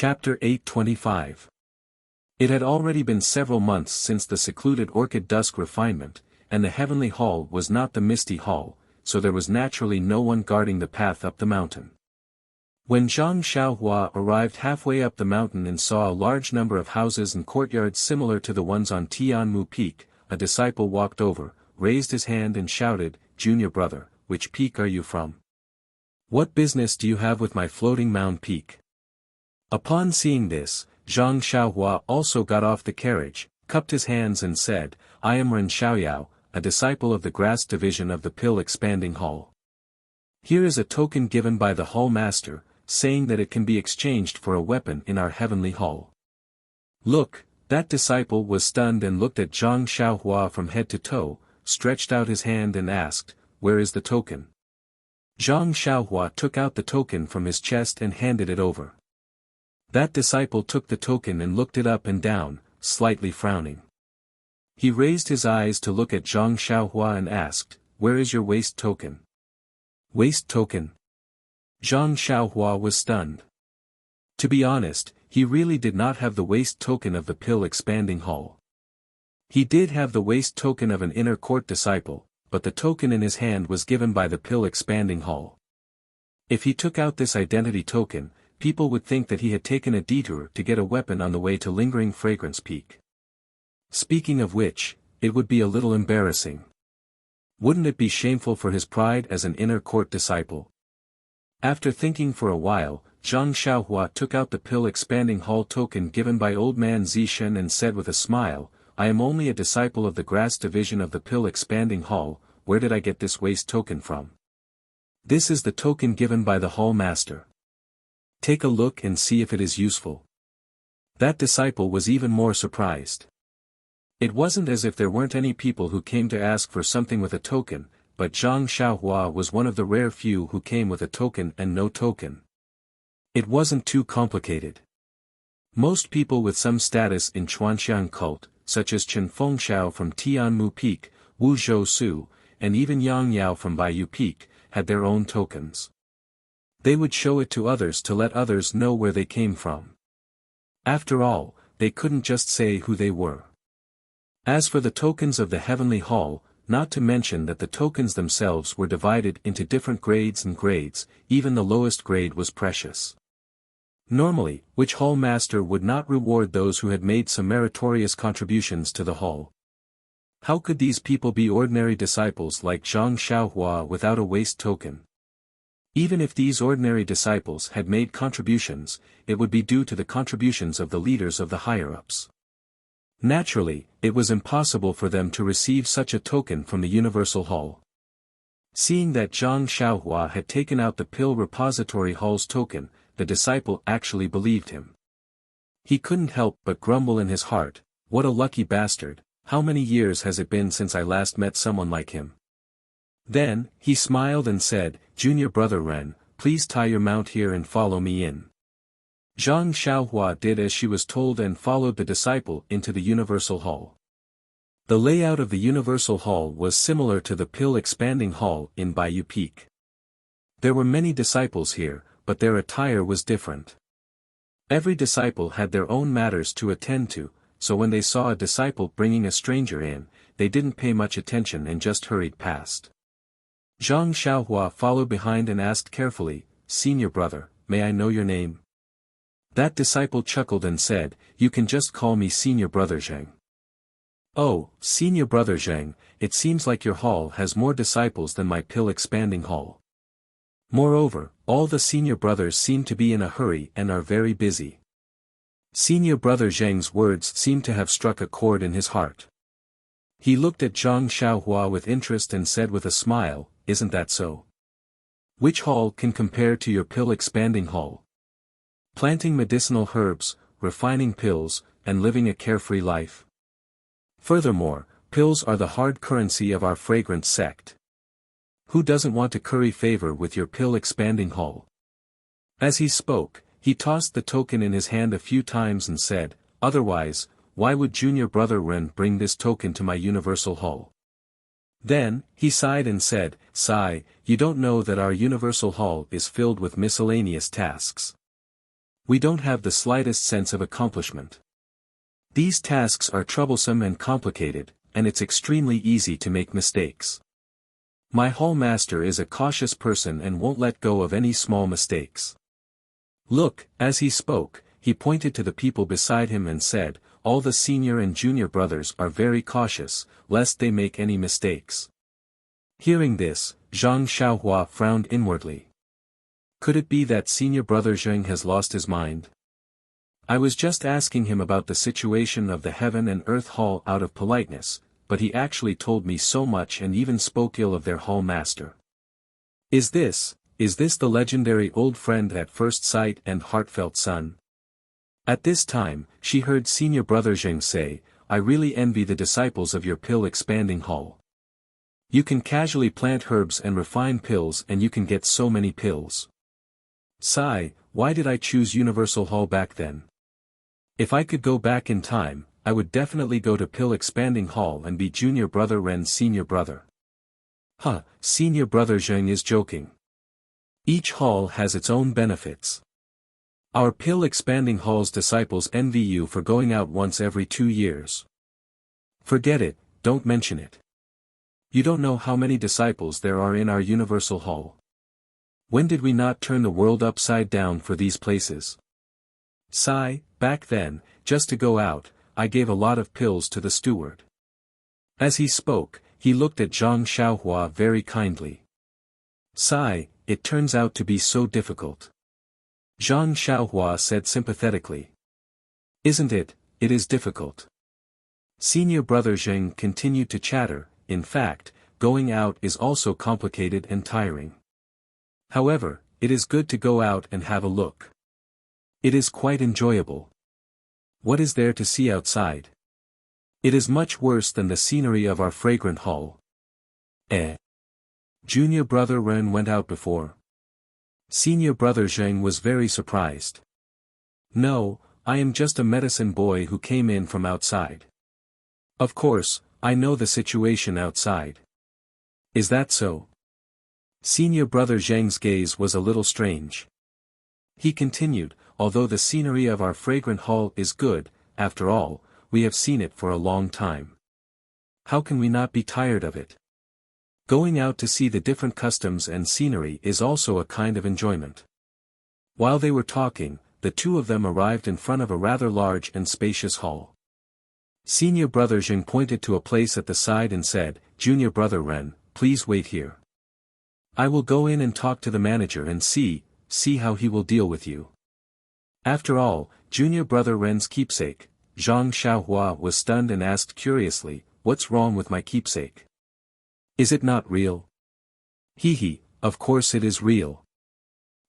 Chapter 825. It had already been several months since the secluded orchid dusk refinement, and the heavenly hall was not the misty hall, so there was naturally no one guarding the path up the mountain. When Zhang Xiaohua arrived halfway up the mountain and saw a large number of houses and courtyards similar to the ones on Tianmu Peak, a disciple walked over, raised his hand and shouted, "Junior brother, which peak are you from? What business do you have with my floating mound peak?" Upon seeing this, Zhang Xiaohua also got off the carriage, cupped his hands and said, "I am Ren Xiaoyao, a disciple of the grass division of the Pill Expanding Hall. Here is a token given by the hall master, saying that it can be exchanged for a weapon in our heavenly hall." Look, that disciple was stunned and looked at Zhang Xiaohua from head to toe, stretched out his hand and asked, "Where is the token?" Zhang Xiaohua took out the token from his chest and handed it over. That disciple took the token and looked it up and down, slightly frowning. He raised his eyes to look at Zhang Xiaohua and asked, "Where is your waist token?" "Waist token?" Zhang Xiaohua was stunned. To be honest, he really did not have the waist token of the Pill Expanding Hall. He did have the waist token of an inner court disciple, but the token in his hand was given by the Pill Expanding Hall. If he took out this identity token, people would think that he had taken a detour to get a weapon on the way to Lingering Fragrance Peak. Speaking of which, it would be a little embarrassing. Wouldn't it be shameful for his pride as an inner court disciple? After thinking for a while, Zhang Xiaohua took out the Pill Expanding Hall token given by old man Zishen and said with a smile, "I am only a disciple of the grass division of the Pill Expanding Hall. Where did I get this waist token from?" "This is the token given by the hall master. Take a look and see if it is useful." That disciple was even more surprised. It wasn't as if there weren't any people who came to ask for something with a token, but Zhang Xiaohua was one of the rare few who came with a token and no token. It wasn't too complicated. Most people with some status in Chuanxiang cult, such as Chen Fengxiao from Tianmu Peak, Wu Zhou, and even Yang Yao from Baiyu Peak, had their own tokens. They would show it to others to let others know where they came from. After all, they couldn't just say who they were. As for the tokens of the Heavenly Hall, not to mention that the tokens themselves were divided into different grades, even the lowest grade was precious. Normally, which hall master would not reward those who had made some meritorious contributions to the hall? How could these people be ordinary disciples like Zhang Xiaohua without a waist token? Even if these ordinary disciples had made contributions, it would be due to the contributions of the leaders of the higher-ups. Naturally, it was impossible for them to receive such a token from the Universal Hall. Seeing that Zhang Xiaohua had taken out the Pill Repository Hall's token, the disciple actually believed him. He couldn't help but grumble in his heart, "What a lucky bastard, how many years has it been since I last met someone like him?" Then, he smiled and said, "Junior brother Ren, please tie your mount here and follow me in." Zhang Xiaohua did as she was told and followed the disciple into the Universal Hall. The layout of the Universal Hall was similar to the Pill Expanding Hall in Baiyu Peak. There were many disciples here, but their attire was different. Every disciple had their own matters to attend to, so when they saw a disciple bringing a stranger in, they didn't pay much attention and just hurried past. Zhang Xiaohua followed behind and asked carefully, "Senior brother, may I know your name?" That disciple chuckled and said, "You can just call me Senior brother Zheng." "Oh, Senior brother Zheng, it seems like your hall has more disciples than my Pill Expanding Hall. Moreover, all the senior brothers seem to be in a hurry and are very busy." Senior brother Zheng's words seemed to have struck a chord in his heart. He looked at Zhang Xiaohua with interest and said with a smile, "Isn't that so? Which hall can compare to your Pill Expanding Hall? Planting medicinal herbs, refining pills, and living a carefree life. Furthermore, pills are the hard currency of our fragrance sect. Who doesn't want to curry favor with your Pill Expanding Hall?" As he spoke, he tossed the token in his hand a few times and said, "Otherwise, why would junior brother Ren bring this token to my Universal Hall?" Then, he sighed and said, "Sigh, you don't know that our Universal Hall is filled with miscellaneous tasks. We don't have the slightest sense of accomplishment. These tasks are troublesome and complicated, and it's extremely easy to make mistakes. My hall master is a cautious person and won't let go of any small mistakes. Look, as he spoke, he pointed to the people beside him and said, all the senior and junior brothers are very cautious, lest they make any mistakes. Hearing this, Zhang Xiaohua frowned inwardly. Could it be that senior brother Zheng has lost his mind? I was just asking him about the situation of the Heaven and Earth Hall out of politeness, but he actually told me so much and even spoke ill of their hall master. Is this the legendary old friend at first sight and heartfelt son? At this time, she heard senior brother Zheng say, I really envy the disciples of your pill-expanding hall. You can casually plant herbs and refine pills and you can get so many pills. Sigh, why did I choose Universal Hall back then? If I could go back in time, I would definitely go to pill-expanding hall and be junior brother Ren's senior brother. Huh, senior brother Zheng is joking. Each hall has its own benefits. Our pill-expanding hall's disciples envy you for going out once every 2 years. Forget it, don't mention it. You don't know how many disciples there are in our Universal Hall. When did we not turn the world upside down for these places? Sigh, back then, just to go out, I gave a lot of pills to the steward. As he spoke, he looked at Zhang Xiaohua very kindly. Sigh, it turns out to be so difficult. Zhang Xiaohua said sympathetically. Isn't it, it is difficult. Senior brother Zheng continued to chatter, in fact, going out is also complicated and tiring. However, it is good to go out and have a look. It is quite enjoyable. What is there to see outside? It is much worse than the scenery of our fragrant hall. Junior brother Ren went out before. Senior brother Zheng was very surprised. No, I am just a medicine boy who came in from outside. Of course, I know the situation outside. Is that so? Senior brother Zheng's gaze was a little strange. He continued, although the scenery of our fragrant hall is good, after all, we have seen it for a long time. How can we not be tired of it? Going out to see the different customs and scenery is also a kind of enjoyment. While they were talking, the two of them arrived in front of a rather large and spacious hall. Senior brother Zheng pointed to a place at the side and said, Junior brother Ren, please wait here. I will go in and talk to the manager and see how he will deal with you. After all, junior brother Ren's keepsake, Zhang Xiaohua was stunned and asked curiously, what's wrong with my keepsake? Is it not real? Of course it is real.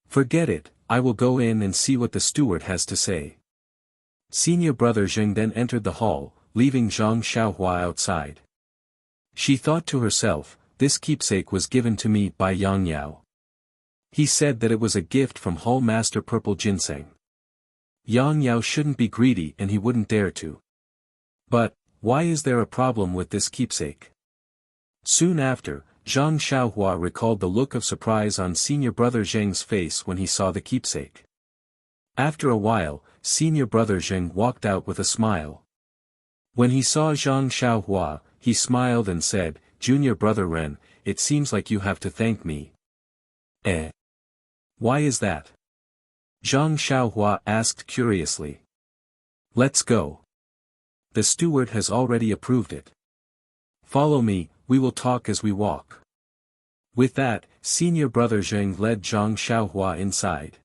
Forget it, I will go in and see what the steward has to say. Senior brother Zheng then entered the hall, leaving Zhang Xiaohua outside. She thought to herself, this keepsake was given to me by Yang Yao. He said that it was a gift from Hall Master Purple Ginseng. Yang Yao shouldn't be greedy and he wouldn't dare to. But, why is there a problem with this keepsake? Soon after, Zhang Xiaohua recalled the look of surprise on senior brother Zheng's face when he saw the keepsake. After a while, senior brother Zheng walked out with a smile. When he saw Zhang Xiaohua, he smiled and said, Junior brother Ren, it seems like you have to thank me. Why is that? Zhang Xiaohua asked curiously. Let's go. The steward has already approved it. Follow me, we will talk as we walk. With that, senior brother Zheng led Zhang Xiaohua inside.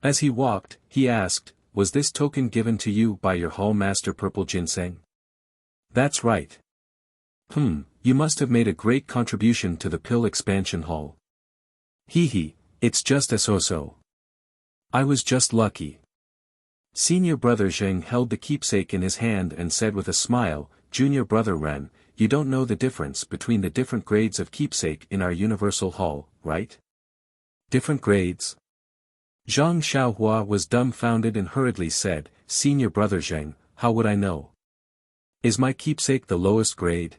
As he walked, he asked, was this token given to you by your hall master Purple Ginseng? That's right. You must have made a great contribution to the pill expansion hall. It's just a so-so. I was just lucky. Senior brother Zheng held the keepsake in his hand and said with a smile, Junior brother Ren, you don't know the difference between the different grades of keepsake in our universal hall, right? Different grades? Zhang Xiaohua was dumbfounded and hurriedly said, Senior brother Zheng, how would I know? Is my keepsake the lowest grade?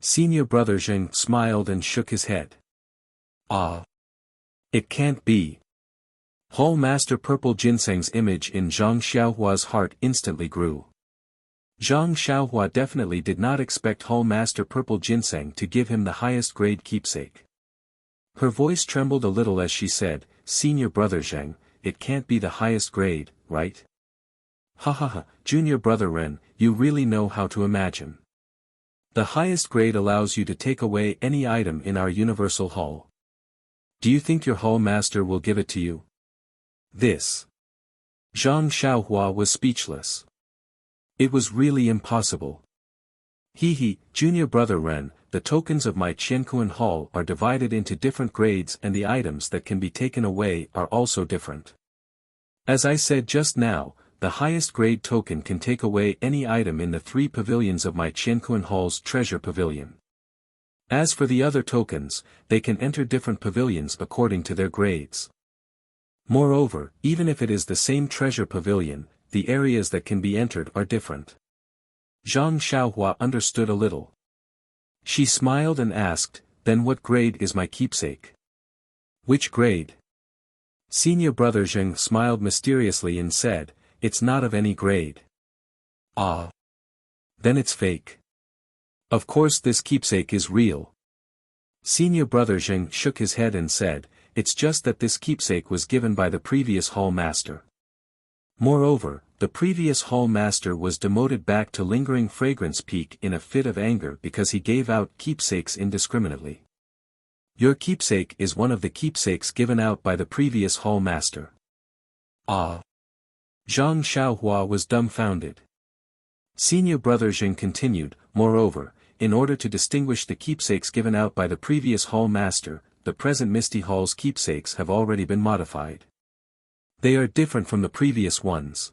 Senior brother Zheng smiled and shook his head. It can't be. Hall Master Purple Ginseng's image in Zhang Xiaohua's heart instantly grew. Zhang Xiaohua definitely did not expect Hall Master Purple Ginseng to give him the highest grade keepsake. Her voice trembled a little as she said, "Senior brother Zheng, it can't be the highest grade, right?" "Ha ha ha, junior brother Ren, you really know how to imagine. The highest grade allows you to take away any item in our universal hall. Do you think your hall master will give it to you?" This. Zhang Xiaohua was speechless. It was really impossible. He, junior brother Ren, the tokens of my Qiankuan hall are divided into different grades and the items that can be taken away are also different. As I said just now, the highest grade token can take away any item in the 3 pavilions of my Qiankuan hall's treasure pavilion. As for the other tokens, they can enter different pavilions according to their grades. Moreover, even if it is the same treasure pavilion, the areas that can be entered are different. Zhang Xiaohua understood a little. She smiled and asked, "Then what grade is my keepsake?" "Which grade?" Senior brother Zheng smiled mysteriously and said, "It's not of any grade." "Ah. Then it's fake. Of course this keepsake is real." Senior brother Zheng shook his head and said, "It's just that this keepsake was given by the previous hall master. Moreover, the previous hall master was demoted back to lingering fragrance peak in a fit of anger because he gave out keepsakes indiscriminately. Your keepsake is one of the keepsakes given out by the previous hall master." "Ah." Zhang Xiaohua was dumbfounded. Senior brother Zheng continued, "Moreover, in order to distinguish the keepsakes given out by the previous hall master, the present Misty Hall's keepsakes have already been modified. They are different from the previous ones.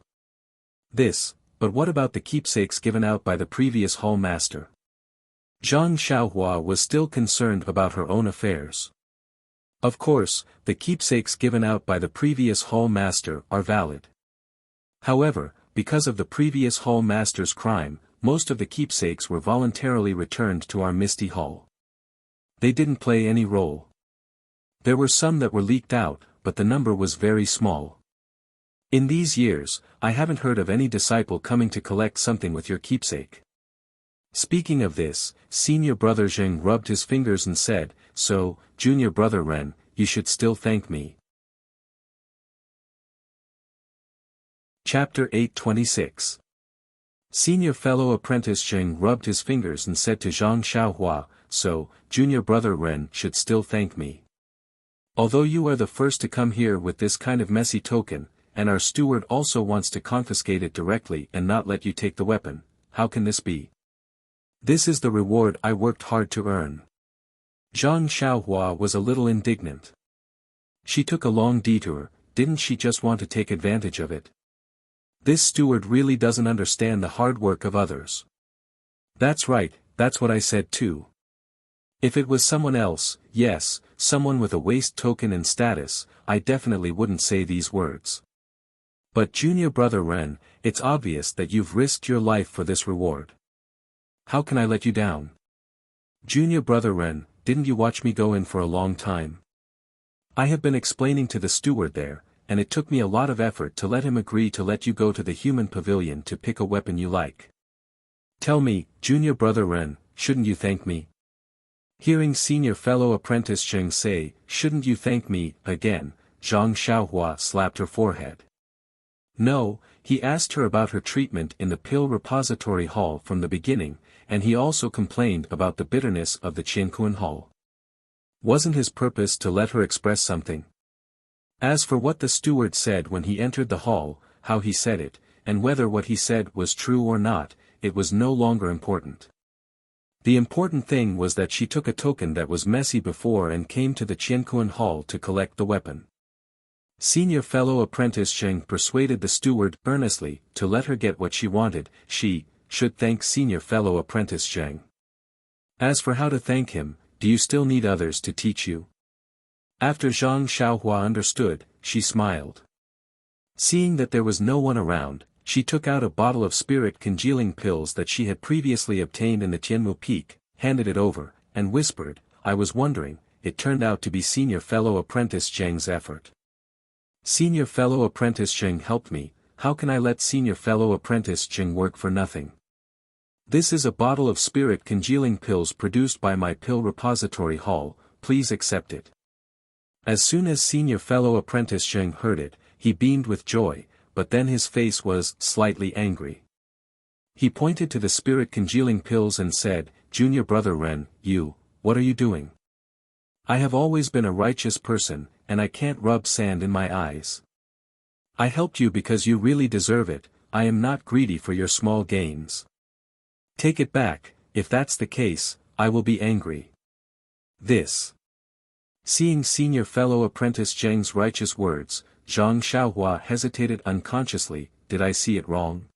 But what about the keepsakes given out by the previous hall master?" Zhang Xiaohua was still concerned about her own affairs. Of course, the keepsakes given out by the previous hall master are valid. However, because of the previous hall master's crime, most of the keepsakes were voluntarily returned to our Misty Hall. They didn't play any role. There were some that were leaked out, but the number was very small. In these years, I haven't heard of any disciple coming to collect something with your keepsake. Speaking of this, senior brother Zheng rubbed his fingers and said, "So, junior brother Ren, you should still thank me." Chapter 826. Senior fellow apprentice Zheng rubbed his fingers and said to Zhang Xiaohua, "So, junior brother Ren should still thank me. Although you are the first to come here with this kind of messy token, and our steward also wants to confiscate it directly and not let you take the weapon, how can this be? This is the reward I worked hard to earn." Zhang Xiaohua was a little indignant. She took a long detour, didn't she just want to take advantage of it? This steward really doesn't understand the hard work of others. That's right, that's what I said too. If it was someone else, yes, someone with a waste token and status, I definitely wouldn't say these words. But junior brother Ren, it's obvious that you've risked your life for this reward. How can I let you down? Junior brother Ren, didn't you watch me go in for a long time? I have been explaining to the steward there, and it took me a lot of effort to let him agree to let you go to the human pavilion to pick a weapon you like. Tell me, junior brother Ren, shouldn't you thank me? Hearing senior fellow apprentice Zheng say, "Shouldn't you thank me," again, Zhang Xiaohua slapped her forehead. No, he asked her about her treatment in the pill repository hall from the beginning, and he also complained about the bitterness of the Qiankuan hall. Wasn't his purpose to let her express something? As for what the steward said when he entered the hall, how he said it, and whether what he said was true or not, it was no longer important. The important thing was that she took a token that was messy before and came to the Qiankuan hall to collect the weapon. Senior fellow apprentice Zheng persuaded the steward earnestly to let her get what she wanted. She should thank senior fellow apprentice Zheng. As for how to thank him, do you still need others to teach you? After Zhang Xiaohua understood, she smiled. Seeing that there was no one around, she took out a bottle of spirit congealing pills that she had previously obtained in the Tianmu Peak, handed it over, and whispered, "I was wondering." It turned out to be senior fellow apprentice Zheng's effort. Senior fellow apprentice Zheng helped me, how can I let senior fellow apprentice Zheng work for nothing? This is a bottle of spirit congealing pills produced by my pill repository hall, please accept it. As soon as senior fellow apprentice Zheng heard it, he beamed with joy, but then his face was slightly angry. He pointed to the spirit congealing pills and said, Junior brother Ren, what are you doing? I have always been a righteous person, and I can't rub sand in my eyes. I helped you because you really deserve it, I am not greedy for your small gains. Take it back, if that's the case, I will be angry. This. Seeing senior fellow apprentice Zheng's righteous words, Zhang Xiaohua hesitated unconsciously, did I see it wrong?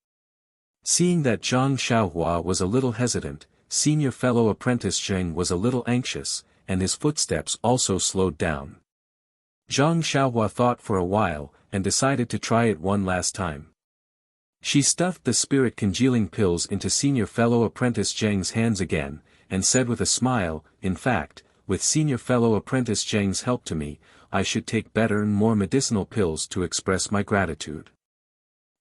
Seeing that Zhang Xiaohua was a little hesitant, senior fellow apprentice Zheng was a little anxious, and his footsteps also slowed down. Zhang Xiaohua thought for a while, and decided to try it one last time. She stuffed the spirit congealing pills into senior fellow apprentice Zheng's hands again, and said with a smile, in fact, with senior fellow apprentice Zheng's help to me, I should take better and more medicinal pills to express my gratitude.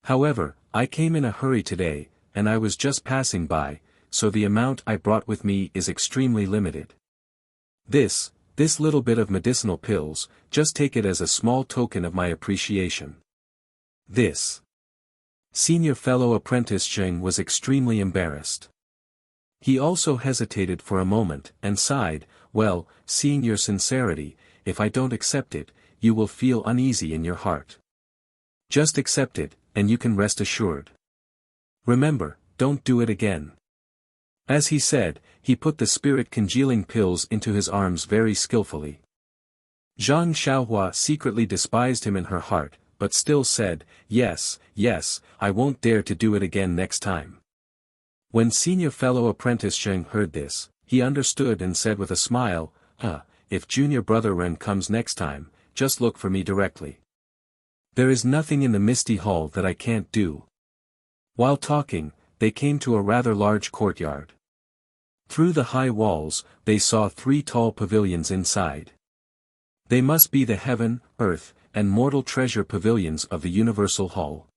However, I came in a hurry today, and I was just passing by, so the amount I brought with me is extremely limited. This little bit of medicinal pills, just take it as a small token of my appreciation. This. Senior fellow apprentice Zheng was extremely embarrassed. He also hesitated for a moment, and sighed, well, seeing your sincerity, if I don't accept it, you will feel uneasy in your heart. Just accept it, and you can rest assured. Remember, don't do it again. As he said, he put the spirit congealing pills into his arms very skillfully. Zhang Xiaohua secretly despised him in her heart, but still said, yes, I won't dare to do it again next time. When senior fellow apprentice Zheng heard this, he understood and said with a smile, if junior brother Ren comes next time, just look for me directly. There is nothing in the Misty Hall that I can't do. While talking, they came to a rather large courtyard. Through the high walls, they saw 3 tall pavilions inside. They must be the heaven, earth, and mortal treasure pavilions of the Universal Hall.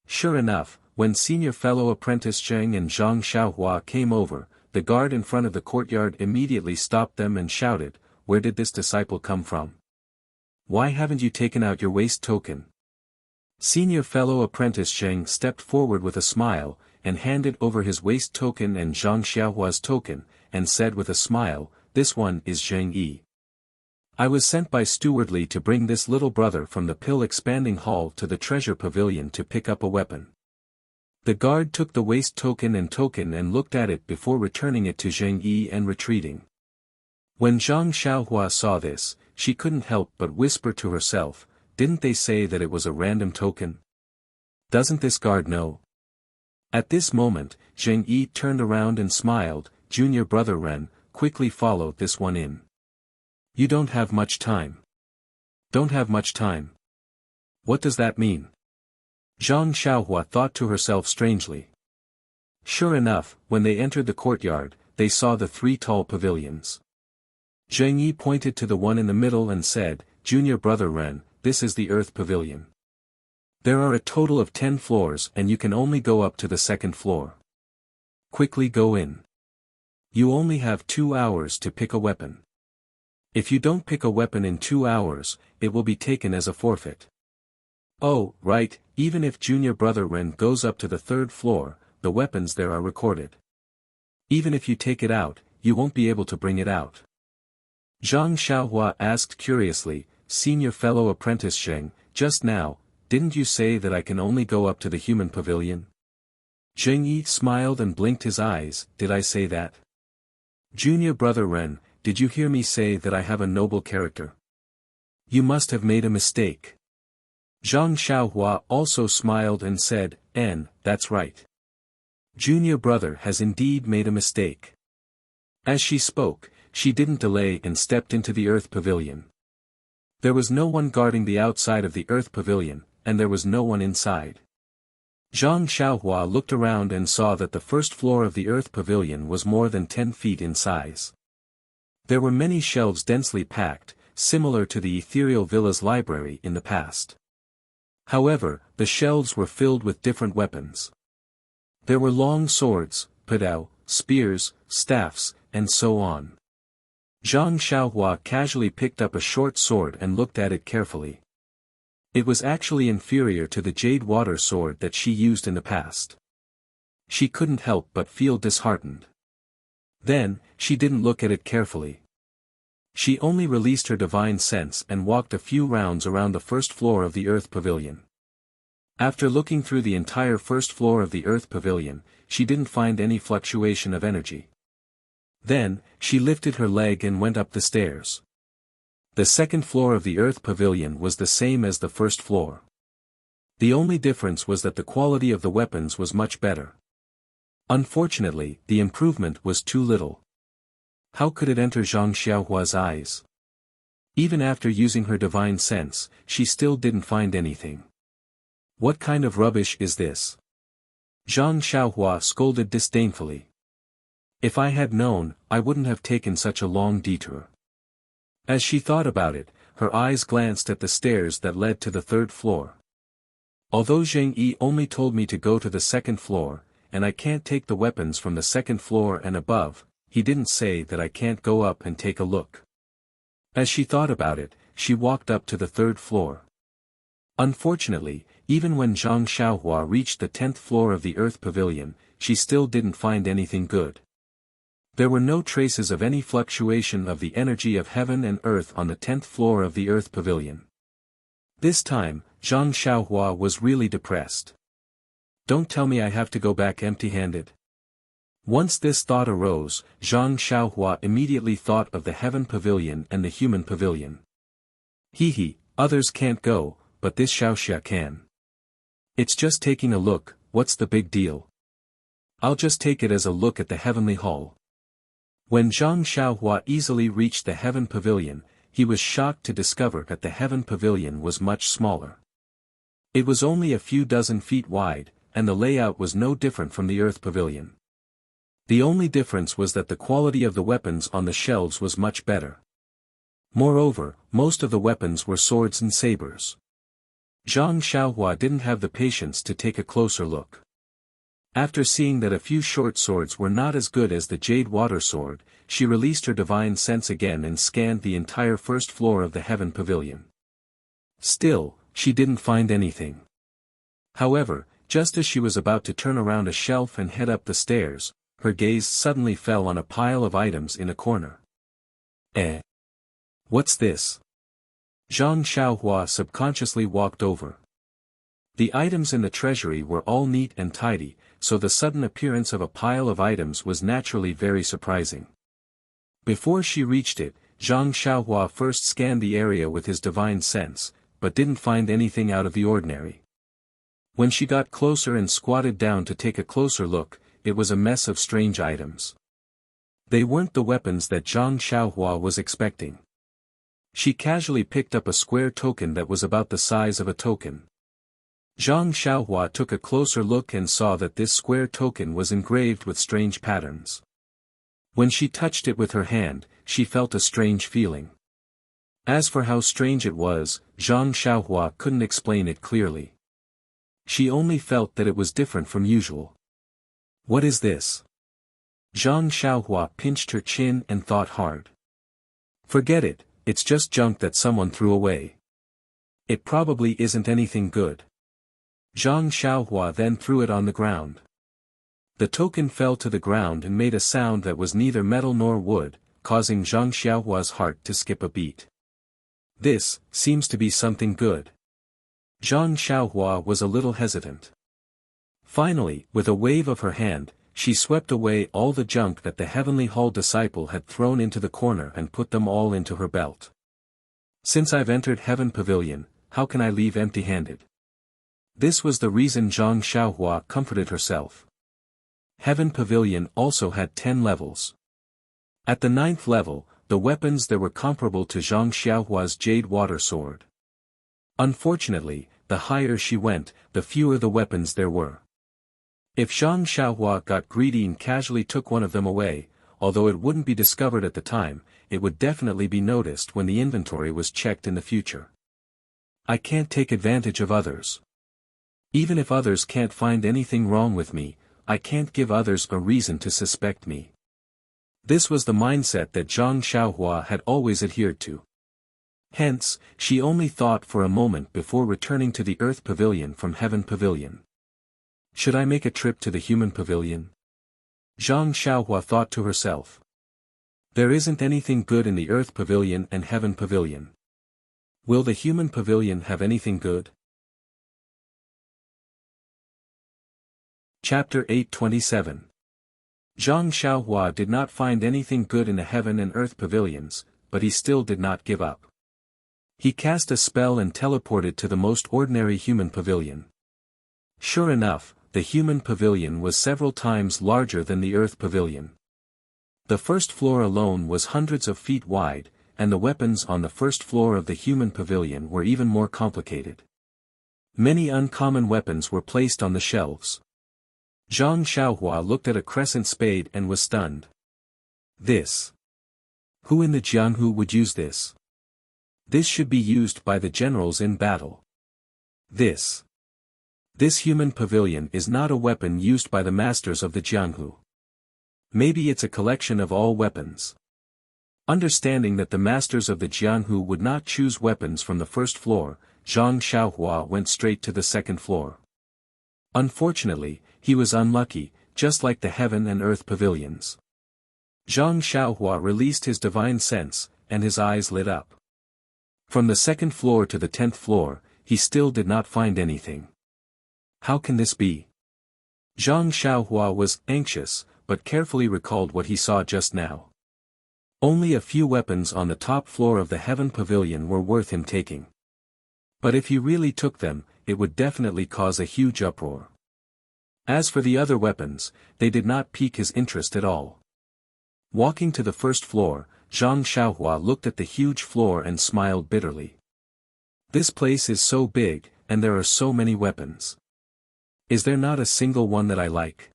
Sure enough, when senior fellow apprentice Zheng and Zhang Xiaohua came over, the guard in front of the courtyard immediately stopped them and shouted, where did this disciple come from? Why haven't you taken out your waist token? Senior fellow apprentice Zheng stepped forward with a smile, and handed over his waist token and Zhang Xiaohua's token, and said with a smile, this one is Zheng Yi. I was sent by Stewardly to bring this little brother from the pill expanding hall to the treasure pavilion to pick up a weapon. The guard took the waist token and looked at it before returning it to Zheng Yi and retreating. When Zhang Xiaohua saw this, she couldn't help but whisper to herself, didn't they say that it was a random token? Doesn't this guard know? At this moment, Zheng Yi turned around and smiled, junior brother Ren, quickly follow this one in. You don't have much time. Don't have much time. What does that mean? Zhang Xiaohua thought to herself strangely. Sure enough, when they entered the courtyard, they saw the 3 tall pavilions. Zheng Yi pointed to the one in the middle and said, junior brother Ren, this is the Earth Pavilion. There are a total of 10 floors and you can only go up to the 2nd floor. Quickly go in. You only have 2 hours to pick a weapon. If you don't pick a weapon in 2 hours, it will be taken as a forfeit. Oh, right, even if junior brother Ren goes up to the 3rd floor, the weapons there are recorded. Even if you take it out, you won't be able to bring it out. Zhang Xiaohua asked curiously, senior fellow apprentice Zheng, just now, didn't you say that I can only go up to the human pavilion? Zheng Yi smiled and blinked his eyes, did I say that? Junior brother Ren, did you hear me say that I have a noble character? You must have made a mistake. Zhang Xiaohua also smiled and said, that's right. Junior brother has indeed made a mistake. As she spoke, she didn't delay and stepped into the Earth Pavilion. There was no one guarding the outside of the Earth Pavilion, and there was no one inside. Zhang Xiaohua looked around and saw that the 1st floor of the Earth Pavilion was more than 10 feet in size. There were many shelves densely packed, similar to the ethereal villa's library in the past. However, the shelves were filled with different weapons. There were long swords, padao, spears, staffs, and so on. Zhang Xiaohua casually picked up a short sword and looked at it carefully. It was actually inferior to the jade water sword that she used in the past. She couldn't help but feel disheartened. Then, she didn't look at it carefully. She only released her divine sense and walked a few rounds around the first floor of the Earth Pavilion. After looking through the entire first floor of the Earth Pavilion, she didn't find any fluctuation of energy. Then, she lifted her leg and went up the stairs. The second floor of the Earth Pavilion was the same as the first floor. The only difference was that the quality of the weapons was much better. Unfortunately, the improvement was too little. How could it enter Zhang Xiaohua's eyes? Even after using her divine sense, she still didn't find anything. What kind of rubbish is this? Zhang Xiaohua scolded disdainfully. If I had known, I wouldn't have taken such a long detour. As she thought about it, her eyes glanced at the stairs that led to the third floor. Although Zheng Yi only told me to go to the second floor, and I can't take the weapons from the second floor and above, he didn't say that I can't go up and take a look. As she thought about it, she walked up to the third floor. Unfortunately, even when Zhang Xiaohua reached the 10th floor of the Earth Pavilion, she still didn't find anything good. There were no traces of any fluctuation of the energy of heaven and earth on the 10th floor of the Earth Pavilion. This time, Zhang Xiaohua was really depressed. Don't tell me I have to go back empty-handed. Once this thought arose, Zhang Xiaohua immediately thought of the Heaven Pavilion and the Human Pavilion. Others can't go, but this Xiaoxia can. It's just taking a look, what's the big deal? I'll just take it as a look at the Heavenly Hall. When Zhang Xiaohua easily reached the Heaven Pavilion, he was shocked to discover that the Heaven Pavilion was much smaller. It was only a few dozen feet wide, and the layout was no different from the Earth Pavilion. The only difference was that the quality of the weapons on the shelves was much better. Moreover, most of the weapons were swords and sabers. Zhang Xiaohua didn't have the patience to take a closer look. After seeing that a few short swords were not as good as the jade water sword, she released her divine sense again and scanned the entire first floor of the Heaven Pavilion. Still, she didn't find anything. However, just as she was about to turn around a shelf and head up the stairs, her gaze suddenly fell on a pile of items in a corner. What's this? Zhang Xiaohua subconsciously walked over. The items in the treasury were all neat and tidy, so the sudden appearance of a pile of items was naturally very surprising. Before she reached it, Zhang Xiaohua first scanned the area with his divine sense, but didn't find anything out of the ordinary. When she got closer and squatted down to take a closer look, it was a mess of strange items. They weren't the weapons that Zhang Xiaohua was expecting. She casually picked up a square token that was about the size of a token. Zhang Xiaohua took a closer look and saw that this square token was engraved with strange patterns. When she touched it with her hand, she felt a strange feeling. As for how strange it was, Zhang Xiaohua couldn't explain it clearly. She only felt that it was different from usual. What is this? Zhang Xiaohua pinched her chin and thought hard. Forget it, it's just junk that someone threw away. It probably isn't anything good. Zhang Xiaohua then threw it on the ground. The token fell to the ground and made a sound that was neither metal nor wood, causing Zhang Xiaohua's heart to skip a beat. This seems to be something good. Zhang Xiaohua was a little hesitant. Finally, with a wave of her hand, she swept away all the junk that the Heavenly Hall disciple had thrown into the corner and put them all into her belt. Since I've entered Heaven Pavilion, how can I leave empty-handed? This was the reason Zhang Xiaohua comforted herself. Heaven Pavilion also had 10 levels. At the 9th level, the weapons there were comparable to Zhang Xiaohua's jade water sword. Unfortunately, the higher she went, the fewer the weapons there were. If Zhang Xiaohua got greedy and casually took one of them away, although it wouldn't be discovered at the time, it would definitely be noticed when the inventory was checked in the future. I can't take advantage of others. Even if others can't find anything wrong with me, I can't give others a reason to suspect me. This was the mindset that Zhang Xiaohua had always adhered to. Hence, she only thought for a moment before returning to the Earth Pavilion from Heaven Pavilion. Should I make a trip to the Human Pavilion? Zhang Xiaohua thought to herself. There isn't anything good in the Earth Pavilion and Heaven Pavilion. Will the Human Pavilion have anything good? Chapter 827. Zhang Xiaohua did not find anything good in the Heaven and Earth Pavilions, but he still did not give up. He cast a spell and teleported to the most ordinary Human Pavilion. Sure enough, the Human Pavilion was several times larger than the Earth Pavilion. The first floor alone was hundreds of feet wide, and the weapons on the first floor of the Human Pavilion were even more complicated. Many uncommon weapons were placed on the shelves. Zhang Xiaohua looked at a crescent spade and was stunned. This. Who in the Jianghu would use this? This should be used by the generals in battle. This Human Pavilion is not a weapon used by the masters of the Jianghu. Maybe it's a collection of all weapons. Understanding that the masters of the Jianghu would not choose weapons from the first floor, Zhang Xiaohua went straight to the second floor. Unfortunately, he was unlucky, just like the Heaven and Earth Pavilions. Zhang Xiaohua released his divine sense, and his eyes lit up. From the second floor to the 10th floor, he still did not find anything. How can this be? Zhang Xiaohua was anxious, but carefully recalled what he saw just now. Only a few weapons on the top floor of the Heaven Pavilion were worth him taking. But if he really took them, it would definitely cause a huge uproar. As for the other weapons, they did not pique his interest at all. Walking to the first floor, Zhang Xiaohua looked at the huge floor and smiled bitterly. This place is so big, and there are so many weapons. Is there not a single one that I like?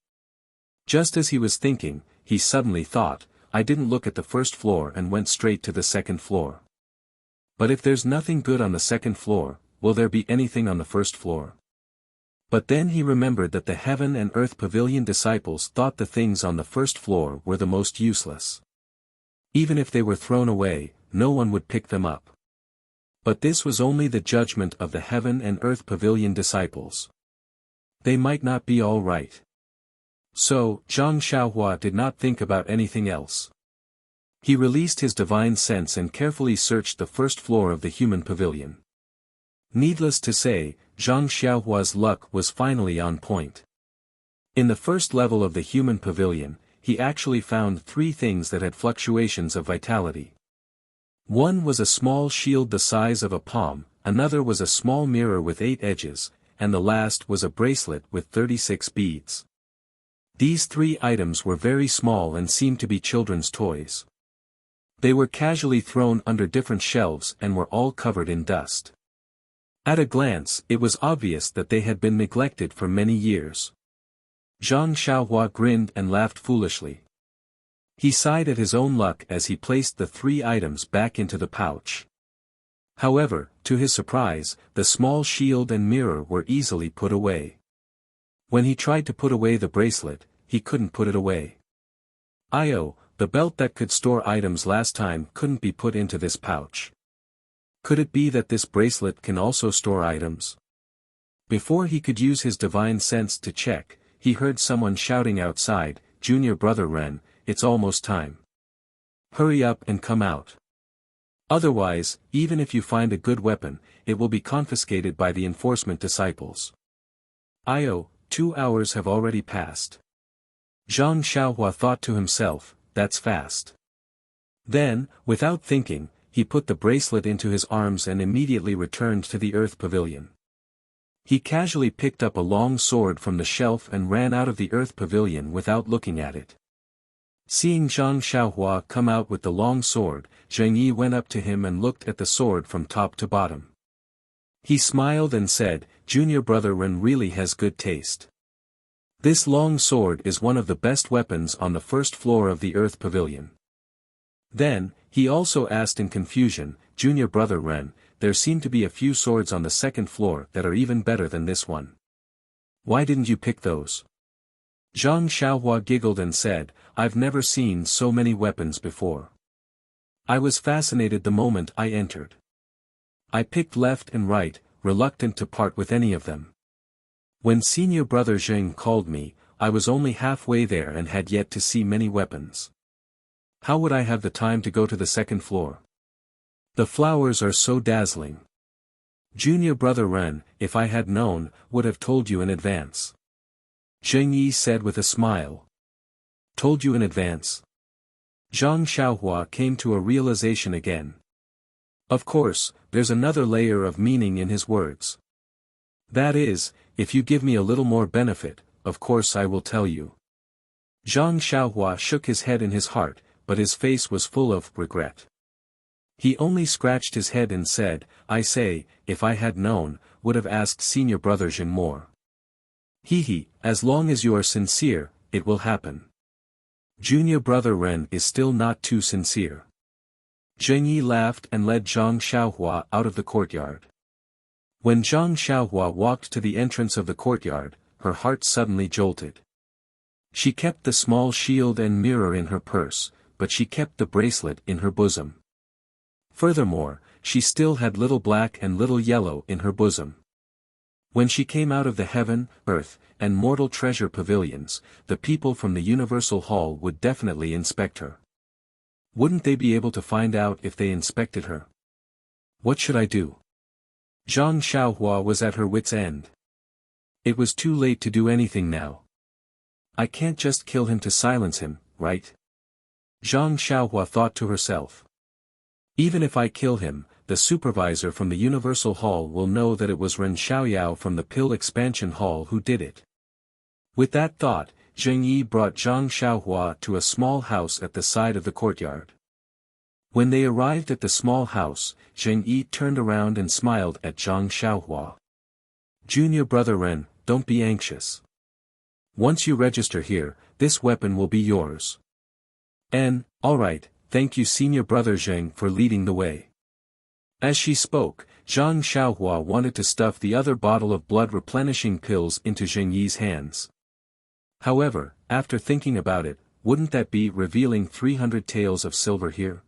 Just as he was thinking, he suddenly thought, I didn't look at the first floor and went straight to the second floor. But if there's nothing good on the second floor, will there be anything on the first floor? But then he remembered that the Heaven and Earth Pavilion disciples thought the things on the first floor were the most useless. Even if they were thrown away, no one would pick them up. But this was only the judgment of the Heaven and Earth Pavilion disciples. They might not be all right. So, Zhang Xiaohua did not think about anything else. He released his divine sense and carefully searched the first floor of the Human Pavilion. Needless to say, Zhang Xiaohua's luck was finally on point. In the first level of the Human Pavilion, he actually found 3 things that had fluctuations of vitality. One was a small shield the size of a palm, another was a small mirror with 8 edges, and the last was a bracelet with 36 beads. These 3 items were very small and seemed to be children's toys. They were casually thrown under different shelves and were all covered in dust. At a glance, it was obvious that they had been neglected for many years. Zhang Xiaohua grinned and laughed foolishly. He sighed at his own luck as he placed the 3 items back into the pouch. However, to his surprise, the small shield and mirror were easily put away. When he tried to put away the bracelet, he couldn't put it away. The belt that could store items last time couldn't be put into this pouch. Could it be that this bracelet can also store items? Before he could use his divine sense to check, he heard someone shouting outside, "Junior brother Ren, it's almost time. Hurry up and come out. Otherwise, even if you find a good weapon, it will be confiscated by the enforcement disciples." 2 hours have already passed. Zhang Xiaohua thought to himself, that's fast. Then, without thinking, he put the bracelet into his arms and immediately returned to the Earth Pavilion. He casually picked up a long sword from the shelf and ran out of the Earth Pavilion without looking at it. Seeing Zhang Xiaohua come out with the long sword, Zheng Yi went up to him and looked at the sword from top to bottom. He smiled and said, "Junior brother Ren really has good taste. This long sword is one of the best weapons on the first floor of the Earth Pavilion." Then, He also asked in confusion, Junior brother Ren, there seem to be a few swords on the second floor that are even better than this one. Why didn't you pick those? Zhang Xiaohua giggled and said, I've never seen so many weapons before. I was fascinated the moment I entered. I picked left and right, reluctant to part with any of them. When senior brother Zheng called me, I was only halfway there and had yet to see many weapons. How would I have the time to go to the second floor? The flowers are so dazzling. Junior brother Ren, if I had known, would have told you in advance. Zheng Yi said with a smile. Told you in advance? Zhang Xiaohua came to a realization again. Of course, there's another layer of meaning in his words. That is, if you give me a little more benefit, of course I will tell you. Zhang Xiaohua shook his head in his heart, but his face was full of regret. He only scratched his head and said, I say, if I had known, would have asked senior brother Zheng more. He, as long as you are sincere, it will happen. Junior brother Ren is still not too sincere. Zheng Yi laughed and led Zhang Xiaohua out of the courtyard. When Zhang Xiaohua walked to the entrance of the courtyard, her heart suddenly jolted. She kept the small shield and mirror in her purse, but she kept the bracelet in her bosom. Furthermore, she still had little black and little yellow in her bosom. When she came out of the heaven, earth, and mortal treasure pavilions, the people from the Universal Hall would definitely inspect her. Wouldn't they be able to find out if they inspected her? What should I do? Zhang Xiaohua was at her wit's end. It was too late to do anything now. I can't just kill him to silence him, right? Zhang Xiaohua thought to herself. Even if I kill him, the supervisor from the Universal Hall will know that it was Ren Xiaoyao from the Pill Expansion Hall who did it. With that thought, Zheng Yi brought Zhang Xiaohua to a small house at the side of the courtyard. When they arrived at the small house, Zheng Yi turned around and smiled at Zhang Xiaohua. Junior brother Ren, don't be anxious. Once you register here, this weapon will be yours. Alright, thank you senior brother Zheng for leading the way. As she spoke, Zhang Xiaohua wanted to stuff the other bottle of blood-replenishing pills into Zheng Yi's hands. However, after thinking about it, wouldn't that be revealing 300 taels of silver here?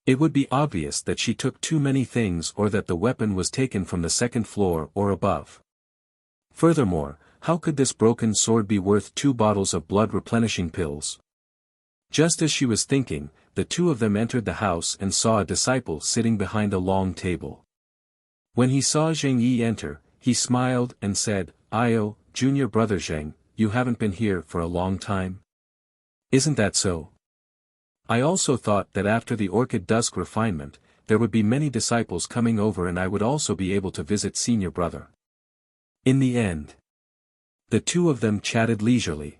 It would be obvious that she took too many things or that the weapon was taken from the second floor or above. Furthermore, how could this broken sword be worth 2 bottles of blood-replenishing pills? Just as she was thinking, the two of them entered the house and saw a disciple sitting behind a long table. When he saw Zheng Yi enter, he smiled and said, "Io, junior brother Zheng, you haven't been here for a long time? Isn't that so? I also thought that after the Orchid Dusk refinement, there would be many disciples coming over and I would also be able to visit senior brother." In the end, the two of them chatted leisurely.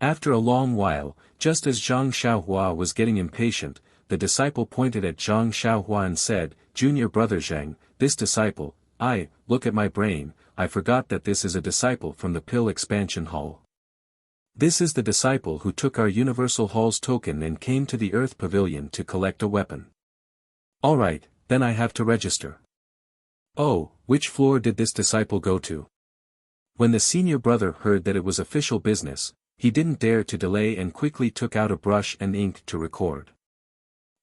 After a long while, just as Zhang Xiaohua was getting impatient, the disciple pointed at Zhang Xiaohua and said, "Junior brother Zheng, this disciple, look at my brain, I forgot that this is a disciple from the Pill Expansion Hall. This is the disciple who took our Universal Hall's token and came to the Earth Pavilion to collect a weapon. Alright, then I have to register." "Oh, which floor did this disciple go to?" When the senior brother heard that it was official business, he didn't dare to delay and quickly took out a brush and ink to record.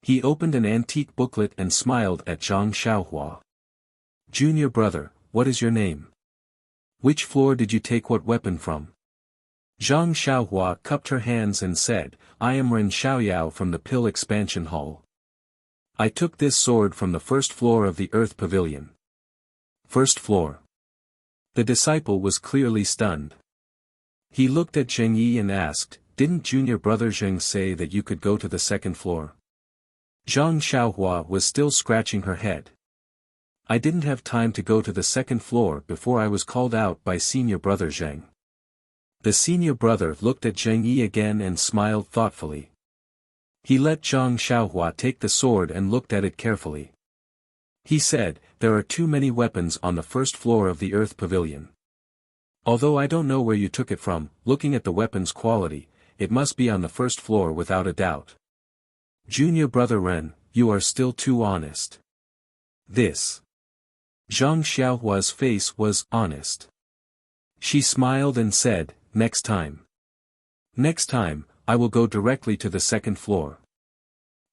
He opened an antique booklet and smiled at Zhang Xiaohua. "Junior brother, what is your name? Which floor did you take what weapon from?" Zhang Xiaohua cupped her hands and said, "I am Ren Xiaoyao from the Pill Expansion Hall. I took this sword from the first floor of the Earth Pavilion." "First floor?" The disciple was clearly stunned. He looked at Zheng Yi and asked, "Didn't junior brother Zheng say that you could go to the second floor?" Zhang Xiaohua was still scratching her head. "I didn't have time to go to the second floor before I was called out by senior brother Zheng." The senior brother looked at Zheng Yi again and smiled thoughtfully. He let Zhang Xiaohua take the sword and looked at it carefully. He said, "There are too many weapons on the first floor of the Earth Pavilion. Although I don't know where you took it from, looking at the weapon's quality, it must be on the first floor without a doubt." Junior brother Ren, you are still too honest. This. Zhang Xiaohua's face was honest. She smiled and said, next time. Next time, I will go directly to the second floor.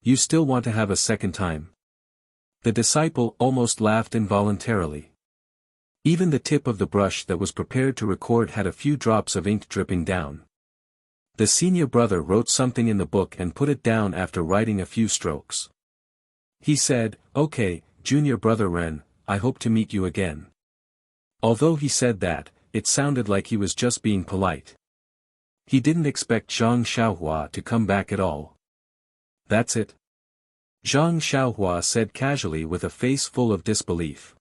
You still want to have a second time? The disciple almost laughed involuntarily. Even the tip of the brush that was prepared to record had a few drops of ink dripping down. The senior brother wrote something in the book and put it down after writing a few strokes. He said, okay, junior brother Ren, I hope to meet you again. Although he said that, it sounded like he was just being polite. He didn't expect Zhang Xiaohua to come back at all. That's it? Zhang Xiaohua said casually with a face full of disbelief.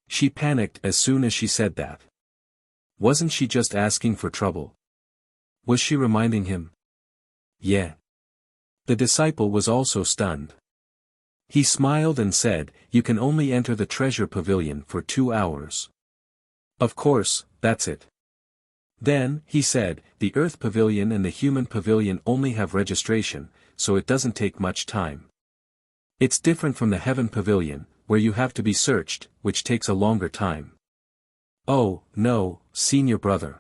She panicked as soon as she said that. Wasn't she just asking for trouble? Was she reminding him? Yeah. The disciple was also stunned. He smiled and said, you can only enter the treasure pavilion for 2 hours. Of course, that's it. Then, he said, the earth pavilion and the human pavilion only have registration, so it doesn't take much time. It's different from the heaven pavilion, where you have to be searched, which takes a longer time. Oh, no, senior brother.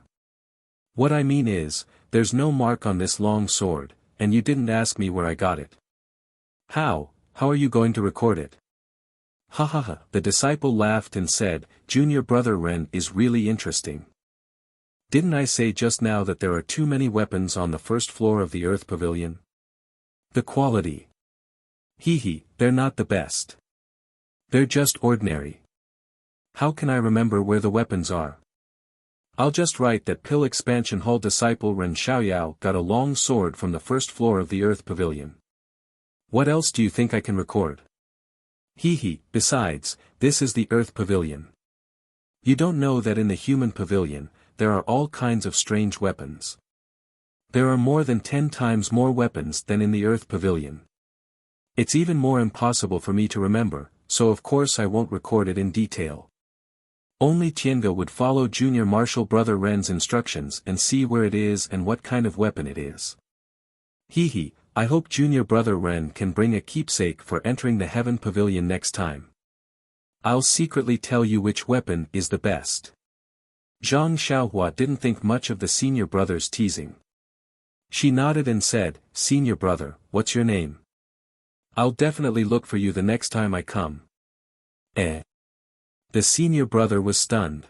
What I mean is, there's no mark on this long sword, and you didn't ask me where I got it. How are you going to record it? Ha ha ha, the disciple laughed and said, Junior brother Ren is really interesting. Didn't I say just now that there are too many weapons on the first floor of the earth pavilion? The quality. They're not the best. They're just ordinary. How can I remember where the weapons are? I'll just write that Pill Expansion Hall disciple Ren Xiaoyao got a long sword from the first floor of the earth pavilion. What else do you think I can record? Besides, this is the earth pavilion. You don't know that in the human pavilion, there are all kinds of strange weapons. There are more than 10 times more weapons than in the earth pavilion. It's even more impossible for me to remember, so of course I won't record it in detail. Only Tiange would follow junior martial brother Ren's instructions and see where it is and what kind of weapon it is. I hope junior brother Ren can bring a keepsake for entering the heaven pavilion next time. I'll secretly tell you which weapon is the best. Zhang Xiaohua didn't think much of the senior brother's teasing. She nodded and said, Senior brother, what's your name? I'll definitely look for you the next time I come. The senior brother was stunned.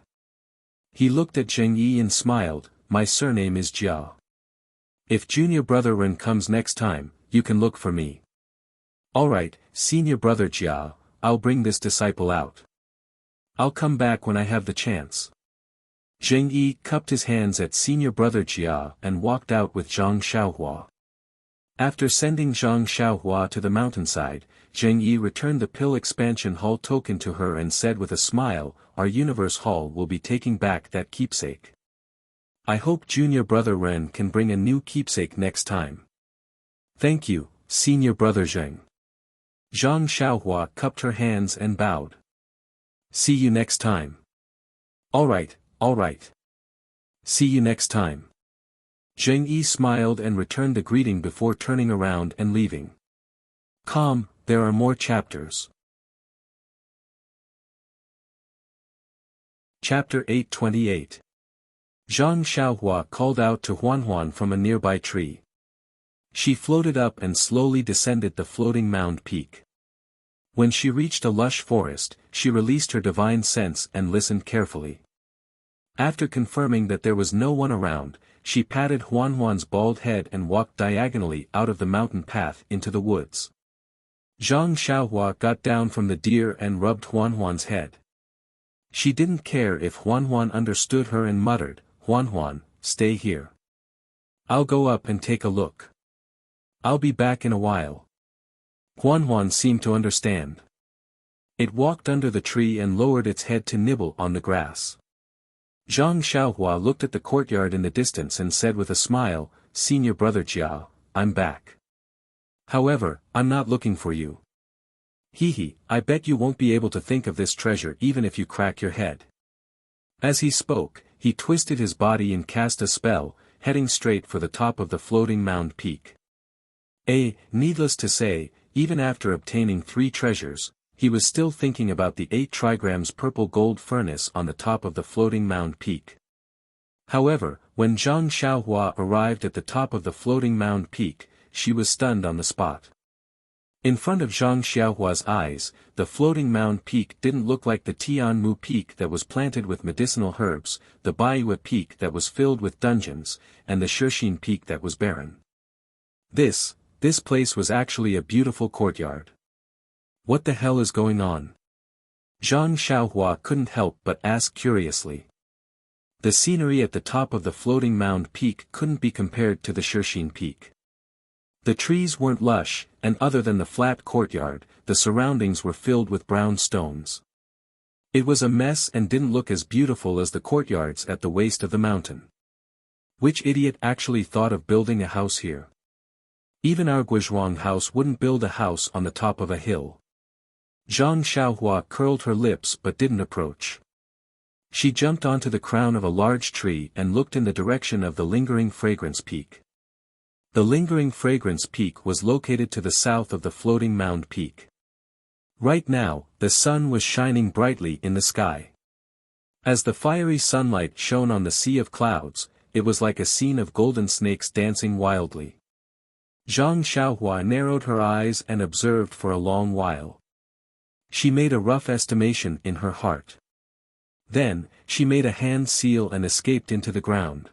He looked at Zheng Yi and smiled, my surname is Jia. If junior brother Ren comes next time, you can look for me. Alright, senior brother Jia, I'll bring this disciple out. I'll come back when I have the chance. Zheng Yi cupped his hands at senior brother Jia and walked out with Zhang Xiaohua. After sending Zhang Xiaohua to the mountainside, Zheng Yi returned the Pill Expansion Hall token to her and said with a smile, our Universe Hall will be taking back that keepsake. I hope junior brother Ren can bring a new keepsake next time. Thank you, senior brother Zheng. Zhang Xiaohua cupped her hands and bowed. See you next time. Alright. See you next time. Zheng Yi smiled and returned the greeting before turning around and leaving. There are more chapters. Chapter 828. Zhang Xiaohua called out to Huanhuan from a nearby tree. She floated up and slowly descended the floating mound peak. When she reached a lush forest, she released her divine sense and listened carefully. After confirming that there was no one around, she patted Huanhuan's bald head and walked diagonally out of the mountain path into the woods. Zhang Xiaohua got down from the deer and rubbed Huanhuan's head. She didn't care if Huanhuan understood her and muttered, Huanhuan, stay here. I'll go up and take a look. I'll be back in a while. Huanhuan seemed to understand. It walked under the tree and lowered its head to nibble on the grass. Zhang Xiaohua looked at the courtyard in the distance and said with a smile, Senior brother Jia, I'm back. However, I'm not looking for you. I bet you won't be able to think of this treasure even if you crack your head. As he spoke, he twisted his body and cast a spell, heading straight for the top of the floating mound peak. Needless to say, even after obtaining 3 treasures, he was still thinking about the 8 trigrams purple gold furnace on the top of the floating mound peak. However, when Zhang Xiaohua arrived at the top of the floating mound peak, she was stunned on the spot. In front of Zhang Xiaohua's eyes, the floating mound peak didn't look like the Tianmu peak that was planted with medicinal herbs, the Baiyue peak that was filled with dungeons, and the Shixin peak that was barren. This place was actually a beautiful courtyard. What the hell is going on? Zhang Xiaohua couldn't help but ask curiously. The scenery at the top of the floating mound peak couldn't be compared to the Shixin peak. The trees weren't lush, and other than the flat courtyard, the surroundings were filled with brown stones. It was a mess and didn't look as beautiful as the courtyards at the waist of the mountain. Which idiot actually thought of building a house here? Even our Guizhuang house wouldn't build a house on the top of a hill. Zhang Xiaohua curled her lips but didn't approach. She jumped onto the crown of a large tree and looked in the direction of the lingering fragrance peak. The lingering fragrance peak was located to the south of the floating mound peak. Right now, the sun was shining brightly in the sky. As the fiery sunlight shone on the sea of clouds, it was like a scene of golden snakes dancing wildly. Zhang Xiaohua narrowed her eyes and observed for a long while. She made a rough estimation in her heart. Then, she made a hand seal and escaped into the ground.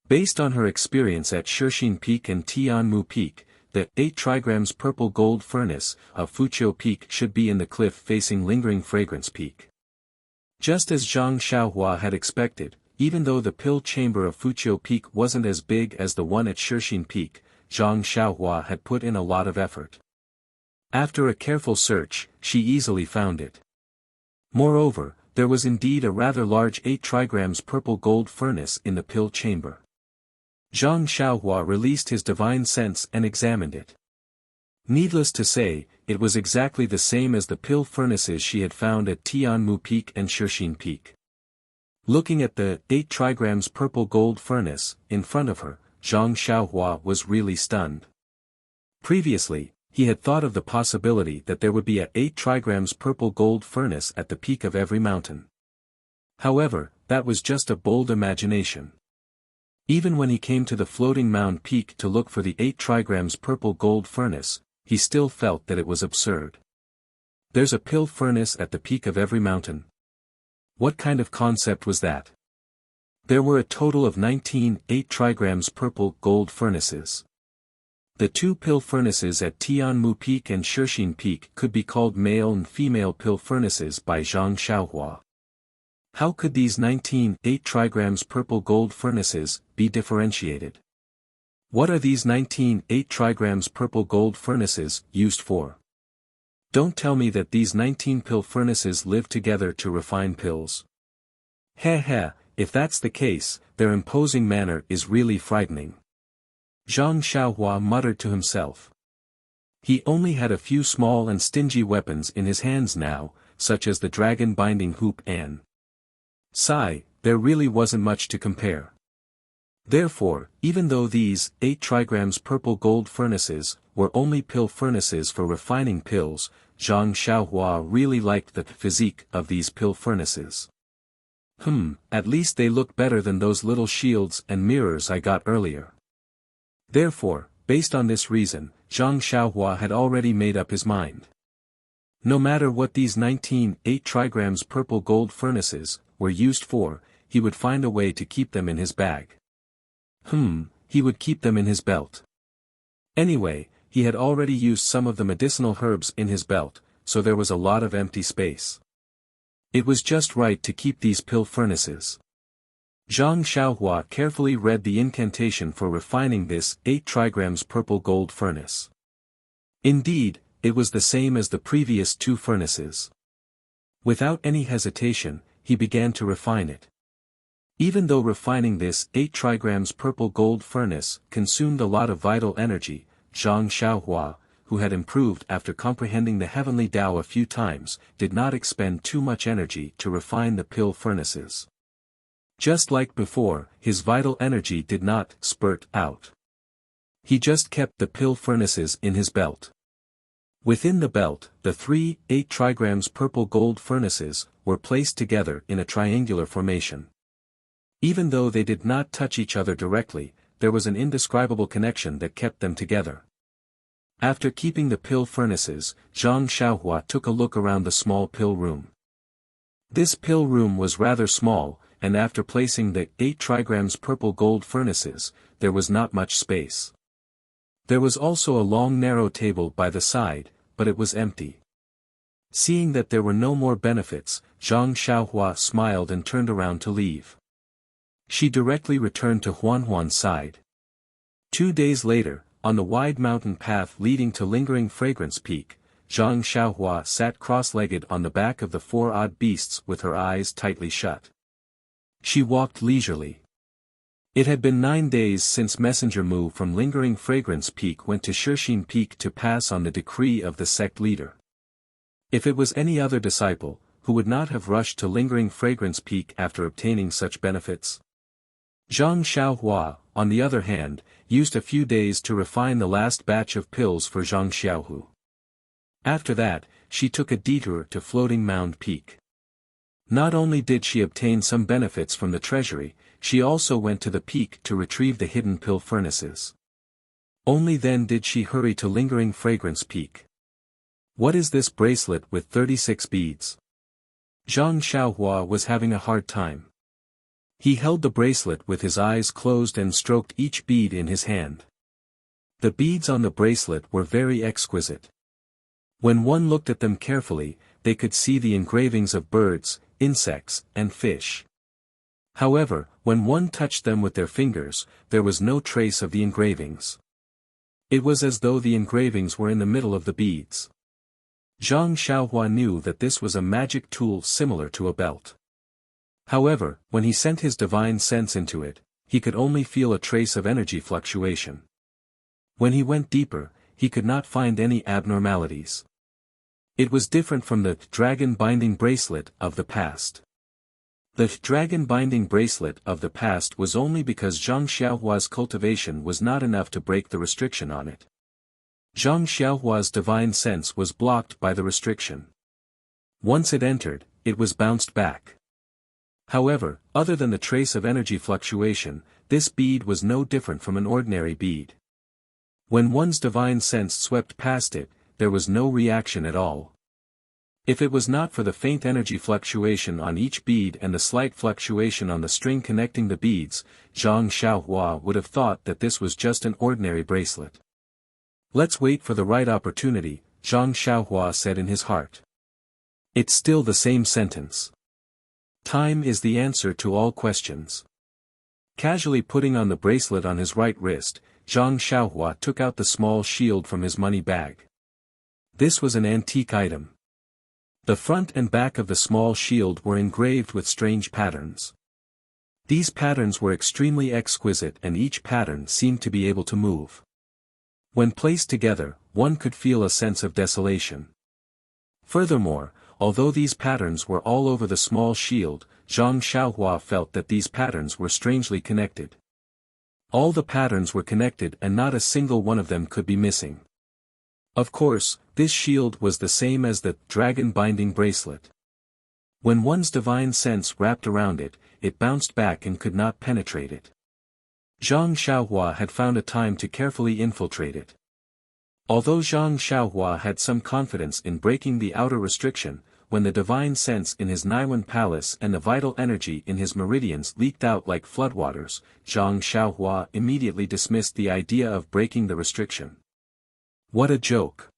Based on her experience at Shixin Peak and Tianmu Peak, the 8 trigrams purple gold furnace of Wuxia Peak should be in the cliff facing lingering fragrance peak. Just as Zhang Xiaohua had expected, even though the pill chamber of Wuxia Peak wasn't as big as the one at Shixin Peak, Zhang Xiaohua had put in a lot of effort. After a careful search, she easily found it. Moreover, there was indeed a rather large 8 trigrams purple gold furnace in the pill chamber. Zhang Xiaohua released his divine sense and examined it. Needless to say, it was exactly the same as the pill furnaces she had found at Tianmu Peak and Shixin Peak. Looking at the 8 trigrams purple gold furnace in front of her, Zhang Xiaohua was really stunned. Previously, he had thought of the possibility that there would be a 8 trigrams purple gold furnace at the peak of every mountain. However, that was just a bold imagination. Even when he came to the floating mound peak to look for the 8 trigrams purple gold furnace, he still felt that it was absurd. There's a pill furnace at the peak of every mountain. What kind of concept was that? There were a total of 19 8 trigrams purple gold furnaces. The 2 pill furnaces at Tianmu Peak and Shixin Peak could be called male and female pill furnaces by Zhang Xiaohua. How could these 19 8 trigrams purple gold furnaces be differentiated? What are these 19 8 trigrams purple gold furnaces used for? Don't tell me that these 19 pill furnaces live together to refine pills. Heh, if that's the case, their imposing manner is really frightening. Zhang Xiaohua muttered to himself. He only had a few small and stingy weapons in his hands now, such as the dragon binding hoop and Sigh, there really wasn't much to compare. Therefore, even though these 8 trigrams purple gold furnaces were only pill furnaces for refining pills, Zhang Xiaohua really liked the physique of these pill furnaces. At least they look better than those little shields and mirrors I got earlier. Therefore, based on this reason, Zhang Xiaohua had already made up his mind. No matter what these 19 8 trigrams purple gold furnaces were used for, he would find a way to keep them in his bag. He would keep them in his belt. Anyway, he had already used some of the medicinal herbs in his belt, so there was a lot of empty space. It was just right to keep these pill furnaces. Zhang Xiaohua carefully read the incantation for refining this 8 trigrams purple gold furnace. Indeed, it was the same as the previous 2 furnaces. Without any hesitation, he began to refine it. Even though refining this 8 trigrams purple gold furnace consumed a lot of vital energy, Zhang Xiaohua, who had improved after comprehending the heavenly Tao a few times, did not expend too much energy to refine the pill furnaces. Just like before, his vital energy did not spurt out. He just kept the pill furnaces in his belt. Within the belt, the 8 trigrams purple gold furnaces were placed together in a triangular formation. Even though they did not touch each other directly, there was an indescribable connection that kept them together. After keeping the pill furnaces, Zhang Xiaohua took a look around the small pill room. This pill room was rather small, and after placing the 8 trigrams purple gold furnaces, there was not much space. There was also a long narrow table by the side, but it was empty. Seeing that there were no more benefits, Zhang Xiaohua smiled and turned around to leave. She directly returned to Huanhuan's side. 2 days later, on the wide mountain path leading to Lingering Fragrance Peak, Zhang Xiaohua sat cross-legged on the back of the 4 odd beasts with her eyes tightly shut. She walked leisurely. It had been 9 days since Messenger Mu from Lingering Fragrance Peak went to Shixin Peak to pass on the decree of the sect leader. If it was any other disciple, who would not have rushed to Lingering Fragrance Peak after obtaining such benefits? Zhang Xiaohua, on the other hand, used a few days to refine the last batch of pills for Zhang Xiaohu. After that, she took a detour to Floating Mound Peak. Not only did she obtain some benefits from the treasury, she also went to the peak to retrieve the hidden pill furnaces. Only then did she hurry to Lingering Fragrance Peak. What is this bracelet with 36 beads? Zhang Xiaohua was having a hard time. He held the bracelet with his eyes closed and stroked each bead in his hand. The beads on the bracelet were very exquisite. When one looked at them carefully, they could see the engravings of birds, insects, and fish. However, when one touched them with their fingers, there was no trace of the engravings. It was as though the engravings were in the middle of the beads. Zhang Xiaohua knew that this was a magic tool similar to a belt. However, when he sent his divine sense into it, he could only feel a trace of energy fluctuation. When he went deeper, he could not find any abnormalities. It was different from the dragon binding bracelet of the past. The dragon binding bracelet of the past was only because Zhang Xiaohua's cultivation was not enough to break the restriction on it. Zhang Xiaohua's divine sense was blocked by the restriction. Once it entered, it was bounced back. However, other than the trace of energy fluctuation, this bead was no different from an ordinary bead. When one's divine sense swept past it, there was no reaction at all. If it was not for the faint energy fluctuation on each bead and the slight fluctuation on the string connecting the beads, Zhang Xiaohua would have thought that this was just an ordinary bracelet. Let's wait for the right opportunity, Zhang Xiaohua said in his heart. It's still the same sentence. Time is the answer to all questions. Casually putting on the bracelet on his right wrist, Zhang Xiaohua took out the small shield from his money bag. This was an antique item. The front and back of the small shield were engraved with strange patterns. These patterns were extremely exquisite and each pattern seemed to be able to move. When placed together, one could feel a sense of desolation. Furthermore, although these patterns were all over the small shield, Zhang Xiaohua felt that these patterns were strangely connected. All the patterns were connected and not a single one of them could be missing. Of course, this shield was the same as the dragon binding bracelet. When one's divine sense wrapped around it, it bounced back and could not penetrate it. Zhang Xiaohua had found a time to carefully infiltrate it. Although Zhang Xiaohua had some confidence in breaking the outer restriction, when the divine sense in his Naiwan palace and the vital energy in his meridians leaked out like floodwaters, Zhang Xiaohua immediately dismissed the idea of breaking the restriction. What a joke!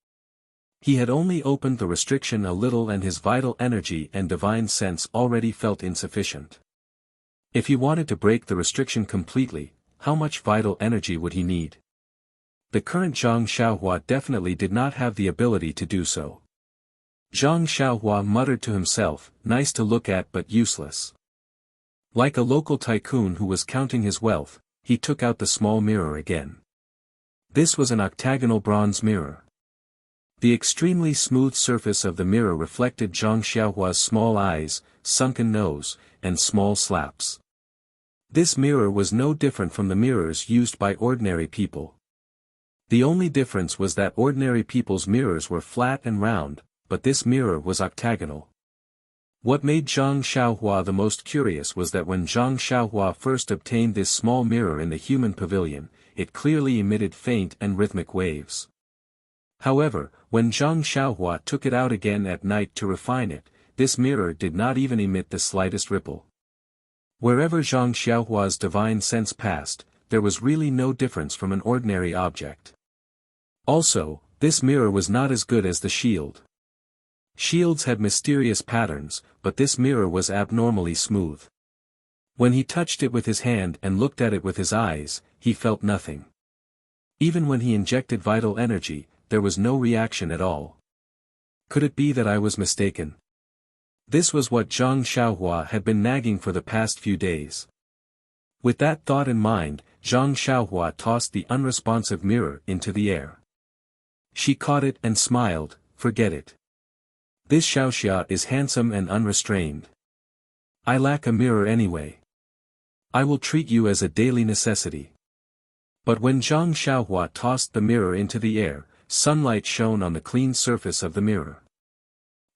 He had only opened the restriction a little and his vital energy and divine sense already felt insufficient. If he wanted to break the restriction completely, how much vital energy would he need? The current Zhang Xiaohua definitely did not have the ability to do so. Zhang Xiaohua muttered to himself, nice to look at but useless. Like a local tycoon who was counting his wealth, he took out the small mirror again. This was an octagonal bronze mirror. The extremely smooth surface of the mirror reflected Zhang Xiaohua's small eyes, sunken nose, and small slaps. This mirror was no different from the mirrors used by ordinary people. The only difference was that ordinary people's mirrors were flat and round, but this mirror was octagonal. What made Zhang Xiaohua the most curious was that when Zhang Xiaohua first obtained this small mirror in the human pavilion, it clearly emitted faint and rhythmic waves. However, when Zhang Xiaohua took it out again at night to refine it, this mirror did not even emit the slightest ripple. Wherever Zhang Xiaohua's divine sense passed, there was really no difference from an ordinary object. Also, this mirror was not as good as the shield. Shields had mysterious patterns, but this mirror was abnormally smooth. When he touched it with his hand and looked at it with his eyes, he felt nothing. Even when he injected vital energy, there was no reaction at all. Could it be that I was mistaken? This was what Zhang Xiaohua had been nagging for the past few days. With that thought in mind, Zhang Xiaohua tossed the unresponsive mirror into the air. She caught it and smiled, "Forget it. This Xiaoxia is handsome and unrestrained. I lack a mirror anyway. I will treat you as a daily necessity." But when Zhang Xiaohua tossed the mirror into the air, sunlight shone on the clean surface of the mirror.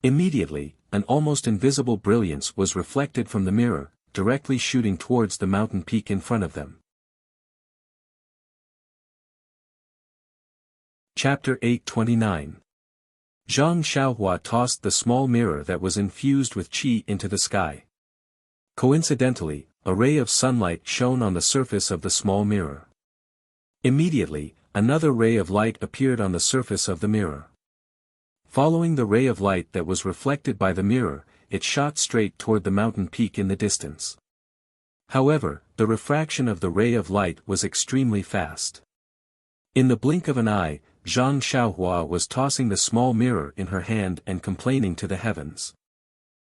Immediately, an almost invisible brilliance was reflected from the mirror, directly shooting towards the mountain peak in front of them. Chapter 829. Zhang Xiaohua tossed the small mirror that was infused with qi into the sky. Coincidentally, a ray of sunlight shone on the surface of the small mirror. Immediately, another ray of light appeared on the surface of the mirror. Following the ray of light that was reflected by the mirror, it shot straight toward the mountain peak in the distance. However, the refraction of the ray of light was extremely fast. In the blink of an eye, Zhang Xiaohua was tossing the small mirror in her hand and complaining to the heavens.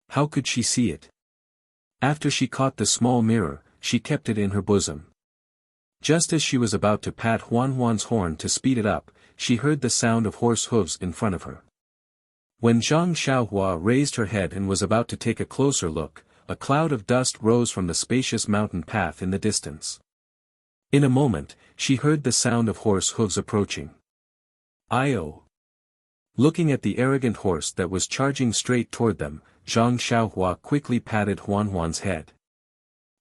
How could she see it? After she caught the small mirror, she kept it in her bosom. Just as she was about to pat Huan's horn to speed it up, she heard the sound of horse hooves in front of her. When Zhang Xiaohua raised her head and was about to take a closer look, a cloud of dust rose from the spacious mountain path in the distance. In a moment, she heard the sound of horse hooves approaching. "Io!" Looking at the arrogant horse that was charging straight toward them, Zhang Xiaohua quickly patted Huan's head.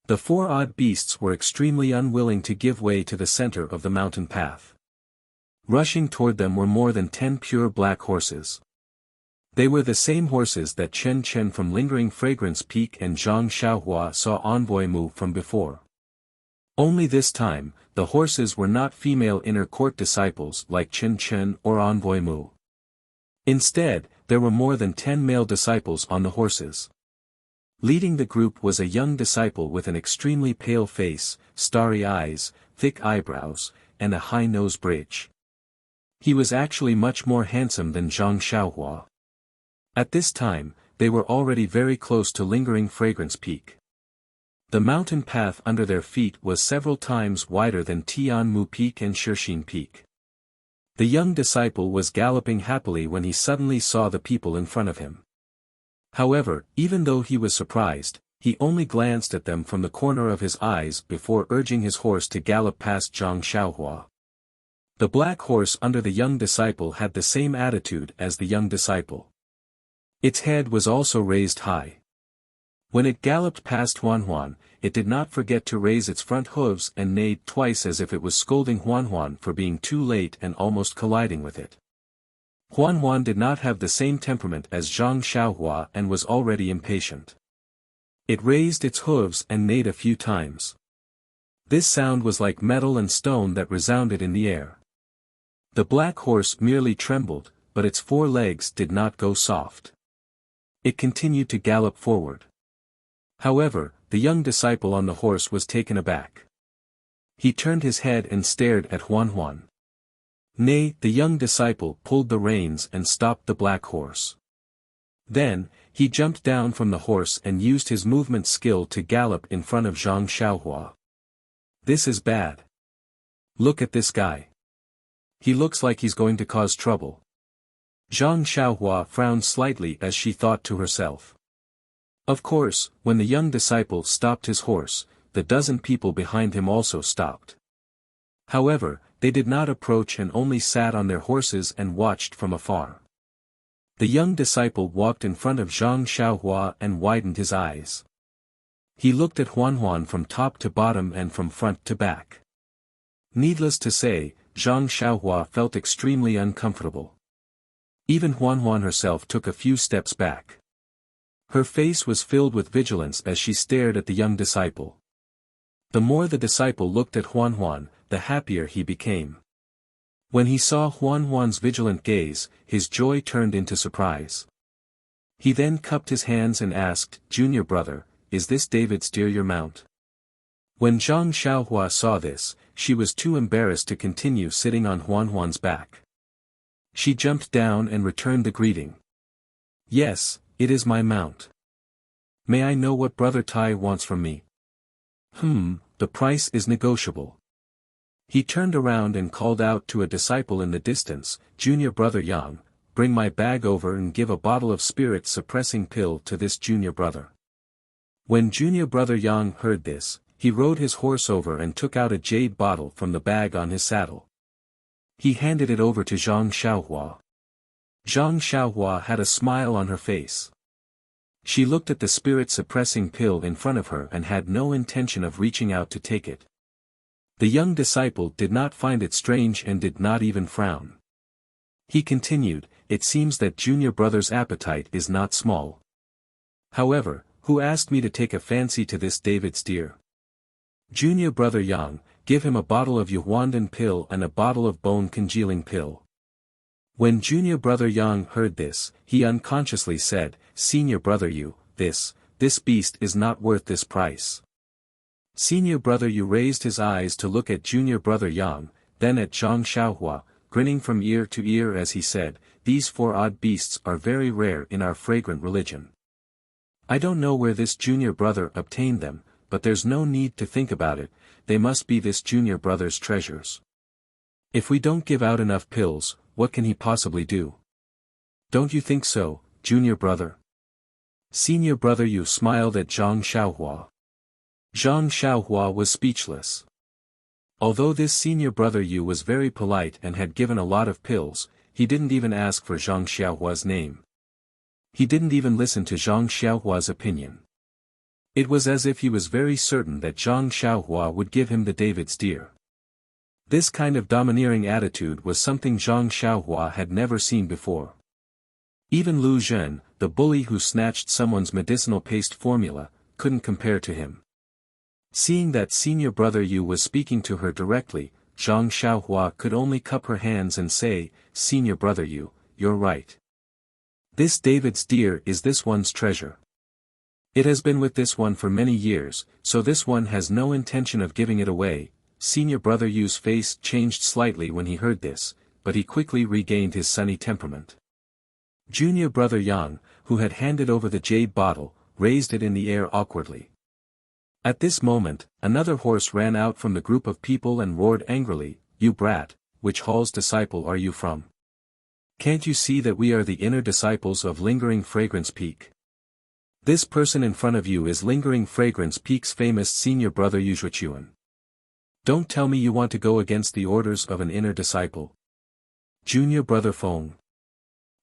The four odd beasts were extremely unwilling to give way to the center of the mountain path. Rushing toward them were more than 10 pure black horses. They were the same horses that Chen Chen from Lingering Fragrance Peak and Zhang Xiaohua saw Envoy move from before. Only this time, the horses were not female inner court disciples like Chen Chen or Envoy Mu. Instead, there were more than 10 male disciples on the horses. Leading the group was a young disciple with an extremely pale face, starry eyes, thick eyebrows, and a high nose bridge. He was actually much more handsome than Zhang Xiaohua. At this time, they were already very close to Lingering Fragrance Peak. The mountain path under their feet was several times wider than Tianmu Peak and Shixin Peak. The young disciple was galloping happily when he suddenly saw the people in front of him. However, even though he was surprised, he only glanced at them from the corner of his eyes before urging his horse to gallop past Zhang Xiaohua. The black horse under the young disciple had the same attitude as the young disciple. Its head was also raised high. When it galloped past Huan, it did not forget to raise its front hooves and neighed twice as if it was scolding Huan for being too late and almost colliding with it. Huan did not have the same temperament as Zhang Xiaohua and was already impatient. It raised its hooves and neighed a few times. This sound was like metal and stone that resounded in the air. The black horse merely trembled, but its four legs did not go soft. It continued to gallop forward. However, the young disciple on the horse was taken aback. He turned his head and stared at Huan. Nay, the young disciple pulled the reins and stopped the black horse. Then, he jumped down from the horse and used his movement skill to gallop in front of Zhang Xiaohua. "This is bad. Look at this guy. He looks like he's going to cause trouble." Zhang Xiaohua frowned slightly as she thought to herself. Of course, when the young disciple stopped his horse, the dozen people behind him also stopped. However, they did not approach and only sat on their horses and watched from afar. The young disciple walked in front of Zhang Xiaohua and widened his eyes. He looked at Huan from top to bottom and from front to back. Needless to say, Zhang Xiaohua felt extremely uncomfortable. Even Huan herself took a few steps back. Her face was filled with vigilance as she stared at the young disciple. The more the disciple looked at Huan, the happier he became. When he saw Huan's vigilant gaze, his joy turned into surprise. He then cupped his hands and asked, "Junior brother, is this David's deer your mount?" When Zhang Xiaohua saw this, she was too embarrassed to continue sitting on Huan's back. She jumped down and returned the greeting. "Yes, it is my mount. May I know what Brother Tai wants from me?" The price is negotiable." He turned around and called out to a disciple in the distance, "Junior brother Yang, bring my bag over and give a bottle of spirit-suppressing pill to this junior brother." When junior brother Yang heard this, he rode his horse over and took out a jade bottle from the bag on his saddle. He handed it over to Zhang Xiaohua. Zhang Xiaohua had a smile on her face. She looked at the spirit-suppressing pill in front of her and had no intention of reaching out to take it. The young disciple did not find it strange and did not even frown. He continued, "It seems that junior brother's appetite is not small. However, who asked me to take a fancy to this David's deer? Junior brother Yang, give him a bottle of Yuhuandan pill and a bottle of bone congealing pill." When junior brother Yang heard this, he unconsciously said, "Senior brother Yu, this beast is not worth this price." Senior brother Yu raised his eyes to look at junior brother Yang, then at Zhang Xiaohua, grinning from ear to ear as he said, "These 4 odd beasts are very rare in our fragrant religion. I don't know where this junior brother obtained them, but there's no need to think about it, they must be this junior brother's treasures. If we don't give out enough pills, what can he possibly do? Don't you think so, junior brother?" Senior brother Yu smiled at Zhang Xiaohua. Zhang Xiaohua was speechless. Although this senior brother Yu was very polite and had given a lot of pills, he didn't even ask for Zhang Xiaohua's name. He didn't even listen to Zhang Xiaohua's opinion. It was as if he was very certain that Zhang Xiaohua would give him the David's deer. This kind of domineering attitude was something Zhang Xiaohua had never seen before. Even Lu Zhen, the bully who snatched someone's medicinal paste formula, couldn't compare to him. Seeing that senior brother Yu was speaking to her directly, Zhang Xiaohua could only cup her hands and say, "Senior brother Yu, you're right. This David's deer is this one's treasure. It has been with this one for many years, so this one has no intention of giving it away." Senior brother Yu's face changed slightly when he heard this, but he quickly regained his sunny temperament. Junior brother Yang, who had handed over the jade bottle, raised it in the air awkwardly. At this moment, another horse ran out from the group of people and roared angrily, "You brat, which hall's disciple are you from? Can't you see that we are the inner disciples of Lingering Fragrance Peak? This person in front of you is Lingering Fragrance Peak's famous senior brother Yuzuchuan. Don't tell me you want to go against the orders of an inner disciple." Junior brother Feng.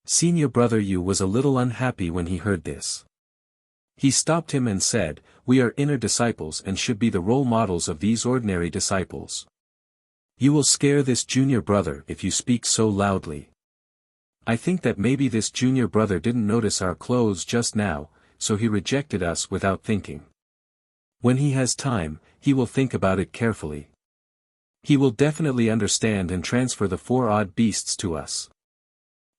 Senior brother Yu was a little unhappy when he heard this. He stopped him and said, "We are inner disciples and should be the role models of these ordinary disciples. You will scare this junior brother if you speak so loudly. I think that maybe this junior brother didn't notice our clothes just now, so he rejected us without thinking. When he has time, he will think about it carefully. He will definitely understand and transfer the 4 odd beasts to us."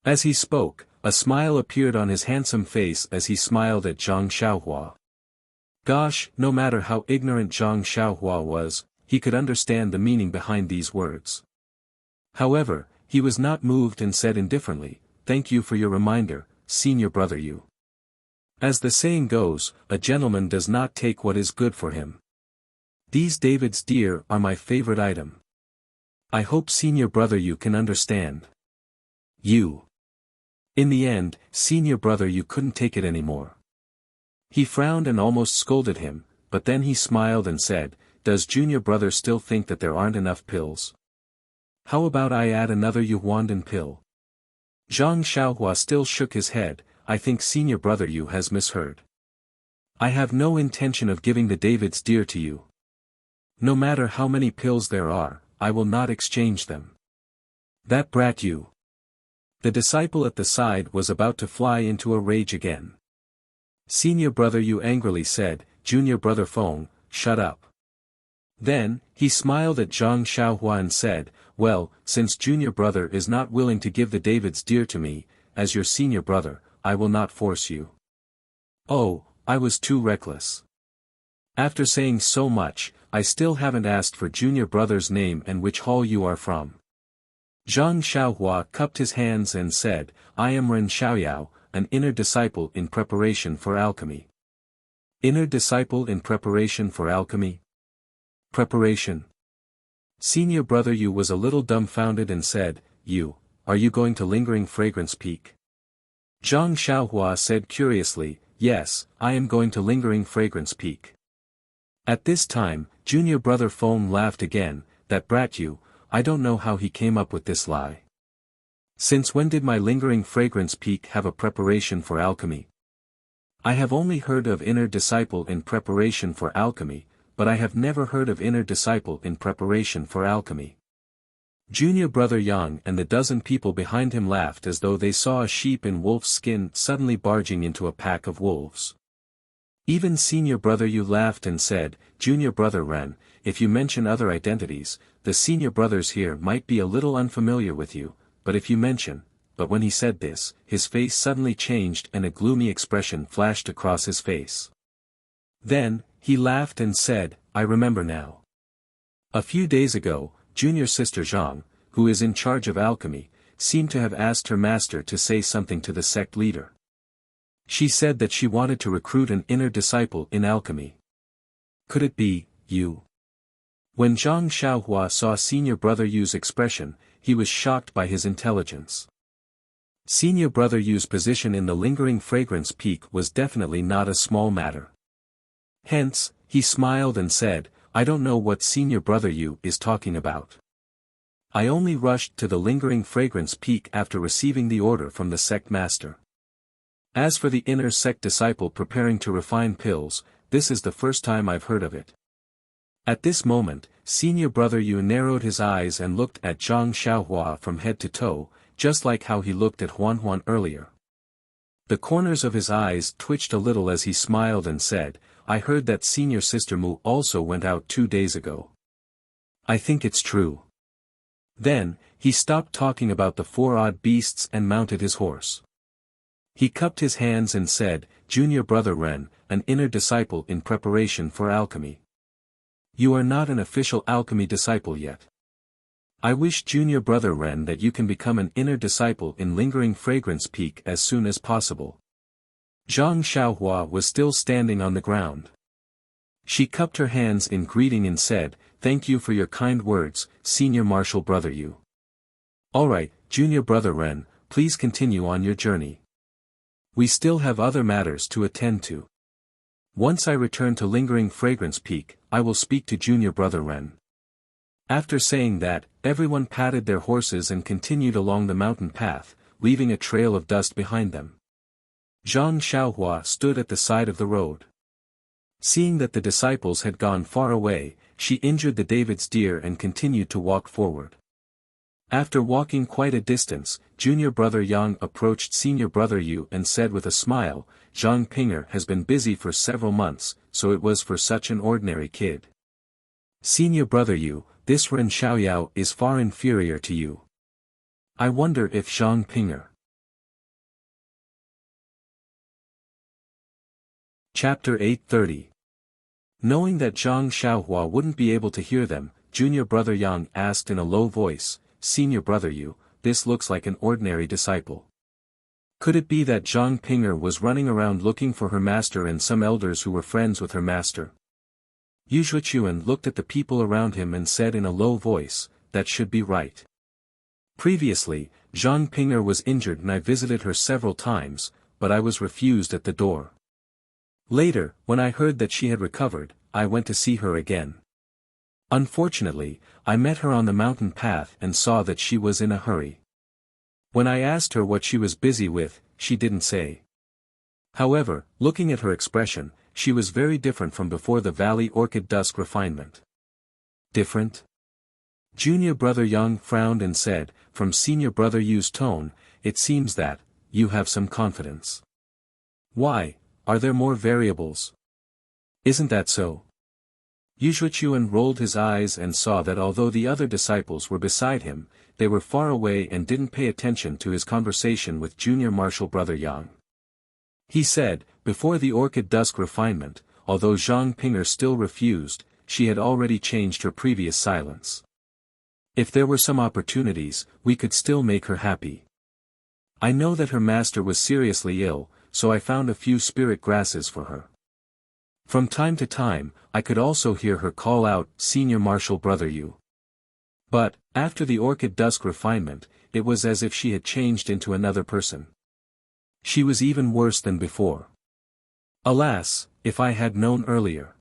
As he spoke, a smile appeared on his handsome face as he smiled at Zhang Xiaohua. Gosh, no matter how ignorant Zhang Xiaohua was, he could understand the meaning behind these words. However, he was not moved and said indifferently, "Thank you for your reminder, senior brother Yu. As the saying goes, a gentleman does not take what is good for him. These David's deer are my favorite item. I hope senior brother Yu can understand." In the end, senior brother Yu couldn't take it anymore. He frowned and almost scolded him, but then he smiled and said, does junior brother still think that there aren't enough pills? How about I add another Yuhuandan pill? Zhang Xiaohua still shook his head. I think senior brother Yu has misheard. I have no intention of giving the David's deer to you. No matter how many pills there are, I will not exchange them. That brat Yu. The disciple at the side was about to fly into a rage again. Senior brother Yu angrily said, Junior brother Feng, shut up. Then, he smiled at Zhang Xiaohua and said, well, since junior brother is not willing to give the David's deer to me, as your senior brother, I will not force you. Oh, I was too reckless. After saying so much, I still haven't asked for junior brother's name and which hall you are from. Zhang Xiaohua cupped his hands and said, I am Ren Xiaoyao, an inner disciple in preparation for alchemy. Inner disciple in preparation for alchemy? Preparation. Senior brother Yu was a little dumbfounded and said, You, are you going to Lingering Fragrance Peak? Zhang Xiaohua said curiously, Yes, I am going to Lingering Fragrance Peak. At this time, junior brother Feng laughed again, that brat Yu, I don't know how he came up with this lie. Since when did my Lingering Fragrance Peak have a preparation for alchemy? I have only heard of inner disciple in preparation for alchemy, but I have never heard of inner disciple in preparation for alchemy. Junior brother Yang and the dozen people behind him laughed as though they saw a sheep in wolf's skin suddenly barging into a pack of wolves. Even senior brother Yu laughed and said, Junior brother Ren, if you mention other identities, the senior brothers here might be a little unfamiliar with you, but if you mention, but when he said this, his face suddenly changed and a gloomy expression flashed across his face. Then, he laughed and said, I remember now. A few days ago, junior sister Zhang, who is in charge of alchemy, seemed to have asked her master to say something to the sect leader. She said that she wanted to recruit an inner disciple in alchemy. Could it be, you? When Zhang Xiaohua saw senior brother Yu's expression, he was shocked by his intelligence. Senior brother Yu's position in the Lingering Fragrance Peak was definitely not a small matter. Hence, he smiled and said, I don't know what senior brother Yu is talking about. I only rushed to the Lingering Fragrance Peak after receiving the order from the sect master. As for the inner sect disciple preparing to refine pills, this is the first time I've heard of it. At this moment, senior brother Yu narrowed his eyes and looked at Zhang Xiaohua from head to toe, just like how he looked at Huan earlier. The corners of his eyes twitched a little as he smiled and said, I heard that senior sister Mu also went out 2 days ago. I think it's true. Then, he stopped talking about the 4 odd beasts and mounted his horse. He cupped his hands and said, Junior brother Ren, an inner disciple in preparation for alchemy. You are not an official alchemy disciple yet. I wish junior brother Ren that you can become an inner disciple in Lingering Fragrance Peak as soon as possible. Zhang Xiaohua was still standing on the ground. She cupped her hands in greeting and said, Thank you for your kind words, senior martial brother Yu. Alright, junior brother Ren, please continue on your journey. We still have other matters to attend to. Once I return to Lingering Fragrance Peak, I will speak to junior brother Ren. After saying that, everyone patted their horses and continued along the mountain path, leaving a trail of dust behind them. Zhang Xiaohua stood at the side of the road. Seeing that the disciples had gone far away, she injured the David's deer and continued to walk forward. After walking quite a distance, junior brother Yang approached senior brother Yu and said with a smile, Zhang Pinger has been busy for several months, so it was for such an ordinary kid. Senior brother Yu, this Ren Xiaoyao is far inferior to you. I wonder if Zhang Pinger. Chapter 830. Knowing that Zhang Xiaohua wouldn't be able to hear them, junior brother Yang asked in a low voice, Senior brother Yu, this looks like an ordinary disciple. Could it be that Zhang Pinger was running around looking for her master and some elders who were friends with her master? Yu Zhuchuan looked at the people around him and said in a low voice, that should be right. Previously, Zhang Pinger was injured and I visited her several times, but I was refused at the door. Later, when I heard that she had recovered, I went to see her again. Unfortunately, I met her on the mountain path and saw that she was in a hurry. When I asked her what she was busy with, she didn't say. However, looking at her expression, she was very different from before the Valley Orchid Dusk refinement. Different? Junior Brother Young frowned and said, from Senior Brother Yu's tone, it seems that, you have some confidence. Why, are there more variables? Isn't that so? Yuxuan rolled his eyes and saw that although the other disciples were beside him, they were far away and didn't pay attention to his conversation with Junior Martial Brother Yang. He said, before the Orchid Dusk refinement, although Zhang Pinger still refused, she had already changed her previous silence. If there were some opportunities, we could still make her happy. I know that her master was seriously ill, so I found a few spirit grasses for her. From time to time, I could also hear her call out, Senior Martial Brother Yu. But, after the Orchid Dusk refinement, it was as if she had changed into another person. She was even worse than before. Alas, if I had known earlier.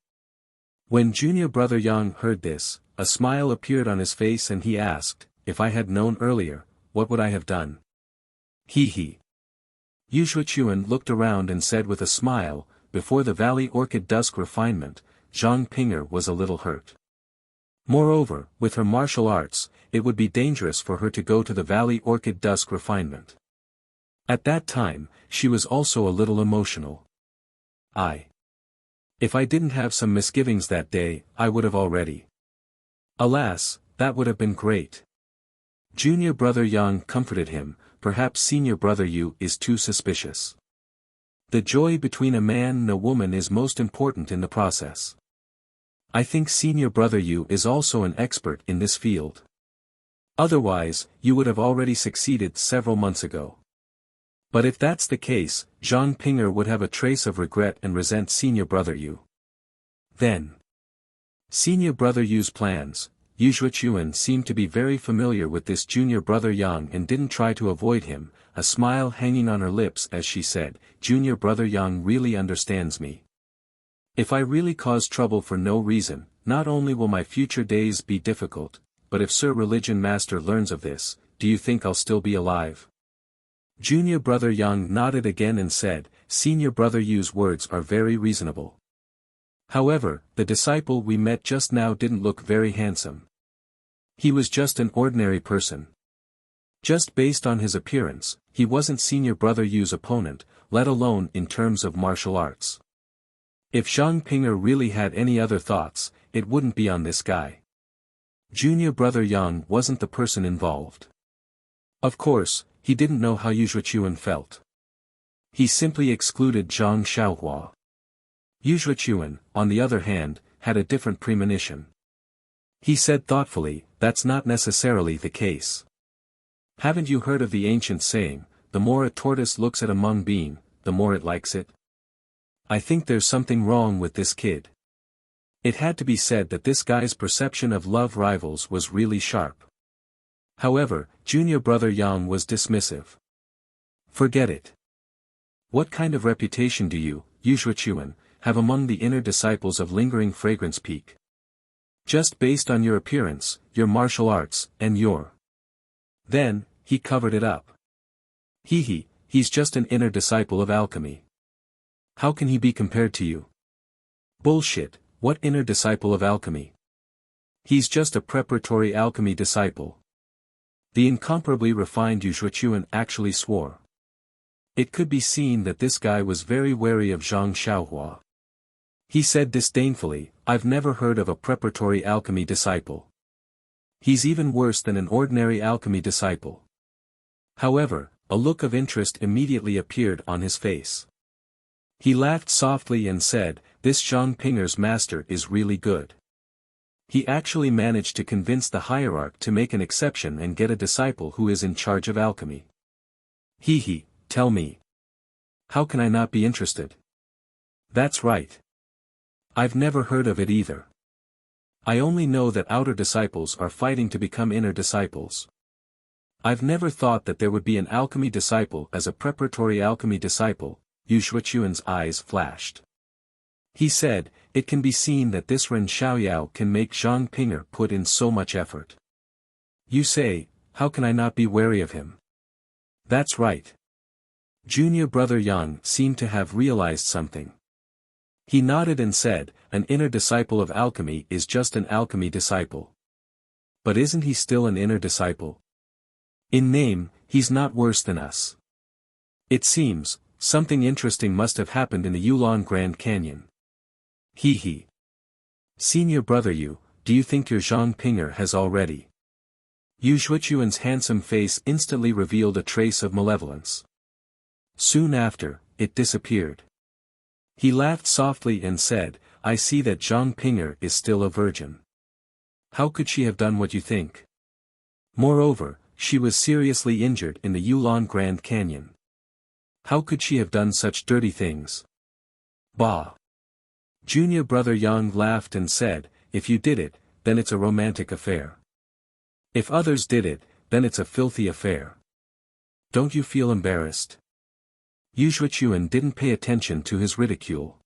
When Junior Brother Yang heard this, a smile appeared on his face and he asked, if I had known earlier, what would I have done? He. Yuxuan looked around and said with a smile, before the Valley Orchid Dusk refinement, Zhang Pinger was a little hurt. Moreover, with her martial arts, it would be dangerous for her to go to the Valley Orchid Dusk refinement. At that time, she was also a little emotional. If I didn't have some misgivings that day, I would have already. Alas, that would have been great. Junior Brother Yang comforted him, perhaps Senior Brother Yu is too suspicious. The joy between a man and a woman is most important in the process. I think Senior Brother Yu is also an expert in this field. Otherwise, you would have already succeeded several months ago. But if that's the case, Zhang Pinger would have a trace of regret and resent Senior Brother Yu. Then, Senior Brother Yu's plans. Yuxuan seemed to be very familiar with this Junior Brother Yang and didn't try to avoid him, a smile hanging on her lips as she said, Junior Brother Yang really understands me. If I really cause trouble for no reason, not only will my future days be difficult, but if Sir Religion Master learns of this, do you think I'll still be alive? Junior Brother Yang nodded again and said, Senior Brother Yu's words are very reasonable. However, the disciple we met just now didn't look very handsome. He was just an ordinary person. Just based on his appearance, he wasn't Senior Brother Yu's opponent, let alone in terms of martial arts. If Zhang Pinger really had any other thoughts, it wouldn't be on this guy. Junior Brother Yang wasn't the person involved. Of course, he didn't know how Yuxuan felt. He simply excluded Zhang Xiaohua. Yuxuan, on the other hand, had a different premonition. He said thoughtfully, that's not necessarily the case. Haven't you heard of the ancient saying, the more a tortoise looks at a mung bean, the more it likes it? I think there's something wrong with this kid. It had to be said that this guy's perception of love rivals was really sharp. However, Junior Brother Yang was dismissive. Forget it. What kind of reputation do you, Yuxuan, have among the inner disciples of Lingering Fragrance Peak? Just based on your appearance, your martial arts, and your... Then, he covered it up. He's just an inner disciple of alchemy. How can he be compared to you? Bullshit, what inner disciple of alchemy? He's just a preparatory alchemy disciple. The incomparably refined Yuxuan actually swore. It could be seen that this guy was very wary of Zhang Xiaohua. He said disdainfully, I've never heard of a preparatory alchemy disciple. He's even worse than an ordinary alchemy disciple. However, a look of interest immediately appeared on his face. He laughed softly and said, this Zhang Pinger's master is really good. He actually managed to convince the hierarch to make an exception and get a disciple who is in charge of alchemy. Tell me. How can I not be interested? That's right. I've never heard of it either. I only know that outer disciples are fighting to become inner disciples. I've never thought that there would be an alchemy disciple as a preparatory alchemy disciple. Yuxuan's eyes flashed. He said, "It can be seen that this Ren Xiaoyao can make Zhang Pinger put in so much effort. You say, how can I not be wary of him?" "That's right." Junior brother Yang seemed to have realized something. He nodded and said, "An inner disciple of alchemy is just an alchemy disciple. But isn't he still an inner disciple? In name, he's not worse than us. It seems, something interesting must have happened in the Yulon Grand Canyon." He. "Senior brother Yu, do you think your Zhang Pinger has already?" Yu Xuechuan's handsome face instantly revealed a trace of malevolence. Soon after, it disappeared. He laughed softly and said, "I see that Zhang Pinger is still a virgin. How could she have done what you think? Moreover, she was seriously injured in the Yulon Grand Canyon. How could she have done such dirty things?" "Bah!" Junior brother Yang laughed and said, "If you did it, then it's a romantic affair. If others did it, then it's a filthy affair. Don't you feel embarrassed?" Yu Xuechuan didn't pay attention to his ridicule.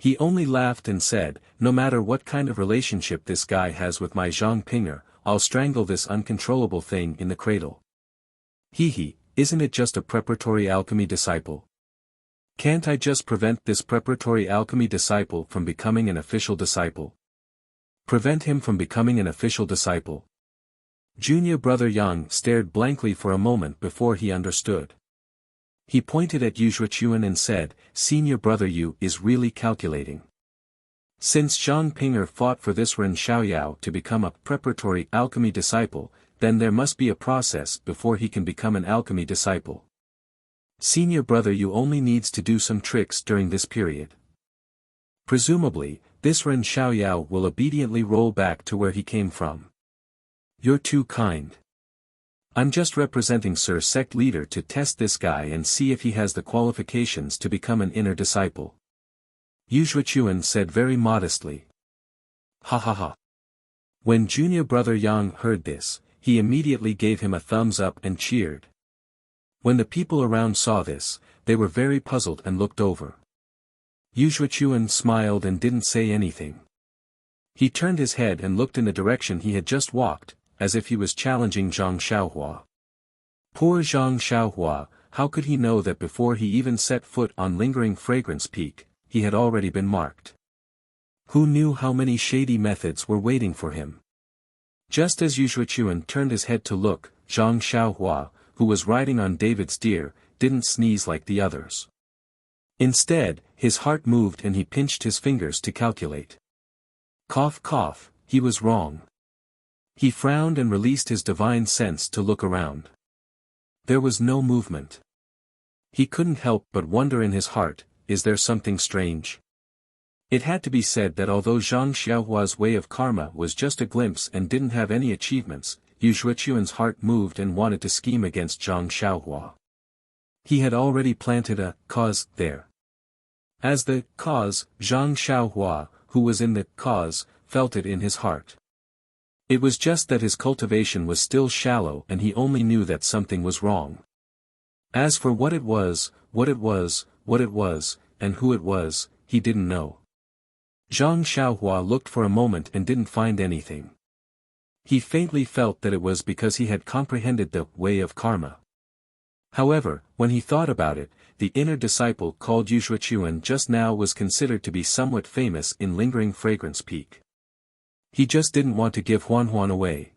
He only laughed and said, "No matter what kind of relationship this guy has with my Zhang Pinger, I'll strangle this uncontrollable thing in the cradle. Isn't it just a preparatory alchemy disciple? Can't I just prevent this preparatory alchemy disciple from becoming an official disciple? Prevent him from becoming an official disciple?" Junior brother Yang stared blankly for a moment before he understood. He pointed at Yu Xuechuan and said, "Senior brother Yu is really calculating. Since Zhang Pinger fought for this Ren Xiaoyao to become a preparatory alchemy disciple, then there must be a process before he can become an alchemy disciple. Senior brother Yu only needs to do some tricks during this period. Presumably, this Ren Xiaoyao will obediently roll back to where he came from." "You're too kind. I'm just representing Sir Sect Leader to test this guy and see if he has the qualifications to become an inner disciple," Yu Xuechuan said very modestly. Ha ha ha. When junior brother Yang heard this, he immediately gave him a thumbs up and cheered. When the people around saw this, they were very puzzled and looked over. Yu Xuechuan smiled and didn't say anything. He turned his head and looked in the direction he had just walked, as if he was challenging Zhang Xiaohua. Poor Zhang Xiaohua, how could he know that before he even set foot on Lingering Fragrance Peak, he had already been marked? Who knew how many shady methods were waiting for him? Just as Yu Xuechuan turned his head to look, Zhang Xiaohua, who was riding on David's deer, didn't sneeze like the others. Instead, his heart moved and he pinched his fingers to calculate. Cough cough, he was wrong. He frowned and released his divine sense to look around. There was no movement. He couldn't help but wonder in his heart, is there something strange? It had to be said that although Zhang Xiaohua's way of karma was just a glimpse and didn't have any achievements, Yu Xuechuan's heart moved and wanted to scheme against Zhang Xiaohua. He had already planted a cause there. As the cause, Zhang Xiaohua, who was in the cause, felt it in his heart. It was just that his cultivation was still shallow and he only knew that something was wrong. As for what it was, and who it was, he didn't know. Zhang Xiaohua looked for a moment and didn't find anything. He faintly felt that it was because he had comprehended the way of karma. However, when he thought about it, the inner disciple called Yu Xuechuan just now was considered to be somewhat famous in Lingering Fragrance Peak. He just didn't want to give Huan away.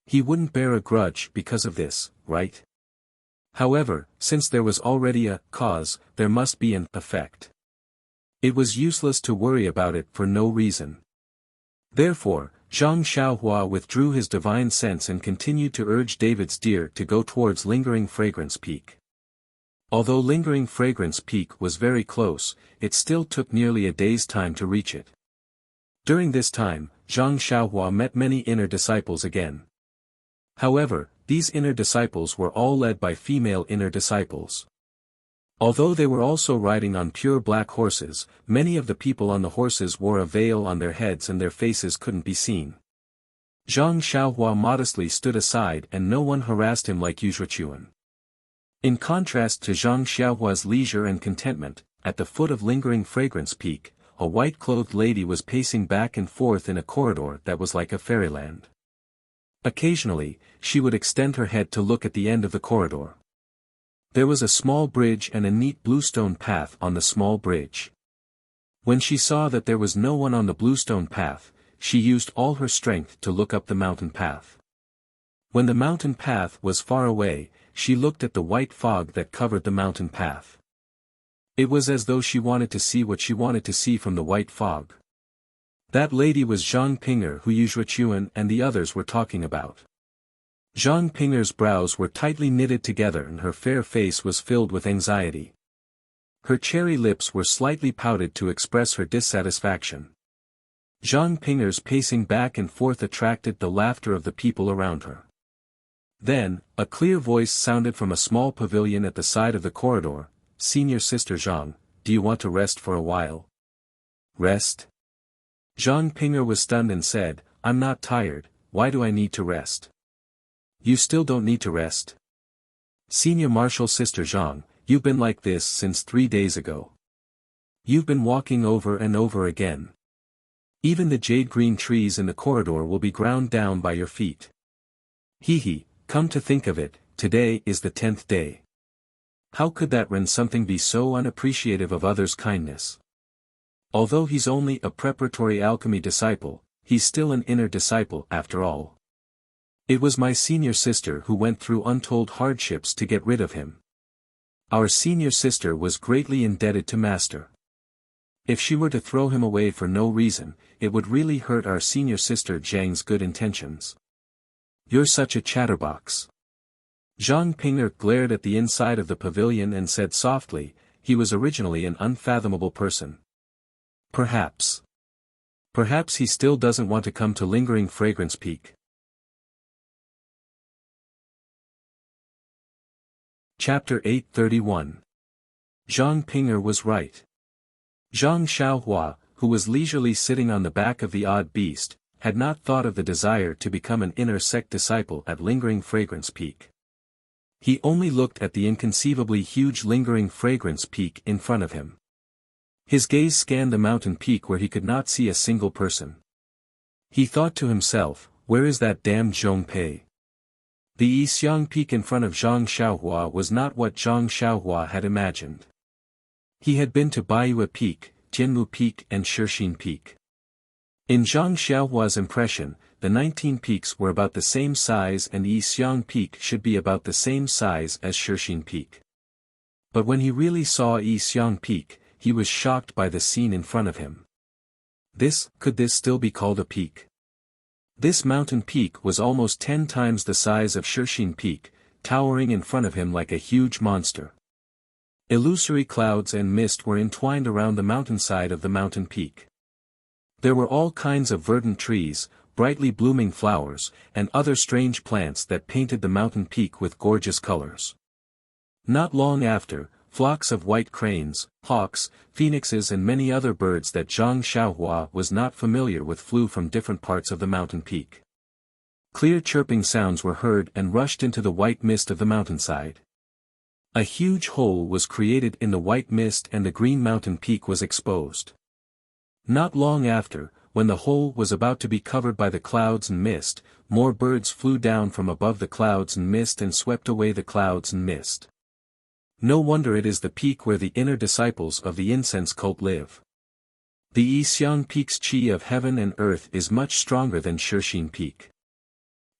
He wouldn't bear a grudge because of this, right? However, since there was already a cause, there must be an effect. It was useless to worry about it for no reason. Therefore, Zhang Xiaohua withdrew his divine sense and continued to urge David's deer to go towards Lingering Fragrance Peak. Although Lingering Fragrance Peak was very close, it still took nearly a day's time to reach it. During this time, Zhang Xiaohua met many inner disciples again. However, these inner disciples were all led by female inner disciples. Although they were also riding on pure black horses, many of the people on the horses wore a veil on their heads and their faces couldn't be seen. Zhang Xiaohua modestly stood aside and no one harassed him like Yu Xuechuan. In contrast to Zhang Xiaohua's leisure and contentment, at the foot of Lingering Fragrance Peak, a white-clothed lady was pacing back and forth in a corridor that was like a fairyland. Occasionally, she would extend her head to look at the end of the corridor. There was a small bridge and a neat bluestone path on the small bridge. When she saw that there was no one on the bluestone path, she used all her strength to look up the mountain path. When the mountain path was far away, she looked at the white fog that covered the mountain path. It was as though she wanted to see what she wanted to see from the white fog. That lady was Zhang Pinger, who Yu Zhuchuan and the others were talking about. Zhang Pinger's brows were tightly knitted together and her fair face was filled with anxiety. Her cherry lips were slightly pouted to express her dissatisfaction. Zhang Pinger's pacing back and forth attracted the laughter of the people around her. Then, a clear voice sounded from a small pavilion at the side of the corridor. "Senior Sister Zhang, do you want to rest for a while?" "Rest?" Zhang Pinger was stunned and said, "I'm not tired, why do I need to rest?" "You still don't need to rest. Senior Martial Sister Zhang, you've been like this since 3 days ago. You've been walking over and over again. Even the jade green trees in the corridor will be ground down by your feet. Hee, come to think of it, today is the 10th day. How could that Ren something be so unappreciative of others' kindness? Although he's only a preparatory alchemy disciple, he's still an inner disciple after all. It was my senior sister who went through untold hardships to get rid of him. Our senior sister was greatly indebted to Master. If she were to throw him away for no reason, it would really hurt our senior sister Zhang's good intentions. You're such a chatterbox." Zhang Pinger glared at the inside of the pavilion and said softly, he was originally an unfathomable person. Perhaps he still doesn't want to come to Lingering Fragrance Peak. Chapter 831. Zhang Pinger was right. Zhang Xiaohua, who was leisurely sitting on the back of the odd beast, had not thought of the desire to become an inner sect disciple at Lingering Fragrance Peak. He only looked at the inconceivably huge Lingering Fragrance Peak in front of him. His gaze scanned the mountain peak where he could not see a single person. He thought to himself, where is that damned Zhongpei? The Yixiang Peak in front of Zhang Xiaohua was not what Zhang Xiaohua had imagined. He had been to Baiyue Peak, Tianmu Peak and Shixin Peak. In Zhang Xiaohua's impression, the 19 peaks were about the same size and Yixiang Peak should be about the same size as Shixin Peak. But when he really saw Yixiang Peak, he was shocked by the scene in front of him. Could this still be called a peak? This mountain peak was almost 10 times the size of Shixin Peak, towering in front of him like a huge monster. Illusory clouds and mist were entwined around the mountainside of the mountain peak. There were all kinds of verdant trees, brightly blooming flowers, and other strange plants that painted the mountain peak with gorgeous colors. Not long after, flocks of white cranes, hawks, phoenixes and many other birds that Zhang Xiaohua was not familiar with flew from different parts of the mountain peak. Clear chirping sounds were heard and rushed into the white mist of the mountainside. A huge hole was created in the white mist and the green mountain peak was exposed. Not long after, when the hole was about to be covered by the clouds and mist, more birds flew down from above the clouds and mist and swept away the clouds and mist. No wonder it is the peak where the inner disciples of the incense cult live. The Yixiang Peak's qi of heaven and earth is much stronger than Shixin Peak.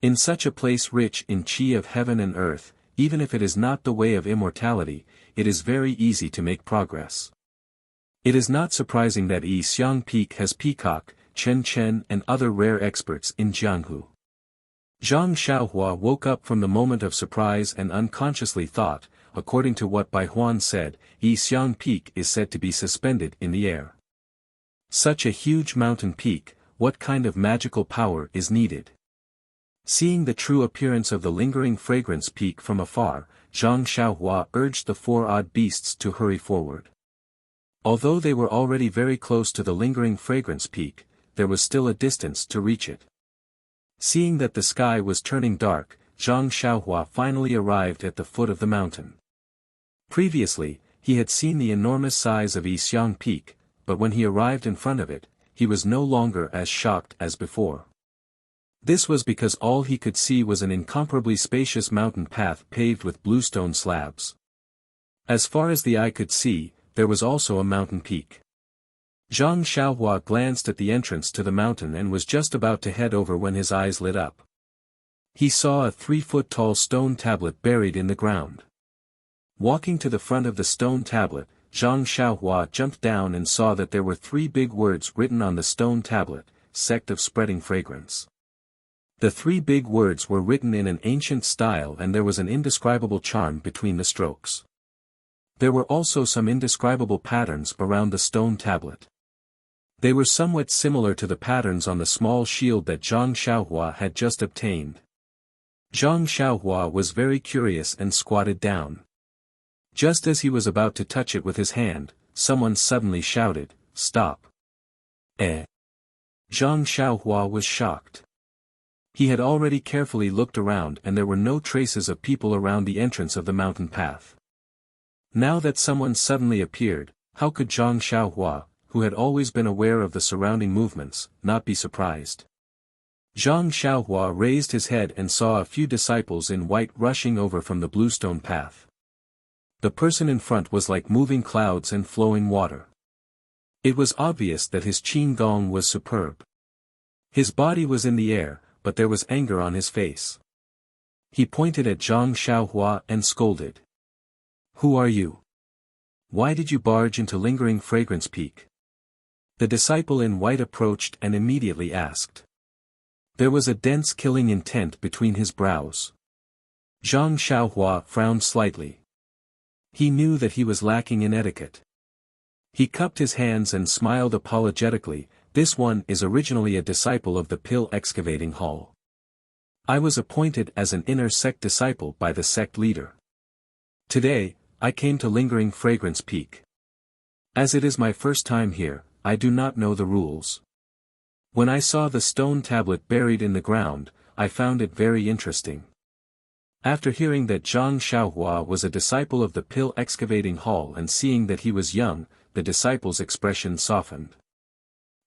In such a place rich in qi of heaven and earth, even if it is not the way of immortality, it is very easy to make progress. It is not surprising that Yixiang Peak has Peacock, Chen and other rare experts in Jianghu. Zhang Xiaohua woke up from the moment of surprise and unconsciously thought, according to what Bai Huan said, Yixiang Peak is said to be suspended in the air. Such a huge mountain peak, what kind of magical power is needed? Seeing the true appearance of the Lingering Fragrance Peak from afar, Zhang Xiaohua urged the 4 odd beasts to hurry forward. Although they were already very close to the Lingering Fragrance Peak, there was still a distance to reach it. Seeing that the sky was turning dark, Zhang Xiaohua finally arrived at the foot of the mountain. Previously, he had seen the enormous size of Yixiang Peak, but when he arrived in front of it, he was no longer as shocked as before. This was because all he could see was an incomparably spacious mountain path paved with bluestone slabs. As far as the eye could see, there was also a mountain peak. Zhang Xiaohua glanced at the entrance to the mountain and was just about to head over when his eyes lit up. He saw a 3-foot-tall stone tablet buried in the ground. Walking to the front of the stone tablet, Zhang Xiaohua jumped down and saw that there were 3 big words written on the stone tablet, Sect of Spreading Fragrance. The 3 big words were written in an ancient style and there was an indescribable charm between the strokes. There were also some indescribable patterns around the stone tablet. They were somewhat similar to the patterns on the small shield that Zhang Xiaohua had just obtained. Zhang Xiaohua was very curious and squatted down. Just as he was about to touch it with his hand, someone suddenly shouted, "Stop!" Zhang Xiaohua was shocked. He had already carefully looked around and there were no traces of people around the entrance of the mountain path. Now that someone suddenly appeared, how could Zhang Xiaohua, who had always been aware of the surrounding movements, not be surprised? Zhang Xiaohua raised his head and saw a few disciples in white rushing over from the bluestone path. The person in front was like moving clouds and flowing water. It was obvious that his qin gong was superb. His body was in the air, but there was anger on his face. He pointed at Zhang Xiaohua and scolded. "Who are you? Why did you barge into Lingering Fragrance Peak?" The disciple in white approached and immediately asked. There was a dense killing intent between his brows. Zhang Xiaohua frowned slightly. He knew that he was lacking in etiquette. He cupped his hands and smiled apologetically. "This one is originally a disciple of the Pill Excavating Hall. I was appointed as an inner sect disciple by the sect leader. Today, I came to Lingering Fragrance Peak. As it is my first time here, I do not know the rules. When I saw the stone tablet buried in the ground, I found it very interesting." After hearing that Zhang Xiaohua was a disciple of the Pill Excavating Hall and seeing that he was young, the disciple's expression softened.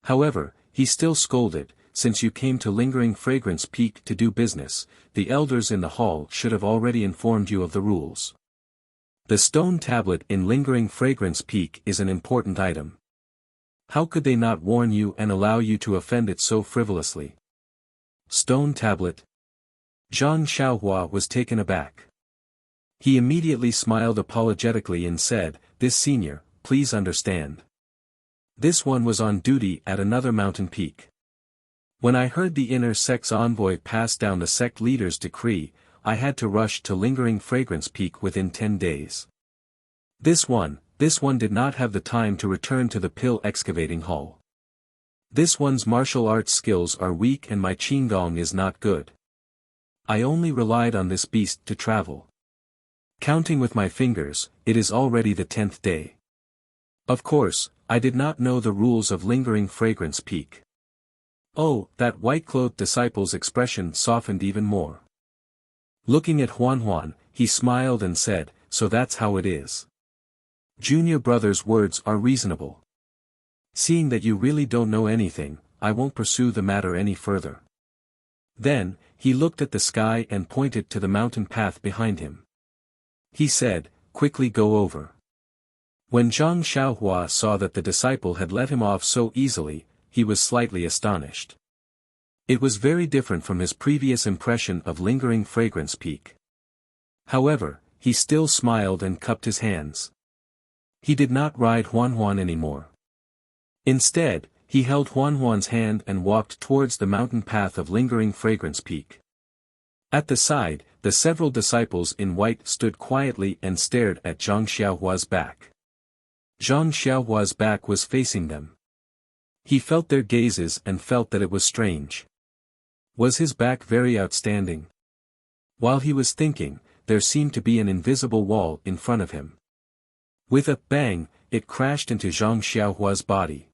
However, he still scolded, "Since you came to Lingering Fragrance Peak to do business, the elders in the hall should have already informed you of the rules. The stone tablet in Lingering Fragrance Peak is an important item. How could they not warn you and allow you to offend it so frivolously?" Stone tablet? Zhang Xiaohua was taken aback. He immediately smiled apologetically and said, "This senior, please understand. This one was on duty at another mountain peak. When I heard the inner sect's envoy pass down the sect leader's decree, I had to rush to Lingering Fragrance Peak within 10 days. This one did not have the time to return to the Pill Excavating Hall. This one's martial arts skills are weak and my qigong is not good. I only relied on this beast to travel. Counting with my fingers, it is already the 10th day. Of course, I did not know the rules of Lingering Fragrance Peak." Oh, that white-clothed disciple's expression softened even more. Looking at Huan, he smiled and said, "So that's how it is. Junior brother's words are reasonable. Seeing that you really don't know anything, I won't pursue the matter any further." Then, he looked at the sky and pointed to the mountain path behind him. He said, "Quickly go over." When Zhang Xiaohua saw that the disciple had let him off so easily, he was slightly astonished. It was very different from his previous impression of Lingering Fragrance Peak. However, he still smiled and cupped his hands. He did not ride Huan anymore. Instead, he held Huan's hand and walked towards the mountain path of Lingering Fragrance Peak. At the side, the several disciples in white stood quietly and stared at Zhang Xiaohua's back. Zhang Xiaohua's back was facing them. He felt their gazes and felt that it was strange. Was his back very outstanding? While he was thinking, there seemed to be an invisible wall in front of him. With a bang, it crashed into Zhang Xiaohua's body.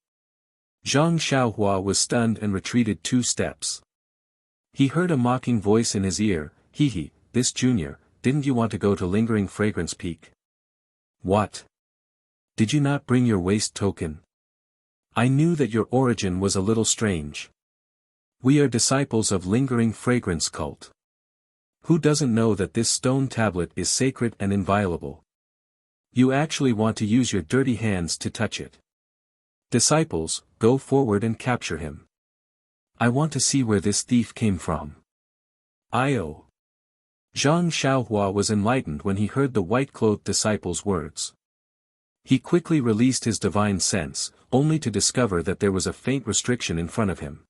Zhang Xiaohua was stunned and retreated 2 steps. He heard a mocking voice in his ear, "Hee, this junior, didn't you want to go to Lingering Fragrance Peak? What? Did you not bring your waist token? I knew that your origin was a little strange. We are disciples of Lingering Fragrance cult. Who doesn't know that this stone tablet is sacred and inviolable? You actually want to use your dirty hands to touch it. Disciples, go forward and capture him. I want to see where this thief came from. Io. Zhang Xiaohua was enlightened when he heard the white-clothed disciple's words. He quickly released his divine sense, only to discover that there was a faint restriction in front of him.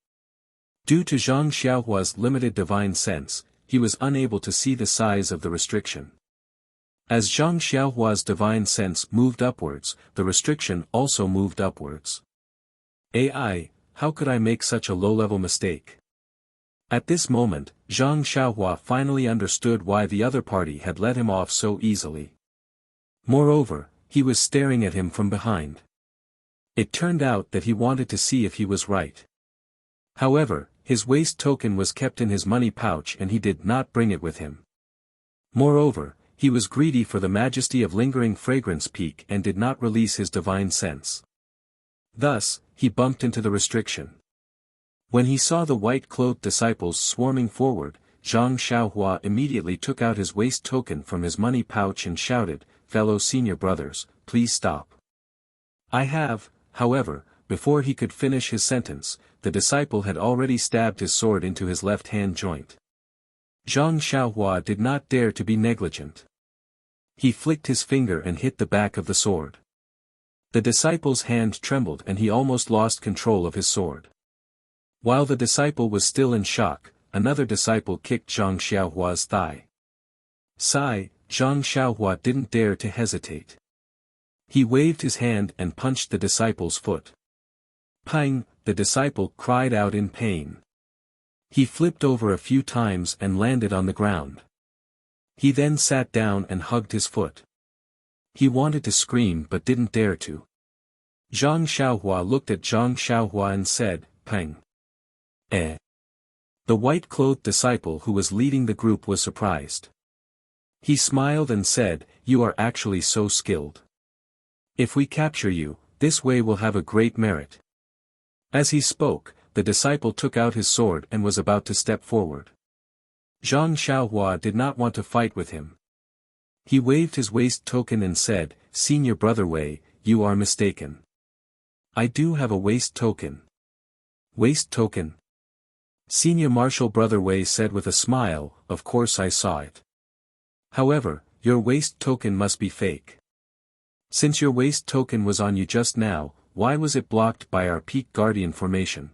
Due to Zhang Xiaohua's limited divine sense, he was unable to see the size of the restriction. As Zhang Xiaohua's divine sense moved upwards, the restriction also moved upwards. AI, how could I make such a low-level mistake? At this moment, Zhang Xiaohua finally understood why the other party had let him off so easily. Moreover, he was staring at him from behind. It turned out that he wanted to see if he was right. However, his waist token was kept in his money pouch and he did not bring it with him. Moreover, he was greedy for the majesty of Lingering Fragrance Peak and did not release his divine sense. Thus, he bumped into the restriction. When he saw the white-clothed disciples swarming forward, Zhang Xiaohua immediately took out his waist token from his money pouch and shouted, "Fellow senior brothers, please stop." I have, however, before he could finish his sentence, the disciple had already stabbed his sword into his left hand joint. Zhang Xiaohua did not dare to be negligent. He flicked his finger and hit the back of the sword. The disciple's hand trembled and he almost lost control of his sword. While the disciple was still in shock, another disciple kicked Zhang Xiaohua's thigh. Sigh, Zhang Xiaohua didn't dare to hesitate. He waved his hand and punched the disciple's foot. Pang, the disciple cried out in pain. He flipped over a few times and landed on the ground. He then sat down and hugged his foot. He wanted to scream but didn't dare to. Zhang Xiaohua looked at Zhang Xiaohua and said, "Pang." Eh. The white-clothed disciple who was leading the group was surprised. He smiled and said, "You are actually so skilled. If we capture you, this way will have a great merit." As he spoke, the disciple took out his sword and was about to step forward. Zhang Xiaohua did not want to fight with him. He waved his waist token and said, "Senior Brother Wei, you are mistaken. I do have a waist token." Waist token? Senior Marshal Brother Wei said with a smile, "Of course I saw it. However, your waist token must be fake. Since your waist token was on you just now, why was it blocked by our Peak Guardian formation?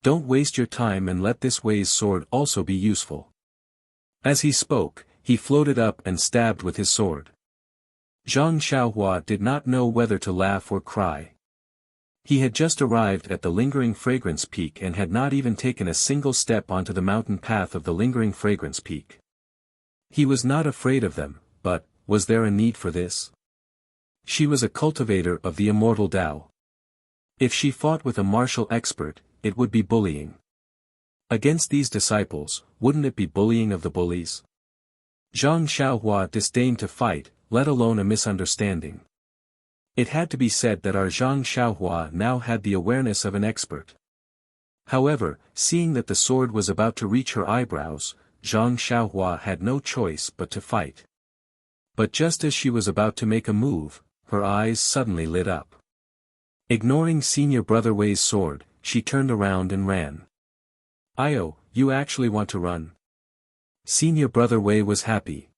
Don't waste your time and let this Wei's sword also be useful." As he spoke, he floated up and stabbed with his sword. Zhang Xiaohua did not know whether to laugh or cry. He had just arrived at the Lingering Fragrance Peak and had not even taken a single step onto the mountain path of the Lingering Fragrance Peak. He was not afraid of them, but, was there a need for this? She was a cultivator of the immortal Tao. If she fought with a martial expert, it would be bullying. Against these disciples, wouldn't it be bullying of the bullies? Zhang Xiaohua disdained to fight, let alone a misunderstanding. It had to be said that our Zhang Xiaohua now had the awareness of an expert. However, seeing that the sword was about to reach her eyebrows, Zhang Xiaohua had no choice but to fight. But just as she was about to make a move, her eyes suddenly lit up. Ignoring Senior Brother Wei's sword, she turned around and ran. "Io, you actually want to run?" Senior Brother Wei was happy.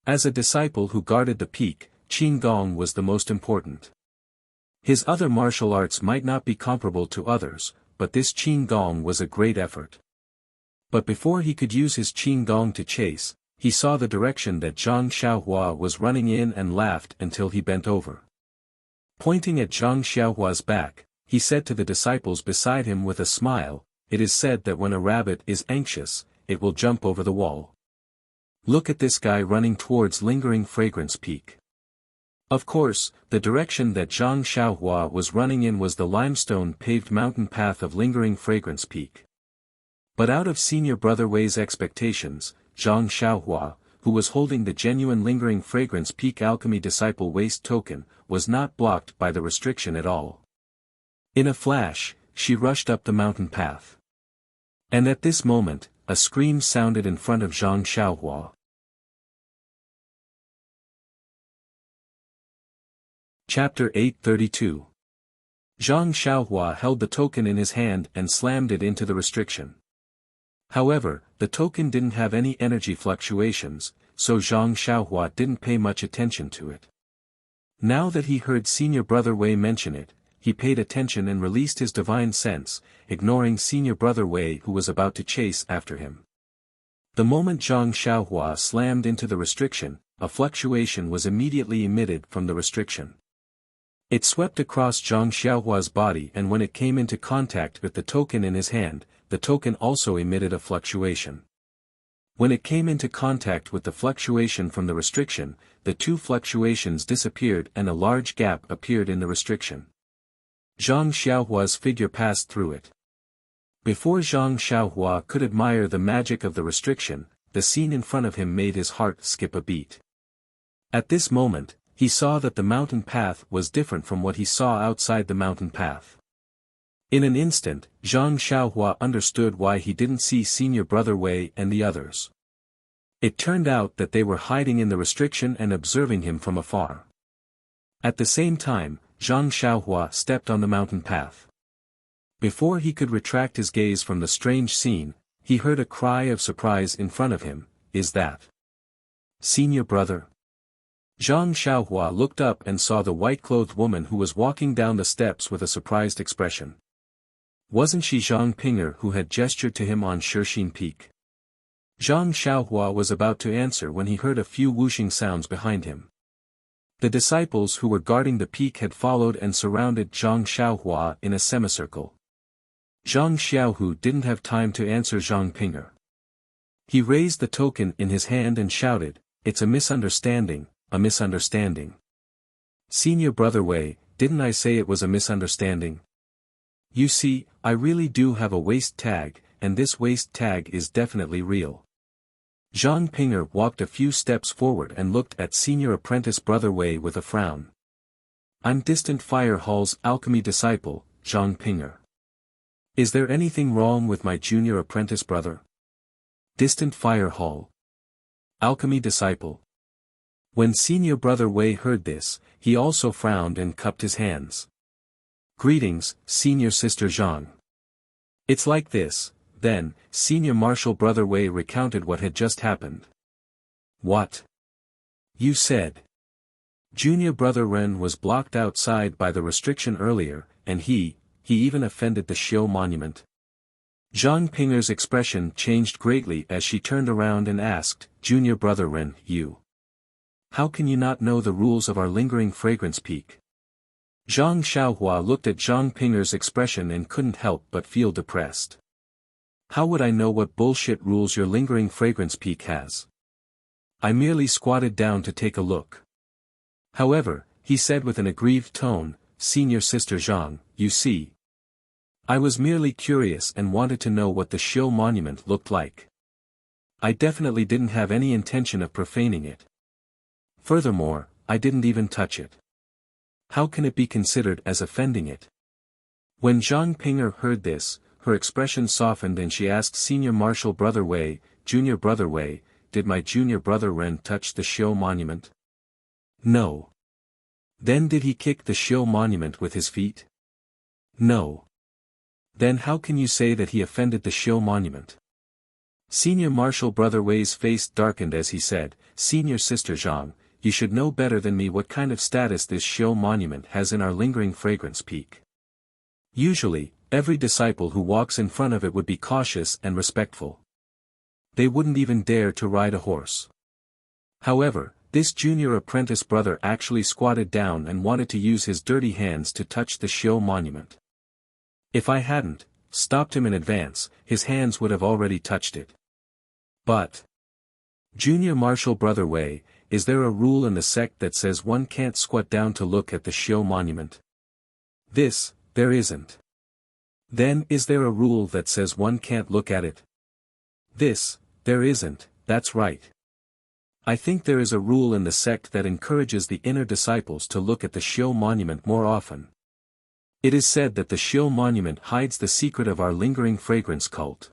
As a disciple who guarded the peak, Qin Gong was the most important. His other martial arts might not be comparable to others, but this Qin Gong was a great effort. But before he could use his Qin Gong to chase, he saw the direction that Zhang Xiaohua was running in and laughed until he bent over. Pointing at Zhang Xiaohua's back, he said to the disciples beside him with a smile, "It is said that when a rabbit is anxious, it will jump over the wall. Look at this guy running towards Lingering Fragrance Peak." Of course, the direction that Zhang Xiaohua was running in was the limestone-paved mountain path of Lingering Fragrance Peak. But out of Senior Brother Wei's expectations, Zhang Xiaohua, who was holding the genuine lingering fragrance peak alchemy disciple waist token, was not blocked by the restriction at all. In a flash, she rushed up the mountain path. And at this moment, a scream sounded in front of Zhang Xiaohua. Chapter 832. Zhang Xiaohua held the token in his hand and slammed it into the restriction. However, the token didn't have any energy fluctuations, so Zhang Xiaohua didn't pay much attention to it. Now that he heard Senior Brother Wei mention it, he paid attention and released his divine sense, ignoring Senior Brother Wei who was about to chase after him. The moment Zhang Xiaohua slammed into the restriction, a fluctuation was immediately emitted from the restriction. It swept across Zhang Xiaohua's body, and when it came into contact with the token in his hand, the token also emitted a fluctuation. When it came into contact with the fluctuation from the restriction, the two fluctuations disappeared and a large gap appeared in the restriction. Zhang Xiaohua's figure passed through it. Before Zhang Xiaohua could admire the magic of the restriction, the scene in front of him made his heart skip a beat. At this moment, he saw that the mountain path was different from what he saw outside the mountain path. In an instant, Zhang Xiaohua understood why he didn't see Senior Brother Wei and the others. It turned out that they were hiding in the restriction and observing him from afar. At the same time, Zhang Xiaohua stepped on the mountain path. Before he could retract his gaze from the strange scene, he heard a cry of surprise in front of him. "Is that Senior Brother?" Zhang Xiaohua looked up and saw the white-clothed woman who was walking down the steps with a surprised expression. Wasn't she Zhang Pinger who had gestured to him on Shixin Peak? Zhang Xiaohua was about to answer when he heard a few whooshing sounds behind him. The disciples who were guarding the peak had followed and surrounded Zhang Xiaohua in a semicircle. Zhang Xiaohu didn't have time to answer Zhang Pinger. He raised the token in his hand and shouted, "It's a misunderstanding, a misunderstanding." "Senior Brother Wei, didn't I say it was a misunderstanding? You see, I really do have a waist tag, and this waist tag is definitely real." Zhang Pinger walked a few steps forward and looked at Senior Apprentice Brother Wei with a frown. "I'm Distant Fire Hall's alchemy disciple, Zhang Pinger. Is there anything wrong with my junior apprentice brother?" Distant Fire Hall. Alchemy disciple. When Senior Brother Wei heard this, he also frowned and cupped his hands. "Greetings, Senior Sister Zhang." "It's like this." Then, Senior Marshal Brother Wei recounted what had just happened. "What? You said Junior Brother Ren was blocked outside by the restriction earlier, and he even offended the Xiu monument?" Zhang Pinger's expression changed greatly as she turned around and asked, "Junior Brother Ren, how can you not know the rules of our lingering fragrance peak?" Zhang Xiaohua looked at Zhang Pinger's expression and couldn't help but feel depressed. "How would I know what bullshit rules your lingering fragrance peak has? I merely squatted down to take a look." However, he said with an aggrieved tone, "Senior Sister Zhang, you see, I was merely curious and wanted to know what the Xiu monument looked like. I definitely didn't have any intention of profaning it. Furthermore, I didn't even touch it. How can it be considered as offending it?" When Zhang Pinger heard this, her expression softened and she asked Senior Marshal Brother Wei, "Junior Brother Wei, did my junior brother Ren touch the Xiu monument?" "No." "Then did he kick the Xiu monument with his feet?" "No." "Then how can you say that he offended the Xiu monument?" Senior Marshal Brother Wei's face darkened as he said, "Senior Sister Zhang, you should know better than me what kind of status this Xiu monument has in our lingering fragrance peak. Usually, every disciple who walks in front of it would be cautious and respectful. They wouldn't even dare to ride a horse. However, this junior apprentice brother actually squatted down and wanted to use his dirty hands to touch the Xiu monument. If I hadn't stopped him in advance, his hands would have already touched it." "But, Junior Marshal Brother Wei, is there a rule in the sect that says one can't squat down to look at the Xiu monument?" There isn't." "Then is there a rule that says one can't look at it?" There isn't, that's right." I think there is a rule in the sect that encourages the inner disciples to look at the Shio monument more often. It is said that the Shio monument hides the secret of our lingering fragrance cult.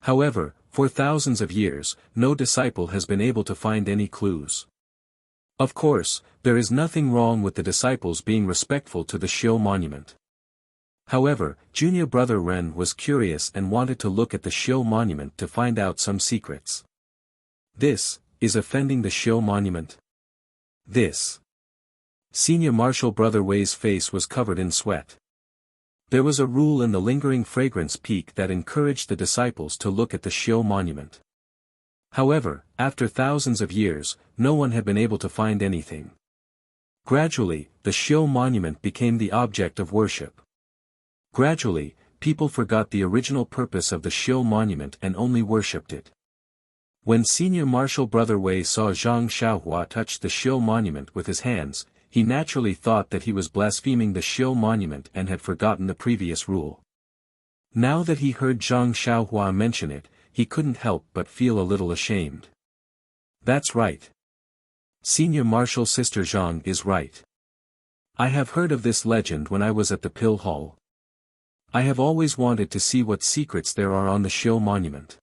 However, for thousands of years, no disciple has been able to find any clues. Of course, there is nothing wrong with the disciples being respectful to the Shio monument. However, junior brother Ren was curious and wanted to look at the Shio monument to find out some secrets. This is offending the Shio monument. This. Senior Marshal Brother Wei's face was covered in sweat. There was a rule in the lingering fragrance peak that encouraged the disciples to look at the Shio monument. However, after thousands of years, no one had been able to find anything. Gradually, the Shio monument became the object of worship. Gradually, people forgot the original purpose of the Shio monument and only worshipped it. When Senior Marshal Brother Wei saw Zhang Xiaohua touch the Shio monument with his hands, he naturally thought that he was blaspheming the Shio monument and had forgotten the previous rule. Now that he heard Zhang Xiaohua mention it, he couldn't help but feel a little ashamed. That's right. Senior Marshal Sister Zhang is right. I have heard of this legend when I was at the Pill Hall. I have always wanted to see what secrets there are on the Shio monument.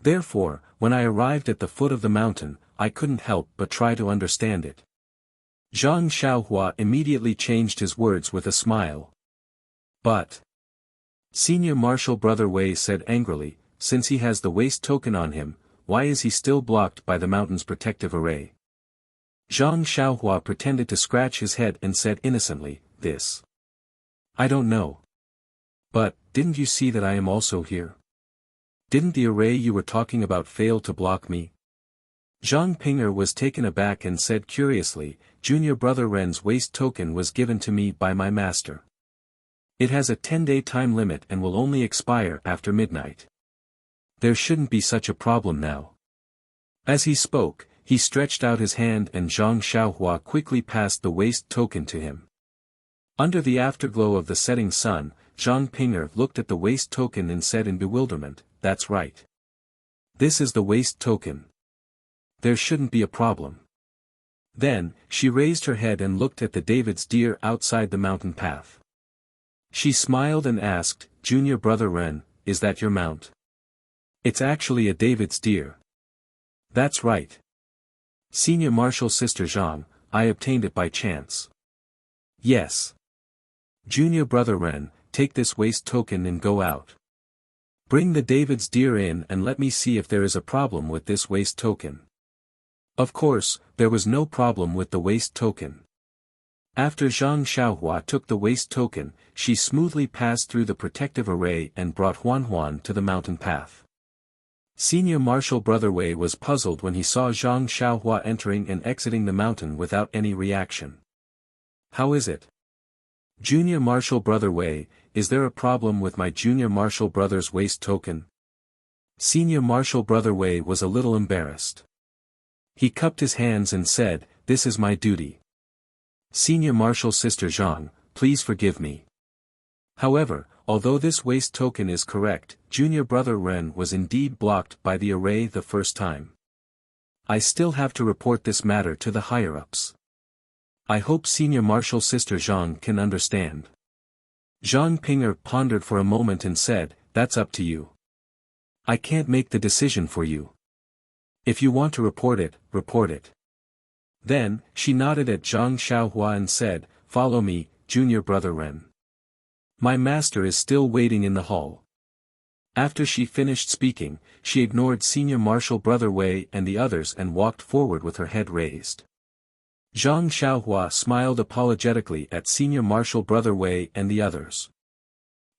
Therefore, when I arrived at the foot of the mountain, I couldn't help but try to understand it. Zhang Xiaohua immediately changed his words with a smile. But Senior Marshal Brother Wei said angrily, since he has the waste token on him, why is he still blocked by the mountain's protective array? Zhang Xiaohua pretended to scratch his head and said innocently, this. I don't know. But, didn't you see that I am also here? Didn't the array you were talking about fail to block me? Zhang Ping'er was taken aback and said curiously, Junior Brother Ren's waste token was given to me by my master. It has a 10-day time limit and will only expire after midnight. There shouldn't be such a problem now. As he spoke, he stretched out his hand and Zhang Xiaohua quickly passed the waste token to him. Under the afterglow of the setting sun, Zhang Ping'er looked at the waste token and said in bewilderment, that's right. This is the waste token. There shouldn't be a problem. Then, she raised her head and looked at the David's deer outside the mountain path. She smiled and asked, Junior Brother Ren, is that your mount? It's actually a David's deer. That's right. Senior Marshal Sister Zhang, I obtained it by chance. Yes. Junior Brother Ren, take this waste token and go out. Bring the David's deer in and let me see if there is a problem with this waste token. Of course, there was no problem with the waste token. After Zhang Xiaohua took the waste token, she smoothly passed through the protective array and brought Huan to the mountain path. Senior Marshal Brother Wei was puzzled when he saw Zhang Xiaohua entering and exiting the mountain without any reaction. How is it? Junior Marshal Brother Wei, is there a problem with my Junior Marshal Brother's waste token? Senior Marshal Brother Wei was a little embarrassed. He cupped his hands and said, this is my duty. Senior Marshal Sister Zhang, please forgive me. However, although this waste token is correct, Junior Brother Ren was indeed blocked by the array the first time. I still have to report this matter to the higher-ups. I hope Senior Marshal Sister Zhang can understand. Zhang Ping'er pondered for a moment and said, that's up to you. I can't make the decision for you. If you want to report it, report it. Then, she nodded at Zhang Xiaohua and said, follow me, Junior Brother Ren. My master is still waiting in the hall. After she finished speaking, she ignored Senior Marshal Brother Wei and the others and walked forward with her head raised. Zhang Xiaohua smiled apologetically at Senior Marshal Brother Wei and the others.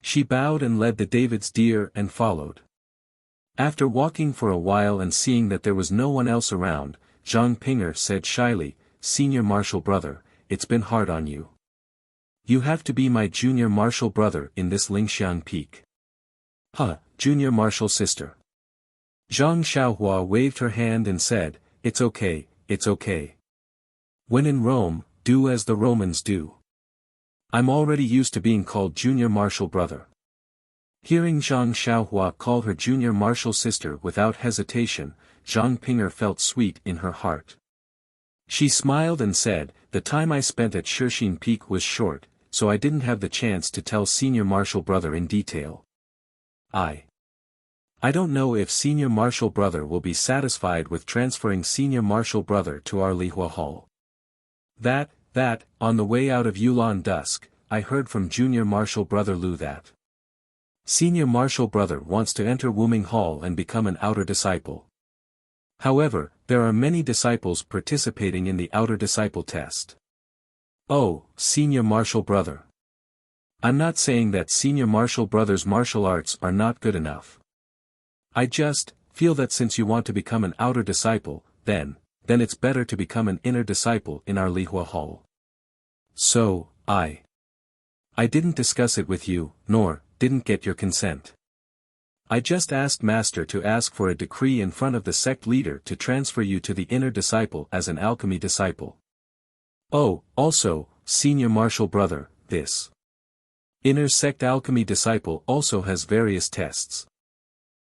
She bowed and led the David's deer and followed. After walking for a while and seeing that there was no one else around, Zhang Ping'er said shyly, Senior Marshal Brother, it's been hard on you. You have to be my Junior Marshal Brother in this Lingxiang Peak. Huh, Junior Marshal Sister. Zhang Xiaohua waved her hand and said, it's okay, it's okay. When in Rome, do as the Romans do. I'm already used to being called Junior Marshal Brother. Hearing Zhang Xiaohua call her junior martial sister without hesitation, Zhang Ping'er felt sweet in her heart. She smiled and said, "The time I spent at Shixin Peak was short, so I didn't have the chance to tell senior martial brother in detail. I don't know if senior martial brother will be satisfied with transferring senior martial brother to our Lihua Hall. On the way out of Yulan Dusk, I heard from junior martial brother Lu that senior martial brother wants to enter Wuming Hall and become an outer disciple. However, there are many disciples participating in the outer disciple test." "Oh, senior martial brother. I'm not saying that senior martial brother's martial arts are not good enough. I just feel that since you want to become an outer disciple, then it's better to become an inner disciple in our Lihua Hall. So, I didn't discuss it with you, nor didn't get your consent. I just asked Master to ask for a decree in front of the sect leader to transfer you to the inner disciple as an alchemy disciple. Oh, also, senior martial brother, this inner sect alchemy disciple also has various tests.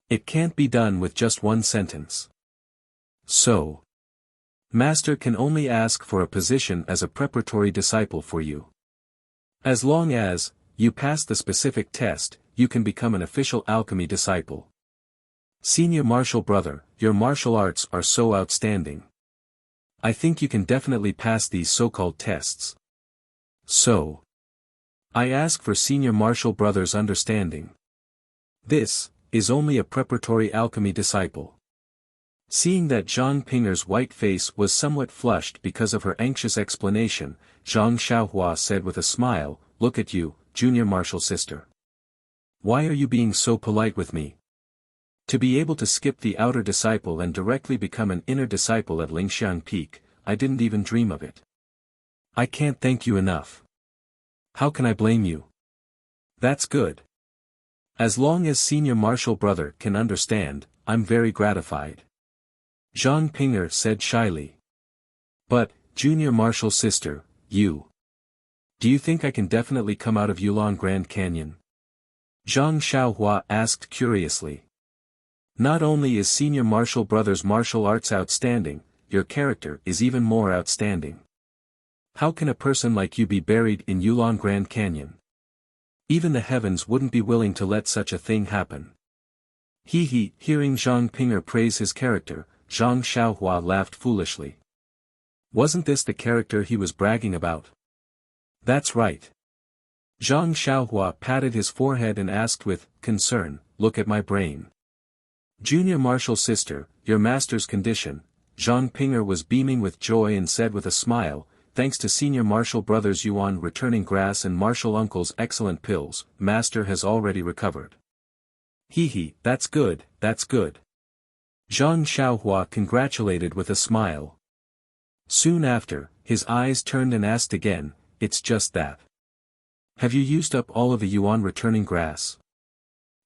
It can't be done with just one sentence. So, Master can only ask for a position as a preparatory disciple for you. As long as you pass the specific test, you can become an official alchemy disciple. Senior martial brother, your martial arts are so outstanding. I think you can definitely pass these so-called tests. So, I ask for senior martial brother's understanding. This is only a preparatory alchemy disciple." Seeing that Zhang Ping'er's white face was somewhat flushed because of her anxious explanation, Zhang Xiaohua said with a smile, "Look at you, junior martial sister. Why are you being so polite with me? To be able to skip the outer disciple and directly become an inner disciple at Lingxiang Peak, I didn't even dream of it. I can't thank you enough. How can I blame you? That's good. As long as senior martial brother can understand, I'm very gratified," Zhang Ping'er said shyly. "But, junior martial sister, do you think I can definitely come out of Yulong Grand Canyon?" Zhang Xiaohua asked curiously. "Not only is senior martial brother's martial arts outstanding, your character is even more outstanding. How can a person like you be buried in Yulong Grand Canyon? Even the heavens wouldn't be willing to let such a thing happen." Hearing Zhang Ping'er praise his character, Zhang Xiaohua laughed foolishly. Wasn't this the character he was bragging about? That's right. Zhang Xiaohua patted his forehead and asked with concern, "Look at my brain." "Junior martial sister, your master's condition." Zhang Ping'er was beaming with joy and said with a smile, "Thanks to senior martial brothers Yuan returning grass and martial uncle's excellent pills, master has already recovered." That's good, that's good." Zhang Xiaohua congratulated with a smile. Soon after, his eyes turned and asked again, "It's just that. Have you used up all of the Yuan returning grass?"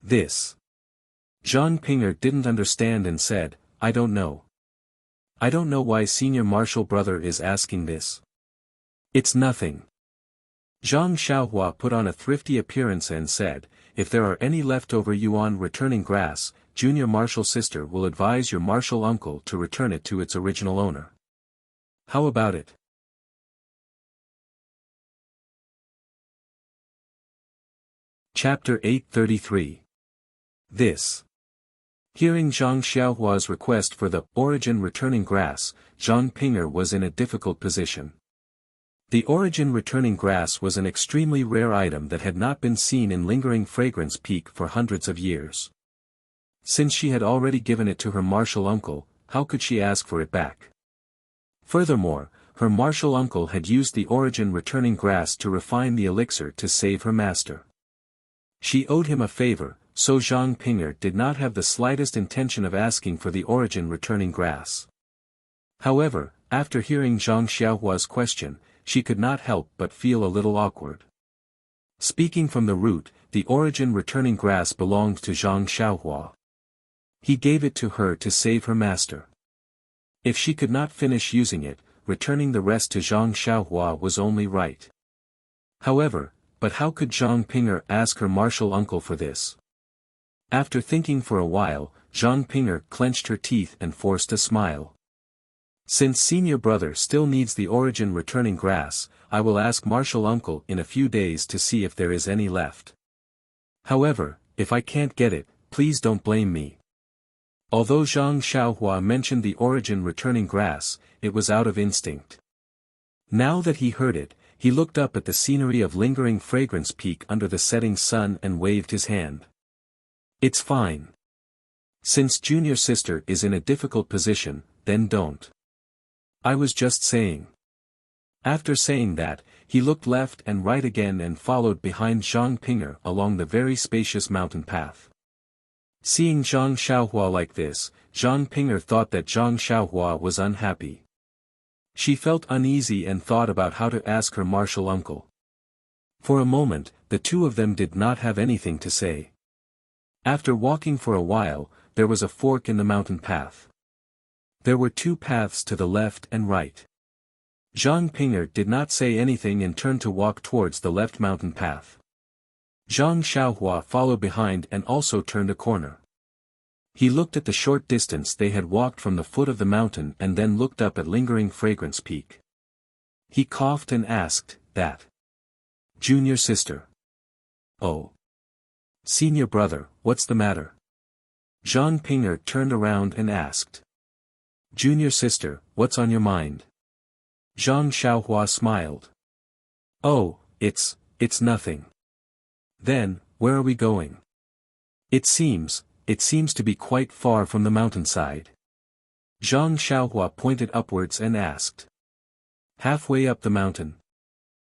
This. Zhang Ping'er didn't understand and said, "I don't know. I don't know why senior martial brother is asking this. It's nothing." Zhang Xiaohua put on a thrifty appearance and said, "If there are any leftover Yuan returning grass, junior martial sister will advise your martial uncle to return it to its original owner. How about it?" Chapter 833. This. Hearing Zhang Xiaohua's request for the origin returning grass, Zhang Ping'er was in a difficult position. The origin returning grass was an extremely rare item that had not been seen in Lingering Fragrance Peak for hundreds of years. Since she had already given it to her martial uncle, how could she ask for it back? Furthermore, her martial uncle had used the origin returning grass to refine the elixir to save her master. She owed him a favor, so Zhang Ping'er did not have the slightest intention of asking for the origin returning grass. However, after hearing Zhang Xiaohua's question, she could not help but feel a little awkward. Speaking from the root, the origin returning grass belonged to Zhang Xiaohua. He gave it to her to save her master. If she could not finish using it, returning the rest to Zhang Xiaohua was only right. However, but how could Zhang Ping'er ask her martial uncle for this? After thinking for a while, Zhang Ping'er clenched her teeth and forced a smile. Since senior brother still needs the origin returning grass, I will ask martial uncle in a few days to see if there is any left. However, if I can't get it, please don't blame me. Although Zhang Xiaohua mentioned the origin returning grass, it was out of instinct. Now that he heard it, he looked up at the scenery of lingering fragrance peak under the setting sun and waved his hand. It's fine. Since junior sister is in a difficult position, then don't. I was just saying. After saying that, he looked left and right again and followed behind Zhang Ping'er along the very spacious mountain path. Seeing Zhang Xiaohua like this, Zhang Ping'er thought that Zhang Xiaohua was unhappy. She felt uneasy and thought about how to ask her martial uncle. For a moment, the two of them did not have anything to say. After walking for a while, there was a fork in the mountain path. There were two paths to the left and right. Zhang Ping'er did not say anything and turned to walk towards the left mountain path. Zhang Xiaohua followed behind and also turned a corner. He looked at the short distance they had walked from the foot of the mountain and then looked up at lingering fragrance peak. He coughed and asked, "That junior sister? Oh. Senior brother, what's the matter?" Zhang Ping'er turned around and asked. "Junior sister, what's on your mind?" Zhang Xiaohua smiled. "Oh, it's nothing." "Then, where are we going?" It seems to be quite far from the mountainside." Zhang Xiaohua pointed upwards and asked. "Halfway up the mountain?"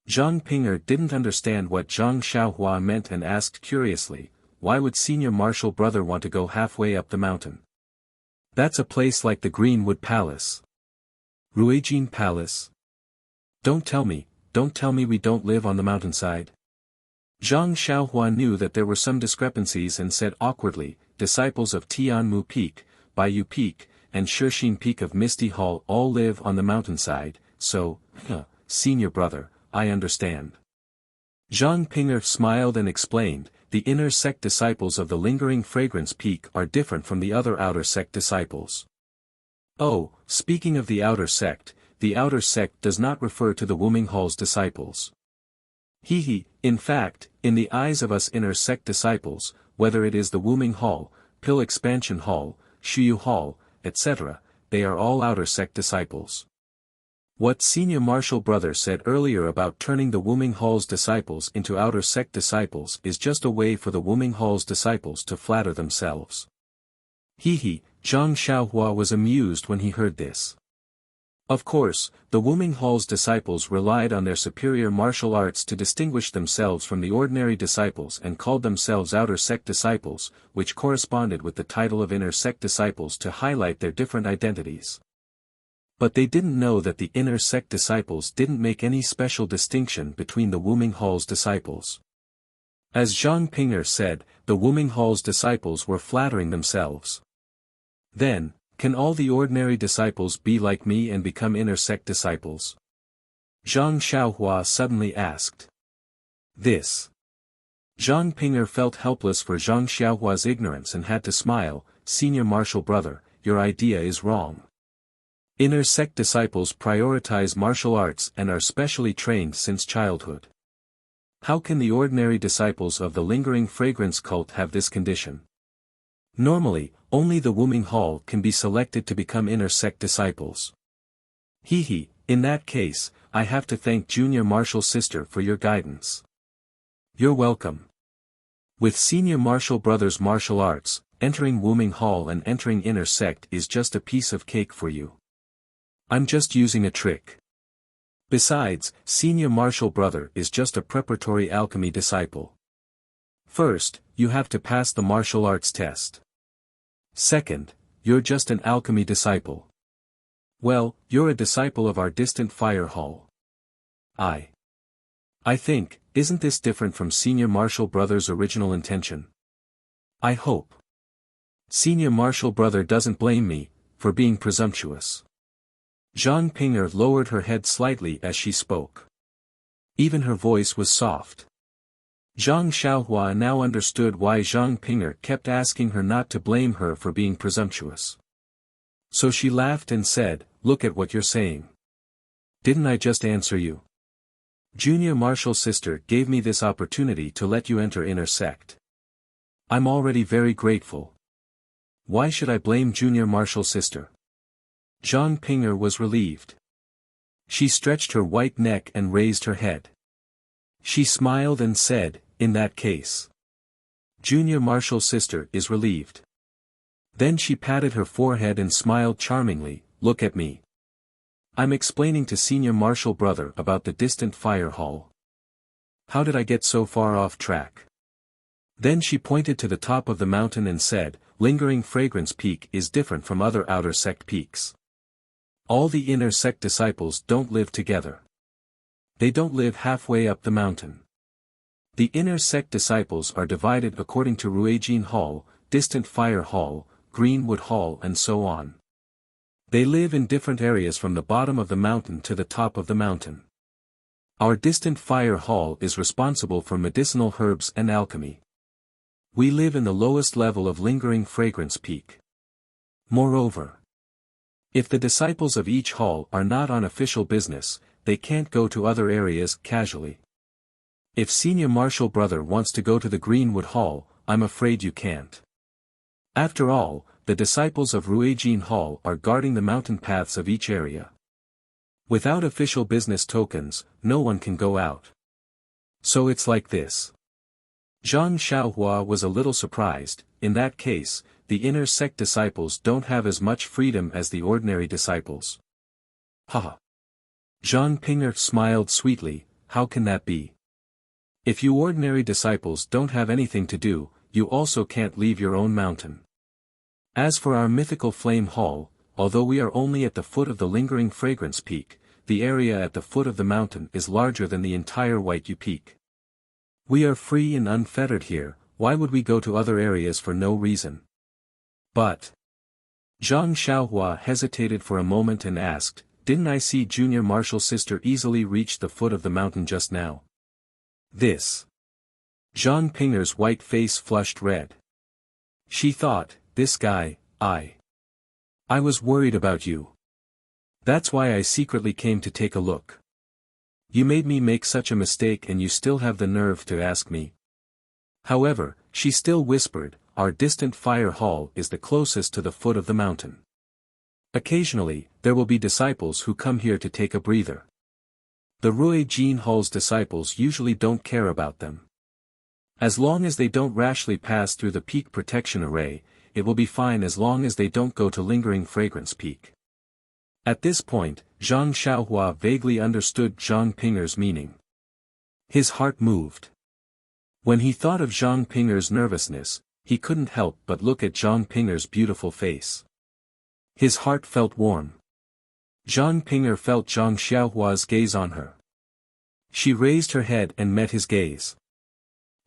Zhang Ping'er didn't understand what Zhang Xiaohua meant and asked curiously, why would senior martial brother want to go halfway up the mountain? That's a place like the Greenwood Palace. Ruijin Palace? Don't tell me we don't live on the mountainside. Zhang Xiaohua knew that there were some discrepancies and said awkwardly, disciples of Tianmu Peak, Baiyu Peak, and Shixin Peak of Misty Hall all live on the mountainside, so, senior brother, I understand. Zhang Ping'er smiled and explained, the inner sect disciples of the lingering fragrance peak are different from the other outer sect disciples. Oh, speaking of the outer sect does not refer to the Wuming Hall's disciples. In fact, in the eyes of us inner sect disciples, whether it is the Wuming Hall, Pill Expansion Hall, Shuyu Hall, etc., they are all outer sect disciples. What senior martial brother said earlier about turning the Wuming Hall's disciples into outer sect disciples is just a way for the Wuming Hall's disciples to flatter themselves. Zhang Xiaohua was amused when he heard this. Of course, the Wuming Hall's disciples relied on their superior martial arts to distinguish themselves from the ordinary disciples and called themselves outer sect disciples, which corresponded with the title of inner sect disciples to highlight their different identities. But they didn't know that the inner sect disciples didn't make any special distinction between the Wuming Hall's disciples. As Zhang Ping'er said, the Wuming Hall's disciples were flattering themselves. Then, can all the ordinary disciples be like me and become inner sect disciples? Zhang Xiaohua suddenly asked. This. Zhang Ping'er felt helpless for Zhang Xiaohua's ignorance and had to smile, senior martial brother, your idea is wrong. Inner sect disciples prioritize martial arts and are specially trained since childhood. How can the ordinary disciples of the lingering fragrance cult have this condition? Normally, only the Wuming Hall can be selected to become inner sect disciples. In that case, I have to thank junior martial sister for your guidance. You're welcome. With senior martial brother's martial arts, entering Wuming Hall and entering inner sect is just a piece of cake for you. I'm just using a trick. Besides, senior martial brother is just a preparatory alchemy disciple. First, you have to pass the martial arts test. Second, you're just an alchemy disciple. Well, you're a disciple of our distant fire hall. I think, isn't this different from senior martial brother's original intention? I hope. Senior martial brother doesn't blame me for being presumptuous. Zhang Ping'er lowered her head slightly as she spoke. Even her voice was soft. Zhang Xiaohua now understood why Zhang Ping'er kept asking her not to blame her for being presumptuous. So she laughed and said, "Look at what you're saying. Didn't I just answer you? Junior Marshal Sister gave me this opportunity to let you enter inner sect. I'm already very grateful. Why should I blame Junior Marshal Sister?" Zhang Ping'er was relieved. She stretched her white neck and raised her head. She smiled and said, "In that case, Junior Marshal Sister is relieved." Then she patted her forehead and smiled charmingly, "Look at me. I'm explaining to Senior Marshal Brother about the distant fire hall. How did I get so far off track?" Then she pointed to the top of the mountain and said, "Lingering Fragrance Peak is different from other outer sect peaks. All the inner sect disciples don't live together. They don't live halfway up the mountain. The inner sect disciples are divided according to Ruijin Hall, Distant Fire Hall, Greenwood Hall and so on. They live in different areas from the bottom of the mountain to the top of the mountain. Our Distant Fire Hall is responsible for medicinal herbs and alchemy. We live in the lowest level of Lingering Fragrance Peak. Moreover, if the disciples of each hall are not on official business, they can't go to other areas casually. If Senior Marshal Brother wants to go to the Greenwood Hall, I'm afraid you can't. After all, the disciples of Ruijin Hall are guarding the mountain paths of each area. Without official business tokens, no one can go out. So it's like this." Zhang Xiaohua was a little surprised. In that case, the inner sect disciples don't have as much freedom as the ordinary disciples. Haha. Zhang Ping'er smiled sweetly, "How can that be? If you ordinary disciples don't have anything to do, you also can't leave your own mountain. As for our mythical flame hall, although we are only at the foot of the Lingering Fragrance Peak, the area at the foot of the mountain is larger than the entire White Yu Peak. We are free and unfettered here, why would we go to other areas for no reason?" "But..." Zhang Xiaohua hesitated for a moment and asked, "Didn't I see Junior Marshal Sister easily reach the foot of the mountain just now?" This. Zhang Ping'er's white face flushed red. She thought, "This guy, I was worried about you. That's why I secretly came to take a look. You made me make such a mistake and you still have the nerve to ask me." However, she still whispered, "Our Distant Fire Hall is the closest to the foot of the mountain. Occasionally, there will be disciples who come here to take a breather. The Ruijin Hall's disciples usually don't care about them. As long as they don't rashly pass through the peak protection array, it will be fine as long as they don't go to Lingering Fragrance Peak." At this point, Zhang Xiaohua vaguely understood Zhang Ping'er's meaning. His heart moved. When he thought of Zhang Ping'er's nervousness, he couldn't help but look at Zhang Ping'er's beautiful face. His heart felt warm. Zhang Ping'er felt Zhang Xiaohua's gaze on her. She raised her head and met his gaze.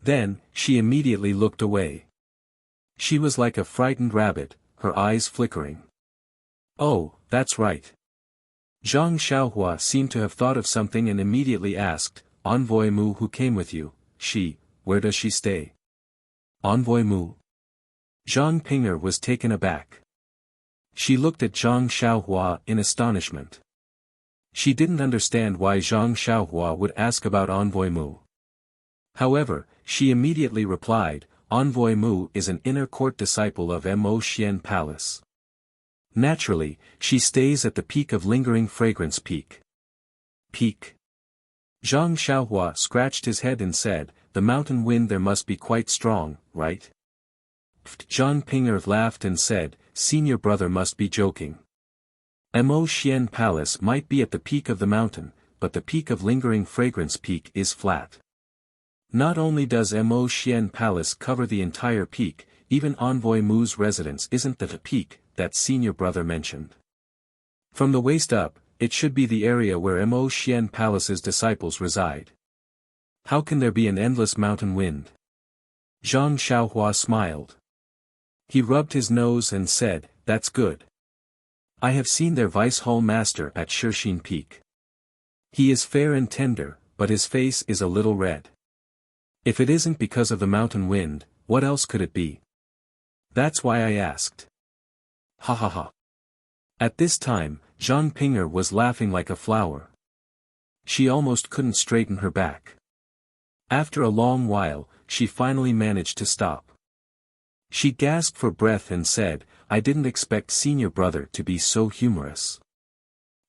Then, she immediately looked away. She was like a frightened rabbit, her eyes flickering. "Oh, that's right." Zhang Xiaohua seemed to have thought of something and immediately asked, "Envoy Mu who came with you, where does she stay?" "Envoy Mu?" Zhang Ping'er was taken aback. She looked at Zhang Xiaohua in astonishment. She didn't understand why Zhang Xiaohua would ask about Envoy Mu. However, she immediately replied, "Envoy Mu is an inner court disciple of Mo Xian Palace. Naturally, she stays at the peak of Lingering Fragrance Peak." "Peak?" Zhang Xiaohua scratched his head and said, "The mountain wind there must be quite strong, right?" Zhang Ping'er laughed and said, "Senior Brother must be joking. Mo Xian Palace might be at the peak of the mountain, but the peak of Lingering Fragrance Peak is flat. Not only does Mo Xian Palace cover the entire peak, even Envoy Mu's residence isn't the peak that Senior Brother mentioned. From the waist up, it should be the area where Mo Xian Palace's disciples reside. How can there be an endless mountain wind?" Zhang Xiaohua smiled. He rubbed his nose and said, "That's good. I have seen their Vice Hall Master at Shixin Peak. He is fair and tender, but his face is a little red. If it isn't because of the mountain wind, what else could it be? That's why I asked. Ha ha ha. At this time, Zhang Ping'er was laughing like a flower. She almost couldn't straighten her back. After a long while, she finally managed to stop. She gasped for breath and said, I didn't expect senior brother to be so humorous.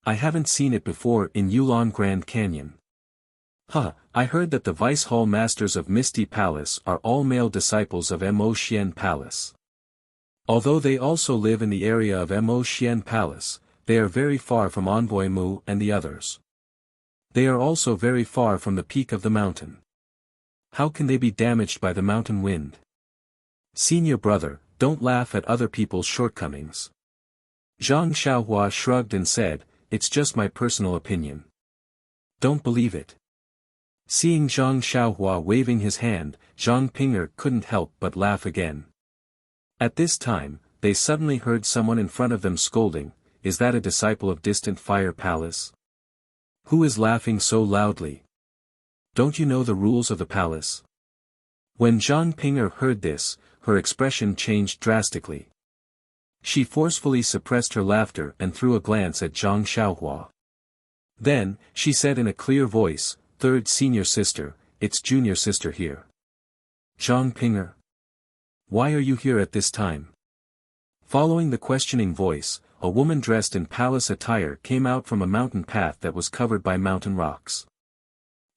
I haven't seen it before in Yulon Grand Canyon. Huh, I heard that the Vice Hall Masters of Misty Palace are all male disciples of Mo Xian Palace. Although they also live in the area of Mo Xian Palace, they are very far from Envoy Mu and the others. They are also very far from the peak of the mountain. How can they be damaged by the mountain wind? Senior brother, don't laugh at other people's shortcomings. Zhang Xiaohua shrugged and said, it's just my personal opinion. Don't believe it. Seeing Zhang Xiaohua waving his hand, Zhang Ping'er couldn't help but laugh again. At this time, they suddenly heard someone in front of them scolding, is that a disciple of distant Fire Palace? Who is laughing so loudly? Don't you know the rules of the palace? When Zhang Ping'er heard this, her expression changed drastically. She forcefully suppressed her laughter and threw a glance at Zhang Xiaohua. Then, she said in a clear voice, third senior sister, it's junior sister here. Zhang Ping'er. Why are you here at this time? Following the questioning voice, a woman dressed in palace attire came out from a mountain path that was covered by mountain rocks.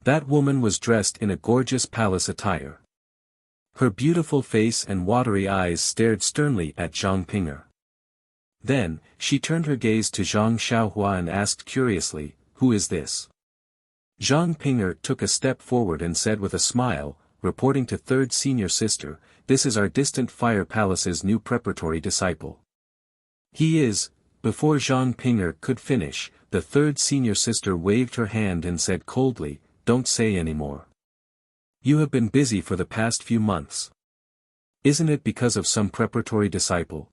That woman was dressed in a gorgeous palace attire. Her beautiful face and watery eyes stared sternly at Zhang Ping'er. Then, she turned her gaze to Zhang Xiaohua and asked curiously, who is this? Zhang Ping'er took a step forward and said with a smile, reporting to third senior sister, this is our distant Fire Palace's new preparatory disciple. He is. Before Zhang Ping'er could finish, the third senior sister waved her hand and said coldly, don't say any more. You have been busy for the past few months. Isn't it because of some preparatory disciple?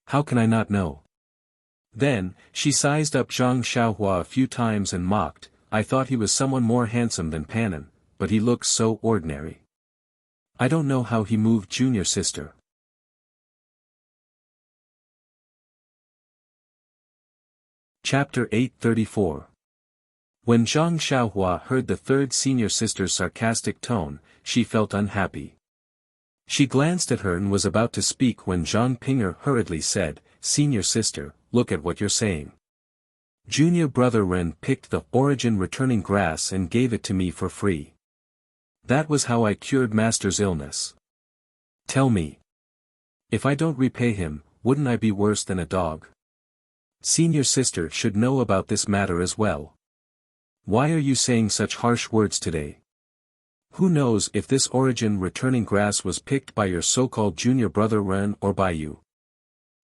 How can I not know? Then, she sized up Zhang Xiaohua a few times and mocked, I thought he was someone more handsome than Panin, but he looks so ordinary. I don't know how he moved junior sister. Chapter 834. When Zhang Xiaohua heard the third senior sister's sarcastic tone, she felt unhappy. She glanced at her and was about to speak when Zhang Ping'er hurriedly said, Senior sister, look at what you're saying. Junior brother Ren picked the origin returning grass and gave it to me for free. That was how I cured master's illness. Tell me. If I don't repay him, wouldn't I be worse than a dog? Senior sister should know about this matter as well. Why are you saying such harsh words today? Who knows if this origin returning grass was picked by your so-called junior brother Ren or by you?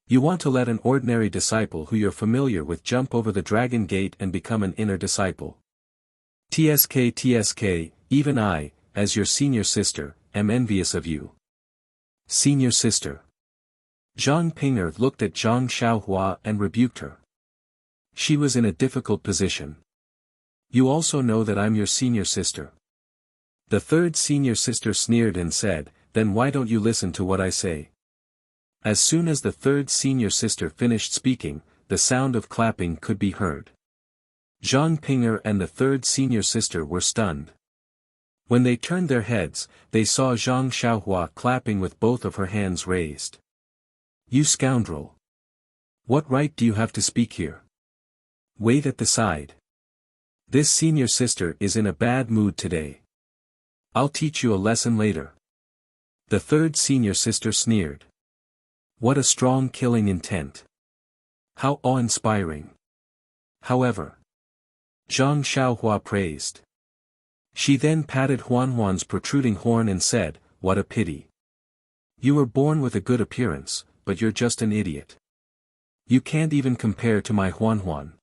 You want to let an ordinary disciple who you're familiar with jump over the dragon gate and become an inner disciple. TSK, even I, as your senior sister, am envious of you. Senior sister. Zhang Ping'er looked at Zhang Xiaohua and rebuked her. She was in a difficult position. You also know that I'm your senior sister. The third senior sister sneered and said, then why don't you listen to what I say? As soon as the third senior sister finished speaking, the sound of clapping could be heard. Zhang Ping'er and the third senior sister were stunned. When they turned their heads, they saw Zhang Xiaohua clapping with both of her hands raised. You scoundrel! What right do you have to speak here? Wait at the side. This senior sister is in a bad mood today. I'll teach you a lesson later. The third senior sister sneered. What a strong killing intent. How awe-inspiring. However, Zhang Xiaohua praised. She then patted Huan's protruding horn and said, what a pity. You were born with a good appearance, but you're just an idiot. You can't even compare to my Huan.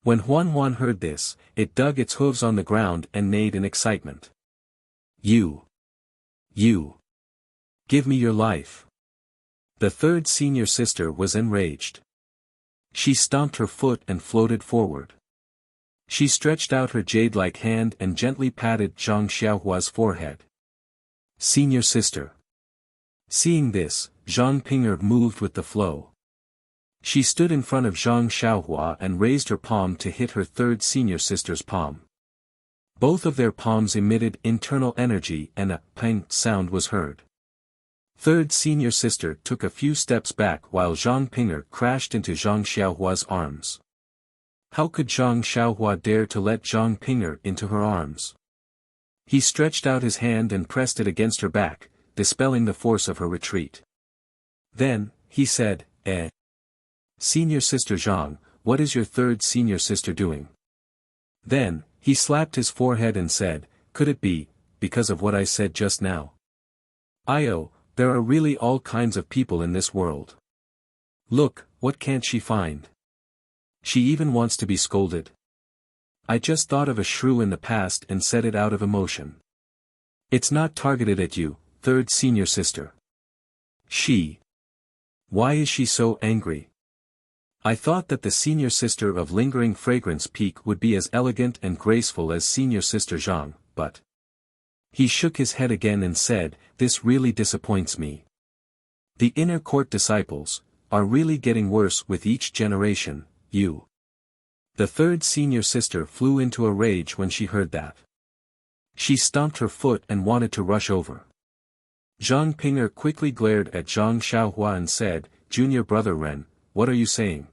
When Huan heard this, it dug its hooves on the ground and neighed in excitement. You. Give me your life. The third senior sister was enraged. She stomped her foot and floated forward. She stretched out her jade-like hand and gently patted Zhang Xiaohua's forehead. Senior sister. Seeing this, Zhang Ping'er moved with the flow. She stood in front of Zhang Xiaohua and raised her palm to hit her third senior sister's palm. Both of their palms emitted internal energy and a ping sound was heard. Third senior sister took a few steps back while Zhang Ping'er crashed into Zhang Xiaohua's arms. How could Zhang Xiaohua dare to let Zhang Ping'er into her arms? He stretched out his hand and pressed it against her back, dispelling the force of her retreat. Then, he said, Senior sister Zhang, what is your third senior sister doing? Then, he slapped his forehead and said, could it be, because of what I said just now? There are really all kinds of people in this world. Look, what can't she find? She even wants to be scolded. I just thought of a shrew in the past and said it out of emotion. It's not targeted at you, third senior sister. Why is she so angry? I thought that the senior sister of Lingering Fragrance Peak would be as elegant and graceful as senior sister Zhang, but... He shook his head again and said, this really disappoints me. The inner court disciples are really getting worse with each generation, you. The third senior sister flew into a rage when she heard that. She stomped her foot and wanted to rush over. Zhang Ping'er quickly glared at Zhang Xiaohua and said, Junior brother Ren, what are you saying?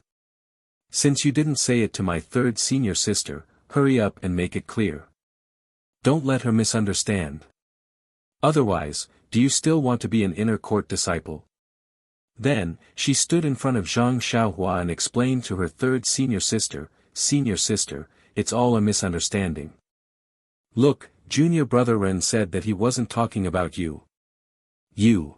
Since you didn't say it to my third senior sister, hurry up and make it clear. Don't let her misunderstand. Otherwise, do you still want to be an inner court disciple? Then, she stood in front of Zhang Xiaohua and explained to her third senior sister, it's all a misunderstanding. Look, junior brother Ren said that he wasn't talking about you. You.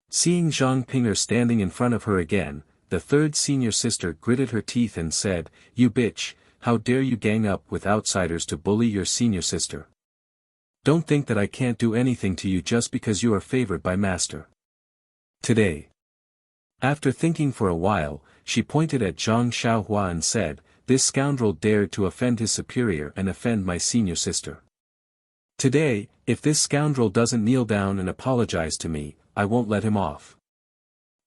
Seeing Zhang Ping'er standing in front of her again, the third senior sister gritted her teeth and said, you bitch, how dare you gang up with outsiders to bully your senior sister? Don't think that I can't do anything to you just because you are favored by master. Today. After thinking for a while, she pointed at Zhang Xiaohua and said, this scoundrel dared to offend his superior and offend my senior sister. Today, if this scoundrel doesn't kneel down and apologize to me, I won't let him off.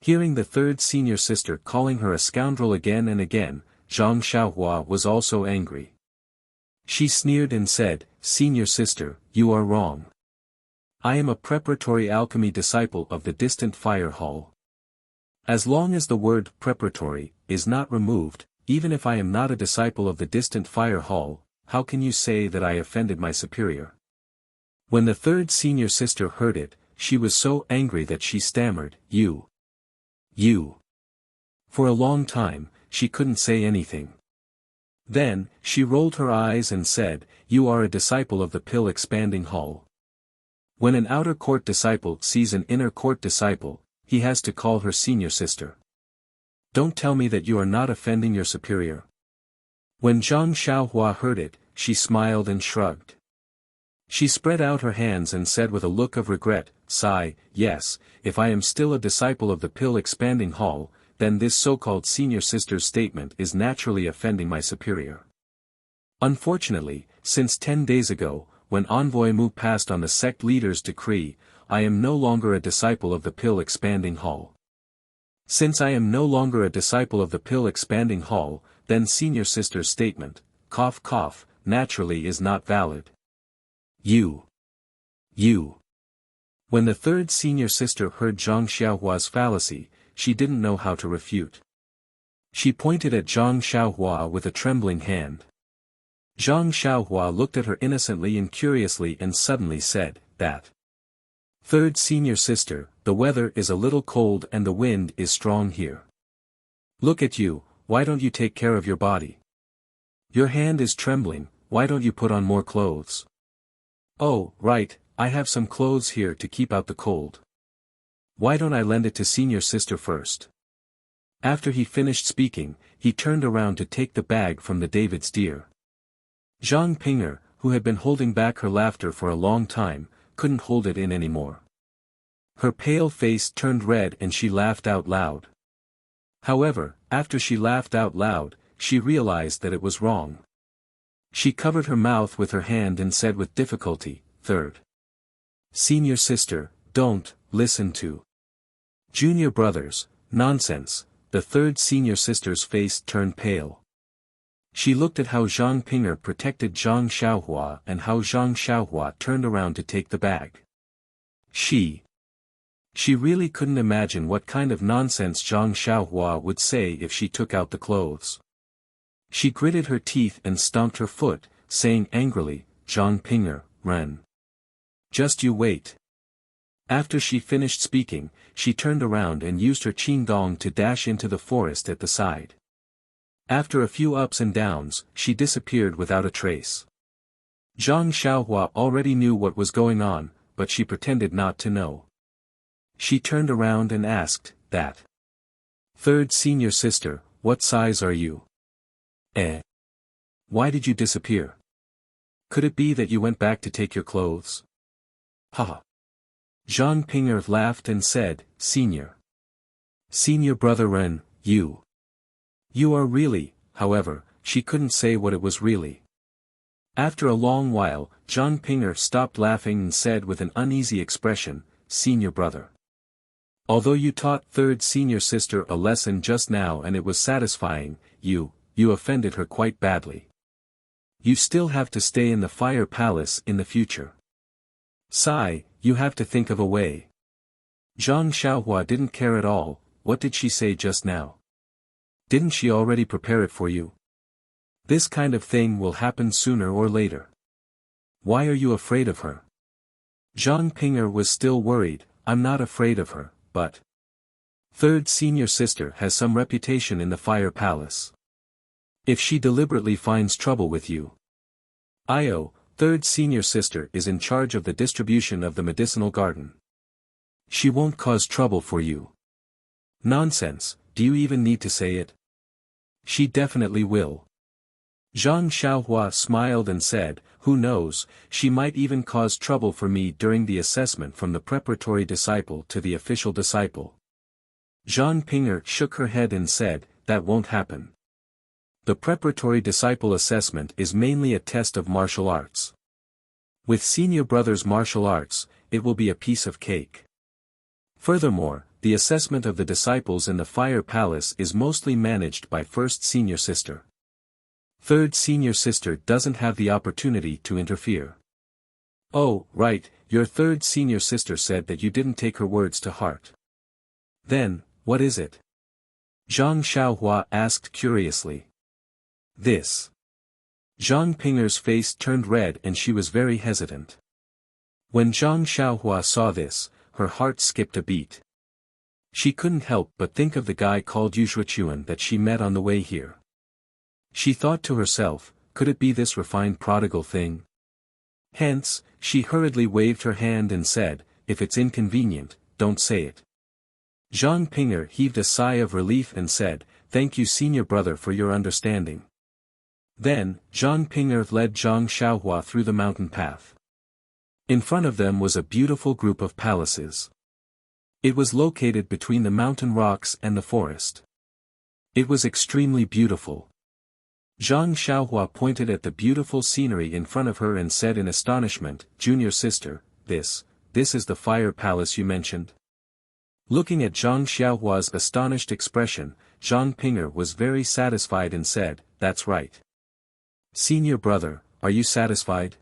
Hearing the third senior sister calling her a scoundrel again and again, Zhang Xiaohua was also angry. She sneered and said, Senior sister, you are wrong. I am a preparatory alchemy disciple of the distant fire hall. As long as the word preparatory is not removed, even if I am not a disciple of the distant fire hall, how can you say that I offended my superior? When the third senior sister heard it, she was so angry that she stammered, You. For a long time, she couldn't say anything. Then, she rolled her eyes and said, You are a disciple of the pill expanding hall. When an outer court disciple sees an inner court disciple, he has to call her senior sister. Don't tell me that you are not offending your superior. When Zhang Xiaohua heard it, she smiled and shrugged. She spread out her hands and said with a look of regret, sigh, yes, if I am still a disciple of the pill expanding hall, then this so-called senior sister's statement is naturally offending my superior. Unfortunately, since 10 days ago, when Envoy Mu passed on the sect leader's decree, I am no longer a disciple of the pill expanding hall. Since I am no longer a disciple of the pill expanding hall, then senior sister's statement, naturally is not valid. You. When the third senior sister heard Zhang Xiaohua's fallacy, she didn't know how to refute. She pointed at Zhang Xiaohua with a trembling hand. Zhang Xiaohua looked at her innocently and curiously and suddenly said, That. Third senior sister, the weather is a little cold and the wind is strong here. Look at you, why don't you take care of your body? Your hand is trembling, why don't you put on more clothes? Oh, right, I have some clothes here to keep out the cold. Why don't I lend it to senior sister first? After he finished speaking, he turned around to take the bag from the David's deer. Zhang Ping'er, who had been holding back her laughter for a long time, couldn't hold it in anymore. Her pale face turned red and she laughed out loud. However, after she laughed out loud, she realized that it was wrong. She covered her mouth with her hand and said with difficulty, "Third senior sister, don't listen to junior brothers, nonsense." The third senior sister's face turned pale. She looked at how Zhang Ping'er protected Zhang Xiaohua and how Zhang Xiaohua turned around to take the bag. She really couldn't imagine what kind of nonsense Zhang Xiaohua would say if she took out the clothes. She gritted her teeth and stomped her foot, saying angrily, "Zhang Ping'er, Ren. Just you wait." After she finished speaking, she turned around and used her qingdong to dash into the forest at the side. After a few ups and downs, she disappeared without a trace. Zhang Xiaohua already knew what was going on, but she pretended not to know. She turned around and asked, "That third senior sister, what size are you? Why did you disappear? Could it be that you went back to take your clothes?" "Ha." Zhang Ping'er laughed and said, Senior brother Ren, you are really," however, she couldn't say what it was really. After a long while, Zhang Ping'er stopped laughing and said with an uneasy expression, "Senior brother. Although you taught third senior sister a lesson just now and it was satisfying, you offended her quite badly. You still have to stay in the fire palace in the future. Sigh, you have to think of a way." Zhang Xiaohua didn't care at all. What did she say just now? Didn't she already prepare it for you? This kind of thing will happen sooner or later. Why are you afraid of her? Zhang Ping'er was still worried. "I'm not afraid of her, but third senior sister has some reputation in the fire palace. If she deliberately finds trouble with you, third senior sister is in charge of the distribution of the medicinal garden. She won't cause trouble for you." "Nonsense, do you even need to say it? She definitely will." Zhang Xiaohua smiled and said, "Who knows, she might even cause trouble for me during the assessment from the preparatory disciple to the official disciple." Zhang Ping'er shook her head and said, "That won't happen. The preparatory disciple assessment is mainly a test of martial arts. With senior brother's martial arts, it will be a piece of cake. Furthermore, the assessment of the disciples in the fire palace is mostly managed by first senior sister. Third senior sister doesn't have the opportunity to interfere." "Oh, right, your third senior sister said that you didn't take her words to heart. Then, what is it?" Zhang Xiaohua asked curiously. "This." Zhang Ping'er's face turned red and she was very hesitant. When Zhang Xiaohua saw this, her heart skipped a beat. She couldn't help but think of the guy called Yuzhuchuan that she met on the way here. She thought to herself, could it be this refined prodigal thing? Hence, she hurriedly waved her hand and said, "If it's inconvenient, don't say it." Zhang Ping'er heaved a sigh of relief and said, "Thank you senior brother for your understanding." Then, Zhang Ping'er led Zhang Xiaohua through the mountain path. In front of them was a beautiful group of palaces. It was located between the mountain rocks and the forest. It was extremely beautiful. Zhang Xiaohua pointed at the beautiful scenery in front of her and said in astonishment, "Junior sister, this is the fire palace you mentioned?" Looking at Zhang Xiaohua's astonished expression, Zhang Ping'er was very satisfied and said, "That's right. Senior brother, are you satisfied?"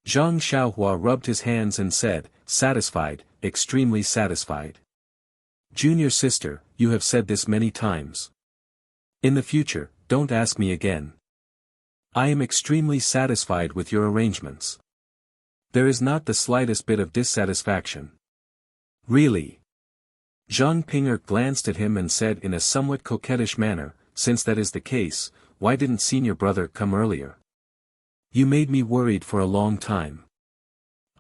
Zhang Xiaohua rubbed his hands and said, "Satisfied, extremely satisfied. Junior sister, you have said this many times. In the future, don't ask me again. I am extremely satisfied with your arrangements. There is not the slightest bit of dissatisfaction." "Really?" Zhang Ping'er glanced at him and said in a somewhat coquettish manner, "Since that is the case, why didn't senior brother come earlier? You made me worried for a long time.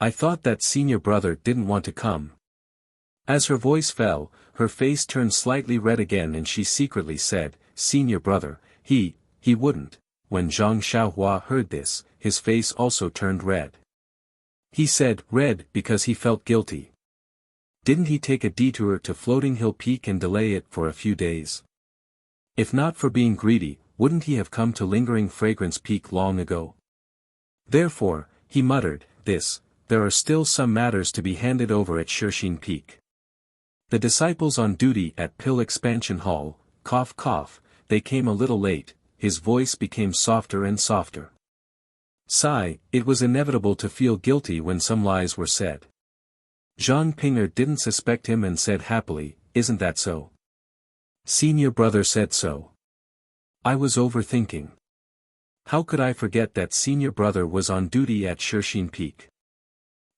I thought that senior brother didn't want to come." As her voice fell, her face turned slightly red again and she secretly said, "Senior brother, he wouldn't." When Zhang Xiaohua heard this, his face also turned red. He said red because he felt guilty. Didn't he take a detour to Floating Hill Peak and delay it for a few days? If not for being greedy, wouldn't he have come to Lingering Fragrance Peak long ago? Therefore, he muttered, there are still some matters to be handed over at Shershin Peak. The disciples on duty at Pill Expansion Hall, cough cough, they came a little late, his voice became softer and softer. Sigh, it was inevitable to feel guilty when some lies were said. Zhang Pinger didn't suspect him and said happily, isn't that so? Senior brother said so. I was overthinking. How could I forget that senior brother was on duty at Shershin Peak?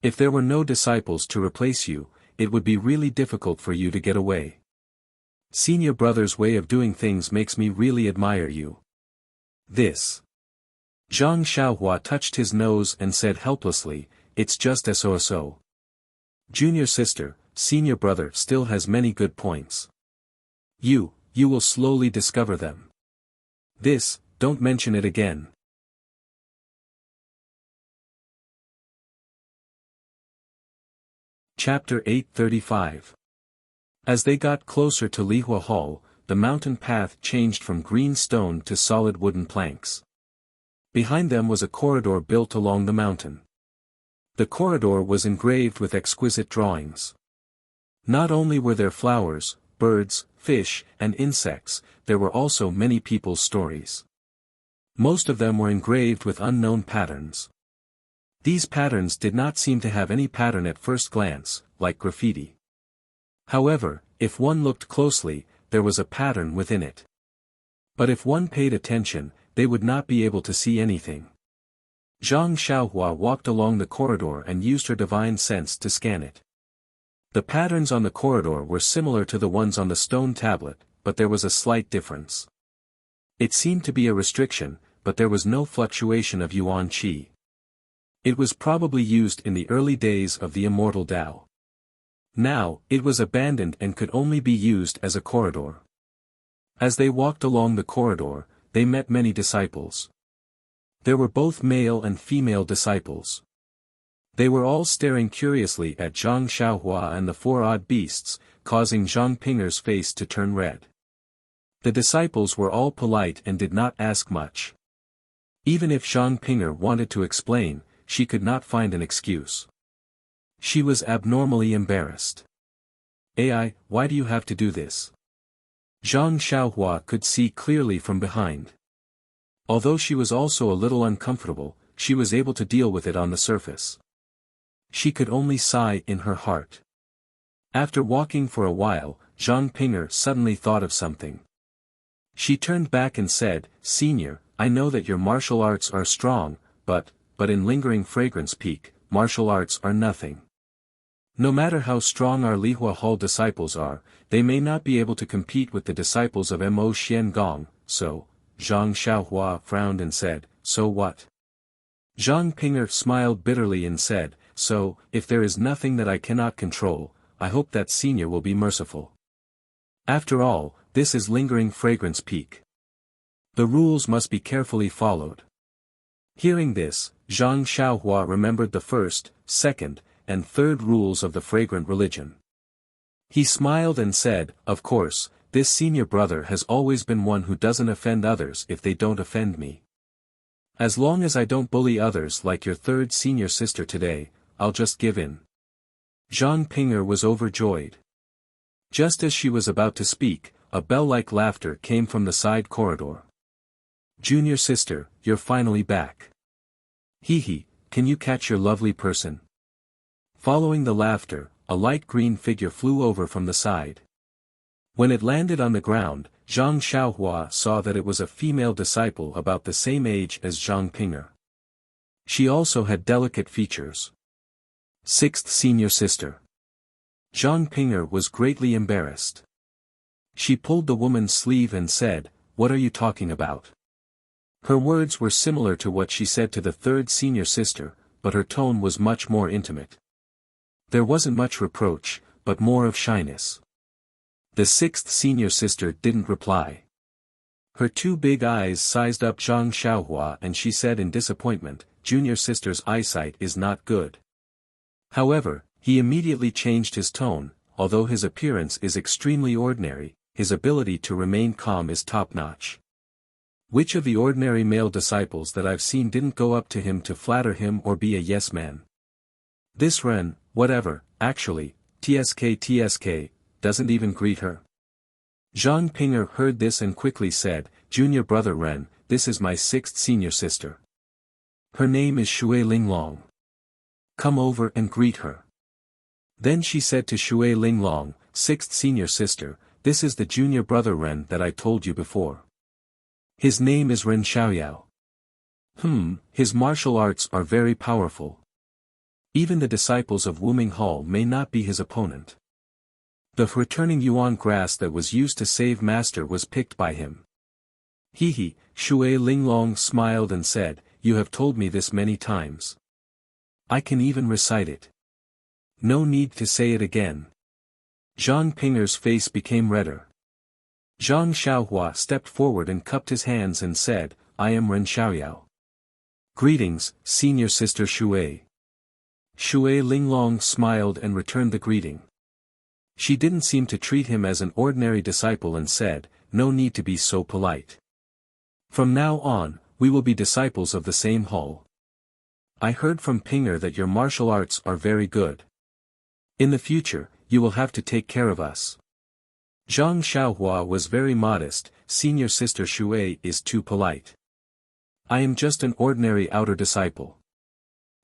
If there were no disciples to replace you, it would be really difficult for you to get away. Senior brother's way of doing things makes me really admire you. This. Zhang Xiaohua touched his nose and said helplessly, it's just so. Junior sister, senior brother still has many good points. You will slowly discover them. Don't mention it again. Chapter 835. As they got closer to Lihua Hall, the mountain path changed from green stone to solid wooden planks. Behind them was a corridor built along the mountain. The corridor was engraved with exquisite drawings. Not only were there flowers, birds, fish, and insects, there were also many people's stories. Most of them were engraved with unknown patterns. These patterns did not seem to have any pattern at first glance, like graffiti. However, if one looked closely, there was a pattern within it. But if one paid attention, they would not be able to see anything. Zhang Xiaohua walked along the corridor and used her divine sense to scan it. The patterns on the corridor were similar to the ones on the stone tablet, but there was a slight difference. It seemed to be a restriction, but there was no fluctuation of yuan qi. It was probably used in the early days of the immortal Tao. Now, it was abandoned and could only be used as a corridor. As they walked along the corridor, they met many disciples. There were both male and female disciples. They were all staring curiously at Zhang Xiaohua and the four odd beasts, causing Zhang Pinger's face to turn red. The disciples were all polite and did not ask much. Even if Zhang Pinger wanted to explain, she could not find an excuse. She was abnormally embarrassed. Ai, why do you have to do this? Zhang Xiaohua could see clearly from behind. Although she was also a little uncomfortable, she was able to deal with it on the surface. She could only sigh in her heart. After walking for a while, Zhang Pinger suddenly thought of something. She turned back and said, Senior, I know that your martial arts are strong, but in Lingering Fragrance Peak, martial arts are nothing. No matter how strong our Lihua Hall disciples are, they may not be able to compete with the disciples of Mo Xian Gong, so, Zhang Xiaohua frowned and said, so what? Zhang Pinger smiled bitterly and said, so, if there is nothing that I cannot control, I hope that Senior will be merciful. After all, this is Lingering Fragrance Peak. The rules must be carefully followed. Hearing this, Zhang Xiaohua remembered the first, second, and third rules of the fragrant religion. He smiled and said, of course, this senior brother has always been one who doesn't offend others if they don't offend me. As long as I don't bully others like your third senior sister today, I'll just give in. Zhang Pinger was overjoyed. Just as she was about to speak, a bell-like laughter came from the side corridor. Junior sister, you're finally back. Hee, can you catch your lovely person? Following the laughter, a light green figure flew over from the side. When it landed on the ground, Zhang Xiaohua saw that it was a female disciple about the same age as Zhang Pinger. She also had delicate features. Sixth senior sister. Zhang Pinger was greatly embarrassed. She pulled the woman's sleeve and said, what are you talking about? Her words were similar to what she said to the third senior sister, but her tone was much more intimate. There wasn't much reproach, but more of shyness. The sixth senior sister didn't reply. Her two big eyes sized up Zhang Xiaohua and she said in disappointment, junior sister's eyesight is not good. However, he immediately changed his tone, although his appearance is extremely ordinary, his ability to remain calm is top-notch. Which of the ordinary male disciples that I've seen didn't go up to him to flatter him or be a yes man? This Ren, whatever, actually, TSK, doesn't even greet her. Zhang Ping'er heard this and quickly said, Junior brother Ren, this is my sixth senior sister. Her name is Shui Linglong. Come over and greet her. Then she said to Shui Linglong, sixth senior sister, this is the junior brother Ren that I told you before. His name is Ren Xiaoyao. His martial arts are very powerful. Even the disciples of Wuming Hall may not be his opponent. The returning yuan grass that was used to save master was picked by him. He, Shui Linglong smiled and said, you have told me this many times. I can even recite it. No need to say it again. Zhang Ping'er's face became redder. Zhang Xiaohua stepped forward and cupped his hands and said, I am Ren Xiaoyao. Greetings, senior sister Shui. Shui Linglong smiled and returned the greeting. She didn't seem to treat him as an ordinary disciple and said, no need to be so polite. From now on, we will be disciples of the same hall. I heard from Ping'er that your martial arts are very good. In the future, you will have to take care of us. Zhang Xiaohua was very modest, senior sister Shui is too polite. I am just an ordinary outer disciple.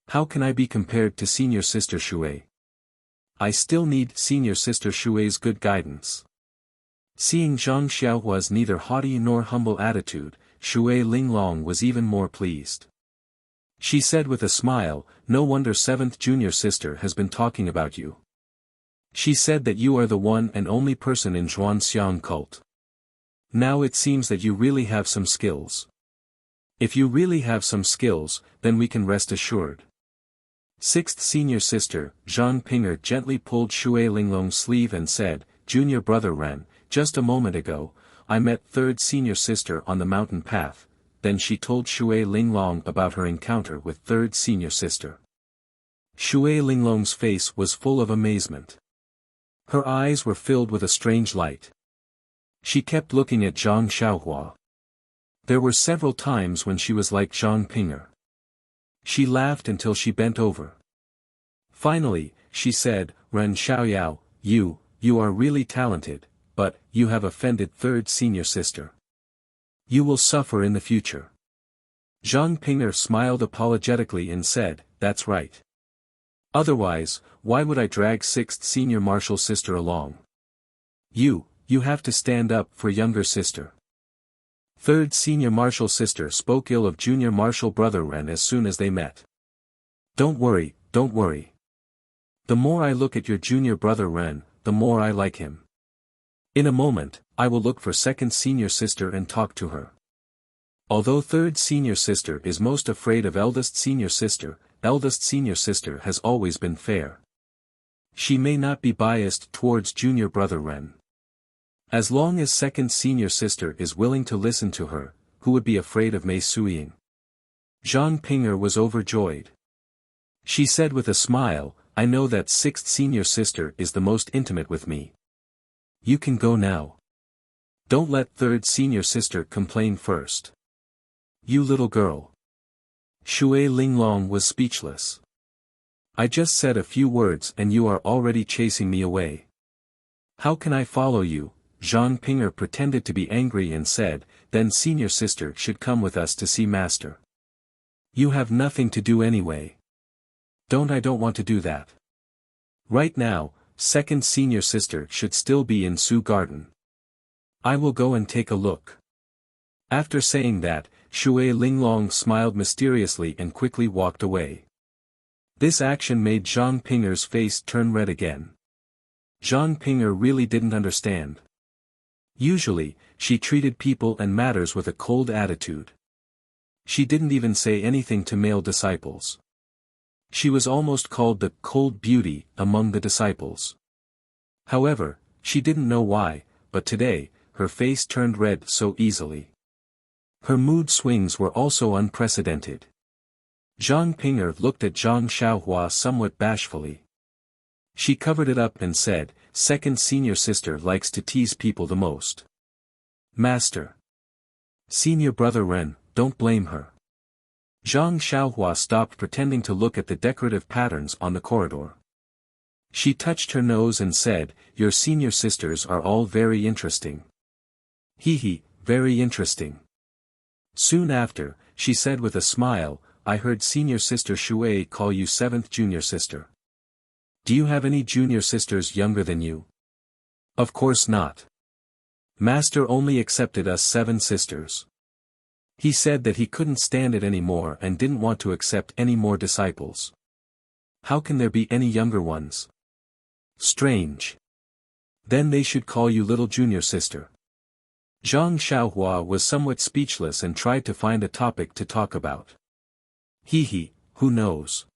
How can I be compared to senior sister Shui? I still need senior sister Shui's good guidance. Seeing Zhang Xiaohua's neither haughty nor humble attitude, Shui Linglong was even more pleased. She said with a smile, no wonder seventh junior sister has been talking about you. She said that you are the one and only person in Zhuanxiang cult. Now it seems that you really have some skills. If you really have some skills, then we can rest assured. Sixth senior sister, Zhang Ping'er gently pulled Shui Linglong's sleeve and said, Junior brother Ren, just a moment ago, I met third senior sister on the mountain path. Then she told Shui Linglong about her encounter with third senior sister. Shui Linglong's face was full of amazement. Her eyes were filled with a strange light. She kept looking at Zhang Xiaohua. There were several times when she was like Zhang Ping'er. She laughed until she bent over. Finally, she said, Ren Xiaoyao, you are really talented, but you have offended third senior sister. You will suffer in the future. Zhang Ping'er smiled apologetically and said, that's right. Otherwise, why would I drag sixth senior martial sister along? You have to stand up for younger sister. Third senior martial sister spoke ill of junior martial brother Ren as soon as they met. Don't worry. The more I look at your junior brother Ren, the more I like him. In a moment, I will look for second senior sister and talk to her. Although third senior sister is most afraid of eldest senior sister has always been fair. She may not be biased towards junior brother Ren. As long as second senior sister is willing to listen to her, who would be afraid of Mei Suiying? Zhang Ping'er was overjoyed. She said with a smile, I know that sixth senior sister is the most intimate with me. You can go now. Don't let third senior sister complain first. You little girl. Shui Linglong was speechless. I just said a few words and you are already chasing me away. How can I follow you? Zhang Ping'er pretended to be angry and said, then senior sister should come with us to see master. You have nothing to do anyway. I don't want to do that. Right now, second senior sister should still be in Su Garden. I will go and take a look. After saying that, Shui Linglong smiled mysteriously and quickly walked away. This action made Zhang Ping'er's face turn red again. Zhang Ping'er really didn't understand. Usually, she treated people and matters with a cold attitude. She didn't even say anything to male disciples. She was almost called the cold beauty among the disciples. However, she didn't know why, but today, her face turned red so easily. Her mood swings were also unprecedented. Zhang Ping'er looked at Zhang Xiaohua somewhat bashfully. She covered it up and said, second senior sister likes to tease people the most. Master. Senior brother Ren, don't blame her. Zhang Xiaohua stopped pretending to look at the decorative patterns on the corridor. She touched her nose and said, your senior sisters are all very interesting. Hee, very interesting. Soon after, she said with a smile, I heard senior sister Shui call you seventh junior sister. Do you have any junior sisters younger than you? Of course not. Master only accepted us 7 sisters. He said that he couldn't stand it anymore and didn't want to accept any more disciples. How can there be any younger ones? Strange. Then they should call you little junior sister. Zhang Xiaohua was somewhat speechless and tried to find a topic to talk about. Hee, who knows?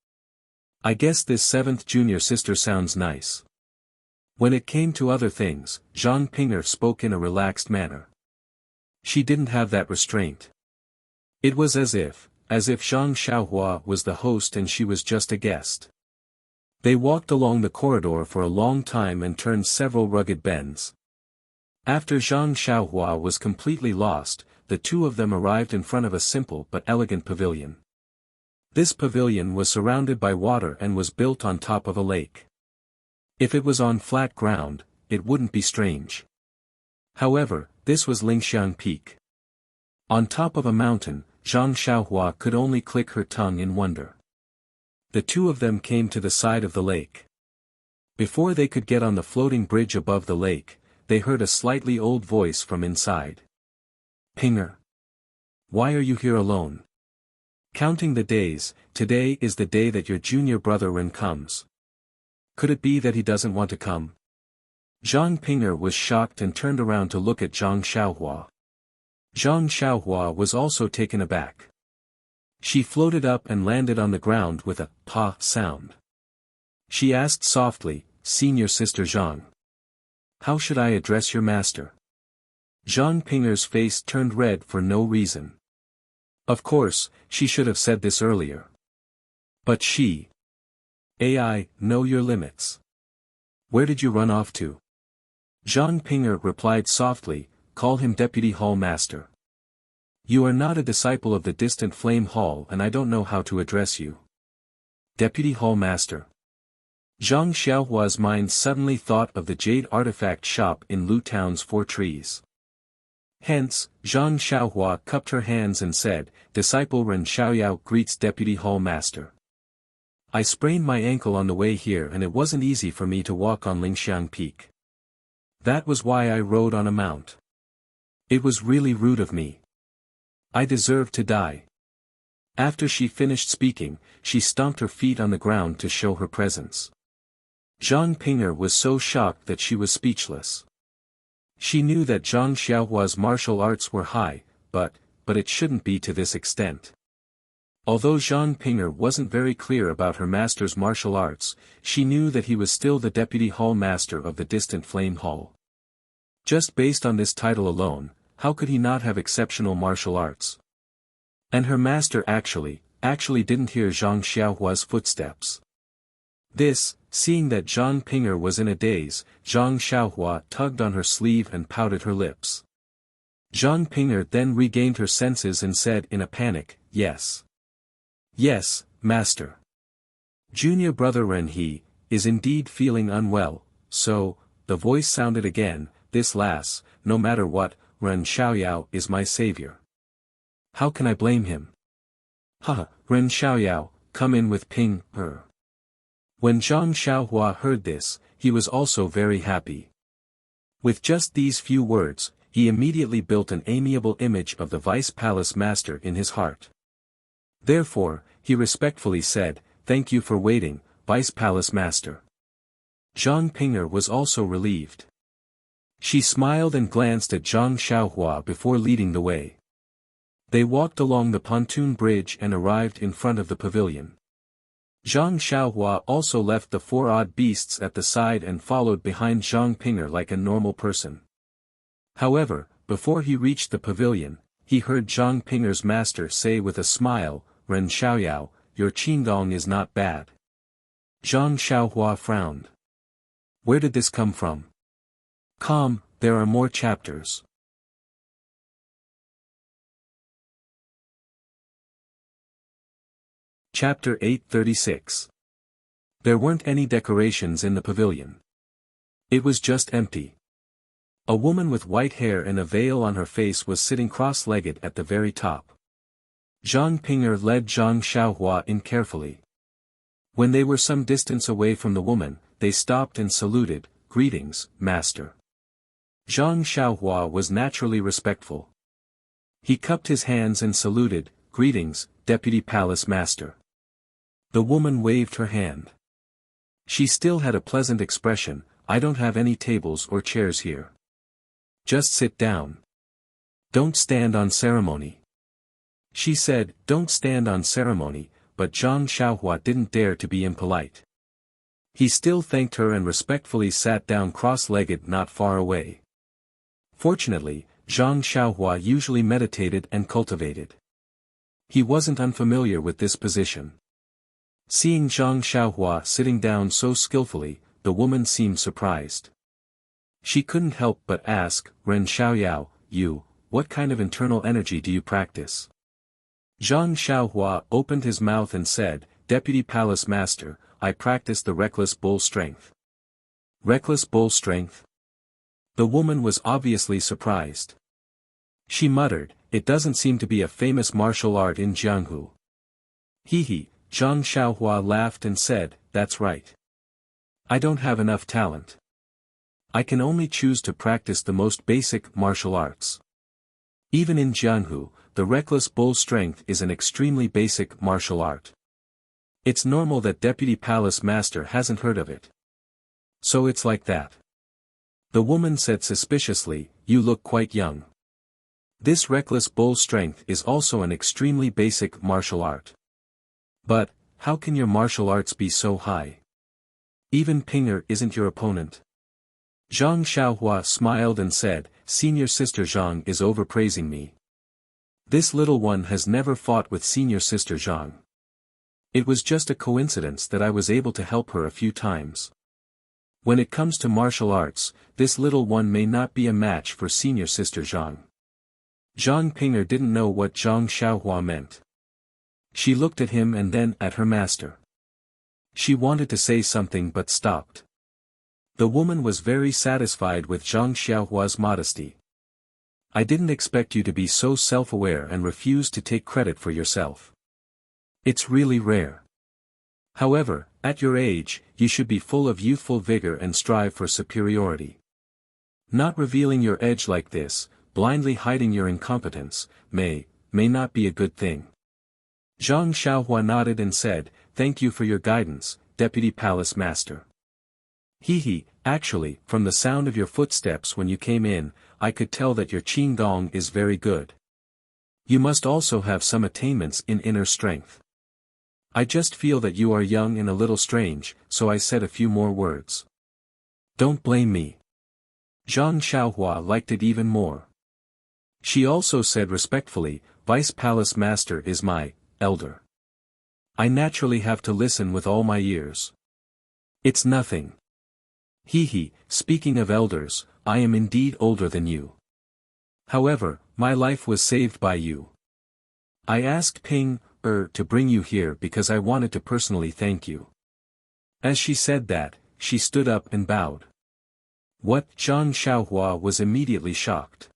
I guess this 7th junior sister sounds nice. When it came to other things, Zhang Ping'er spoke in a relaxed manner. She didn't have that restraint. It was as if Zhang Xiaohua was the host and she was just a guest. They walked along the corridor for a long time and turned several rugged bends. After Zhang Xiaohua was completely lost, the two of them arrived in front of a simple but elegant pavilion. This pavilion was surrounded by water and was built on top of a lake. If it was on flat ground, it wouldn't be strange. However, this was Lingxiang Peak. On top of a mountain, Zhang Xiaohua could only click her tongue in wonder. The two of them came to the side of the lake. Before they could get on the floating bridge above the lake, they heard a slightly old voice from inside. Ping'er. Why are you here alone? Counting the days, today is the day that your junior brother Ren comes. Could it be that he doesn't want to come? Zhang Ping'er was shocked and turned around to look at Zhang Xiaohua. Zhang Xiaohua was also taken aback. She floated up and landed on the ground with a pa sound. She asked softly, Senior Sister Zhang. How should I address your master? Zhang Ping'er's face turned red for no reason. Of course, she should have said this earlier. But she. I know your limits. Where did you run off to? Zhang Ping'er replied softly, call him Deputy Hall Master. You are not a disciple of the distant Flame Hall and I don't know how to address you. Deputy Hall Master. Zhang Xiaohua's mind suddenly thought of the jade artifact shop in Lu Town's 4 trees. Hence, Zhang Xiaohua cupped her hands and said, Disciple Ren Xiaoyao greets Deputy Hall Master. I sprained my ankle on the way here and it wasn't easy for me to walk on Lingxiang Peak. That was why I rode on a mount. It was really rude of me. I deserve to die. After she finished speaking, she stomped her feet on the ground to show her presence. Zhang Ping'er was so shocked that she was speechless. She knew that Zhang Xiaohua's martial arts were high, but it shouldn't be to this extent. Although Zhang Ping'er wasn't very clear about her master's martial arts, she knew that he was still the Deputy Hall Master of the distant Flame Hall. Just based on this title alone, how could he not have exceptional martial arts? And her master actually didn't hear Zhang Xiaohua's footsteps. Seeing that Zhang Ping'er was in a daze, Zhang Xiaohua tugged on her sleeve and pouted her lips. Zhang Ping'er then regained her senses and said in a panic, Yes. Yes, Master. Junior brother Ren is indeed feeling unwell, so, the voice sounded again, this lass, no matter what, Ren Xiaoyao is my savior. How can I blame him? Ha, Ren Xiaoyao, come in with Ping'er. When Zhang Xiaohua heard this, he was also very happy. With just these few words, he immediately built an amiable image of the Vice Palace Master in his heart. Therefore, he respectfully said, Thank you for waiting, Vice Palace Master. Zhang Ping'er was also relieved. She smiled and glanced at Zhang Xiaohua before leading the way. They walked along the pontoon bridge and arrived in front of the pavilion. Zhang Xiaohua also left the 4 odd beasts at the side and followed behind Zhang Ping'er like a normal person. However, before he reached the pavilion, he heard Zhang Ping'er's master say with a smile, Ren Xiaoyao, your qigong is not bad. Zhang Xiaohua frowned. Where did this come from? There are more chapters. Chapter 836. There weren't any decorations in the pavilion. It was just empty. A woman with white hair and a veil on her face was sitting cross-legged at the very top. Zhang Ping'er led Zhang Xiaohua in carefully. When they were some distance away from the woman, they stopped and saluted, "Greetings, master." Zhang Xiaohua was naturally respectful. He cupped his hands and saluted, "Greetings, Deputy Palace Master." The woman waved her hand. She still had a pleasant expression. "I don't have any tables or chairs here. Just sit down. Don't stand on ceremony." She said, "Don't stand on ceremony," but Zhang Xiaohua didn't dare to be impolite. He still thanked her and respectfully sat down cross-legged not far away. Fortunately, Zhang Xiaohua usually meditated and cultivated. He wasn't unfamiliar with this position. Seeing Zhang Xiaohua sitting down so skillfully, the woman seemed surprised. She couldn't help but ask, "Ren Xiaoyao, what kind of internal energy do you practice?" Zhang Xiaohua opened his mouth and said, "Deputy Palace Master, I practice the reckless bull strength." Reckless bull strength? The woman was obviously surprised. She muttered, "It doesn't seem to be a famous martial art in Jianghu." He. Zhang Xiaohua laughed and said, "That's right. I don't have enough talent. I can only choose to practice the most basic martial arts. Even in Jianghu, the reckless bull strength is an extremely basic martial art. It's normal that Deputy Palace Master hasn't heard of it. So it's like that." The woman said suspiciously, "You look quite young. This reckless bull strength is also an extremely basic martial art. But, how can your martial arts be so high? Even Ping'er isn't your opponent." Zhang Xiaohua smiled and said, "Senior Sister Zhang is overpraising me. This little one has never fought with Senior Sister Zhang. It was just a coincidence that I was able to help her a few times. When it comes to martial arts, this little one may not be a match for Senior Sister Zhang." Zhang Ping'er didn't know what Zhang Xiaohua meant. She looked at him and then at her master. She wanted to say something but stopped. The woman was very satisfied with Zhang Xiaohua's modesty. "I didn't expect you to be so self-aware and refuse to take credit for yourself. It's really rare. However, at your age, you should be full of youthful vigor and strive for superiority. Not revealing your edge like this, blindly hiding your incompetence, may not be a good thing." Zhang Xiaohua nodded and said, "Thank you for your guidance, Deputy Palace Master. Actually, from the sound of your footsteps when you came in, I could tell that your qigong is very good. You must also have some attainments in inner strength. I just feel that you are young and a little strange, so I said a few more words. Don't blame me." Zhang Xiaohua liked it even more. She also said respectfully, "Vice Palace Master is my elder. I naturally have to listen with all my ears. It's nothing. Speaking of elders, I am indeed older than you. However, my life was saved by you. I asked Ping'er to bring you here because I wanted to personally thank you." As she said that, she stood up and bowed. What? Zhang Xiaohua was immediately shocked.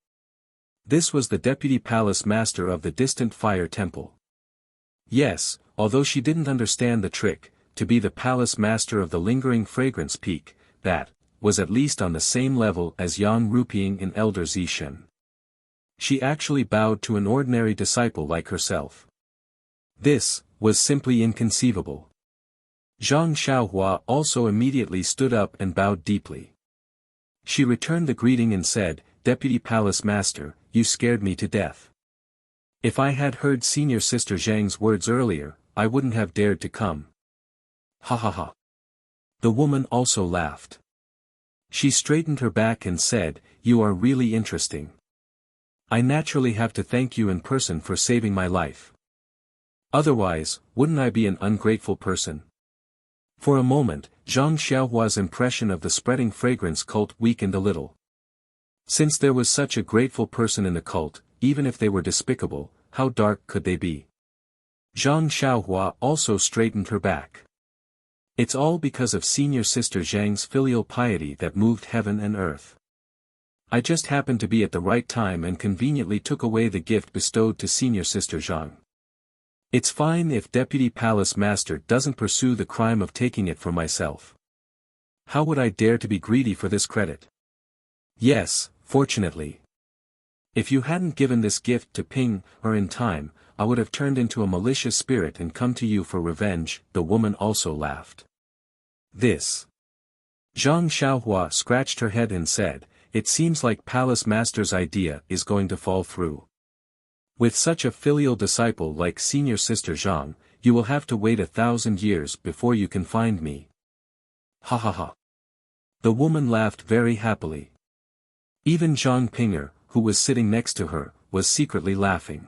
This was the Deputy Palace Master of the distant Fire Temple. Yes, although she didn't understand the trick, to be the Palace Master of the Lingering Fragrance Peak, that was at least on the same level as Yang Ruping and Elder Zishen. She actually bowed to an ordinary disciple like herself. This was simply inconceivable. Zhang Xiaohua also immediately stood up and bowed deeply. She returned the greeting and said, "Deputy Palace Master, you scared me to death. If I had heard Senior Sister Zhang's words earlier, I wouldn't have dared to come." Ha ha ha. The woman also laughed. She straightened her back and said, "You are really interesting. I naturally have to thank you in person for saving my life. Otherwise, wouldn't I be an ungrateful person?" For a moment, Zhang Xiaohua's impression of the spreading fragrance cult weakened a little. Since there was such a grateful person in the cult, even if they were despicable, how dark could they be? Zhang Xiaohua also straightened her back. It's all because of senior sister Zhang's filial piety that moved heaven and earth. I just happened to be at the right time and conveniently took away the gift bestowed to senior sister Zhang. It's fine if Deputy Palace Master doesn't pursue the crime of taking it for myself. How would I dare to be greedy for this credit? Yes, fortunately. If you hadn't given this gift to Ping, or in time, I would have turned into a malicious spirit and come to you for revenge. The woman also laughed. This. Zhang Xiaohua scratched her head and said, it seems like Palace Master's idea is going to fall through. With such a filial disciple like senior sister Zhang, you will have to wait 1,000 years before you can find me. Ha ha ha. The woman laughed very happily. Even Zhang Pinger, who was sitting next to her, was secretly laughing.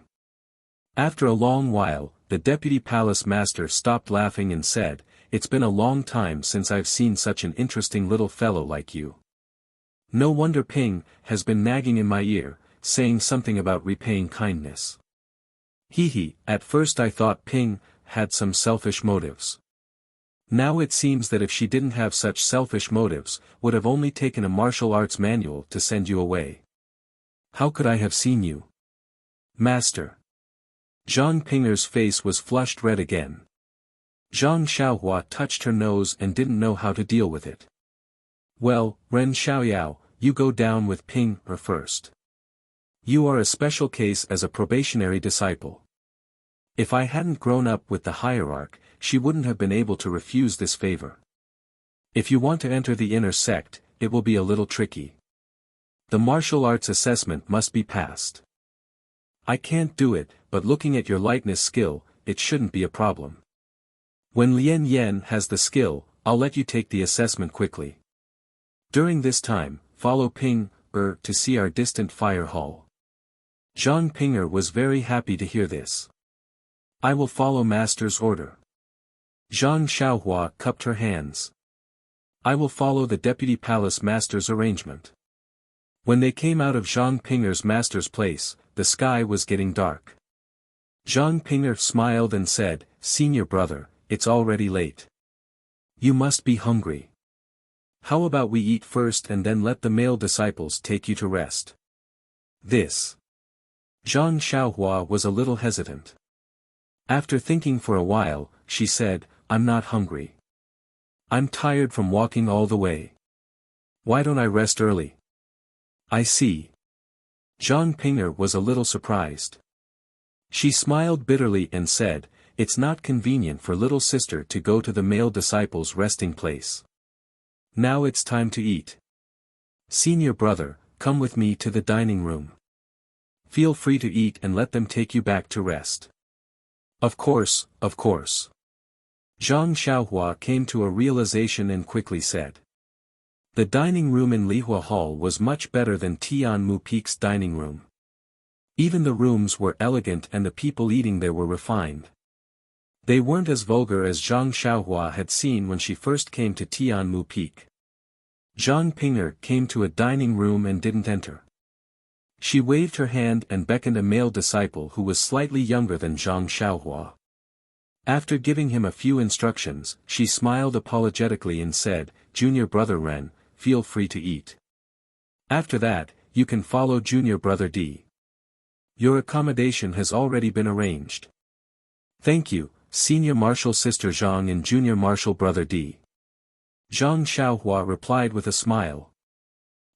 After a long while, the Deputy Palace Master stopped laughing and said, it's been a long time since I've seen such an interesting little fellow like you. No wonder Ping has been nagging in my ear, saying something about repaying kindness. Hee, at first I thought Ping had some selfish motives. Now it seems that if she didn't have such selfish motives, would have only taken a martial arts manual to send you away. How could I have seen you? Master. Zhang Pinger's face was flushed red again. Zhang Xiaohua touched her nose and didn't know how to deal with it. Well, Ren Xiaoyao, you go down with Ping first. You are a special case as a probationary disciple. If I hadn't grown up with the hierarch, she wouldn't have been able to refuse this favor. If you want to enter the inner sect, it will be a little tricky. The martial arts assessment must be passed. I can't do it, but looking at your lightness skill, it shouldn't be a problem. When Lian Yan has the skill, I'll let you take the assessment quickly. During this time, follow Ping to see our distant fire hall. Zhang Pinger was very happy to hear this. I will follow Master's order. Zhang Xiaohua cupped her hands. I will follow the Deputy Palace Master's arrangement. When they came out of Zhang Pinger's master's place, the sky was getting dark. Zhang Pinger smiled and said, Senior brother, it's already late. You must be hungry. How about we eat first and then let the male disciples take you to rest? This. Zhang Xiaohua was a little hesitant. After thinking for a while, she said, I'm not hungry. I'm tired from walking all the way. Why don't I rest early? I see. Zhang Pinger was a little surprised. She smiled bitterly and said, it's not convenient for little sister to go to the male disciples' resting place. Now it's time to eat. Senior brother, come with me to the dining room. Feel free to eat and let them take you back to rest. Of course, of course. Zhang Xiaohua came to a realization and quickly said. The dining room in Lihua Hall was much better than Tian Mu Peak's dining room. Even the rooms were elegant and the people eating there were refined. They weren't as vulgar as Zhang Xiaohua had seen when she first came to Tian Mu Peak. Zhang Pinger came to a dining room and didn't enter. She waved her hand and beckoned a male disciple who was slightly younger than Zhang Xiaohua. After giving him a few instructions, she smiled apologetically and said, Junior brother Ren, feel free to eat. After that, you can follow Junior brother D. Your accommodation has already been arranged. Thank you, Senior Martial Sister Zhang and Junior Martial Brother D. Zhang Xiaohua replied with a smile.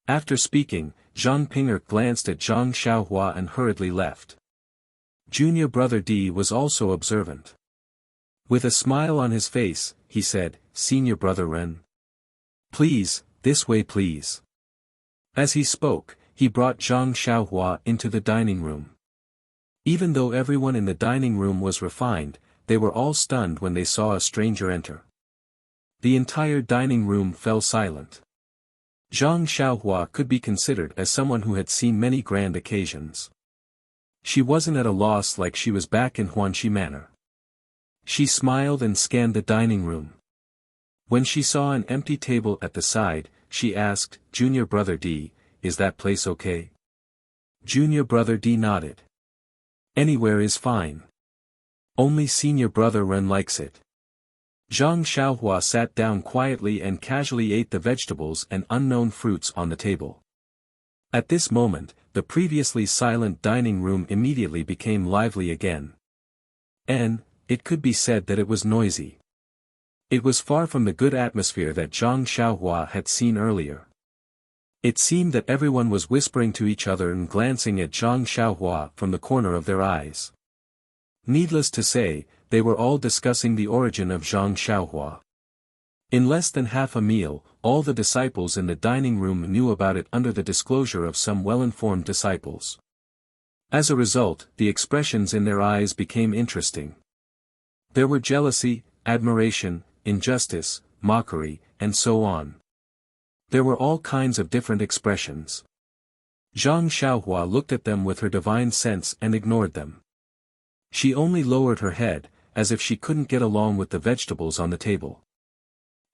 After speaking, Zhang Pinger glanced at Zhang Xiaohua and hurriedly left. Junior Brother D was also observant. With a smile on his face, he said, Senior Brother Ren. Please, this way please. As he spoke, he brought Zhang Xiaohua into the dining room. Even though everyone in the dining room was refined, they were all stunned when they saw a stranger enter. The entire dining room fell silent. Zhang Xiaohua could be considered as someone who had seen many grand occasions. She wasn't at a loss like she was back in Huanxi Manor. She smiled and scanned the dining room. When she saw an empty table at the side, she asked, Junior Brother D, is that place okay? Junior Brother D nodded. Anywhere is fine. Only senior brother Ren likes it. Zhang Xiaohua sat down quietly and casually ate the vegetables and unknown fruits on the table. At this moment, the previously silent dining room immediately became lively again. And, it could be said that it was noisy. It was far from the good atmosphere that Zhang Xiaohua had seen earlier. It seemed that everyone was whispering to each other and glancing at Zhang Xiaohua from the corner of their eyes. Needless to say, they were all discussing the origin of Zhang Xiaohua. In less than half a meal, all the disciples in the dining room knew about it under the disclosure of some well-informed disciples. As a result, the expressions in their eyes became interesting. There were jealousy, admiration, injustice, mockery, and so on. There were all kinds of different expressions. Zhang Xiaohua looked at them with her divine sense and ignored them. She only lowered her head, as if she couldn't get along with the vegetables on the table.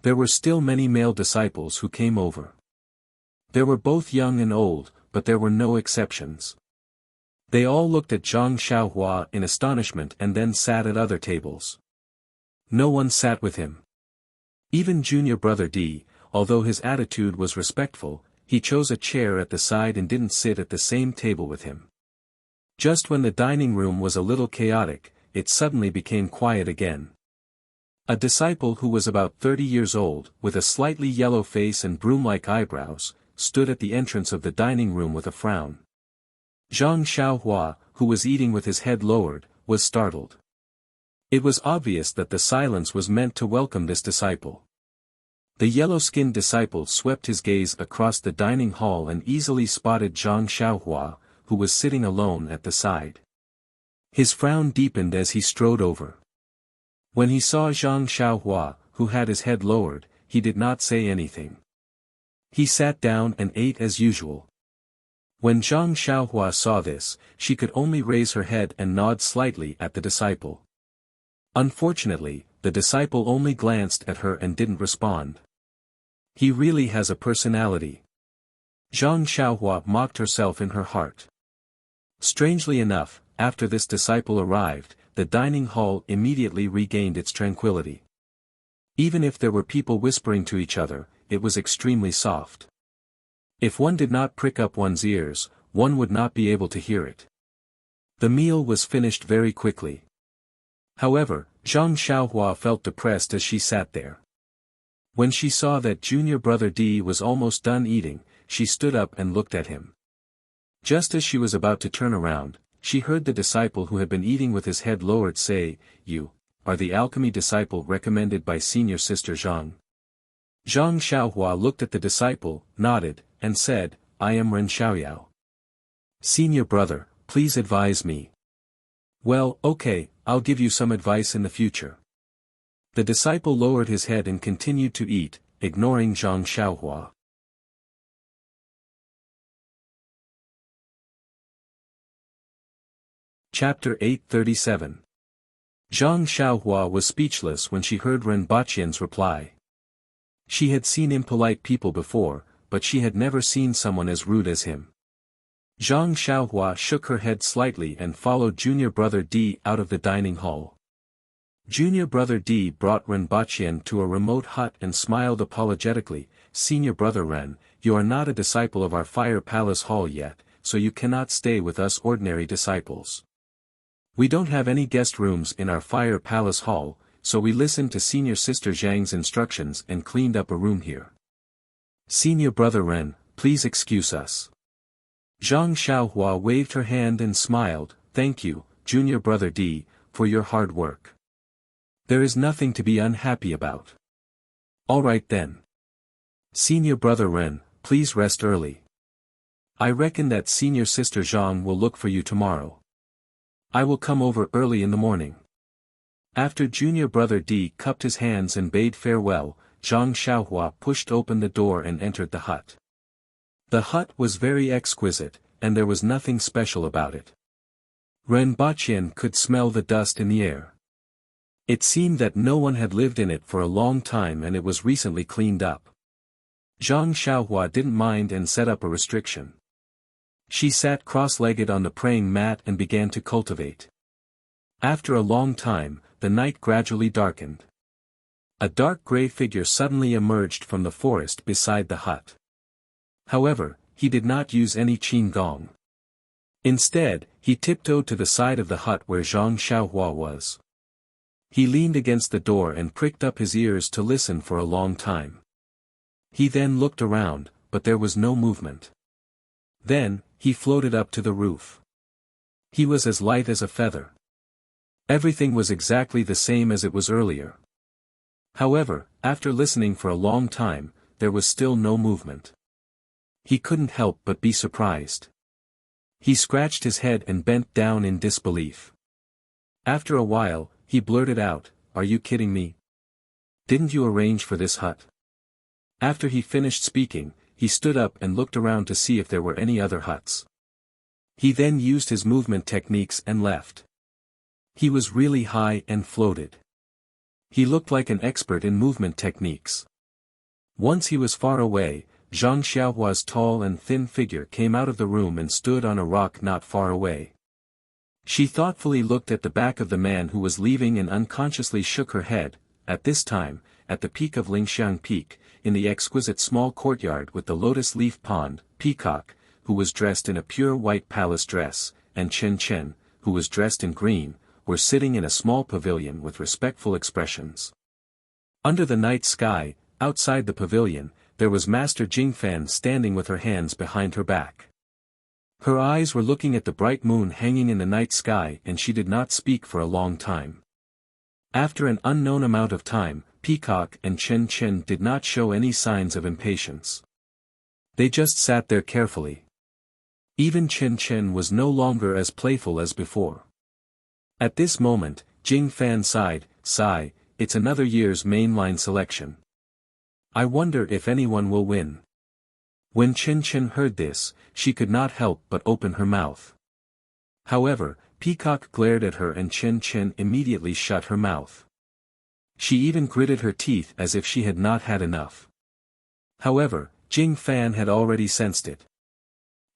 There were still many male disciples who came over. There were both young and old, but there were no exceptions. They all looked at Zhang Xiaohua in astonishment and then sat at other tables. No one sat with him. Even junior brother D, although his attitude was respectful, he chose a chair at the side and didn't sit at the same table with him. Just when the dining room was a little chaotic, it suddenly became quiet again. A disciple who was about 30 years old, with a slightly yellow face and broom-like eyebrows, stood at the entrance of the dining room with a frown. Zhang Xiaohua, who was eating with his head lowered, was startled. It was obvious that the silence was meant to welcome this disciple. The yellow-skinned disciple swept his gaze across the dining hall and easily spotted Zhang Xiaohua, who was sitting alone at the side. His frown deepened as he strode over. When he saw Zhang Xiaohua, who had his head lowered, he did not say anything. He sat down and ate as usual. When Zhang Xiaohua saw this, she could only raise her head and nod slightly at the disciple. Unfortunately, the disciple only glanced at her and didn't respond. He really has a personality. Zhang Xiaohua mocked herself in her heart. Strangely enough, after this disciple arrived, the dining hall immediately regained its tranquility. Even if there were people whispering to each other, it was extremely soft. If one did not prick up one's ears, one would not be able to hear it. The meal was finished very quickly. However, Zhang Xiaohua felt depressed as she sat there. When she saw that junior brother D was almost done eating, she stood up and looked at him. Just as she was about to turn around, she heard the disciple who had been eating with his head lowered say, "You are the alchemy disciple recommended by senior sister Zhang." Zhang Xiaohua looked at the disciple, nodded, and said, "I am Ren Xiaoyao. Senior brother, please advise me." "Well, okay, I'll give you some advice in the future." The disciple lowered his head and continued to eat, ignoring Zhang Xiaohua. Chapter 837. Zhang Xiaohua was speechless when she heard Ren Baqian's reply. She had seen impolite people before, but she had never seen someone as rude as him. Zhang Xiaohua shook her head slightly and followed junior brother D out of the dining hall. Junior brother D brought Ren Baqian to a remote hut and smiled apologetically, "Senior brother Ren, you are not a disciple of our Fire Palace Hall yet, so you cannot stay with us ordinary disciples. We don't have any guest rooms in our Fire Palace Hall, so we listened to Senior Sister Zhang's instructions and cleaned up a room here. Senior brother Ren, please excuse us." Zhang Xiaohua waved her hand and smiled, "Thank you, junior brother D, for your hard work. There is nothing to be unhappy about. All right then. Senior brother Ren, please rest early. I reckon that senior sister Zhang will look for you tomorrow. I will come over early in the morning." After junior brother D cupped his hands and bade farewell, Zhang Xiaohua pushed open the door and entered the hut. The hut was very exquisite, and there was nothing special about it. Ren Baqian could smell the dust in the air. It seemed that no one had lived in it for a long time and it was recently cleaned up. Zhang Xiaohua didn't mind and set up a restriction. She sat cross-legged on the praying mat and began to cultivate. After a long time, the night gradually darkened. A dark gray figure suddenly emerged from the forest beside the hut. However, he did not use any qin gong. Instead, he tiptoed to the side of the hut where Zhang Xiaohua was. He leaned against the door and pricked up his ears to listen for a long time. He then looked around, but there was no movement. Then, he floated up to the roof. He was as light as a feather. Everything was exactly the same as it was earlier. However, after listening for a long time, there was still no movement. He couldn't help but be surprised. He scratched his head and bent down in disbelief. After a while, he blurted out, "Are you kidding me? Didn't you arrange for this hut?" After he finished speaking, he stood up and looked around to see if there were any other huts. He then used his movement techniques and left. He was really high and floated. He looked like an expert in movement techniques. Once he was far away, Zhang Xiaohua's tall and thin figure came out of the room and stood on a rock not far away. She thoughtfully looked at the back of the man who was leaving and unconsciously shook her head. At this time, at the peak of Lingxiang Peak, in the exquisite small courtyard with the lotus leaf pond, Peacock, who was dressed in a pure white palace dress, and Chen Chen, who was dressed in green, were sitting in a small pavilion with respectful expressions. Under the night sky, outside the pavilion, there was Master Jingfan standing with her hands behind her back. Her eyes were looking at the bright moon hanging in the night sky and she did not speak for a long time. After an unknown amount of time, Peacock and Chen Chen did not show any signs of impatience. They just sat there carefully. Even Chen Chen was no longer as playful as before. At this moment, Jing Fan sighed, "Sigh, it's another year's mainline selection. I wonder if anyone will win." When Chen Chen heard this, she could not help but open her mouth. However, Peacock glared at her and Chen Chen immediately shut her mouth. She even gritted her teeth as if she had not had enough. However, Jing Fan had already sensed it.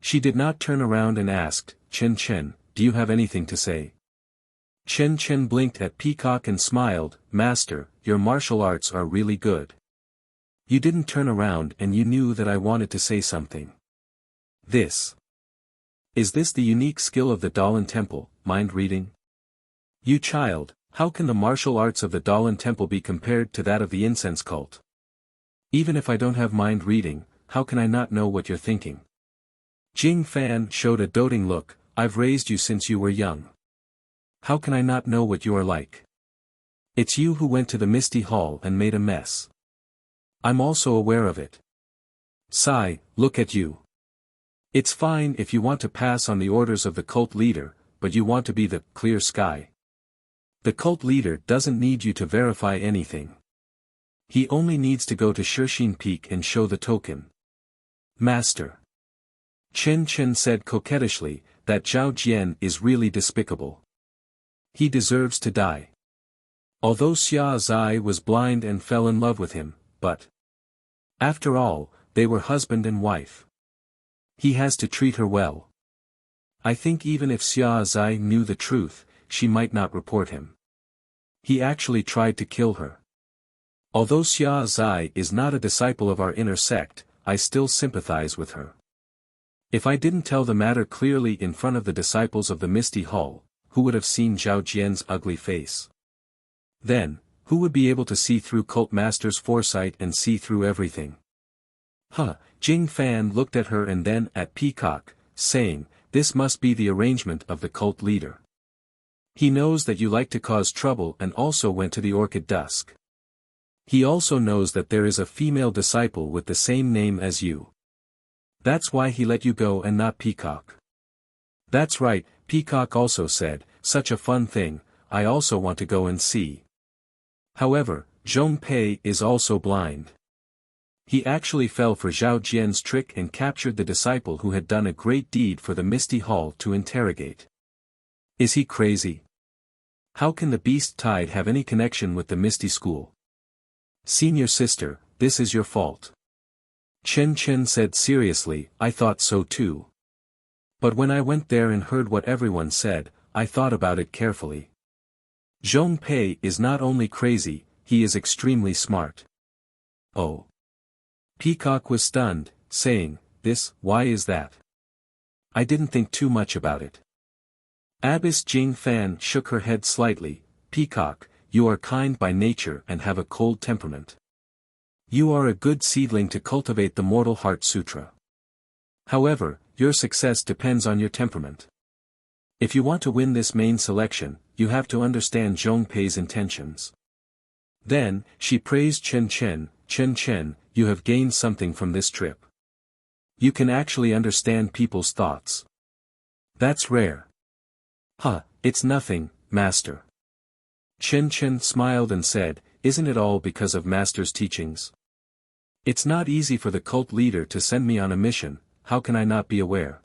She did not turn around and asked, "Chen Chen, do you have anything to say?" Chen Chen blinked at Peacock and smiled, "Master, your martial arts are really good. You didn't turn around and you knew that I wanted to say something. Is this the unique skill of the Dalan Temple, mind reading? You child, how can the martial arts of the Dalan Temple be compared to that of the incense cult? Even if I don't have mind reading, how can I not know what you're thinking?" Jing Fan showed a doting look, "I've raised you since you were young. How can I not know what you are like? It's you who went to the Misty Hall and made a mess. I'm also aware of it. Sigh, look at you. It's fine if you want to pass on the orders of the cult leader, but you want to be the clear sky. The cult leader doesn't need you to verify anything. He only needs to go to Shixin Peak and show the token." "Master," Chen Chen said coquettishly, "that Zhao Jian is really despicable. He deserves to die. Although Xia Zai was blind and fell in love with him, but after all, they were husband and wife. He has to treat her well. I think even if Xia Zai knew the truth, she might not report him. He actually tried to kill her. Although Xia Zai is not a disciple of our inner sect, I still sympathize with her. If I didn't tell the matter clearly in front of the disciples of the Misty Hall, who would have seen Zhao Jian's ugly face? Then, who would be able to see through Cult Master's foresight and see through everything?" Jing Fan looked at her and then at Peacock, saying, "This must be the arrangement of the cult leader. He knows that you like to cause trouble and also went to the Orchid Dusk. He also knows that there is a female disciple with the same name as you. That's why he let you go and not Peacock." "That's right," Peacock also said, "Such a fun thing, I also want to go and see." However, Zhong Pei is also blind. He actually fell for Zhao Jian's trick and captured the disciple who had done a great deed for the Misty Hall to interrogate. Is he crazy? How can the Beast Tide have any connection with the Misty School? "Senior sister, this is your fault." Chen Chen said seriously, "I thought so too. But when I went there and heard what everyone said, I thought about it carefully. Zhong Pei is not only crazy, he is extremely smart. Oh. Peacock was stunned, saying, why is that? I didn't think too much about it. Abbess Jing Fan shook her head slightly. Peacock, you are kind by nature and have a cold temperament. You are a good seedling to cultivate the Mortal Heart Sutra. However, your success depends on your temperament. If you want to win this main selection, you have to understand Zhong Pei's intentions. Then, she praised Chen Chen, you have gained something from this trip. You can actually understand people's thoughts. That's rare. It's nothing, Master. Chen smiled and said, isn't it all because of Master's teachings? It's not easy for the cult leader to send me on a mission, how can I not be aware?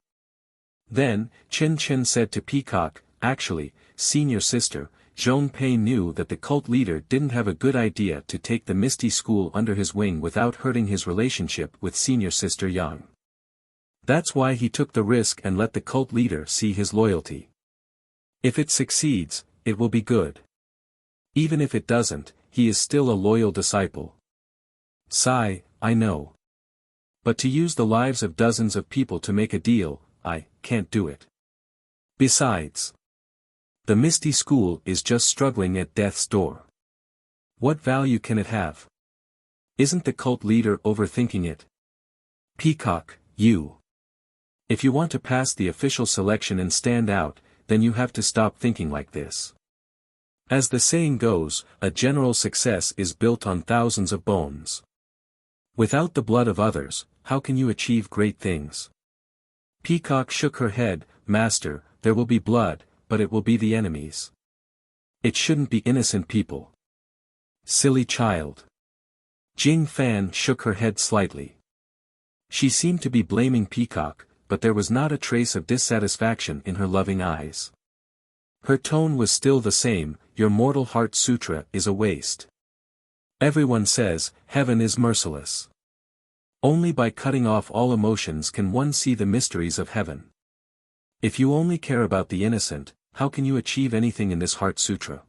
Then, Chen said to Peacock, actually, senior sister, Zhong Pei knew that the cult leader didn't have a good idea to take the Misty School under his wing without hurting his relationship with senior sister Yang. That's why he took the risk and let the cult leader see his loyalty. If it succeeds, it will be good. Even if it doesn't, he is still a loyal disciple. Sigh, I know. But to use the lives of dozens of people to make a deal, I can't do it. Besides, the Misty School is just struggling at death's door. What value can it have? Isn't the cult leader overthinking it? Peacock, you. If you want to pass the official selection and stand out, then you have to stop thinking like this. As the saying goes, a general success is built on thousands of bones. Without the blood of others, how can you achieve great things? Peacock shook her head, Master, there will be blood, but it will be the enemies. It shouldn't be innocent people. Silly child. Jing Fan shook her head slightly. She seemed to be blaming Peacock, but there was not a trace of dissatisfaction in her loving eyes. Her tone was still the same, your Mortal Heart Sutra is a waste. Everyone says, heaven is merciless. Only by cutting off all emotions can one see the mysteries of heaven. If you only care about the innocent, how can you achieve anything in this Heart Sutra?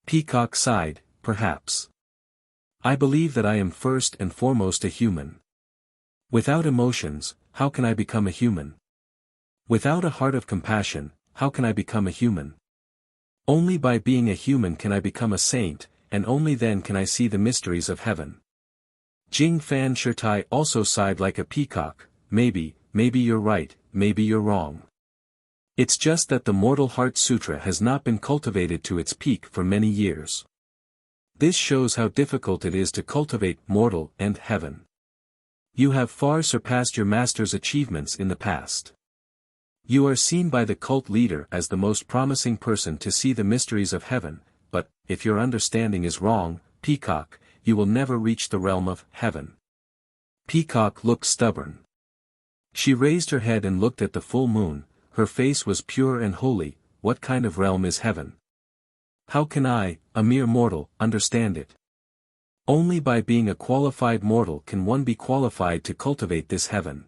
Peacock sighed, perhaps. I believe that I am first and foremost a human. Without emotions, how can I become a human? Without a heart of compassion, how can I become a human? Only by being a human can I become a saint, and only then can I see the mysteries of heaven. Jing Fan Shirtai also sighed like a peacock, maybe you're right, maybe you're wrong. It's just that the Mortal Heart Sutra has not been cultivated to its peak for many years. This shows how difficult it is to cultivate mortal and heaven. You have far surpassed your master's achievements in the past. You are seen by the cult leader as the most promising person to see the mysteries of heaven, but, if your understanding is wrong, Peacock, you will never reach the realm of heaven. Peacock looked stubborn. She raised her head and looked at the full moon, her face was pure and holy. What kind of realm is heaven? How can I, a mere mortal, understand it? Only by being a qualified mortal can one be qualified to cultivate this heaven.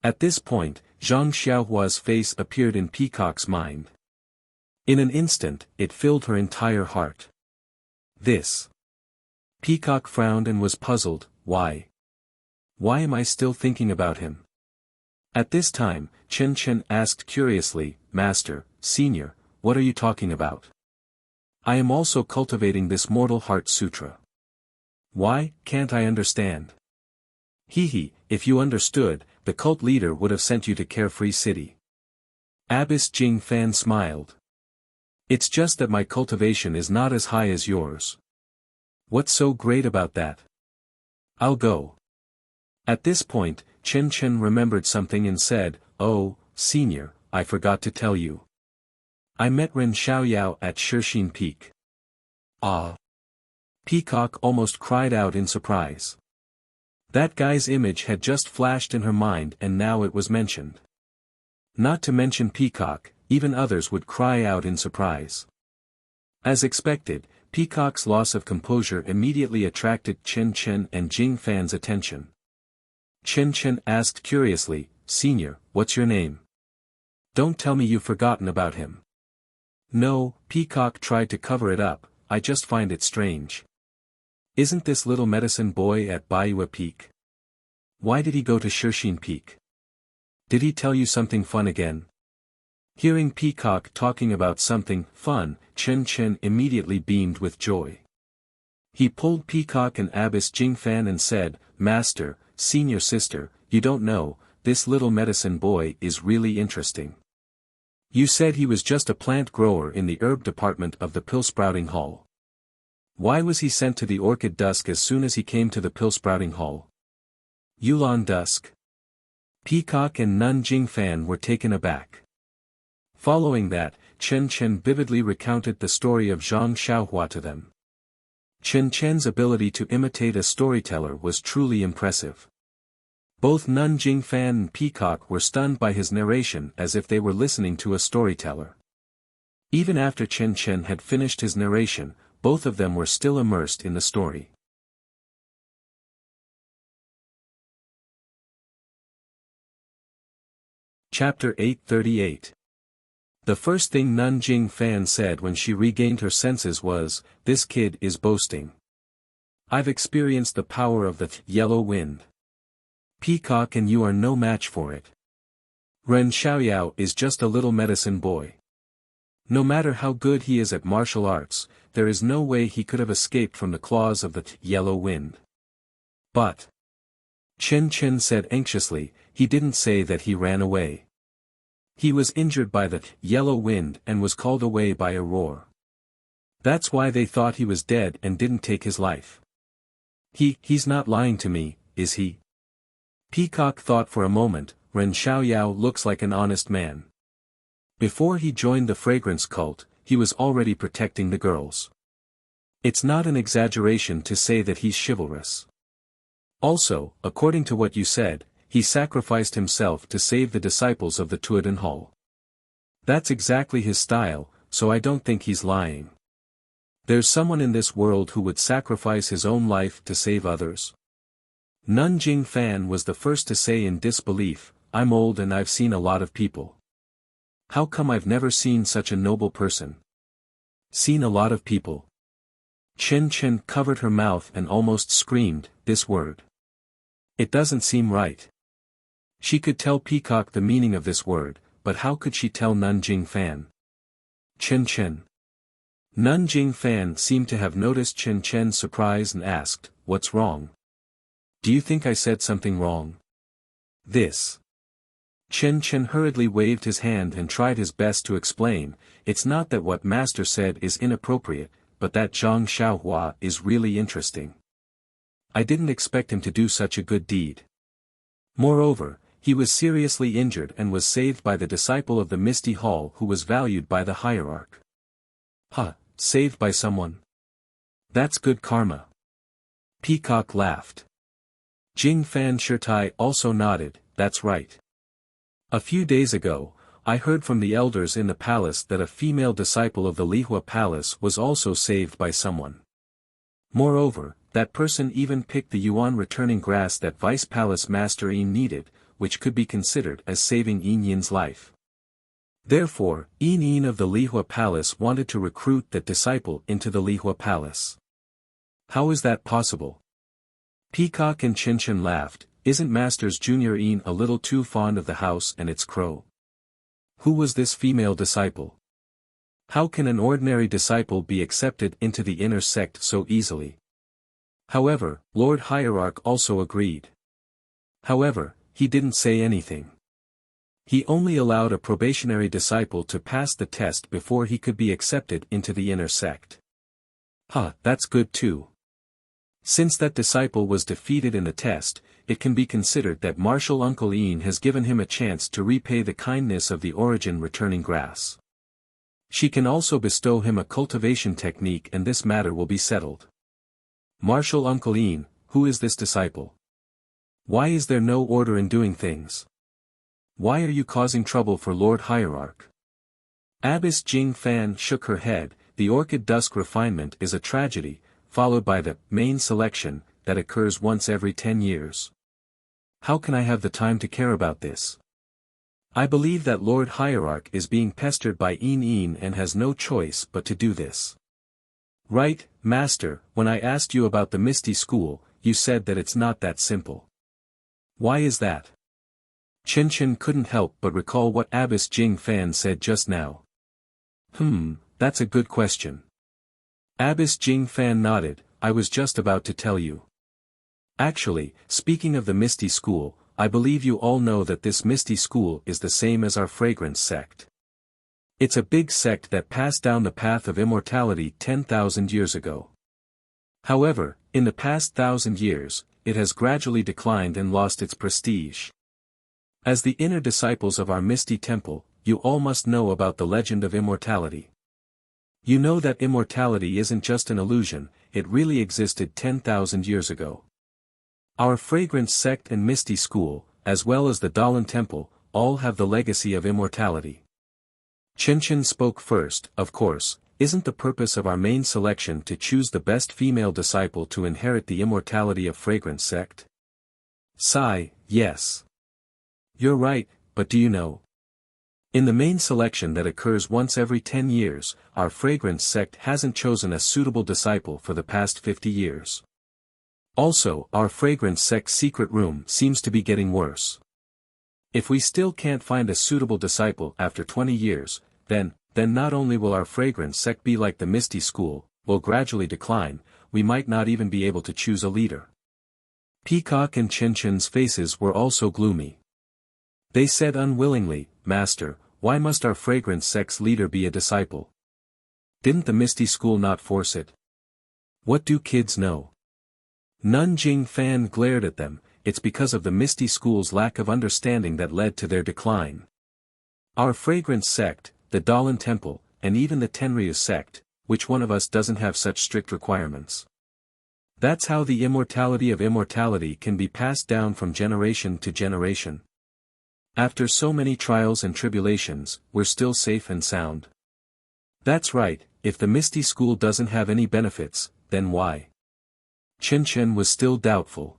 At this point, Zhang Xiaohua's face appeared in Peacock's mind. In an instant, it filled her entire heart. This. Peacock frowned and was puzzled, why? Why am I still thinking about him? At this time, Chen asked curiously, Master, Senior, what are you talking about? I am also cultivating this Mortal Heart Sutra. Why, can't I understand? If you understood, the cult leader would have sent you to Carefree City. Abbess Jing Fan smiled. It's just that my cultivation is not as high as yours. What's so great about that? I'll go. At this point, Chen remembered something and said, oh, Senior, I forgot to tell you. I met Ren Xiaoyao at Shixin Peak. Ah! Peacock almost cried out in surprise. That guy's image had just flashed in her mind and now it was mentioned. Not to mention Peacock, even others would cry out in surprise. As expected, Peacock's loss of composure immediately attracted Chen and Jing Fan's attention. Chen asked curiously, Senior, what's your name? Don't tell me you've forgotten about him. No, Peacock tried to cover it up, I just find it strange. Isn't this little medicine boy at Baiwa Peak? Why did he go to Shirshin Peak? Did he tell you something fun again? Hearing Peacock talking about something fun, Chen Chen immediately beamed with joy. He pulled Peacock and Abbess Jingfan and said, Master, senior sister, you don't know, this little medicine boy is really interesting. You said he was just a plant grower in the herb department of the pill-sprouting hall. Why was he sent to the orchid dusk as soon as he came to the pill-sprouting hall? Yulan dusk. Peacock and Nun Jingfan were taken aback. Following that, Chen Chen vividly recounted the story of Zhang Xiaohua to them. Chen Chen's ability to imitate a storyteller was truly impressive. Both Nun Jingfan and Peacock were stunned by his narration as if they were listening to a storyteller. Even after Chen Chen had finished his narration, both of them were still immersed in the story. Chapter 838. The first thing Nun Jingfan said when she regained her senses was, "This kid is boasting. I've experienced the power of the yellow wind. Peacock and you are no match for it. Ren Xiaoyao is just a little medicine boy. No matter how good he is at martial arts, there is no way he could have escaped from the claws of the yellow wind." But Chen Chen said anxiously, he didn't say that he ran away. He was injured by the yellow wind and was called away by a roar. That's why they thought he was dead and didn't take his life. He's not lying to me, is he? Peacock thought for a moment. Ren Xiaoyao looks like an honest man. Before he joined the fragrance cult, he was already protecting the girls. It's not an exaggeration to say that he's chivalrous. Also, according to what you said, he sacrificed himself to save the disciples of the Tuodan Hall. That's exactly his style, so I don't think he's lying. There's someone in this world who would sacrifice his own life to save others. Nun Jingfan was the first to say in disbelief, I'm old and I've seen a lot of people. How come I've never seen such a noble person? Seen a lot of people. Chen Chen covered her mouth and almost screamed, this word. It doesn't seem right. She could tell Peacock the meaning of this word, but how could she tell Nun Jingfan? Chen Chen. Nun Jingfan seemed to have noticed Chen Chen's surprise and asked, what's wrong? Do you think I said something wrong? This. Chen Chen hurriedly waved his hand and tried his best to explain, it's not that what Master said is inappropriate, but that Zhang Xiaohua is really interesting. I didn't expect him to do such a good deed. Moreover, he was seriously injured and was saved by the disciple of the Misty Hall who was valued by the hierarch. Saved by someone? That's good karma. Peacock laughed. Jingfan Shirtai also nodded, that's right. A few days ago, I heard from the elders in the palace that a female disciple of the Lihua Palace was also saved by someone. Moreover, that person even picked the yuan returning grass that Vice Palace Master Yin needed, which could be considered as saving Yin Yin's life. Therefore, Yin Yin of the Lihua Palace wanted to recruit that disciple into the Lihua Palace. How is that possible? Peacock and Chen Chen laughed, isn't Master's Junior Yin a little too fond of the house and its crow? Who was this female disciple? How can an ordinary disciple be accepted into the inner sect so easily? However, Lord Hierarch also agreed. However, he didn't say anything. He only allowed a probationary disciple to pass the test before he could be accepted into the inner sect. That's good too. Since that disciple was defeated in the test, it can be considered that Martial Uncle Yin has given him a chance to repay the kindness of the origin returning grass. She can also bestow him a cultivation technique and this matter will be settled. Martial Uncle Yin, who is this disciple? Why is there no order in doing things? Why are you causing trouble for Lord Hierarch? Abbess Jingfan shook her head, the orchid dusk refinement is a tragedy, followed by the main selection, that occurs once every 10 years. How can I have the time to care about this? I believe that Lord Hierarch is being pestered by Een and has no choice but to do this. Right, Master, when I asked you about the Misty School, you said that it's not that simple. Why is that? Chen couldn't help but recall what Abbess Jing Fan said just now. That's a good question. Abbess Jing Fan nodded, I was just about to tell you. Actually, speaking of the Misty School, I believe you all know that this Misty School is the same as our Fragrance sect. It's a big sect that passed down the path of immortality 10,000 years ago. However, in the past 1,000 years, it has gradually declined and lost its prestige. As the inner disciples of our Misty Temple, you all must know about the legend of immortality. You know that immortality isn't just an illusion, it really existed 10,000 years ago. Our Fragrance sect and Misty School, as well as the Dalan Temple, all have the legacy of immortality. Chen spoke first. Of course, isn't the purpose of our main selection to choose the best female disciple to inherit the immortality of Fragrance sect? Sigh, yes. You're right, but do you know? In the main selection that occurs once every 10 years, our Fragrance sect hasn't chosen a suitable disciple for the past 50 years. Also, our Fragrance sect's secret room seems to be getting worse. If we still can't find a suitable disciple after 20 years, then not only will our Fragrance sect be like the Misty School, will gradually decline, we might not even be able to choose a leader. Peacock and Chen's faces were also gloomy. They said unwillingly, Master, why must our Fragrance sect's leader be a disciple? Didn't the Misty School not force it? What do kids know? Nun Jing Fan glared at them, it's because of the Misty School's lack of understanding that led to their decline. Our Fragrance sect, the Dalan Temple, and even the Tenryu sect, which one of us doesn't have such strict requirements? That's how the immortality of immortality can be passed down from generation to generation. After so many trials and tribulations, we're still safe and sound. That's right, if the Misty School doesn't have any benefits, then why? Chen was still doubtful.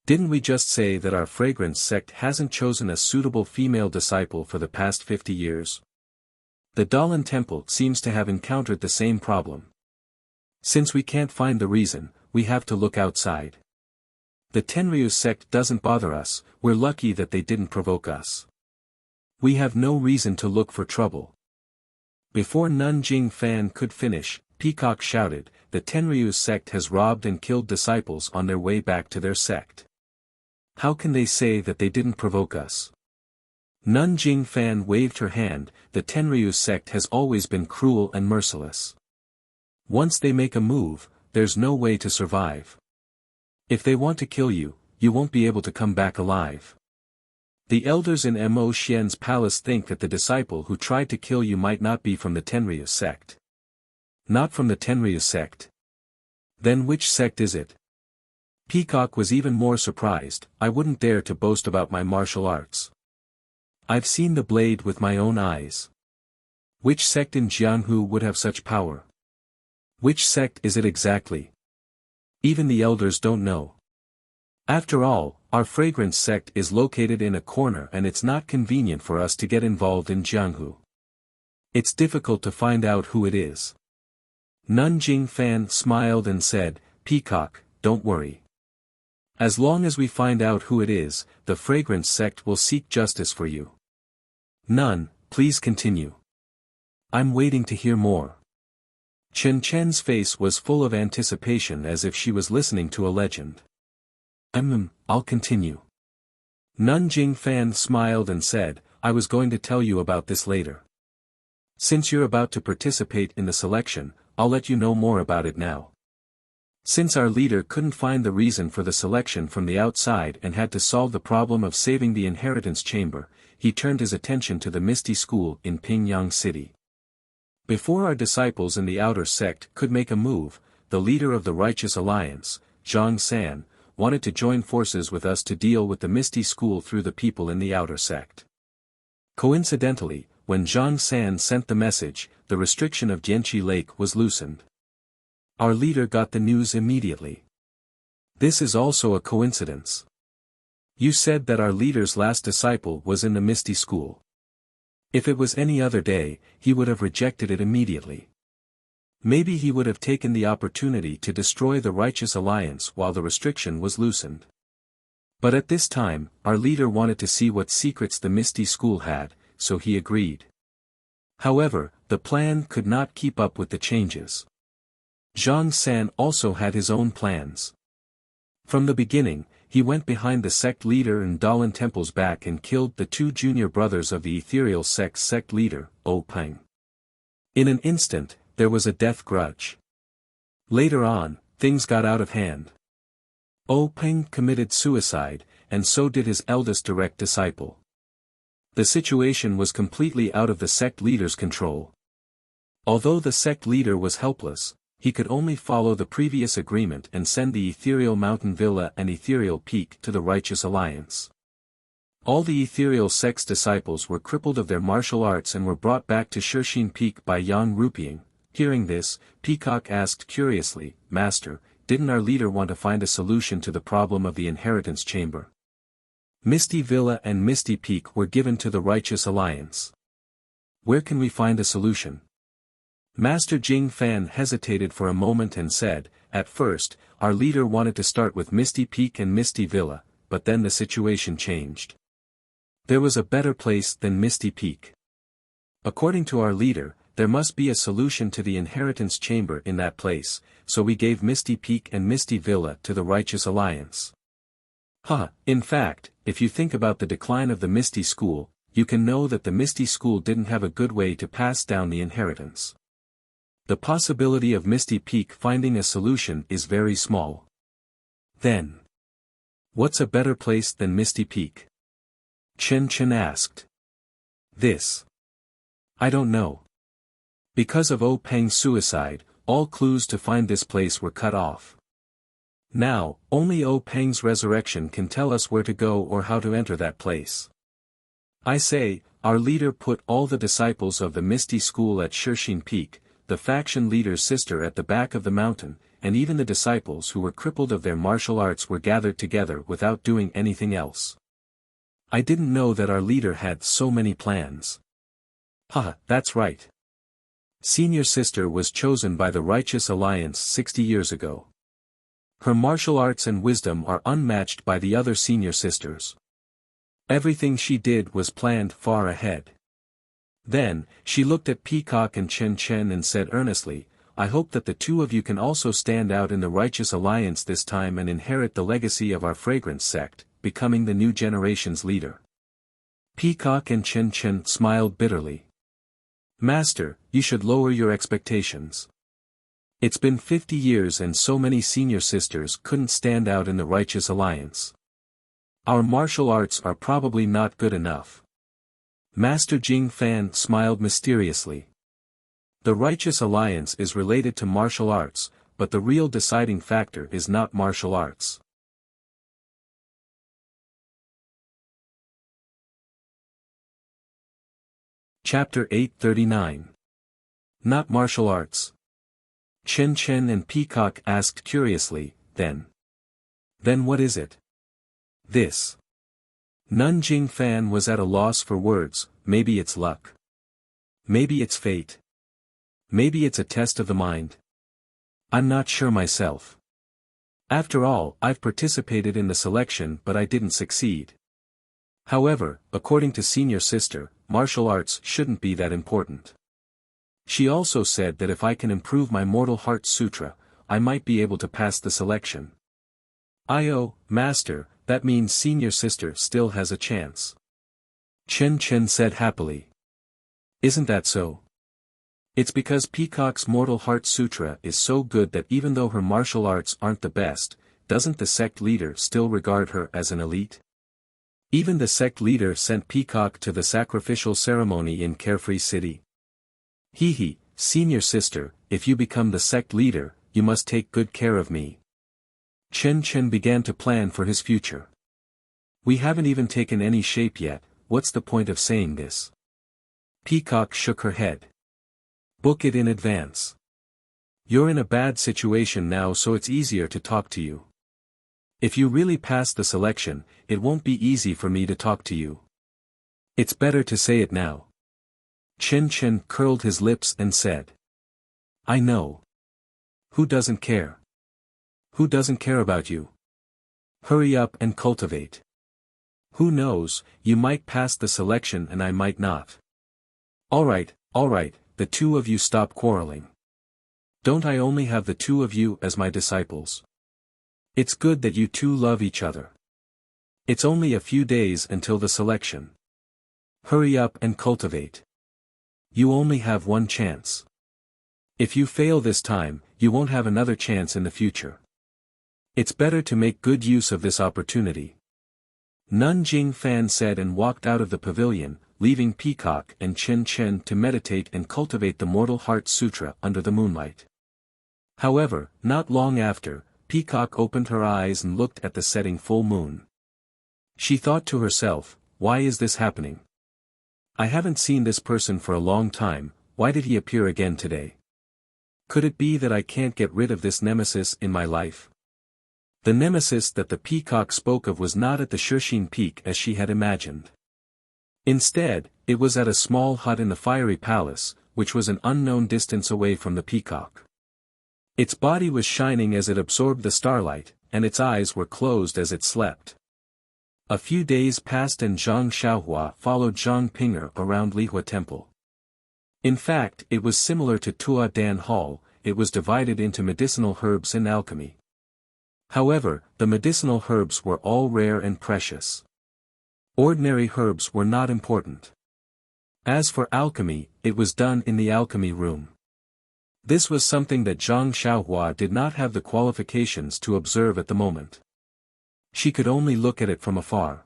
Didn't we just say that our Fragrance sect hasn't chosen a suitable female disciple for the past 50 years? The Dalan Temple seems to have encountered the same problem. Since we can't find the reason, we have to look outside. The Tenryu sect doesn't bother us, we're lucky that they didn't provoke us. We have no reason to look for trouble. Before Nun Jing Fan could finish, Peacock shouted, the Tenryu sect has robbed and killed disciples on their way back to their sect. How can they say that they didn't provoke us? Nun Jing Fan waved her hand, the Tenryu sect has always been cruel and merciless. Once they make a move, there's no way to survive. If they want to kill you, you won't be able to come back alive. The elders in Mo Xian's palace think that the disciple who tried to kill you might not be from the Tenryu sect. Not from the Tenryu sect. Then which sect is it? Peacock was even more surprised, I wouldn't dare to boast about my martial arts. I've seen the blade with my own eyes. Which sect in Jianghu would have such power? Which sect is it exactly? Even the elders don't know. After all, our Fragrance sect is located in a corner and it's not convenient for us to get involved in Jianghu. It's difficult to find out who it is. Nun Jing Fan smiled and said, Peacock, don't worry. As long as we find out who it is, the Fragrance sect will seek justice for you. Nun, please continue. I'm waiting to hear more. Chen's face was full of anticipation as if she was listening to a legend. I'll continue. Nun Jing Fan smiled and said, I was going to tell you about this later. Since you're about to participate in the selection, I'll let you know more about it now. Since our leader couldn't find the reason for the selection from the outside and had to solve the problem of saving the inheritance chamber, he turned his attention to the Misty School in Pingyang City. Before our disciples in the outer sect could make a move, the leader of the Righteous Alliance, Zhang San, wanted to join forces with us to deal with the Misty School through the people in the outer sect. Coincidentally, when Zhang San sent the message, the restriction of Jianqi Lake was loosened. Our leader got the news immediately. This is also a coincidence. You said that our leader's last disciple was in the Misty School. If it was any other day, he would have rejected it immediately. Maybe he would have taken the opportunity to destroy the Righteous Alliance while the restriction was loosened. But at this time, our leader wanted to see what secrets the Misty School had, so he agreed. However, the plan could not keep up with the changes. Zhang San also had his own plans. From the beginning, he went behind the sect leader and Dalan Temple's back and killed the two junior brothers of the ethereal sect's sect leader, O Peng. In an instant, there was a death grudge. Later on, things got out of hand. O Peng committed suicide, and so did his eldest direct disciple. The situation was completely out of the sect leader's control. Although the sect leader was helpless, he could only follow the previous agreement and send the Ethereal Mountain Villa and Ethereal Peak to the Righteous Alliance. All the Ethereal sect's disciples were crippled of their martial arts and were brought back to Shirshin Peak by Yang Rupiang. Hearing this, Peacock asked curiously, "Master, didn't our leader want to find a solution to the problem of the inheritance chamber? Misty Villa and Misty Peak were given to the Righteous Alliance. Where can we find a solution?" Master Jing Fan hesitated for a moment and said, "At first, our leader wanted to start with Misty Peak and Misty Villa, but then the situation changed. There was a better place than Misty Peak. According to our leader, there must be a solution to the inheritance chamber in that place, so we gave Misty Peak and Misty Villa to the Righteous Alliance." In fact, if you think about the decline of the Misty School, you can know that the Misty School didn't have a good way to pass down the inheritance. The possibility of Misty Peak finding a solution is very small. Then, what's a better place than Misty Peak? Chen Chen asked. This. I don't know. Because of O Peng's suicide, all clues to find this place were cut off. Now, only O Peng's resurrection can tell us where to go or how to enter that place. I say, our leader put all the disciples of the Misty School at Shirshin Peak, the faction leader's sister at the back of the mountain, and even the disciples who were crippled of their martial arts were gathered together without doing anything else. I didn't know that our leader had so many plans. That's right. Senior sister was chosen by the Righteous Alliance 60 years ago. Her martial arts and wisdom are unmatched by the other senior sisters. Everything she did was planned far ahead. Then, she looked at Peacock and Chen Chen and said earnestly, "I hope that the two of you can also stand out in the Righteous Alliance this time and inherit the legacy of our fragrance sect, becoming the new generation's leader." Peacock and Chen Chen smiled bitterly. "Master, you should lower your expectations. It's been 50 years and so many senior sisters couldn't stand out in the Righteous Alliance. Our martial arts are probably not good enough." Master Jing Fan smiled mysteriously. The Righteous Alliance is related to martial arts, but the real deciding factor is not martial arts. Chapter 839. Not martial arts. Chen Chen and Peacock asked curiously, Then what is it? This. Nun Jing Fan was at a loss for words. Maybe it's luck. Maybe it's fate. Maybe it's a test of the mind. I'm not sure myself. After all, I've participated in the selection but I didn't succeed. However, according to senior sister, martial arts shouldn't be that important. She also said that if I can improve my Mortal Heart Sutra, I might be able to pass the selection. Master, that means senior sister still has a chance. Chen Chen said happily. Isn't that so? It's because Peacock's Mortal Heart Sutra is so good that even though her martial arts aren't the best, doesn't the sect leader still regard her as an elite? Even the sect leader sent Peacock to the sacrificial ceremony in Carefree City. Senior sister, if you become the sect leader, you must take good care of me. Chen Chen began to plan for his future. We haven't even taken any shape yet, what's the point of saying this? Peacock shook her head. Book it in advance. You're in a bad situation now so it's easier to talk to you. If you really pass the selection, it won't be easy for me to talk to you. It's better to say it now. Chen Chen curled his lips and said. I know. Who doesn't care? Who doesn't care about you? Hurry up and cultivate. Who knows, you might pass the selection and I might not. Alright, the two of you stop quarreling. Don't I only have the two of you as my disciples? It's good that you two love each other. It's only a few days until the selection. Hurry up and cultivate. You only have one chance. If you fail this time, you won't have another chance in the future. It's better to make good use of this opportunity. Nun Jing Fan said and walked out of the pavilion, leaving Peacock and Chen Chen to meditate and cultivate the Mortal Heart Sutra under the moonlight. However, not long after, Peacock opened her eyes and looked at the setting full moon. She thought to herself, why is this happening? I haven't seen this person for a long time, why did he appear again today? Could it be that I can't get rid of this nemesis in my life? The nemesis that the peacock spoke of was not at the Shushin Peak as she had imagined. Instead, it was at a small hut in the fiery palace, which was an unknown distance away from the peacock. Its body was shining as it absorbed the starlight, and its eyes were closed as it slept. A few days passed and Zhang Xiaohua followed Zhang Ping'er around Lihua Temple. In fact, it was similar to Tua Dan Hall, it was divided into medicinal herbs and alchemy. However, the medicinal herbs were all rare and precious. Ordinary herbs were not important. As for alchemy, it was done in the alchemy room. This was something that Zhang Xiaohua did not have the qualifications to observe at the moment. She could only look at it from afar.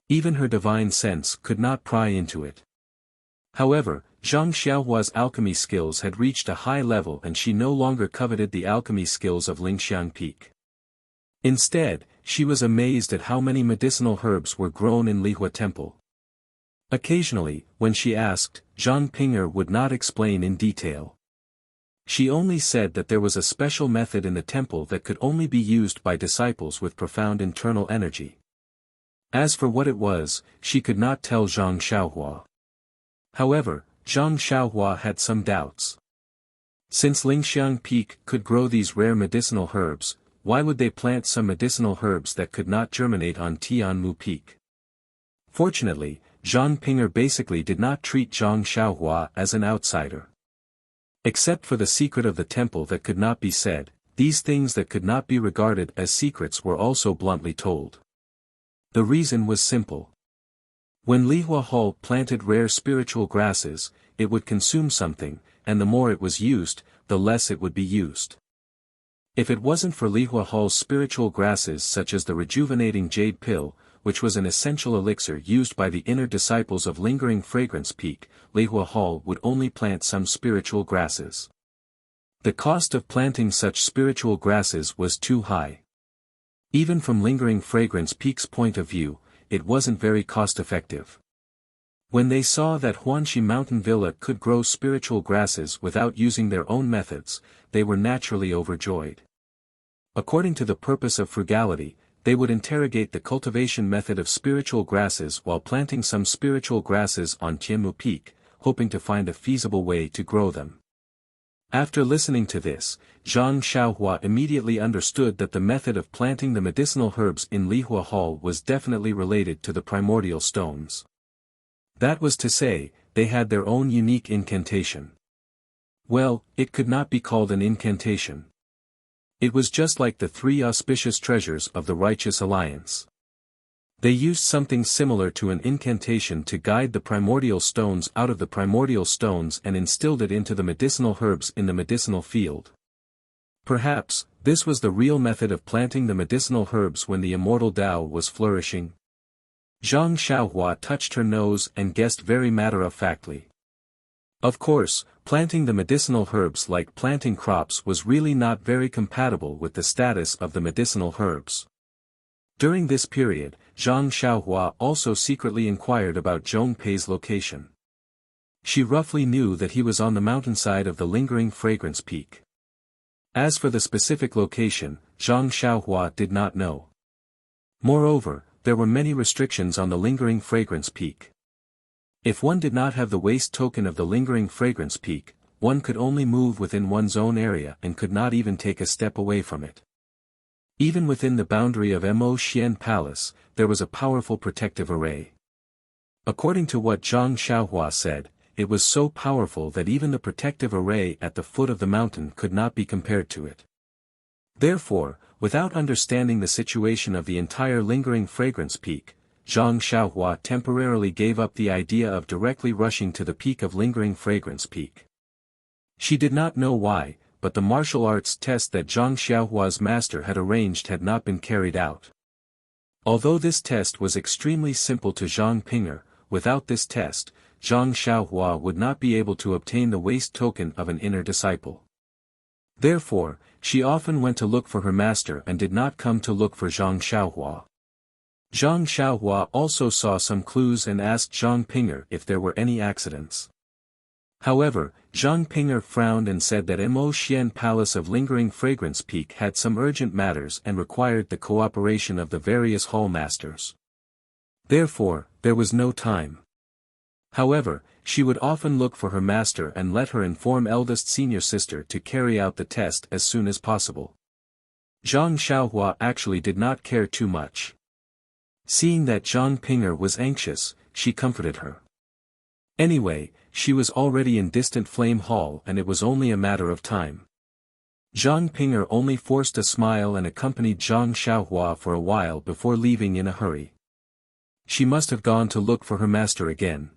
Even her divine sense could not pry into it. However, Zhang Xiaohua's alchemy skills had reached a high level and she no longer coveted the alchemy skills of Lingxiang Peak. Instead, she was amazed at how many medicinal herbs were grown in Lihua Temple. Occasionally, when she asked, Zhang Ping'er would not explain in detail. She only said that there was a special method in the temple that could only be used by disciples with profound internal energy. As for what it was, she could not tell Zhang Xiaohua. However, Zhang Xiaohua had some doubts. Since Lingxiang Peak could grow these rare medicinal herbs, why would they plant some medicinal herbs that could not germinate on Tianmu Peak? Fortunately, Zhang Ping'er basically did not treat Zhang Xiaohua as an outsider. Except for the secret of the temple that could not be said, these things that could not be regarded as secrets were also bluntly told. The reason was simple. When Lihua Hall planted rare spiritual grasses, it would consume something, and the more it was used, the less it would be used. If it wasn't for Lihua Hall's spiritual grasses such as the rejuvenating jade pill, which was an essential elixir used by the inner disciples of Lingering Fragrance Peak, Lihua Hall would only plant some spiritual grasses. The cost of planting such spiritual grasses was too high. Even from Lingering Fragrance Peak's point of view, it wasn't very cost-effective. When they saw that Huanxi Mountain Villa could grow spiritual grasses without using their own methods, they were naturally overjoyed. According to the purpose of frugality, they would interrogate the cultivation method of spiritual grasses while planting some spiritual grasses on Tianmu Peak, hoping to find a feasible way to grow them. After listening to this, Zhang Xiaohua immediately understood that the method of planting the medicinal herbs in Lihua Hall was definitely related to the primordial stones. That was to say, they had their own unique incantation. Well, it could not be called an incantation. It was just like the three auspicious treasures of the Righteous Alliance. They used something similar to an incantation to guide the primordial stones out of the primordial stones and instilled it into the medicinal herbs in the medicinal field. Perhaps, this was the real method of planting the medicinal herbs when the immortal Tao was flourishing. Zhang Xiaohua touched her nose and guessed very matter-of-factly. Of course, planting the medicinal herbs like planting crops was really not very compatible with the status of the medicinal herbs. During this period, Zhang Xiaohua also secretly inquired about Zhong Pei's location. She roughly knew that he was on the mountainside of the Lingering Fragrance Peak. As for the specific location, Zhang Xiaohua did not know. Moreover, there were many restrictions on the lingering fragrance peak. If one did not have the waste token of the lingering fragrance peak, one could only move within one's own area and could not even take a step away from it. Even within the boundary of Mo Xian Palace, there was a powerful protective array. According to what Zhang Xiaohua said, it was so powerful that even the protective array at the foot of the mountain could not be compared to it. Therefore, without understanding the situation of the entire lingering fragrance peak, Zhang Xiaohua temporarily gave up the idea of directly rushing to the peak of lingering fragrance peak. She did not know why, but the martial arts test that Zhang Xiaohua's master had arranged had not been carried out. Although this test was extremely simple to Zhang Pinger, without this test, Zhang Xiaohua would not be able to obtain the waste token of an inner disciple. Therefore, she often went to look for her master and did not come to look for Zhang Xiaohua. Zhang Xiaohua also saw some clues and asked Zhang Pinger if there were any accidents. However, Zhang Pinger frowned and said that Mo Xian Palace of Lingering Fragrance Peak had some urgent matters and required the cooperation of the various hall masters. Therefore, there was no time. However, she would often look for her master and let her inform eldest senior sister to carry out the test as soon as possible. Zhang Xiaohua actually did not care too much. Seeing that Zhang Pinger was anxious, she comforted her. Anyway, she was already in Distant Flame Hall and it was only a matter of time. Zhang Pinger only forced a smile and accompanied Zhang Xiaohua for a while before leaving in a hurry. She must have gone to look for her master again.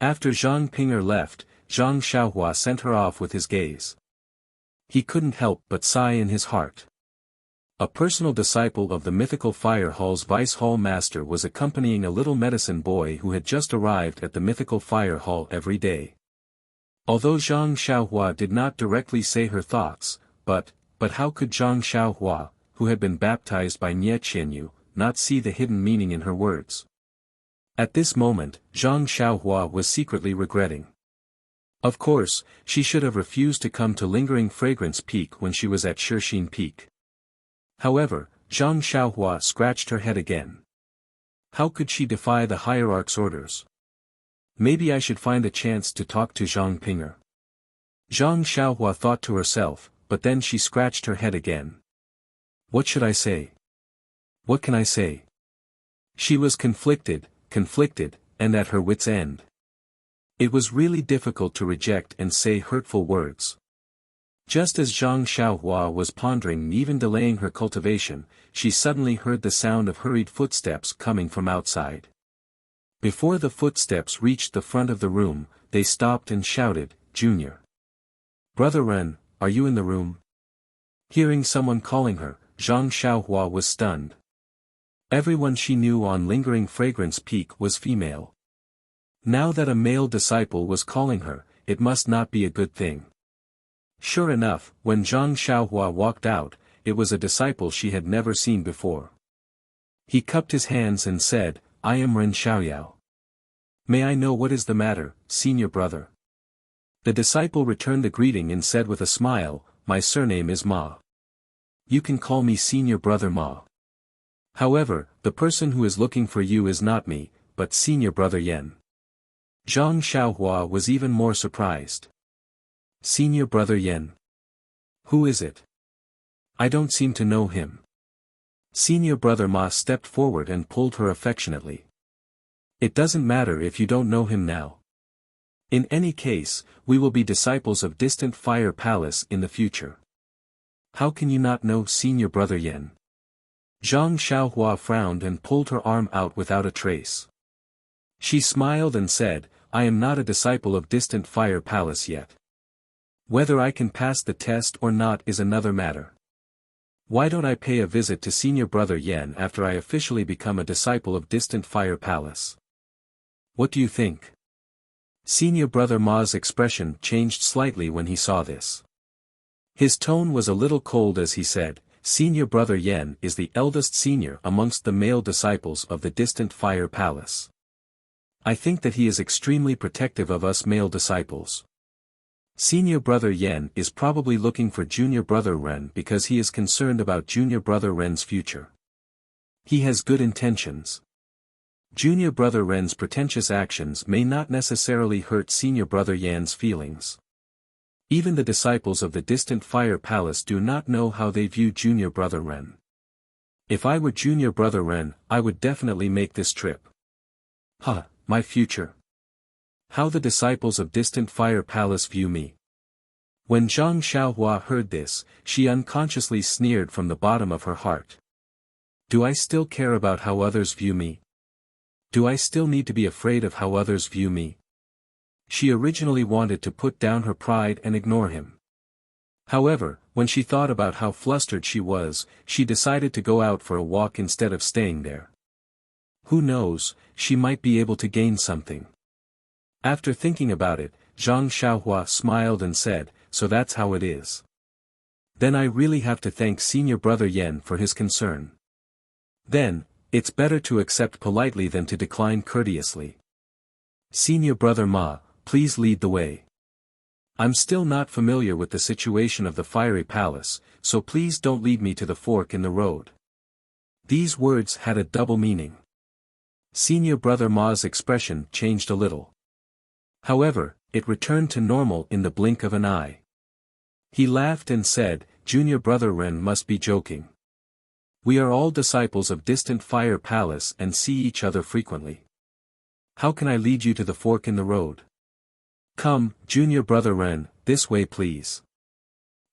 After Zhang Pinger left, Zhang Xiaohua sent her off with his gaze. He couldn't help but sigh in his heart. A personal disciple of the mythical fire hall's vice hall master was accompanying a little medicine boy who had just arrived at the mythical fire hall every day. Although Zhang Xiaohua did not directly say her thoughts, but how could Zhang Xiaohua, who had been baptized by Nie Qianyu, not see the hidden meaning in her words? At this moment, Zhang Xiaohua was secretly regretting. Of course, she should have refused to come to Lingering Fragrance Peak when she was at Shixin Peak. However, Zhang Xiaohua scratched her head again. How could she defy the hierarch's orders? Maybe I should find a chance to talk to Zhang Pinger. Zhang Xiaohua thought to herself, but then she scratched her head again. What should I say? What can I say? She was conflicted, and at her wit's end. It was really difficult to reject and say hurtful words. Just as Zhang Xiaohua was pondering and even delaying her cultivation, she suddenly heard the sound of hurried footsteps coming from outside. Before the footsteps reached the front of the room, they stopped and shouted, "Junior. Brother Ren, are you in the room?" Hearing someone calling her, Zhang Xiaohua was stunned. Everyone she knew on Lingering Fragrance Peak was female. Now that a male disciple was calling her, it must not be a good thing. Sure enough, when Zhang Xiaohua walked out, it was a disciple she had never seen before. He cupped his hands and said, "I am Ren Xiaoyao. May I know what is the matter, senior brother?" The disciple returned the greeting and said with a smile, "My surname is Ma. You can call me senior brother Ma. However, the person who is looking for you is not me, but senior brother Yan." Zhang Xiaohua was even more surprised. Senior brother Yan. Who is it? I don't seem to know him. Senior brother Ma stepped forward and pulled her affectionately. It doesn't matter if you don't know him now. In any case, we will be disciples of Distant Fire Palace in the future. How can you not know senior brother Yan? Zhang Xiaohua frowned and pulled her arm out without a trace. She smiled and said, "I am not a disciple of Distant Fire Palace yet. Whether I can pass the test or not is another matter. Why don't I pay a visit to senior brother Yan after I officially become a disciple of Distant Fire Palace? What do you think?" Senior brother Ma's expression changed slightly when he saw this. His tone was a little cold as he said, "Senior brother Yan is the eldest senior amongst the male disciples of the Distant Fire Palace. I think that he is extremely protective of us male disciples. Senior brother Yan is probably looking for junior brother Ren because he is concerned about junior brother Ren's future. He has good intentions. Junior brother Ren's pretentious actions may not necessarily hurt senior brother Yan's feelings. Even the disciples of the distant fire palace do not know how they view junior brother Ren. If I were junior brother Ren, I would definitely make this trip. My future. How the disciples of distant fire palace view me. When Zhang Xiaohua heard this, she unconsciously sneered from the bottom of her heart. Do I still care about how others view me? Do I still need to be afraid of how others view me? She originally wanted to put down her pride and ignore him. However, when she thought about how flustered she was, she decided to go out for a walk instead of staying there. Who knows, she might be able to gain something. After thinking about it, Zhang Xiaohua smiled and said, so that's how it is. Then I really have to thank senior brother Yan for his concern. Then, it's better to accept politely than to decline courteously. Senior brother Ma, please lead the way. I'm still not familiar with the situation of the fiery palace, so please don't lead me to the fork in the road. These words had a double meaning. Senior brother Ma's expression changed a little. However, it returned to normal in the blink of an eye. He laughed and said, Junior brother Ren must be joking. We are all disciples of distant fire palace and see each other frequently. How can I lead you to the fork in the road? Come, junior brother Ren, this way please.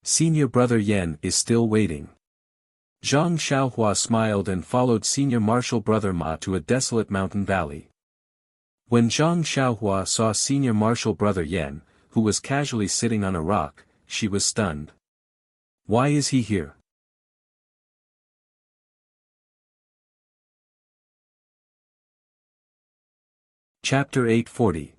Senior brother Yan is still waiting. Zhang Xiaohua smiled and followed senior martial brother Ma to a desolate mountain valley. When Zhang Xiaohua saw senior martial brother Yan, who was casually sitting on a rock, she was stunned. Why is he here? Chapter 840.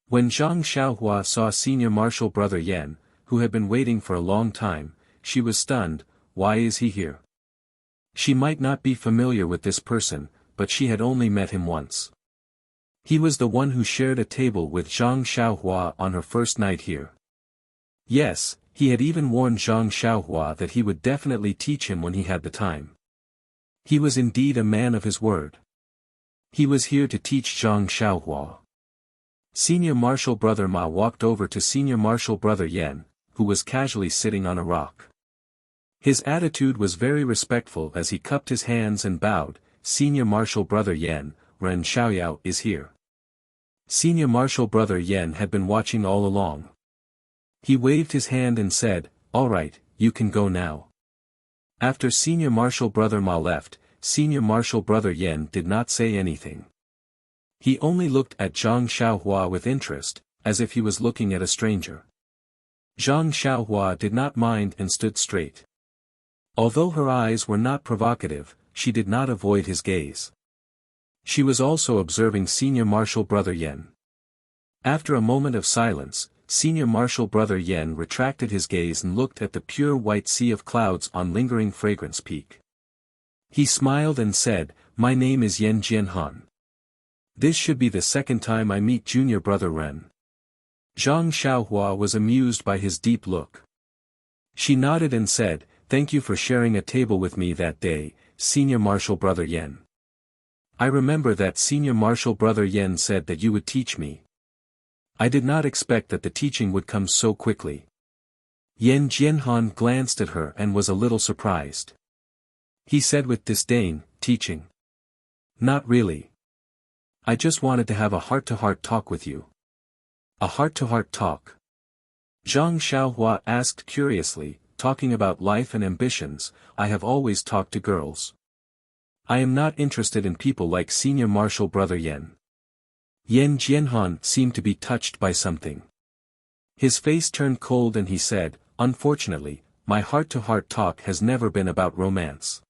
When Zhang Xiaohua saw senior martial brother Yan, who had been waiting for a long time, she was stunned. Why is he here? She might not be familiar with this person, but she had only met him once. He was the one who shared a table with Zhang Xiaohua on her first night here. Yes, he had even warned Zhang Xiaohua that he would definitely teach him when he had the time. He was indeed a man of his word. He was here to teach Zhang Xiaohua. Senior martial brother Ma walked over to senior martial brother Yan, who was casually sitting on a rock. His attitude was very respectful as he cupped his hands and bowed. Senior martial brother Yan, Ren Xiaoyao is here. Senior martial brother Yan had been watching all along. He waved his hand and said, all right, you can go now. After senior martial brother Ma left, senior martial brother Yan did not say anything. He only looked at Zhang Xiaohua with interest, as if he was looking at a stranger. Zhang Xiaohua did not mind and stood straight. Although her eyes were not provocative, she did not avoid his gaze. She was also observing senior martial brother Yan. After a moment of silence, senior martial brother Yan retracted his gaze and looked at the pure white sea of clouds on lingering fragrance peak. He smiled and said, my name is Yan Jianhan. This should be the second time I meet junior brother Ren. Zhang Xiaohua was amused by his deep look. She nodded and said, thank you for sharing a table with me that day, senior martial brother Yan. I remember that senior martial brother Yan said that you would teach me. I did not expect that the teaching would come so quickly. Yan Jianhan glanced at her and was a little surprised. He said with disdain, teaching. Not really. I just wanted to have a heart-to-heart talk with you. A heart-to-heart talk? Zhang Xiaohua asked curiously, talking about life and ambitions. I have always talked to girls. I am not interested in people like senior martial brother Yan. Yan Jianhan seemed to be touched by something. His face turned cold and he said, unfortunately, my heart-to-heart talk has never been about romance.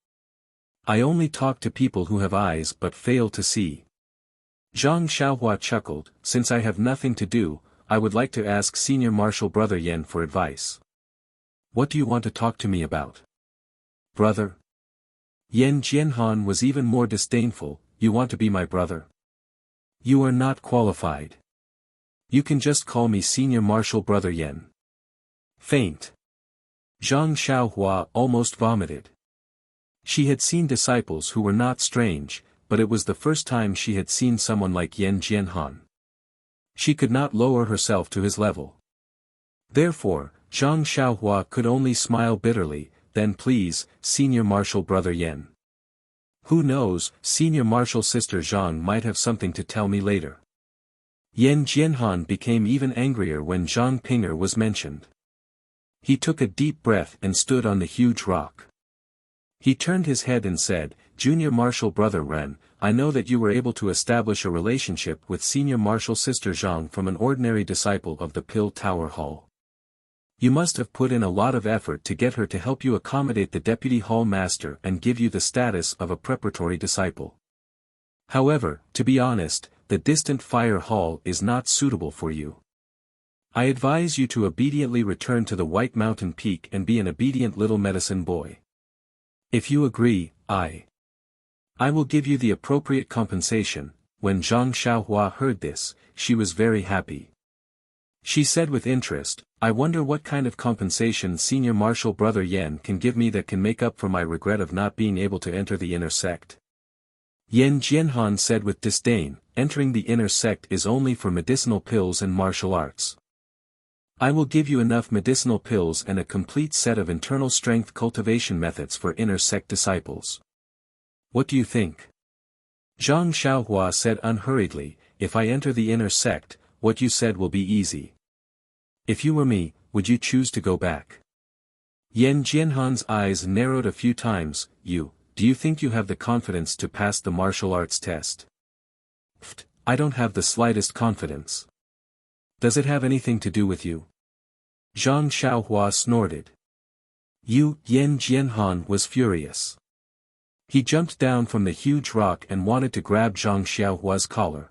I only talk to people who have eyes but fail to see. Zhang Xiaohua chuckled, since I have nothing to do, I would like to ask senior martial brother Yan for advice. What do you want to talk to me about? Brother? Yan Jianhan was even more disdainful, you want to be my brother? You are not qualified. You can just call me Senior Marshal Brother Yen. Faint. Zhang Xiaohua almost vomited. She had seen disciples who were not strange, but it was the first time she had seen someone like Yen Jianhan. She could not lower herself to his level. Therefore, Zhang Xiaohua could only smile bitterly. Then please, Senior Marshal Brother Yen. Who knows, Senior Marshal Sister Zhang might have something to tell me later. Yen Jianhan became even angrier when Zhang Ping'er was mentioned. He took a deep breath and stood on the huge rock. He turned his head and said, Junior Marshal Brother Ren, I know that you were able to establish a relationship with Senior Marshal Sister Zhang from an ordinary disciple of the Pill Tower Hall. You must have put in a lot of effort to get her to help you accommodate the Deputy Hall Master and give you the status of a preparatory disciple. However, to be honest, the distant Fire Hall is not suitable for you. I advise you to obediently return to the White Mountain Peak and be an obedient little medicine boy. If you agree, I will give you the appropriate compensation. When Zhang Xiaohua heard this, she was very happy. She said with interest, I wonder what kind of compensation Senior Marshal Brother Yen can give me that can make up for my regret of not being able to enter the inner sect. Yen Jianhan said with disdain, entering the inner sect is only for medicinal pills and martial arts. I will give you enough medicinal pills and a complete set of internal strength cultivation methods for inner sect disciples. What do you think? Zhang Xiaohua said unhurriedly, if I enter the inner sect, what you said will be easy. If you were me, would you choose to go back? Yen Jianhan's eyes narrowed a few times. Do you think you have the confidence to pass the martial arts test? Pfft, I don't have the slightest confidence. Does it have anything to do with you? Zhang Xiaohua snorted. Yen Jianhan was furious. He jumped down from the huge rock and wanted to grab Zhang Xiaohua's collar.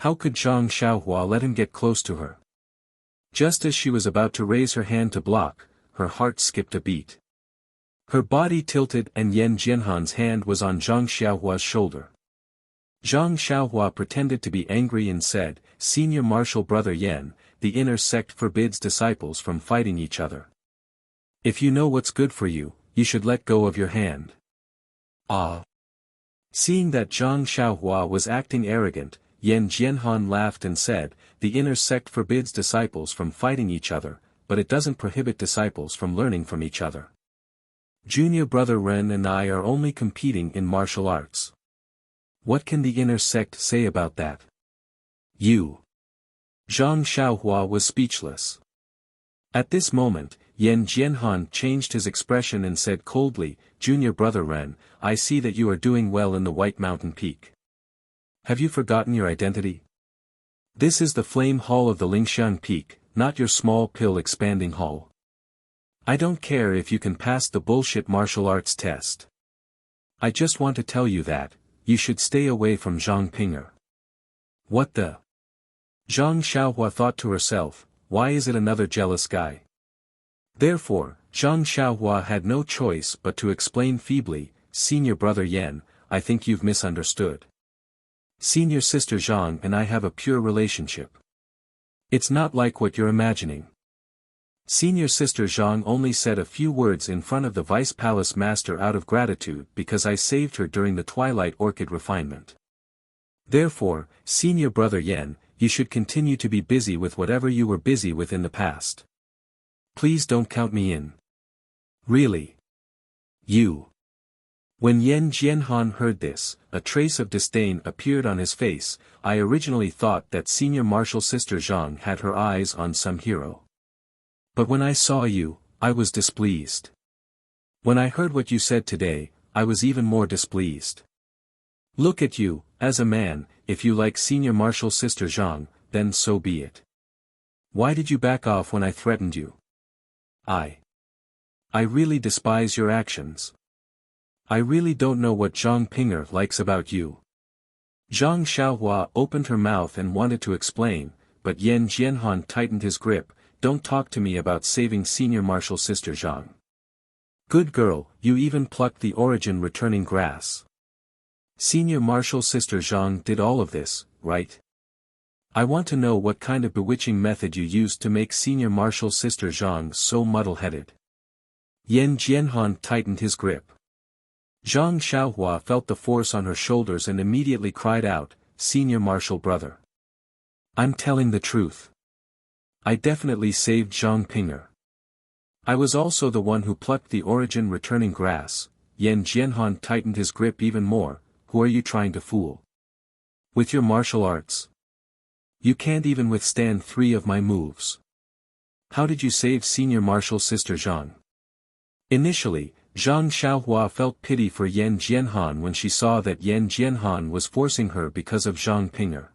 How could Zhang Xiaohua let him get close to her? Just as she was about to raise her hand to block, her heart skipped a beat. Her body tilted and Yen Jianhan's hand was on Zhang Xiaohua's shoulder. Zhang Xiaohua pretended to be angry and said, Senior Marshal Brother Yen, the inner sect forbids disciples from fighting each other. If you know what's good for you, you should let go of your hand. Ah! Seeing that Zhang Xiaohua was acting arrogant, Yen Jianhan laughed and said, the inner sect forbids disciples from fighting each other, but it doesn't prohibit disciples from learning from each other. Junior Brother Ren and I are only competing in martial arts. What can the inner sect say about that? Zhang Xiaohua was speechless. At this moment, Yen Jianhan changed his expression and said coldly, Junior Brother Ren, I see that you are doing well in the White Mountain Peak. Have you forgotten your identity? This is the Flame Hall of the Lingxiang Peak, not your small pill expanding hall. I don't care if you can pass the bullshit martial arts test. I just want to tell you that, you should stay away from Zhang Ping'er. What the? Zhang Xiaohua thought to herself, why is it another jealous guy? Therefore, Zhang Xiaohua had no choice but to explain feebly, Senior Brother Yen, I think you've misunderstood. Senior Sister Zhang and I have a pure relationship. It's not like what you're imagining. Senior Sister Zhang only said a few words in front of the Vice Palace Master out of gratitude because I saved her during the Twilight Orchid refinement. Therefore, Senior Brother Yen, you should continue to be busy with whatever you were busy with in the past. Please don't count me in. Really? When Yen Jianhan heard this, a trace of disdain appeared on his face. I originally thought that Senior Marshal Sister Zhang had her eyes on some hero. But when I saw you, I was displeased. When I heard what you said today, I was even more displeased. Look at you, as a man, if you like Senior Marshal Sister Zhang, then so be it. Why did you back off when I threatened you? I really despise your actions. I really don't know what Zhang Ping'er likes about you. Zhang Xiaohua opened her mouth and wanted to explain, but Yen Jianhan tightened his grip, don't talk to me about saving Senior Marshal Sister Zhang. Good girl, you even plucked the origin returning grass. Senior Marshal Sister Zhang did all of this, right? I want to know what kind of bewitching method you used to make Senior Marshal Sister Zhang so muddle-headed. Yan Jianhan tightened his grip. Zhang Xiaohua felt the force on her shoulders and immediately cried out, Senior Marshal brother. I'm telling the truth. I definitely saved Zhang Pinger. I was also the one who plucked the origin returning grass. Yan Jianhan tightened his grip even more. Who are you trying to fool? With your martial arts? You can't even withstand 3 of my moves. How did you save Senior Marshal Sister Zhang? Initially, Zhang Xiaohua felt pity for Yan Jianhan when she saw that Yan Jianhan was forcing her because of Zhang Pinger.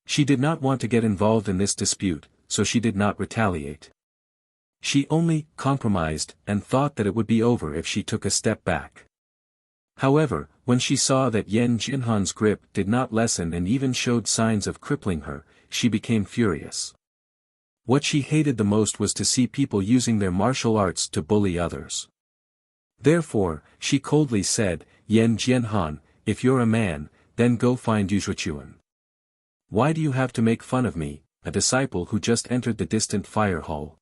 She did not want to get involved in this dispute, so she did not retaliate. She only compromised and thought that it would be over if she took a step back. However, when she saw that Yan Jianhan's grip did not lessen and even showed signs of crippling her, she became furious. What she hated the most was to see people using their martial arts to bully others. Therefore, she coldly said, Yan Jianhan, if you're a man, then go find Yuzhuchuan. Why do you have to make fun of me, a disciple who just entered the distant fire hall?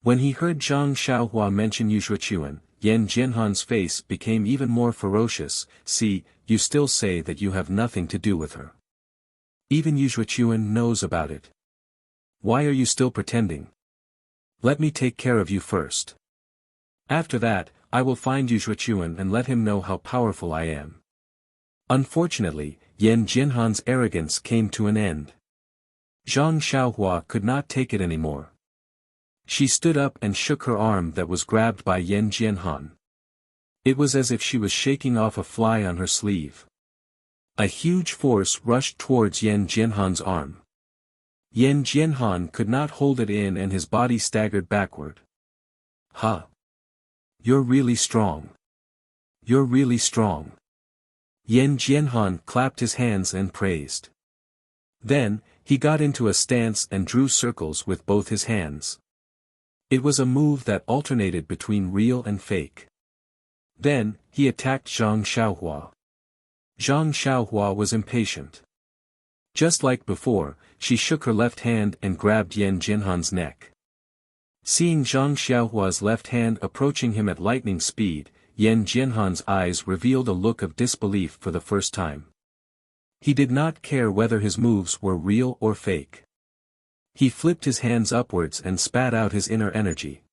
When he heard Zhang Xiaohua mention Yuzhuchuan, Yan Jianhan's face became even more ferocious. See, you still say that you have nothing to do with her. Even Yuzhuchuan knows about it. Why are you still pretending? Let me take care of you first. After that, I will find Yuzhuchuan and let him know how powerful I am. Unfortunately, Yan Jianhan's arrogance came to an end. Zhang Xiaohua could not take it anymore. She stood up and shook her arm that was grabbed by Yan Jianhan. It was as if she was shaking off a fly on her sleeve. A huge force rushed towards Yan Jianhan's arm. Yan Jianhan could not hold it in and his body staggered backward. Ha! You're really strong. You're really strong. Yan Jianhan clapped his hands and praised. Then, he got into a stance and drew circles with both his hands. It was a move that alternated between real and fake. Then, he attacked Zhang Xiaohua. Zhang Xiaohua was impatient. Just like before, she shook her left hand and grabbed Yan Jianhan's neck. Seeing Zhang Xiaohua's left hand approaching him at lightning speed, Yan Jianhan's eyes revealed a look of disbelief for the first time. He did not care whether his moves were real or fake. He flipped his hands upwards and spat out his inner energy.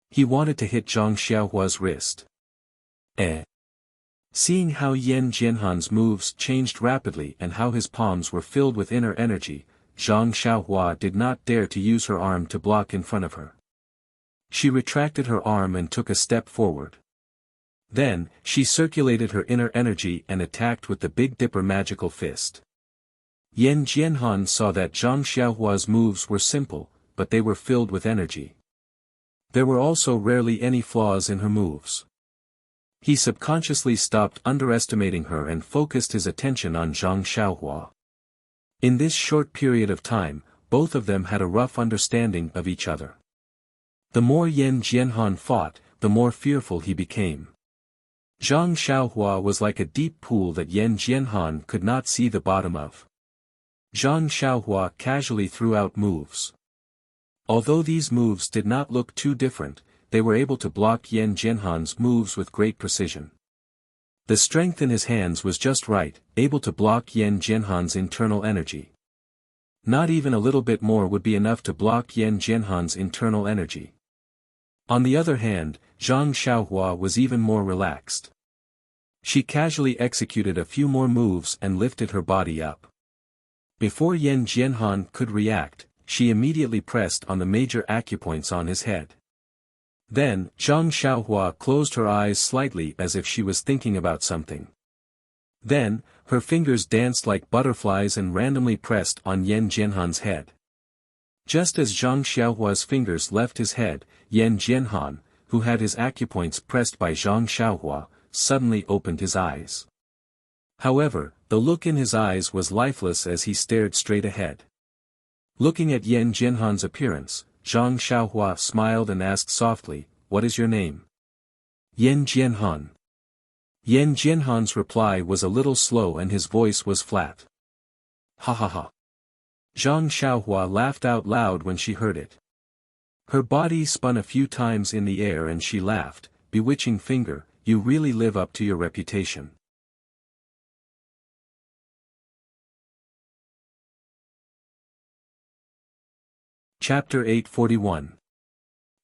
He wanted to hit Zhang Xiaohua's wrist. Seeing how Yan Jianhan's moves changed rapidly and how his palms were filled with inner energy, Zhang Xiaohua did not dare to use her arm to block in front of her. She retracted her arm and took a step forward. Then, she circulated her inner energy and attacked with the Big Dipper magical fist. Yan Jianhan saw that Zhang Xiaohua's moves were simple, but they were filled with energy. There were also rarely any flaws in her moves. He subconsciously stopped underestimating her and focused his attention on Zhang Xiaohua. In this short period of time, both of them had a rough understanding of each other. The more Yan Jianhan fought, the more fearful he became. Zhang Xiaohua was like a deep pool that Yan Jianhan could not see the bottom of. Zhang Xiaohua casually threw out moves. Although these moves did not look too different, they were able to block Yan Jianhan's moves with great precision. The strength in his hands was just right, able to block Yan Jianhan's internal energy. Not even a little bit more would be enough to block Yan Jianhan's internal energy. On the other hand, Zhang Xiaohua was even more relaxed. She casually executed a few more moves and lifted her body up. Before Yan Jianhan could react, she immediately pressed on the major acupoints on his head. Then, Zhang Xiaohua closed her eyes slightly as if she was thinking about something. Then, her fingers danced like butterflies and randomly pressed on Yan Jianhan's head. Just as Zhang Xiaohua's fingers left his head, Yan Jianhan, who had his acupoints pressed by Zhang Xiaohua, suddenly opened his eyes. However, the look in his eyes was lifeless as he stared straight ahead. Looking at Yan Jianhan's appearance, Zhang Xiaohua smiled and asked softly, "What is your name?" "Yan Jianhan." Yan Jianhan's reply was a little slow and his voice was flat. "Ha ha ha. Zhang Xiaohua laughed out loud when she heard it. Her body spun a few times in the air and she laughed, "Bewitching finger, you really live up to your reputation." Chapter 841.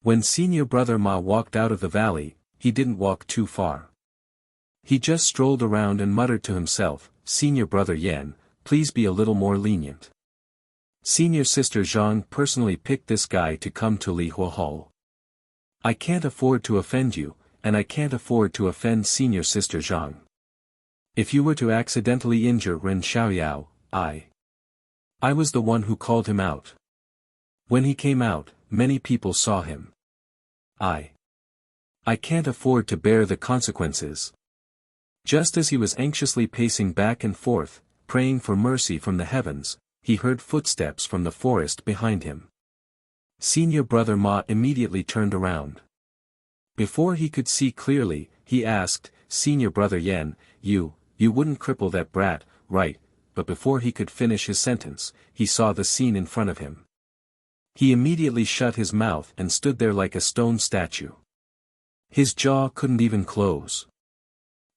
When senior brother Ma walked out of the valley, he didn't walk too far. He just strolled around and muttered to himself, "Senior brother Yan, please be a little more lenient. Senior sister Zhang personally picked this guy to come to Lihua Hall. I can't afford to offend you, and I can't afford to offend senior sister Zhang. If you were to accidentally injure Ren Xiaoyao, I was the one who called him out. When he came out, many people saw him. I can't afford to bear the consequences." Just as he was anxiously pacing back and forth, praying for mercy from the heavens, he heard footsteps from the forest behind him. Senior brother Ma immediately turned around. Before he could see clearly, he asked, "Senior brother Yan, you wouldn't cripple that brat, right?" But before he could finish his sentence, he saw the scene in front of him. He immediately shut his mouth and stood there like a stone statue. His jaw couldn't even close.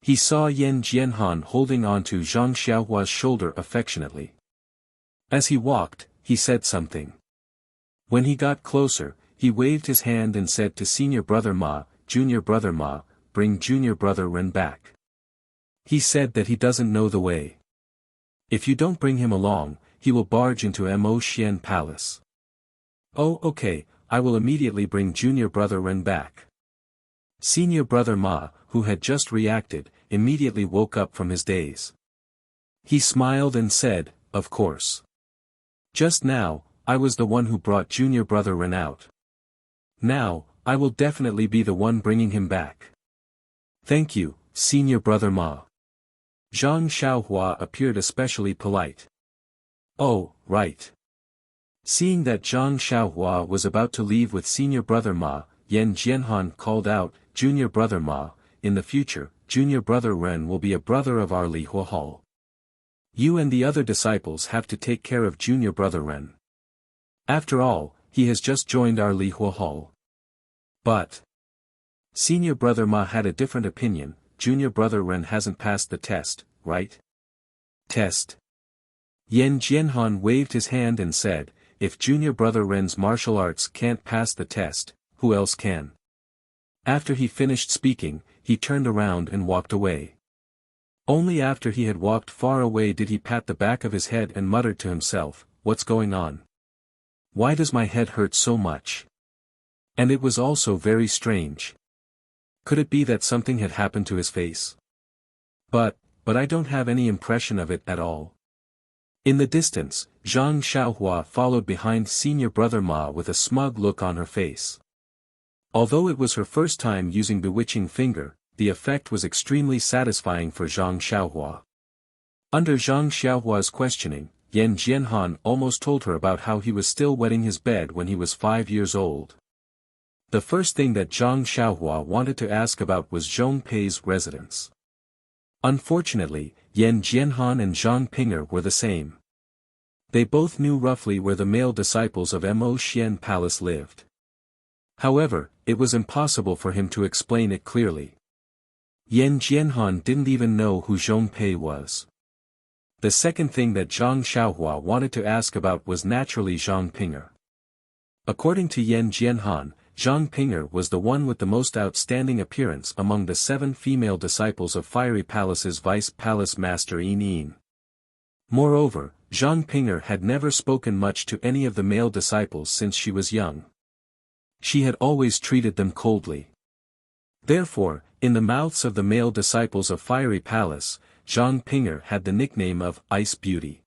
He saw Yan Jianhan holding onto Zhang Xiaohua's shoulder affectionately. As he walked, he said something. When he got closer, he waved his hand and said to senior brother Ma, "Junior brother Ma, bring junior brother Ren back. He said that he doesn't know the way. If you don't bring him along, he will barge into Mo Xian Palace." "Oh, okay, I will immediately bring junior brother Ren back." Senior brother Ma, who had just reacted, immediately woke up from his daze. He smiled and said, "Of course. Just now, I was the one who brought junior brother Ren out. Now, I will definitely be the one bringing him back. Thank you, senior brother Ma." Zhang Xiaohua appeared especially polite. "Oh, right." Seeing that Zhang Xiaohua was about to leave with senior brother Ma, Yan Jianhan called out, "Junior brother Ma, in the future, junior brother Ren will be a brother of our Lihua Hall. You and the other disciples have to take care of junior brother Ren. After all, he has just joined our Lihua Hall." But senior brother Ma had a different opinion. "Junior brother Ren hasn't passed the test, right?" "Test?" Yan Jianhan waved his hand and said, "If junior brother Ren's martial arts can't pass the test, who else can?" After he finished speaking, he turned around and walked away. Only after he had walked far away did he pat the back of his head and muttered to himself, "What's going on? Why does my head hurt so much? And it was also very strange. Could it be that something had happened to his face? But I don't have any impression of it at all." In the distance, Zhang Xiaohua followed behind senior brother Ma with a smug look on her face. Although it was her first time using bewitching finger, the effect was extremely satisfying for Zhang Xiaohua. Under Zhang Xiaohua's questioning, Yan Jianhan almost told her about how he was still wetting his bed when he was 5 years old. The first thing that Zhang Xiaohua wanted to ask about was Zhong Pei's residence. Unfortunately, Yan Jianhan and Zhang Pinger were the same. They both knew roughly where the male disciples of Mo Xian Palace lived. However, it was impossible for him to explain it clearly. Yan Jianhan didn't even know who Zhong Pei was. The second thing that Zhang Xiaohua wanted to ask about was naturally Zhang Pinger. According to Yan Jianhan, Zhang Pinger was the one with the most outstanding appearance among the 7 female disciples of Fiery Palace's Vice Palace Master Yin Yin. Moreover, Zhang Pinger had never spoken much to any of the male disciples since she was young. She had always treated them coldly. Therefore, in the mouths of the male disciples of Fiery Palace, Zhang Pinger had the nickname of Ice Beauty.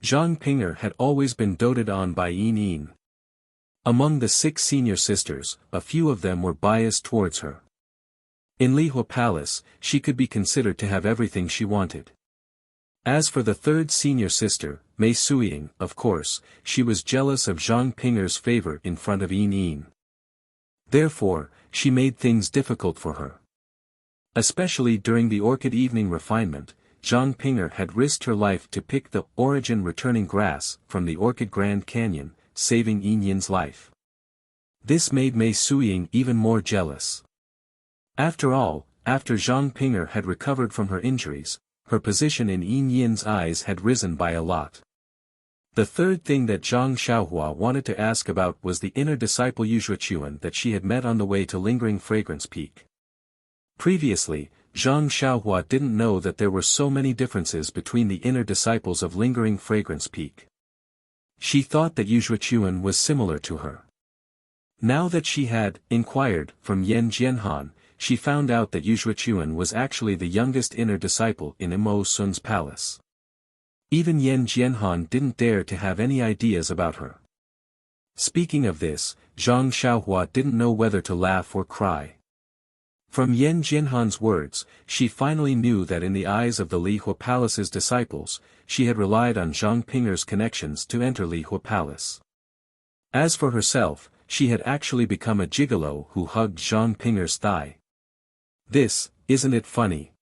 Zhang Pinger had always been doted on by Yin Yin. Among the 6 senior sisters, a few of them were biased towards her. In Lihua Palace, she could be considered to have everything she wanted. As for the third senior sister, Mei Suiying, of course, she was jealous of Zhang Pinger's favor in front of Yin Yin. Therefore, she made things difficult for her. Especially during the orchid evening refinement, Zhang Ping'er had risked her life to pick the origin returning grass from the Orchid Grand Canyon, saving Yin Yin's life. This made Mei Suying even more jealous. After all, after Zhang Ping'er had recovered from her injuries, her position in Yin Yin's eyes had risen by a lot. The third thing that Zhang Xiaohua wanted to ask about was the inner disciple Yuzhuachuan that she had met on the way to Lingering Fragrance Peak. Previously, Zhang Xiaohua didn't know that there were so many differences between the inner disciples of Lingering Fragrance Peak. She thought that Yuzhuachuan was similar to her. Now that she had inquired from Yan Jianhan, she found out that Yuzhuachuan was actually the youngest inner disciple in Imo Sun's palace. Even Yan Jianhan didn't dare to have any ideas about her. Speaking of this, Zhang Xiaohua didn't know whether to laugh or cry. From Yan Jianhan's words, she finally knew that in the eyes of the Li Hua Palace's disciples, she had relied on Zhang Ping'er's connections to enter Li Hua Palace. As for herself, she had actually become a gigolo who hugged Zhang Ping'er's thigh. This, isn't it funny?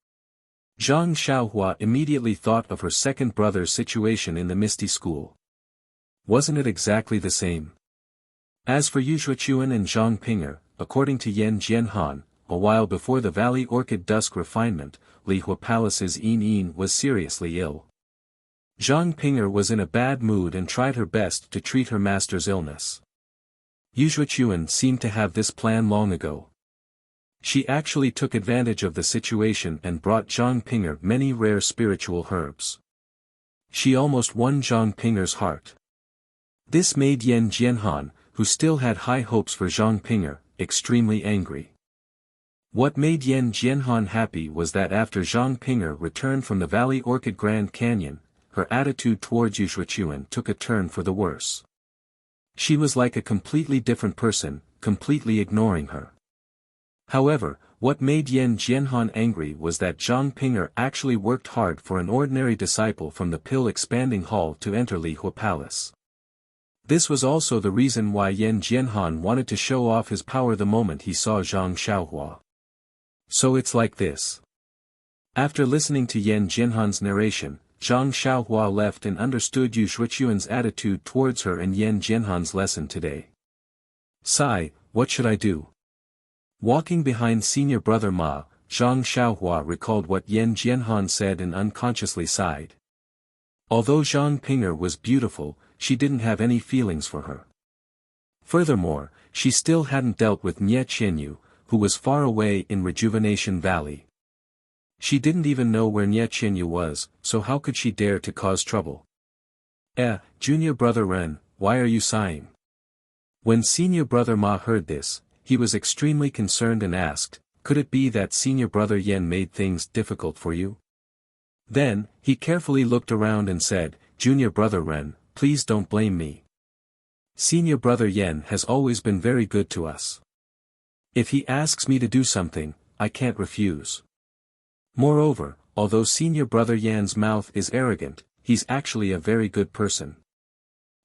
Zhang Xiaohua immediately thought of her second brother's situation in the Misty School. Wasn't it exactly the same? As for Yuzhuachuan and Zhang Ping'er, according to Yan Jianhan, a while before the Valley Orchid Dusk refinement, Li Hua Palace's Yin Yin was seriously ill. Zhang Ping'er was in a bad mood and tried her best to treat her master's illness. Yuzhuachuan seemed to have this plan long ago. She actually took advantage of the situation and brought Zhang Ping'er many rare spiritual herbs. She almost won Zhang Ping'er's heart. This made Yan Jianhan, who still had high hopes for Zhang Ping'er, extremely angry. What made Yan Jianhan happy was that after Zhang Ping'er returned from the Valley Orchid Grand Canyon, her attitude towards Yuzhuachuan took a turn for the worse. She was like a completely different person, completely ignoring her. However, what made Yan Jianhan angry was that Zhang Ping'er actually worked hard for an ordinary disciple from the Pill Expanding Hall to enter Li Hua Palace. This was also the reason why Yan Jianhan wanted to show off his power the moment he saw Zhang Xiaohua. So it's like this. After listening to Yan Jianhan's narration, Zhang Xiaohua left and understood Yuzhuachuan's attitude towards her and Yan Jianhan's lesson today. Sigh, what should I do? Walking behind senior brother Ma, Zhang Xiaohua recalled what Yan Jianhan said and unconsciously sighed. Although Zhang Ping'er was beautiful, she didn't have any feelings for her. Furthermore, she still hadn't dealt with Nye Qianyu, who was far away in Rejuvenation Valley. She didn't even know where Nye Qianyu was, so how could she dare to cause trouble? Junior brother Ren, why are you sighing? When senior brother Ma heard this, he was extremely concerned and asked, could it be that senior brother Yan made things difficult for you? Then, he carefully looked around and said, Junior brother Ren, please don't blame me. Senior brother Yan has always been very good to us. If he asks me to do something, I can't refuse. Moreover, although senior brother Yan's mouth is arrogant, he's actually a very good person.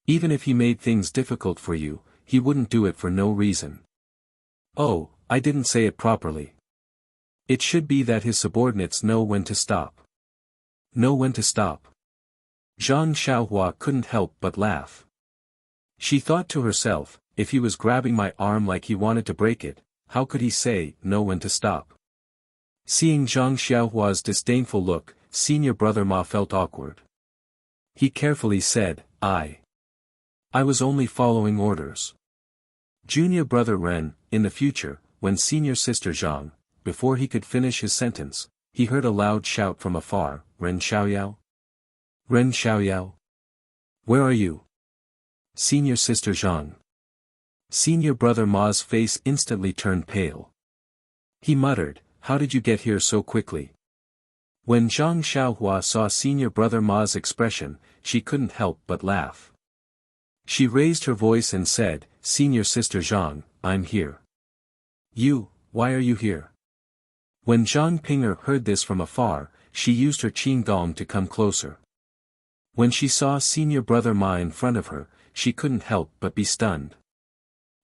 Even if he made things difficult for you, he wouldn't do it for no reason. Oh, I didn't say it properly. It should be that his subordinates know when to stop. Know when to stop. Zhang Xiaohua couldn't help but laugh. She thought to herself, if he was grabbing my arm like he wanted to break it, how could he say, know when to stop? Seeing Zhang Xiaohua's disdainful look, senior brother Ma felt awkward. He carefully said, I was only following orders. Junior brother Ren, in the future, when senior sister Zhang, before he could finish his sentence, he heard a loud shout from afar, Ren Xiaoyao? Ren Xiaoyao? Where are you? Senior sister Zhang. Senior brother Ma's face instantly turned pale. He muttered, how did you get here so quickly? When Zhang Xiaohua saw senior brother Ma's expression, she couldn't help but laugh. She raised her voice and said, Senior sister Zhang, I'm here. You, why are you here? When Zhang Ping'er heard this from afar, she used her qin gong to come closer. When she saw senior brother Ma in front of her, she couldn't help but be stunned.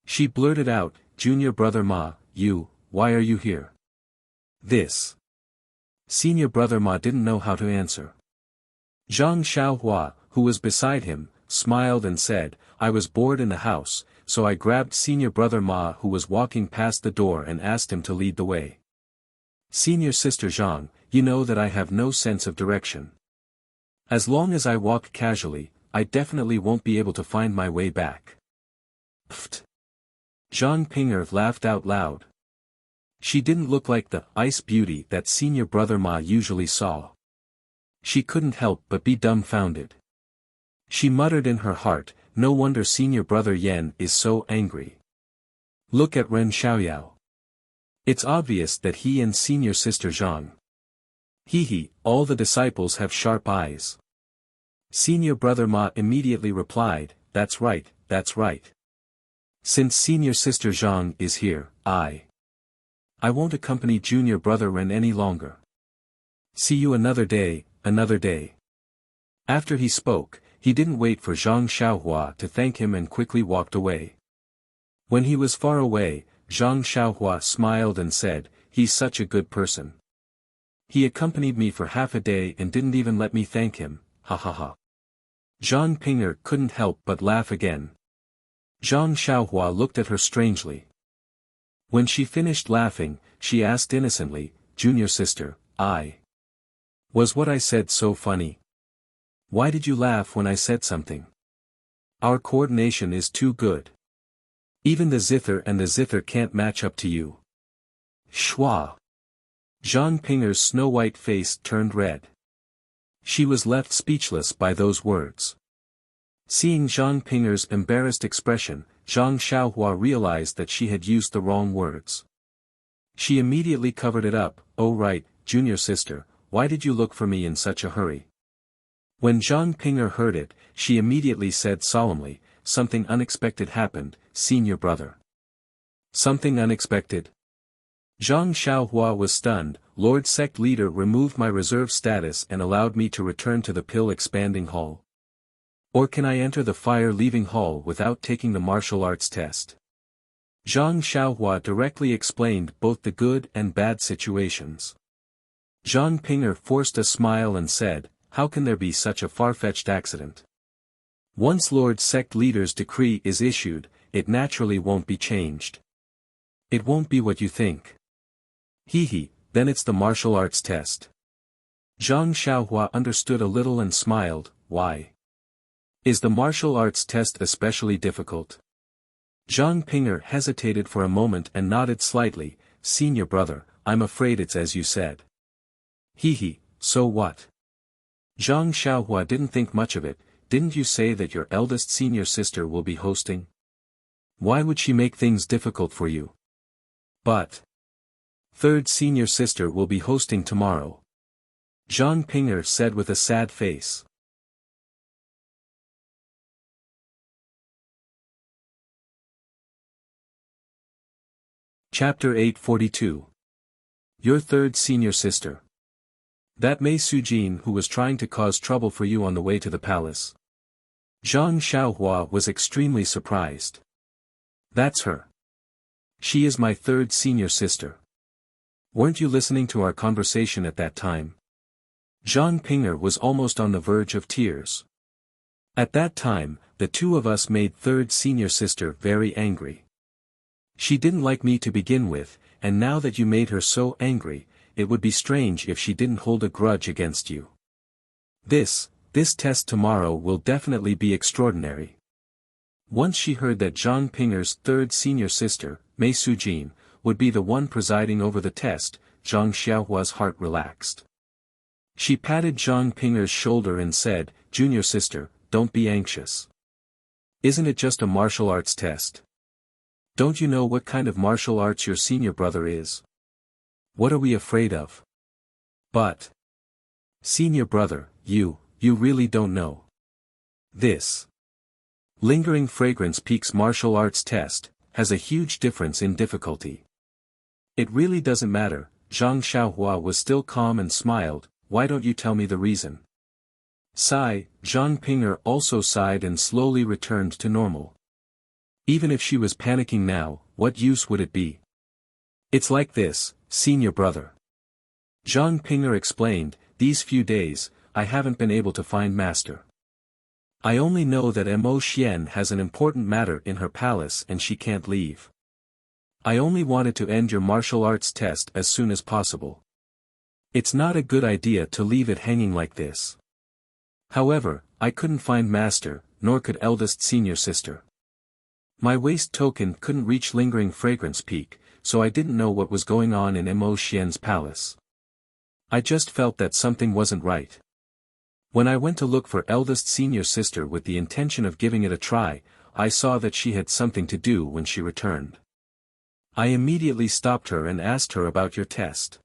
She blurted out, Junior brother Ma, why are you here? This Senior brother Ma didn't know how to answer. Zhang Xiaohua, who was beside him, smiled and said, I was bored in the house, so I grabbed senior brother Ma who was walking past the door and asked him to lead the way. Senior sister Zhang, you know that I have no sense of direction. As long as I walk casually, I definitely won't be able to find my way back. Pfft. Zhang Ping'er laughed out loud. She didn't look like the ice beauty that senior brother Ma usually saw. She couldn't help but be dumbfounded. She muttered in her heart, no wonder senior brother Yan is so angry. Look at Ren Xiaoyao. It's obvious that he and senior sister Zhang. Hee, all the disciples have sharp eyes. Senior brother Ma immediately replied, that's right, that's right. Since senior sister Zhang is here, I won't accompany junior brother Ren any longer. See you another day, another day. After he spoke, he didn't wait for Zhang Xiaohua to thank him and quickly walked away. When he was far away, Zhang Xiaohua smiled and said, he's such a good person. He accompanied me for half a day and didn't even let me thank him, ha ha ha. Zhang Ping'er couldn't help but laugh again. Zhang Xiaohua looked at her strangely. When she finished laughing, she asked innocently, Junior sister, was what I said so funny? Why did you laugh when I said something? Our coordination is too good. Even the zither and the zither can't match up to you. Schwa. Zhang Ping'er's snow-white face turned red. She was left speechless by those words. Seeing Zhang Ping'er's embarrassed expression, Zhang Xiaohua realized that she had used the wrong words. She immediately covered it up, oh right, junior sister, why did you look for me in such a hurry? When Zhang Ping'er heard it, she immediately said solemnly, something unexpected happened, senior brother. Something unexpected? Zhang Xiaohua was stunned. Lord Sect Leader removed my reserve status and allowed me to return to the pill expanding hall. Or can I enter the fire leaving hall without taking the martial arts test? Zhang Xiaohua directly explained both the good and bad situations. Zhang Ping'er forced a smile and said, how can there be such a far-fetched accident? Once Lord Sect Leader's decree is issued, it naturally won't be changed. It won't be what you think. Hee, then it's the martial arts test. Zhang Xiaohua understood a little and smiled, why? Is the martial arts test especially difficult? Zhang Ping'er hesitated for a moment and nodded slightly, senior brother, I'm afraid it's as you said. Hee, so what? Zhang Xiaohua didn't think much of it, didn't you say that your eldest senior sister will be hosting? Why would she make things difficult for you? But third senior sister will be hosting tomorrow. Zhang Ping'er said with a sad face. Chapter 842. Your third senior sister. That Mei Sujin who was trying to cause trouble for you on the way to the palace. Zhang Xiaohua was extremely surprised. That's her. She is my third senior sister. Weren't you listening to our conversation at that time? Zhang Ping'er was almost on the verge of tears. At that time, the two of us made third senior sister very angry. She didn't like me to begin with, and now that you made her so angry, it would be strange if she didn't hold a grudge against you. This test tomorrow will definitely be extraordinary. Once she heard that Zhang Ping'er's third senior sister, Mei Sujin, would be the one presiding over the test, Zhang Xiaohua's heart relaxed. She patted Zhang Ping'er's shoulder and said, Junior sister, don't be anxious. Isn't it just a martial arts test? Don't you know what kind of martial arts your senior brother is? What are we afraid of? But senior brother, you really don't know. This lingering fragrance peaks martial arts test has a huge difference in difficulty. It really doesn't matter. Zhang Xiaohua was still calm and smiled, why don't you tell me the reason? Sigh, Zhang Ping'er also sighed and slowly returned to normal. Even if she was panicking now, what use would it be? It's like this, senior brother. Zhang Ping'er explained, "These few days, I haven't been able to find master. I only know that Mo Xian has an important matter in her palace and she can't leave. I only wanted to end your martial arts test as soon as possible. It's not a good idea to leave it hanging like this. However, I couldn't find master, nor could eldest senior sister. My waist token couldn't reach lingering fragrance peak, so I didn't know what was going on in Mo Xian's palace. I just felt that something wasn't right. When I went to look for eldest senior sister with the intention of giving it a try, I saw that she had something to do when she returned. I immediately stopped her and asked her about your test.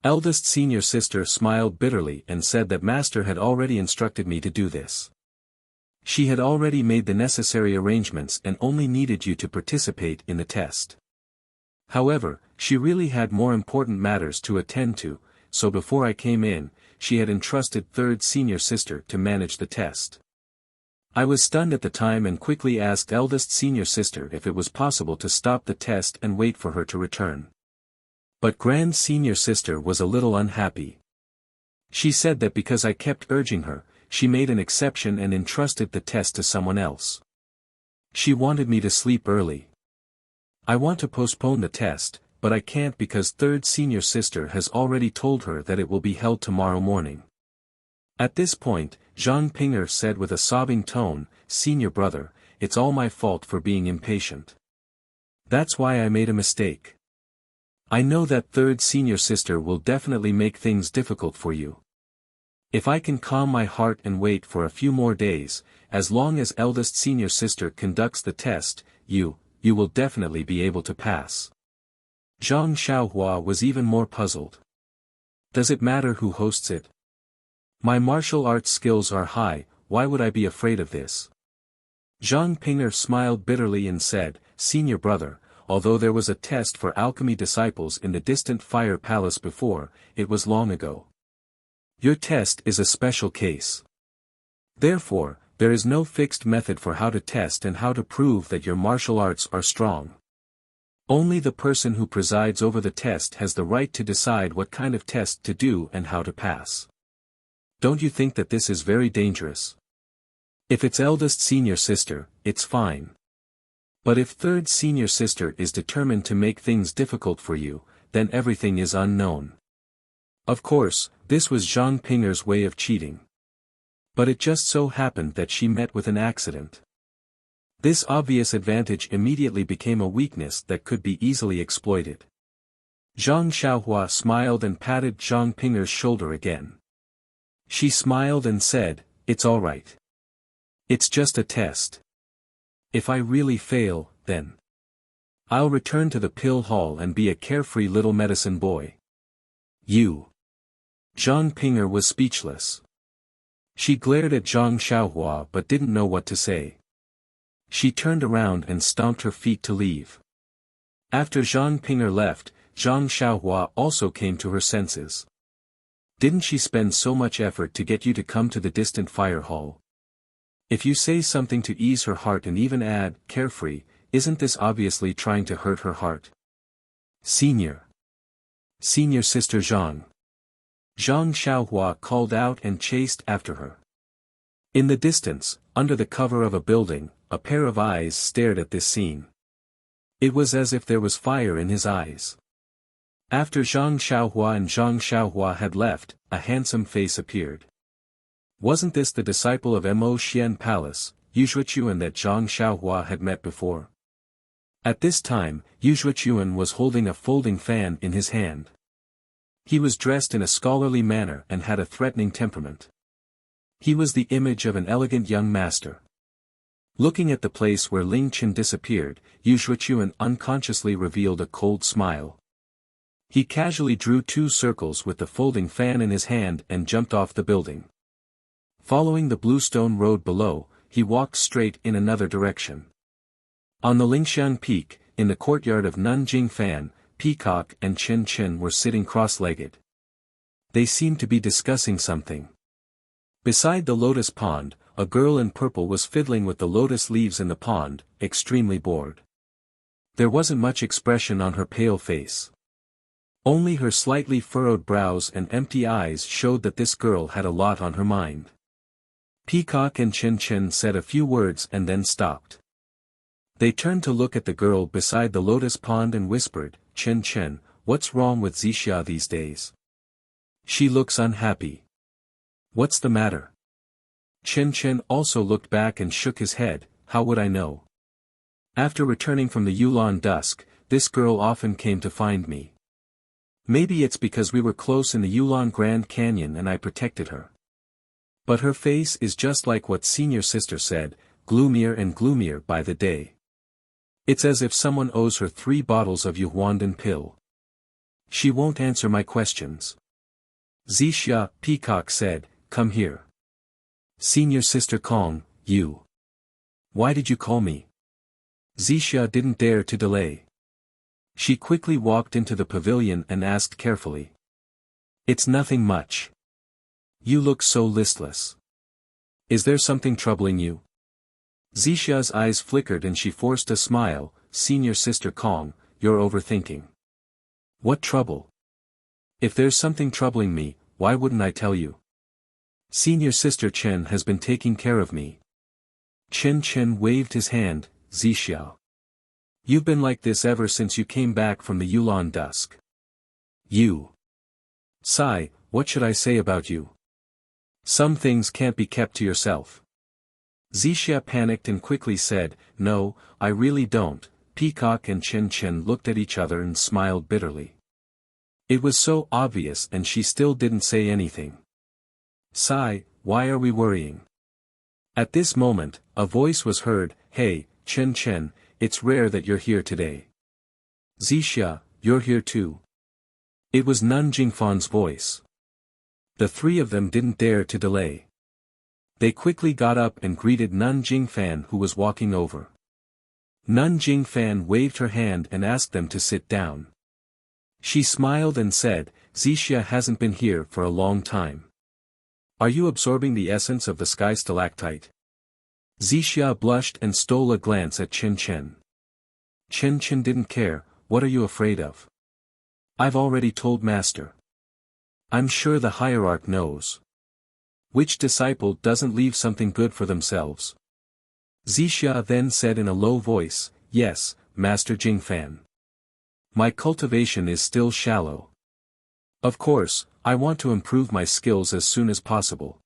Eldest senior sister smiled bitterly and said that master had already instructed me to do this. She had already made the necessary arrangements and only needed you to participate in the test. However, she really had more important matters to attend to, so before I came in, she had entrusted third senior sister to manage the test. I was stunned at the time and quickly asked eldest senior sister if it was possible to stop the test and wait for her to return. But grand senior sister was a little unhappy. She said that because I kept urging her, she made an exception and entrusted the test to someone else. She wanted me to sleep early. I want to postpone the test, but I can't because third senior sister has already told her that it will be held tomorrow morning. At this point, Zhang Ping'er said with a sobbing tone, "Senior brother, it's all my fault for being impatient. That's why I made a mistake. I know that third senior sister will definitely make things difficult for you. If I can calm my heart and wait for a few more days, as long as eldest senior sister conducts the test, you will definitely be able to pass." Zhang Xiaohua was even more puzzled. Does it matter who hosts it? My martial arts skills are high, why would I be afraid of this? Zhang Ping'er smiled bitterly and said, "Senior brother, although there was a test for alchemy disciples in the distant fire palace before, it was long ago. Your test is a special case. Therefore, there is no fixed method for how to test and how to prove that your martial arts are strong. Only the person who presides over the test has the right to decide what kind of test to do and how to pass. Don't you think that this is very dangerous? If it's eldest senior sister, it's fine. But if third senior sister is determined to make things difficult for you, then everything is unknown." Of course, this was Zhang Ping'er's way of cheating. But it just so happened that she met with an accident. This obvious advantage immediately became a weakness that could be easily exploited. Zhang Xiaohua smiled and patted Zhang Ping'er's shoulder again. She smiled and said, "It's all right. It's just a test. If I really fail, then I'll return to the pill hall and be a carefree little medicine boy." You. Zhang Ping'er was speechless. She glared at Zhang Xiaohua but didn't know what to say. She turned around and stomped her feet to leave. After Zhang Ping'er left, Zhang Xiaohua also came to her senses. Didn't she spend so much effort to get you to come to the distant fire hall? If you say something to ease her heart and even add, "carefree," isn't this obviously trying to hurt her heart? Senior sister Zhang. Zhang Xiaohua called out and chased after her. In the distance, under the cover of a building, a pair of eyes stared at this scene. It was as if there was fire in his eyes. After Zhang Xiaohua had left, a handsome face appeared. Wasn't this the disciple of Mo Xian Palace, Wuxia that Zhang Xiaohua had met before? At this time, Wuxia was holding a folding fan in his hand. He was dressed in a scholarly manner and had a threatening temperament. He was the image of an elegant young master. Looking at the place where Ling Qin disappeared, Wuxia unconsciously revealed a cold smile. He casually drew 2 circles with the folding fan in his hand and jumped off the building. Following the bluestone road below, he walked straight in another direction. On the Lingxiang Peak, in the courtyard of Nanjing Fan, Peacock and Chen Chen were sitting cross-legged. They seemed to be discussing something. Beside the lotus pond, a girl in purple was fiddling with the lotus leaves in the pond, extremely bored. There wasn't much expression on her pale face. Only her slightly furrowed brows and empty eyes showed that this girl had a lot on her mind. Peacock and Chen Chen said a few words and then stopped. They turned to look at the girl beside the lotus pond and whispered, "Chen Chen, what's wrong with Wuxia these days? She looks unhappy. What's the matter?" Chen Chen also looked back and shook his head. "How would I know? After returning from the Yulon dusk, this girl often came to find me. Maybe it's because we were close in the Yulon Grand Canyon and I protected her. But her face is just like what senior sister said, gloomier and gloomier by the day. It's as if someone owes her 3 bottles of Yuhuandan pill. She won't answer my questions." Zixia, Peacock said, "Come here. Senior sister Kong, you. Why did you call me?" Zixia didn't dare to delay. She quickly walked into the pavilion and asked carefully. "It's nothing much. You look so listless. Is there something troubling you?" Zixia's eyes flickered and she forced a smile. "Senior sister Kong, you're overthinking. What trouble? If there's something troubling me, why wouldn't I tell you? Senior sister Chen has been taking care of me." Chen Chen waved his hand. "Zixia. You've been like this ever since you came back from the Yulon dusk. You. Sigh, what should I say about you? Some things can't be kept to yourself." Zixia panicked and quickly said, "No, I really don't." Peacock and Chen Chen looked at each other and smiled bitterly. It was so obvious and she still didn't say anything. "Sigh, why are we worrying?" At this moment, a voice was heard. "Hey, Chen Chen, it's rare that you're here today." "Zixia, you're here too." It was Nun Jingfan's voice. The 3 of them didn't dare to delay. They quickly got up and greeted Nun Jingfan who was walking over. Nun Jingfan waved her hand and asked them to sit down. She smiled and said, "Zixia hasn't been here for a long time. Are you absorbing the essence of the sky stalactite?" Zixia blushed and stole a glance at Chen Chen. Chen Chen didn't care. "What are you afraid of?" "I've already told Master. I'm sure the hierarch knows. Which disciple doesn't leave something good for themselves?" Zixia then said in a low voice, "Yes, Master Jingfan. My cultivation is still shallow. Of course, I want to improve my skills as soon as possible."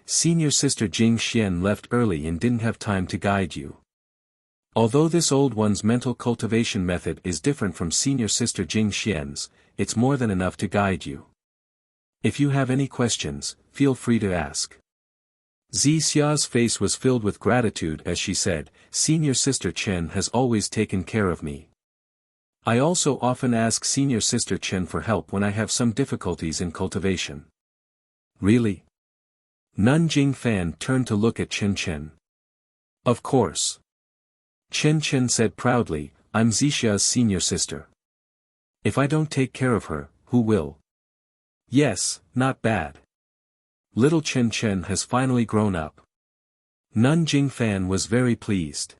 Senior sister Jing Xian left early and didn't have time to guide you. Although this old one's mental cultivation method is different from senior sister Jing Xian's, it's more than enough to guide you. If you have any questions, feel free to ask. Zixia's face was filled with gratitude as she said, "Senior sister Chen has always taken care of me. I also often ask senior sister Chen for help when I have some difficulties in cultivation." "Really?" Nun Jingfan turned to look at Chen Chen. "Of course." Chen Chen said proudly, "I'm Zixia's senior sister. If I don't take care of her, who will?" "Yes, not bad. Little Chen Chen has finally grown up." Nun Jingfan was very pleased.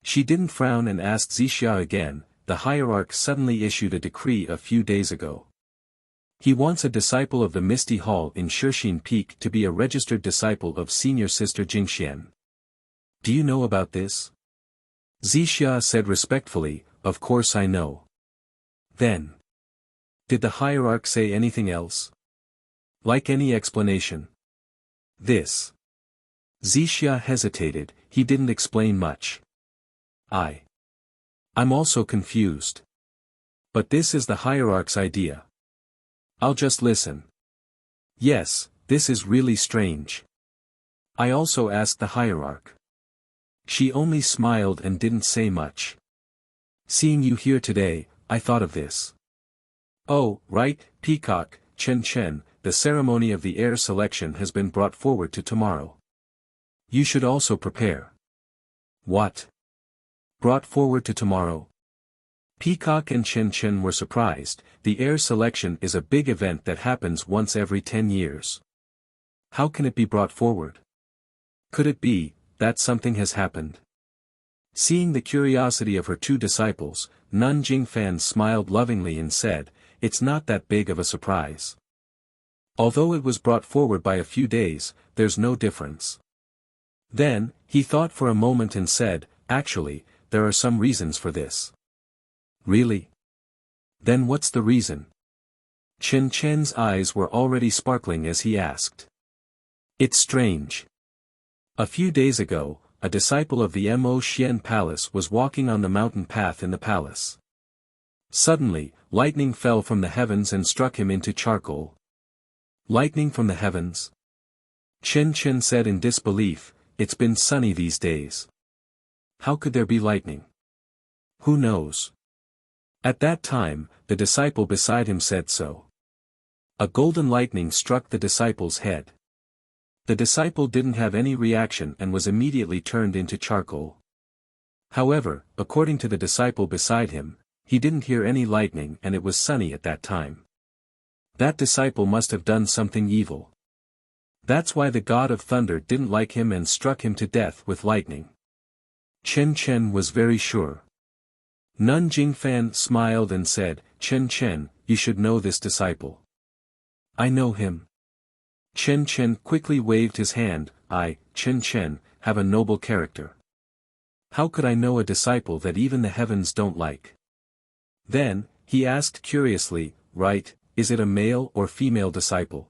She didn't frown and asked Zixia again. "The hierarch suddenly issued a decree a few days ago. He wants a disciple of the Misty Hall in Shixin Peak to be a registered disciple of senior sister Jingxian. Do you know about this?" Zixia said respectfully, "Of course I know." Then. Did the hierarch say anything else? Like any explanation? This. Zixia hesitated. He didn't explain much. I'm also confused. But this is the hierarch's idea. I'll just listen. Yes, this is really strange. I also asked the hierarch. She only smiled and didn't say much. Seeing you here today, I thought of this. Oh, right, Peacock, Chen Chen, the ceremony of the heir selection has been brought forward to tomorrow. You should also prepare. What? Brought forward to tomorrow? Peacock and Chen Chen were surprised. The heir selection is a big event that happens once every 10 years. How can it be brought forward? Could it be that something has happened? Seeing the curiosity of her two disciples, Nun Jingfan smiled lovingly and said, "It's not that big of a surprise. Although it was brought forward by a few days, there's no difference." Then, he thought for a moment and said, "Actually, there are some reasons for this." "Really? Then what's the reason?" Chen Chen's eyes were already sparkling as he asked. "It's strange. A few days ago, a disciple of the Mo Xian Palace was walking on the mountain path in the palace. Suddenly, lightning fell from the heavens and struck him into charcoal." "Lightning from the heavens?" Chen Chen said in disbelief, "It's been sunny these days. How could there be lightning?" "Who knows?" At that time, the disciple beside him said so. A golden lightning struck the disciple's head. The disciple didn't have any reaction and was immediately turned into charcoal. However, according to the disciple beside him, he didn't hear any lightning and it was sunny at that time. That disciple must have done something evil. That's why the god of thunder didn't like him and struck him to death with lightning. Chen Chen was very sure. Nun Jingfan smiled and said, "Chen Chen, you should know this disciple." "I know him." Chen Chen quickly waved his hand. "I, Chen Chen, have a noble character. How could I know a disciple that even the heavens don't like?" Then, he asked curiously, "Right, is it a male or female disciple?"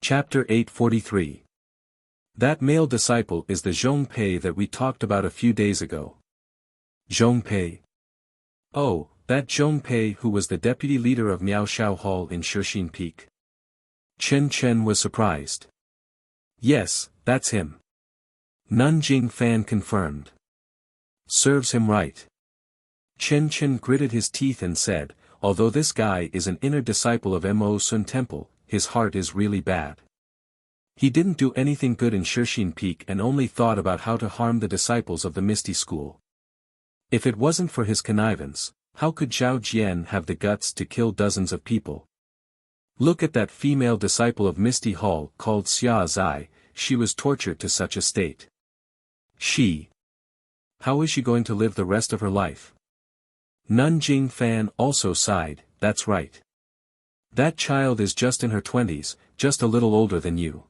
Chapter 843. That male disciple is the Zhongpei that we talked about a few days ago. Zhongpei. Oh, that Zhongpei who was the deputy leader of Miaoshao Hall in Shixin Peak. Chen Chen was surprised. "Yes, that's him." Nun Jingfan confirmed. "Serves him right." Chen Chen gritted his teeth and said, "Although this guy is an inner disciple of Mo Sun Temple, his heart is really bad. He didn't do anything good in Shixin Peak and only thought about how to harm the disciples of the Misty School. If it wasn't for his connivance, how could Zhao Jian have the guts to kill dozens of people? Look at that female disciple of Misty Hall called Xia Zai, she was tortured to such a state. How is she going to live the rest of her life?" Nun Jingfan also sighed, "That's right. That child is just in her 20s, just a little older than you.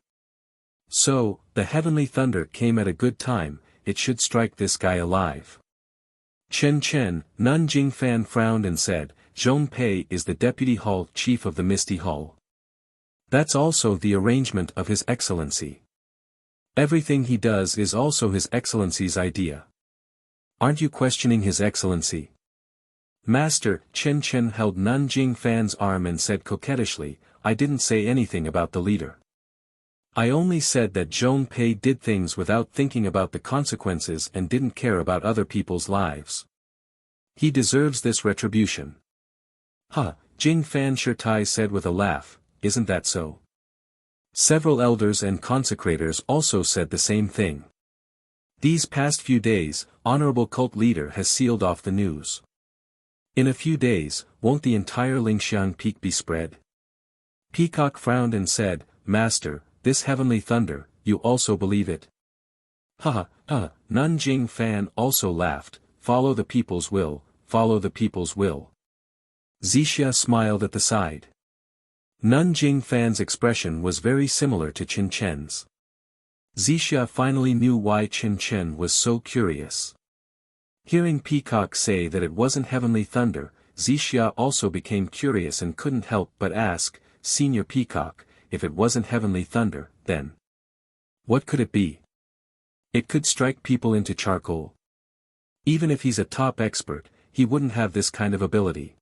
So, the heavenly thunder came at a good time, it should strike this guy alive." Chen Chen, Nun Jingfan frowned and said, "Zhongpei is the deputy hall chief of the Misty Hall. That's also the arrangement of His Excellency. Everything he does is also His Excellency's idea. Aren't you questioning His Excellency?" "Master," Chen Chen held Nun Jingfan's arm and said coquettishly, "I didn't say anything about the leader. I only said that Zhongpei did things without thinking about the consequences and didn't care about other people's lives. He deserves this retribution." "Huh," Jingfan Shirtai said with a laugh, "isn't that so?" Several elders and consecrators also said the same thing. These past few days, Honorable Cult Leader has sealed off the news. In a few days, won't the entire Lingxiang Peak be spread? Peacock frowned and said, "Master, this heavenly thunder, you also believe it?" Nun Jingfan also laughed, "Follow the people's will, follow the people's will." Zixia smiled at the side. Nun Jingfan's expression was very similar to Chen Chen's. Zixia finally knew why Chen Chen was so curious. Hearing Peacock say that it wasn't heavenly thunder, Zixia also became curious and couldn't help but ask, "Senior Peacock, if it wasn't heavenly thunder, then what could it be?" "It could strike people into charcoal. Even if he's a top expert, he wouldn't have this kind of ability."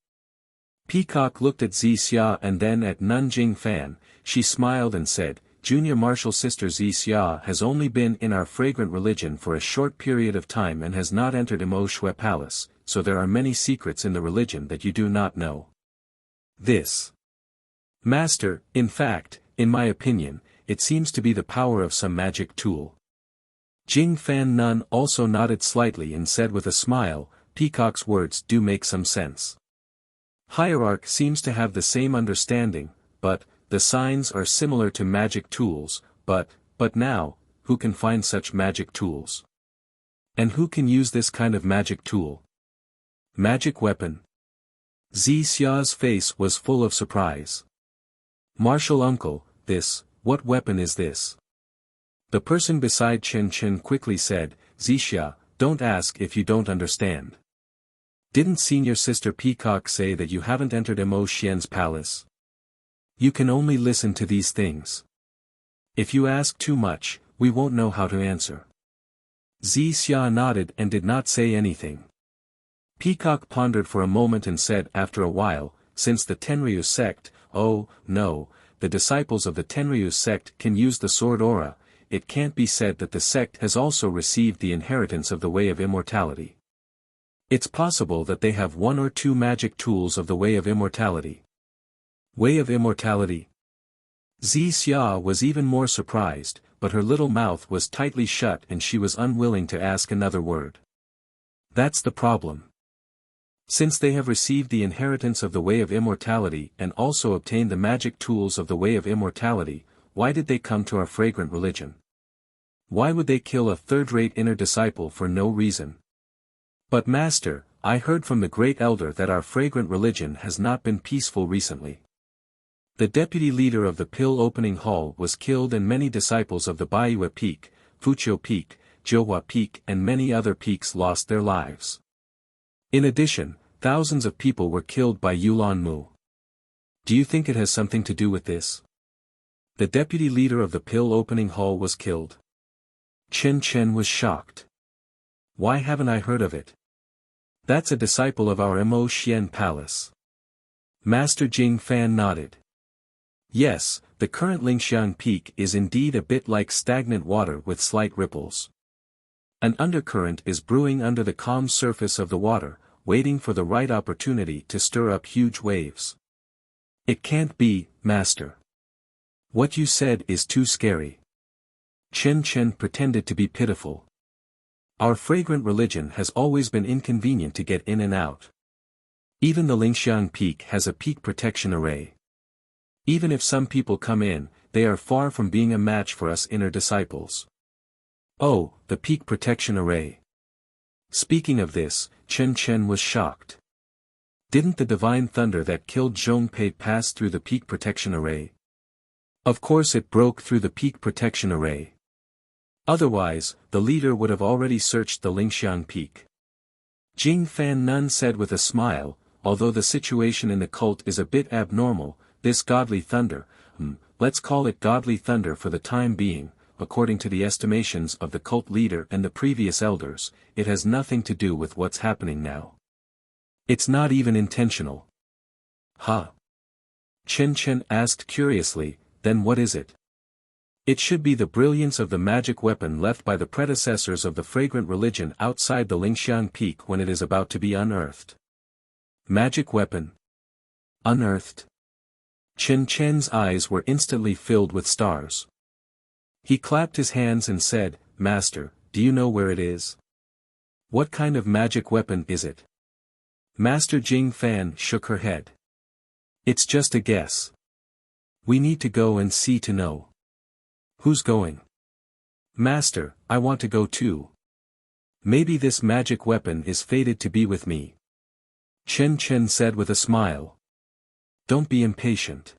Peacock looked at Zixia and then at Nun Jingfan. She smiled and said, "Junior Martial Sister Zixia has only been in our fragrant religion for a short period of time and has not entered Mo Shui Palace, so there are many secrets in the religion that you do not know." This. "Master, in fact, in my opinion, it seems to be the power of some magic tool." Jingfan Nun also nodded slightly and said with a smile, "Peacock's words do make some sense. Hierarch seems to have the same understanding, but, the signs are similar to magic tools, but now, who can find such magic tools? And who can use this kind of magic tool? Magic weapon. Xia's face was full of surprise. Martial uncle, what weapon is this? The person beside Chen quickly said, Xia, don't ask if you don't understand. Didn't senior sister Peacock say that you haven't entered Mo Xian's palace? You can only listen to these things. If you ask too much, we won't know how to answer. Xia nodded and did not say anything. Peacock pondered for a moment and said after a while, since the Tenryu sect, oh, no, the disciples of the Tenryu sect can use the sword aura, it can't be said that the sect has also received the inheritance of the way of immortality. It's possible that they have one or two magic tools of the way of immortality. Way of immortality? Xia was even more surprised, but her little mouth was tightly shut and she was unwilling to ask another word. That's the problem. Since they have received the inheritance of the way of immortality and also obtained the magic tools of the way of immortality, why did they come to our fragrant religion? Why would they kill a third-rate inner disciple for no reason? But Master, I heard from the great elder that our fragrant religion has not been peaceful recently. The deputy leader of the pill opening hall was killed and many disciples of the Baiyue Peak, Fuqiu Peak, Jiuhua Peak and many other peaks lost their lives. In addition, thousands of people were killed by Yulan Mu. Do you think it has something to do with this? The deputy leader of the pill opening hall was killed. Chen was shocked. Why haven't I heard of it? That's a disciple of our Mo Xian palace. Master Jing Fan nodded. Yes, the current Lingxiang Peak is indeed a bit like stagnant water with slight ripples. An undercurrent is brewing under the calm surface of the water, waiting for the right opportunity to stir up huge waves. It can't be, Master. What you said is too scary. Chen pretended to be pitiful. Our fragrant religion has always been inconvenient to get in and out. Even the Lingxiang Peak has a peak protection array. Even if some people come in, they are far from being a match for us inner disciples. Oh, the peak protection array. Speaking of this, Chen was shocked. Didn't the divine thunder that killed Zhongpei pass through the peak protection array? Of course it broke through the peak protection array. Otherwise, the leader would have already searched the Lingxiang Peak. Jing Fan Nun said with a smile, although the situation in the cult is a bit abnormal, this godly thunder, let's call it godly thunder for the time being, according to the estimations of the cult leader and the previous elders, it has nothing to do with what's happening now. It's not even intentional. Huh? Chen asked curiously, then what is it? It should be the brilliance of the magic weapon left by the predecessors of the fragrant religion outside the Lingxiang Peak when it is about to be unearthed. Magic weapon? Unearthed? Chen's eyes were instantly filled with stars. He clapped his hands and said, Master, do you know where it is? What kind of magic weapon is it? Master Jing Fan shook her head. It's just a guess. We need to go and see to know. Who's going? Master, I want to go too. Maybe this magic weapon is fated to be with me. Chen said with a smile. Don't be impatient.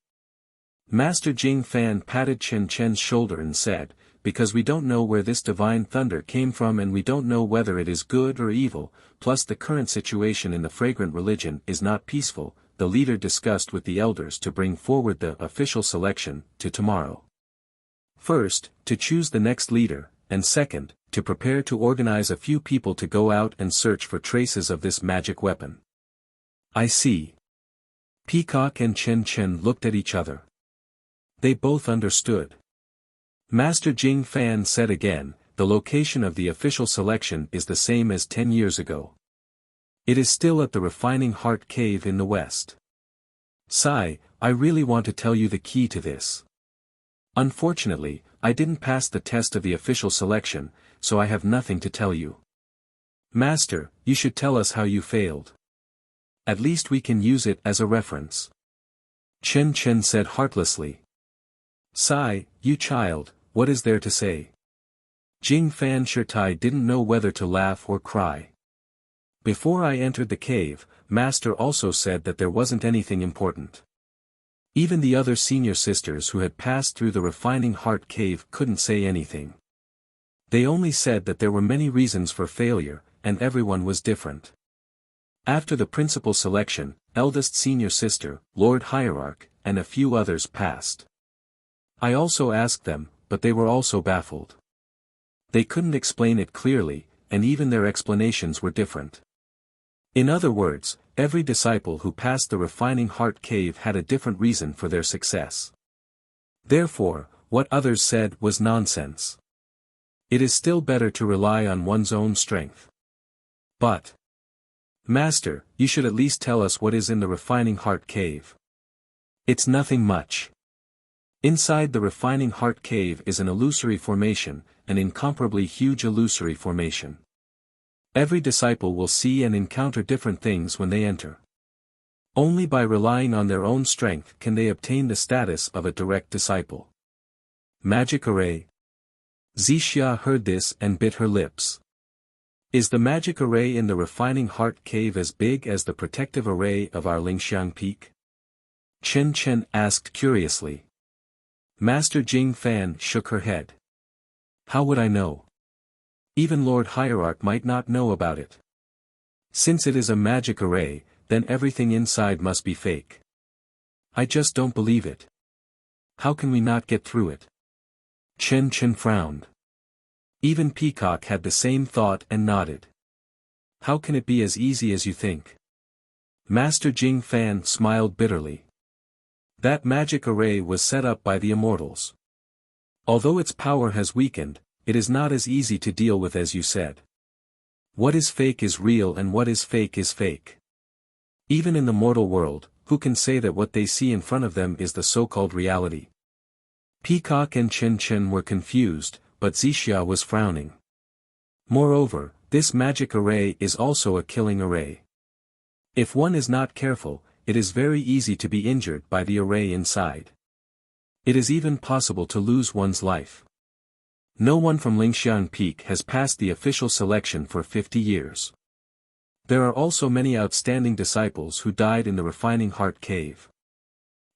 Master Jing Fan patted Chen's shoulder and said, because we don't know where this divine thunder came from and we don't know whether it is good or evil, plus the current situation in the fragrant religion is not peaceful, the leader discussed with the elders to bring forward the official selection to tomorrow. First, to choose the next leader, and second, to prepare to organize a few people to go out and search for traces of this magic weapon. I see. Peacock and Chen looked at each other. They both understood. Master Jing Fan said again, the location of the official selection is the same as 10 years ago. It is still at the Refining Heart Cave in the west. Sai, I really want to tell you the key to this. Unfortunately, I didn't pass the test of the official selection, so I have nothing to tell you. Master, you should tell us how you failed. At least we can use it as a reference. Chen Chen said heartlessly. Sigh, you child, what is there to say? Jing Fan Shirtai didn't know whether to laugh or cry. Before I entered the cave, Master also said that there wasn't anything important. Even the other senior sisters who had passed through the refining heart cave couldn't say anything. They only said that there were many reasons for failure, and everyone was different. After the principal selection, eldest senior sister, Lord Hierarch, and a few others passed. I also asked them, but they were also baffled. They couldn't explain it clearly, and even their explanations were different. In other words, every disciple who passed the refining heart cave had a different reason for their success. Therefore, what others said was nonsense. It is still better to rely on one's own strength. But, Master, you should at least tell us what is in the refining heart cave. It's nothing much. Inside the refining heart cave is an illusory formation, an incomparably huge illusory formation. Every disciple will see and encounter different things when they enter. Only by relying on their own strength can they obtain the status of a direct disciple. Magic array. Zixia heard this and bit her lips. Is the magic array in the refining heart cave as big as the protective array of our Lingxiang peak? Chen Chen asked curiously. Master Jing Fan shook her head. How would I know? Even Lord Hierarch might not know about it. Since it is a magic array, then everything inside must be fake. I just don't believe it. How can we not get through it? Chen Chen frowned. Even Peacock had the same thought and nodded. How can it be as easy as you think? Master Jing Fan smiled bitterly. That magic array was set up by the immortals. Although its power has weakened, it is not as easy to deal with as you said. What is fake is real and what is fake. Even in the mortal world, who can say that what they see in front of them is the so-called reality? Peacock and Chen Chen were confused, but Zixia was frowning. Moreover, this magic array is also a killing array. If one is not careful, it is very easy to be injured by the array inside. It is even possible to lose one's life. No one from Lingxiang Peak has passed the official selection for 50 years. There are also many outstanding disciples who died in the refining heart cave.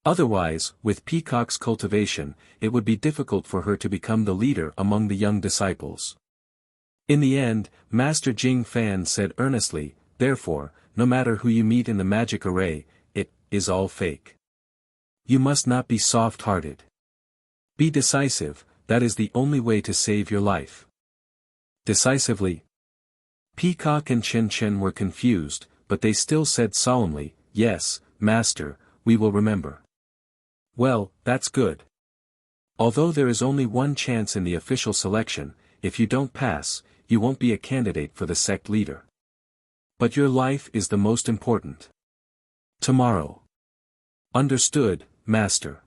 Otherwise, with Peacock's cultivation, it would be difficult for her to become the leader among the young disciples. In the end, Master Jing Fan said earnestly, therefore, no matter who you meet in the magic array, it is all fake. You must not be soft-hearted. Be decisive, that is the only way to save your life. Decisively. Peacock and Chen Chen were confused, but they still said solemnly, yes, Master, we will remember. Well, that's good. Although there is only one chance in the official selection, if you don't pass, you won't be a candidate for the sect leader. But your life is the most important. Tomorrow. Understood, Master.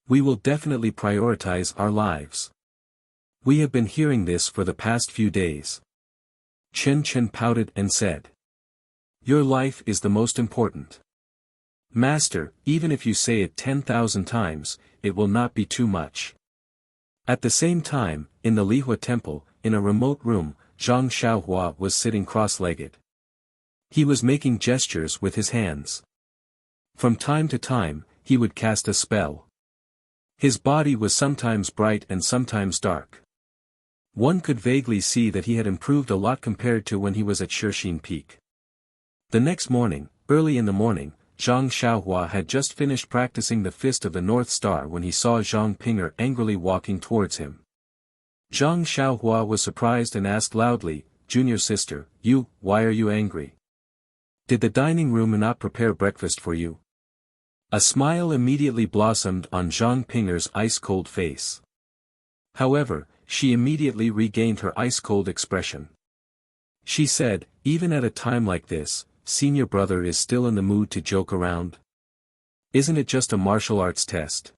We will definitely prioritize our lives. We have been hearing this for the past few days. Chen Chen pouted and said. Your life is the most important. Master, even if you say it 10,000 times, it will not be too much. At the same time, in the Lihua temple, in a remote room, Zhang Xiaohua was sitting cross-legged. He was making gestures with his hands. From time to time, he would cast a spell. His body was sometimes bright and sometimes dark. One could vaguely see that he had improved a lot compared to when he was at Shixin Peak. The next morning, early in the morning, Zhang Xiaohua had just finished practicing the Fist of the North Star when he saw Zhang Pinger angrily walking towards him. Zhang Xiaohua was surprised and asked loudly, Junior sister, why are you angry? Did the dining room not prepare breakfast for you? A smile immediately blossomed on Zhang Pinger's ice-cold face. However, she immediately regained her ice-cold expression. She said, even at a time like this, senior brother is still in the mood to joke around? Isn't it just a martial arts test?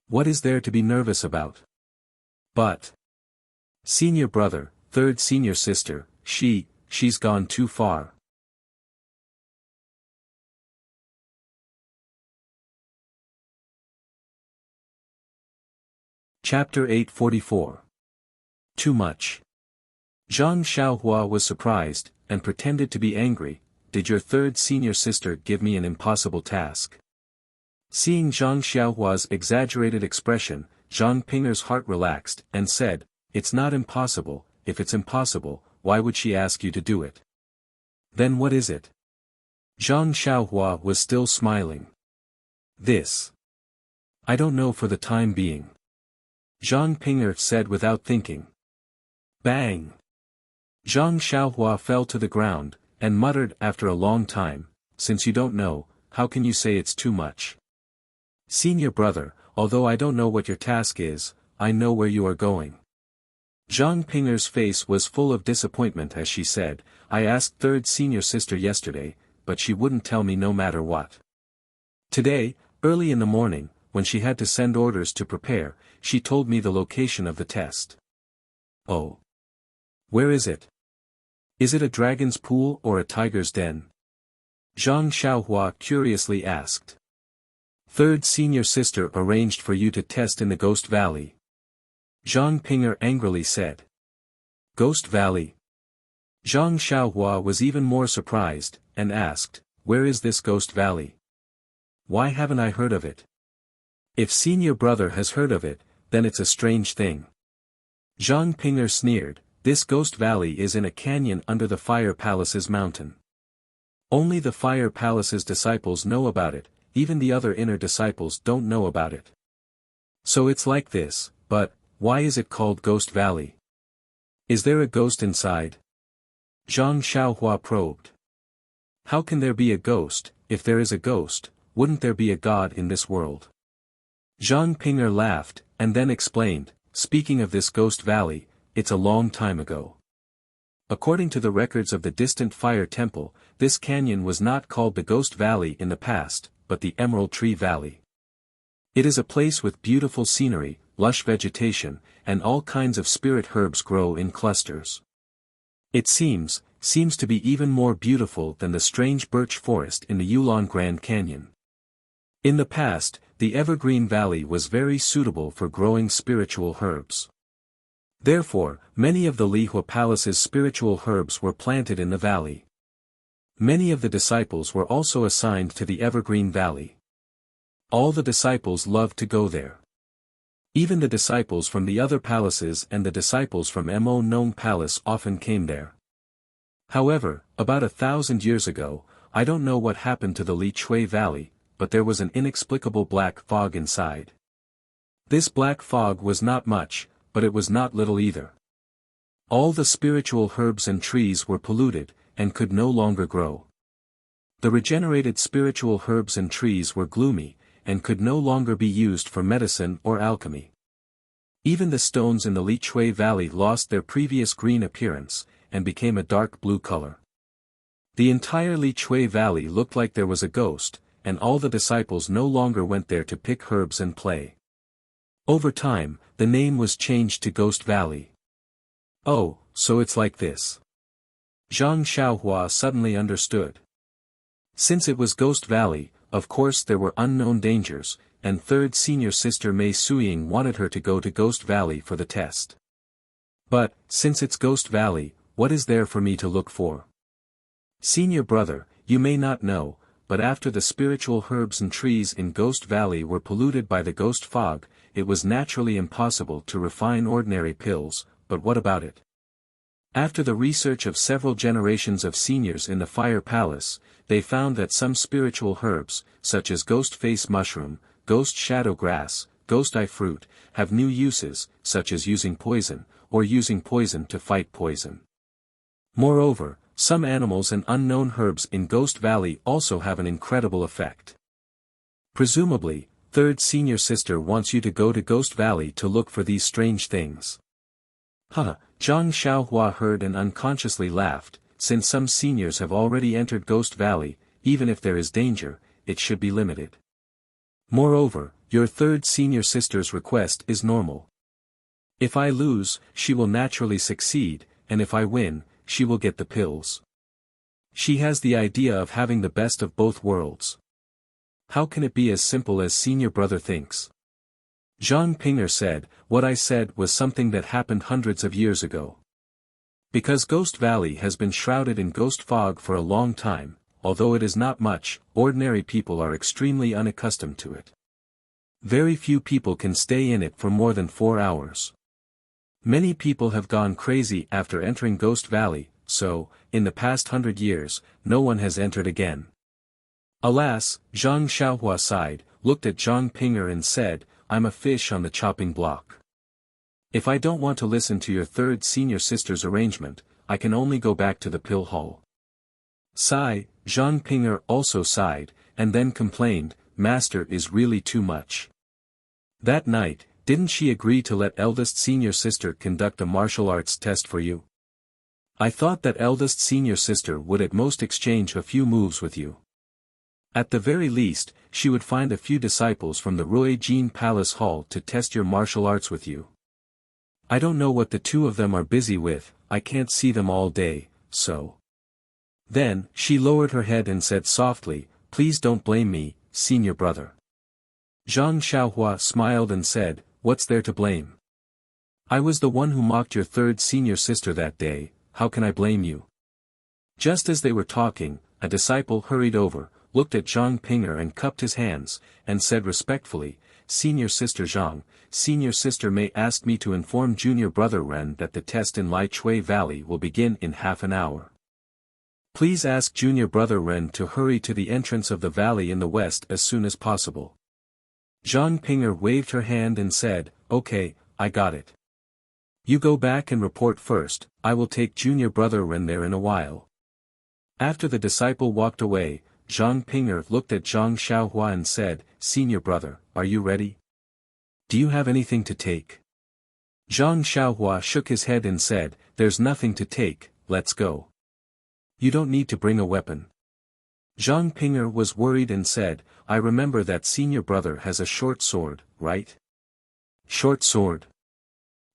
What is there to be nervous about? But senior brother, third senior sister, she's gone too far. Chapter 844. Too much. Zhang Xiaohua was surprised, and pretended to be angry. Did your third senior sister give me an impossible task? Seeing Zhang Xiaohua's exaggerated expression, Zhang Pinger's heart relaxed, and said, "It's not impossible. If it's impossible, why would she ask you to do it? Then what is it?" Zhang Xiaohua was still smiling. "This. I don't know for the time being," Zhang Pinger said without thinking. Bang! Zhang Xiaohua fell to the ground, and muttered after a long time, "Since you don't know, how can you say it's too much? Senior brother, although I don't know what your task is, I know where you are going." Zhang Pinger's face was full of disappointment as she said, "I asked third senior sister yesterday, but she wouldn't tell me no matter what. Today, early in the morning, when she had to send orders to prepare, she told me the location of the test." "Oh. Where is it? Is it a dragon's pool or a tiger's den?" Zhang Xiaohua curiously asked. "Third senior sister arranged for you to test in the Ghost Valley," Zhang Pinger angrily said. "Ghost Valley?" Zhang Xiaohua was even more surprised, and asked, "Where is this Ghost Valley? Why haven't I heard of it? If senior brother has heard of it, then it's a strange thing." Zhang Pinger sneered, "This Ghost Valley is in a canyon under the Fire Palace's mountain. Only the Fire Palace's disciples know about it, even the other inner disciples don't know about it. So it's like this, but, why is it called Ghost Valley? Is there a ghost inside?" Zhang Xiaohua probed. "How can there be a ghost? If there is a ghost, wouldn't there be a god in this world?" Zhang Pinger laughed, and then explained, "Speaking of this Ghost Valley, it's a long time ago. According to the records of the distant Fire Temple, this canyon was not called the Ghost Valley in the past, but the Emerald Tree Valley. It is a place with beautiful scenery, lush vegetation, and all kinds of spirit herbs grow in clusters. It seems to be even more beautiful than the strange birch forest in the Yulon Grand Canyon. In the past, the Evergreen Valley was very suitable for growing spiritual herbs. Therefore, many of the Lihua Palace's spiritual herbs were planted in the valley. Many of the disciples were also assigned to the Evergreen Valley. All the disciples loved to go there. Even the disciples from the other palaces and the disciples from Mo Nong Palace often came there. However, about 1,000 years ago, I don't know what happened to the Li Chui Valley, but there was an inexplicable black fog inside. This black fog was not much, but it was not little either. All the spiritual herbs and trees were polluted, and could no longer grow. The regenerated spiritual herbs and trees were gloomy, and could no longer be used for medicine or alchemy. Even the stones in the Li Chui Valley lost their previous green appearance, and became a dark blue color. The entire Li Chui Valley looked like there was a ghost, and all the disciples no longer went there to pick herbs and play. Over time, the name was changed to Ghost Valley. "Oh, so it's like this." Zhang Xiaohua suddenly understood. Since it was Ghost Valley, of course there were unknown dangers, and third senior sister Mei Suying wanted her to go to Ghost Valley for the test. "But, since it's Ghost Valley, what is there for me to look for? Senior brother, you may not know, but after the spiritual herbs and trees in Ghost Valley were polluted by the ghost fog, it was naturally impossible to refine ordinary pills, but what about it? After the research of several generations of seniors in the Fire Palace, they found that some spiritual herbs, such as ghost face mushroom, ghost shadow grass, ghost eye fruit, have new uses, such as using poison, or using poison to fight poison. Moreover, some animals and unknown herbs in Ghost Valley also have an incredible effect. Presumably, third senior sister wants you to go to Ghost Valley to look for these strange things." Zhang Xiaohua heard and unconsciously laughed. Since some seniors have already entered Ghost Valley, even if there is danger, it should be limited. Moreover, your third senior sister's request is normal. If I lose, she will naturally succeed, and if I win, she will get the pills. She has the idea of having the best of both worlds. How can it be as simple as senior brother thinks? Zhang Ping'er said, what I said was something that happened hundreds of years ago. Because Ghost Valley has been shrouded in ghost fog for a long time, although it is not much, ordinary people are extremely unaccustomed to it. Very few people can stay in it for more than 4 hours. Many people have gone crazy after entering Ghost Valley, so, in the past 100 years, no one has entered again. Alas, Zhang Xiaohua sighed, looked at Zhang Ping'er and said, I'm a fish on the chopping block. If I don't want to listen to your third senior sister's arrangement, I can only go back to the pill hall. Sigh, Zhang Ping'er also sighed, and then complained, Master is really too much. That night, didn't she agree to let eldest senior sister conduct a martial arts test for you? I thought that eldest senior sister would at most exchange a few moves with you. At the very least, she would find a few disciples from the Ruijin Palace Hall to test your martial arts with you. I don't know what the two of them are busy with, I can't see them all day, so. Then, she lowered her head and said softly, please don't blame me, senior brother. Zhang Xiaohua smiled and said, what's there to blame? I was the one who mocked your third senior sister that day, how can I blame you? Just as they were talking, a disciple hurried over, looked at Zhang Ping'er and cupped his hands, and said respectfully, Senior Sister Zhang, Senior Sister Mei asked me to inform Junior Brother Ren that the test in Li Chui Valley will begin in half an hour. Please ask Junior Brother Ren to hurry to the entrance of the valley in the west as soon as possible. Zhang Ping'er waved her hand and said, okay, I got it. You go back and report first, I will take Junior Brother Ren there in a while. After the disciple walked away, Zhang Ping'er looked at Zhang Xiaohua and said, Senior brother, are you ready? Do you have anything to take? Zhang Xiaohua shook his head and said, there's nothing to take, let's go. You don't need to bring a weapon. Zhang Ping'er was worried and said, I remember that senior brother has a short sword, right? Short sword.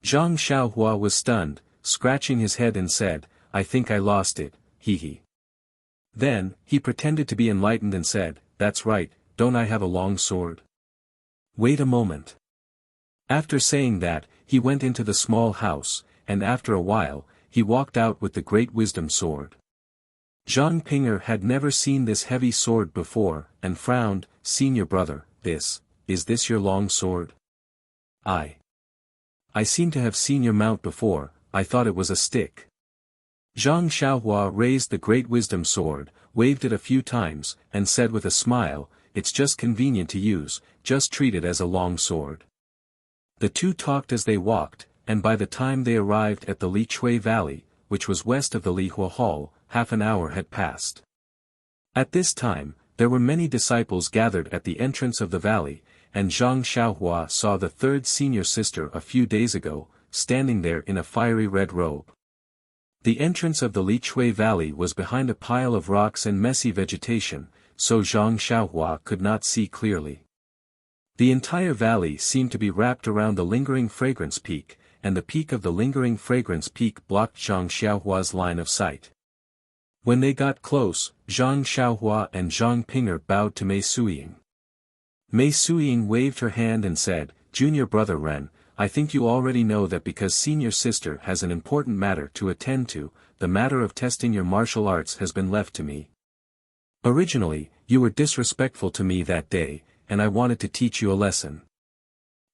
Zhang Xiaohua was stunned, scratching his head and said, I think I lost it, hee hee. Then, he pretended to be enlightened and said, that's right, don't I have a long sword? Wait a moment. After saying that, he went into the small house, and after a while, he walked out with the great wisdom sword. Zhang Ping'er had never seen this heavy sword before, and frowned, Senior brother, is this your long sword? I seem to have seen your mount before, I thought it was a stick. Zhang Xiaohua raised the great wisdom sword, waved it a few times, and said with a smile, it's just convenient to use, just treat it as a long sword. The two talked as they walked, and by the time they arrived at the Li Chui Valley, which was west of the Lihua Hall, half an hour had passed. At this time, there were many disciples gathered at the entrance of the valley, and Zhang Xiaohua saw the third senior sister a few days ago, standing there in a fiery red robe. The entrance of the Li Chui Valley was behind a pile of rocks and messy vegetation, so Zhang Xiaohua could not see clearly. The entire valley seemed to be wrapped around the lingering fragrance peak, and the peak of the lingering fragrance peak blocked Zhang Xiaohua's line of sight. When they got close, Zhang Xiaohua and Zhang Ping'er bowed to Mei Suiying. Mei Suiying waved her hand and said, Junior Brother Ren, I think you already know that because senior sister has an important matter to attend to, the matter of testing your martial arts has been left to me. Originally, you were disrespectful to me that day, and I wanted to teach you a lesson.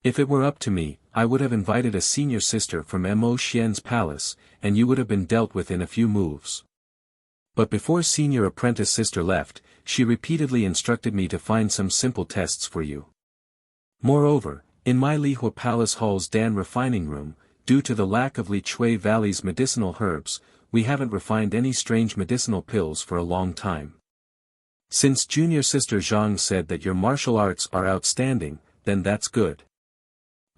If it were up to me, I would have invited a senior sister from Mo Xian's palace, and you would have been dealt with in a few moves. But before senior apprentice sister left, she repeatedly instructed me to find some simple tests for you. Moreover, in my Lihua Palace Hall's Dan refining room, due to the lack of Li Chui Valley's medicinal herbs, we haven't refined any strange medicinal pills for a long time. Since junior sister Zhang said that your martial arts are outstanding, then that's good.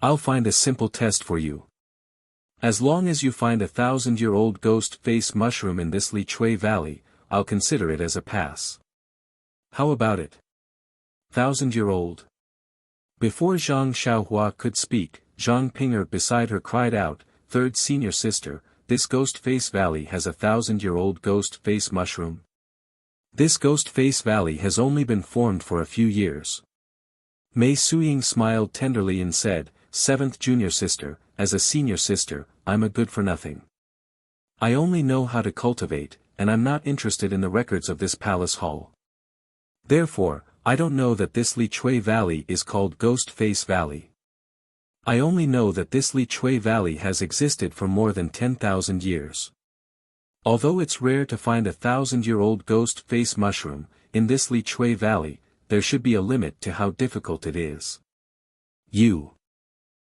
I'll find a simple test for you. As long as you find 1,000-year-old ghost face mushroom in this Li Chui Valley, I'll consider it as a pass. How about it? 1,000-year-old? Before Zhang Xiaohua could speak, Zhang Ping'er beside her cried out, Third senior sister, this ghost face valley has 1,000-year-old ghost face mushroom. This ghost face valley has only been formed for a few years. Mei Suying smiled tenderly and said, "Seventh junior sister, as a senior sister, I'm a good for nothing. I only know how to cultivate, and I'm not interested in the records of this palace hall. Therefore, I don't know that this Li Chui Valley is called Ghost Face Valley. I only know that this Li Chui Valley has existed for more than 10,000 years. Although it's rare to find a 1,000-year-old ghost face mushroom, in this Li Chui Valley, there should be a limit to how difficult it is." "You."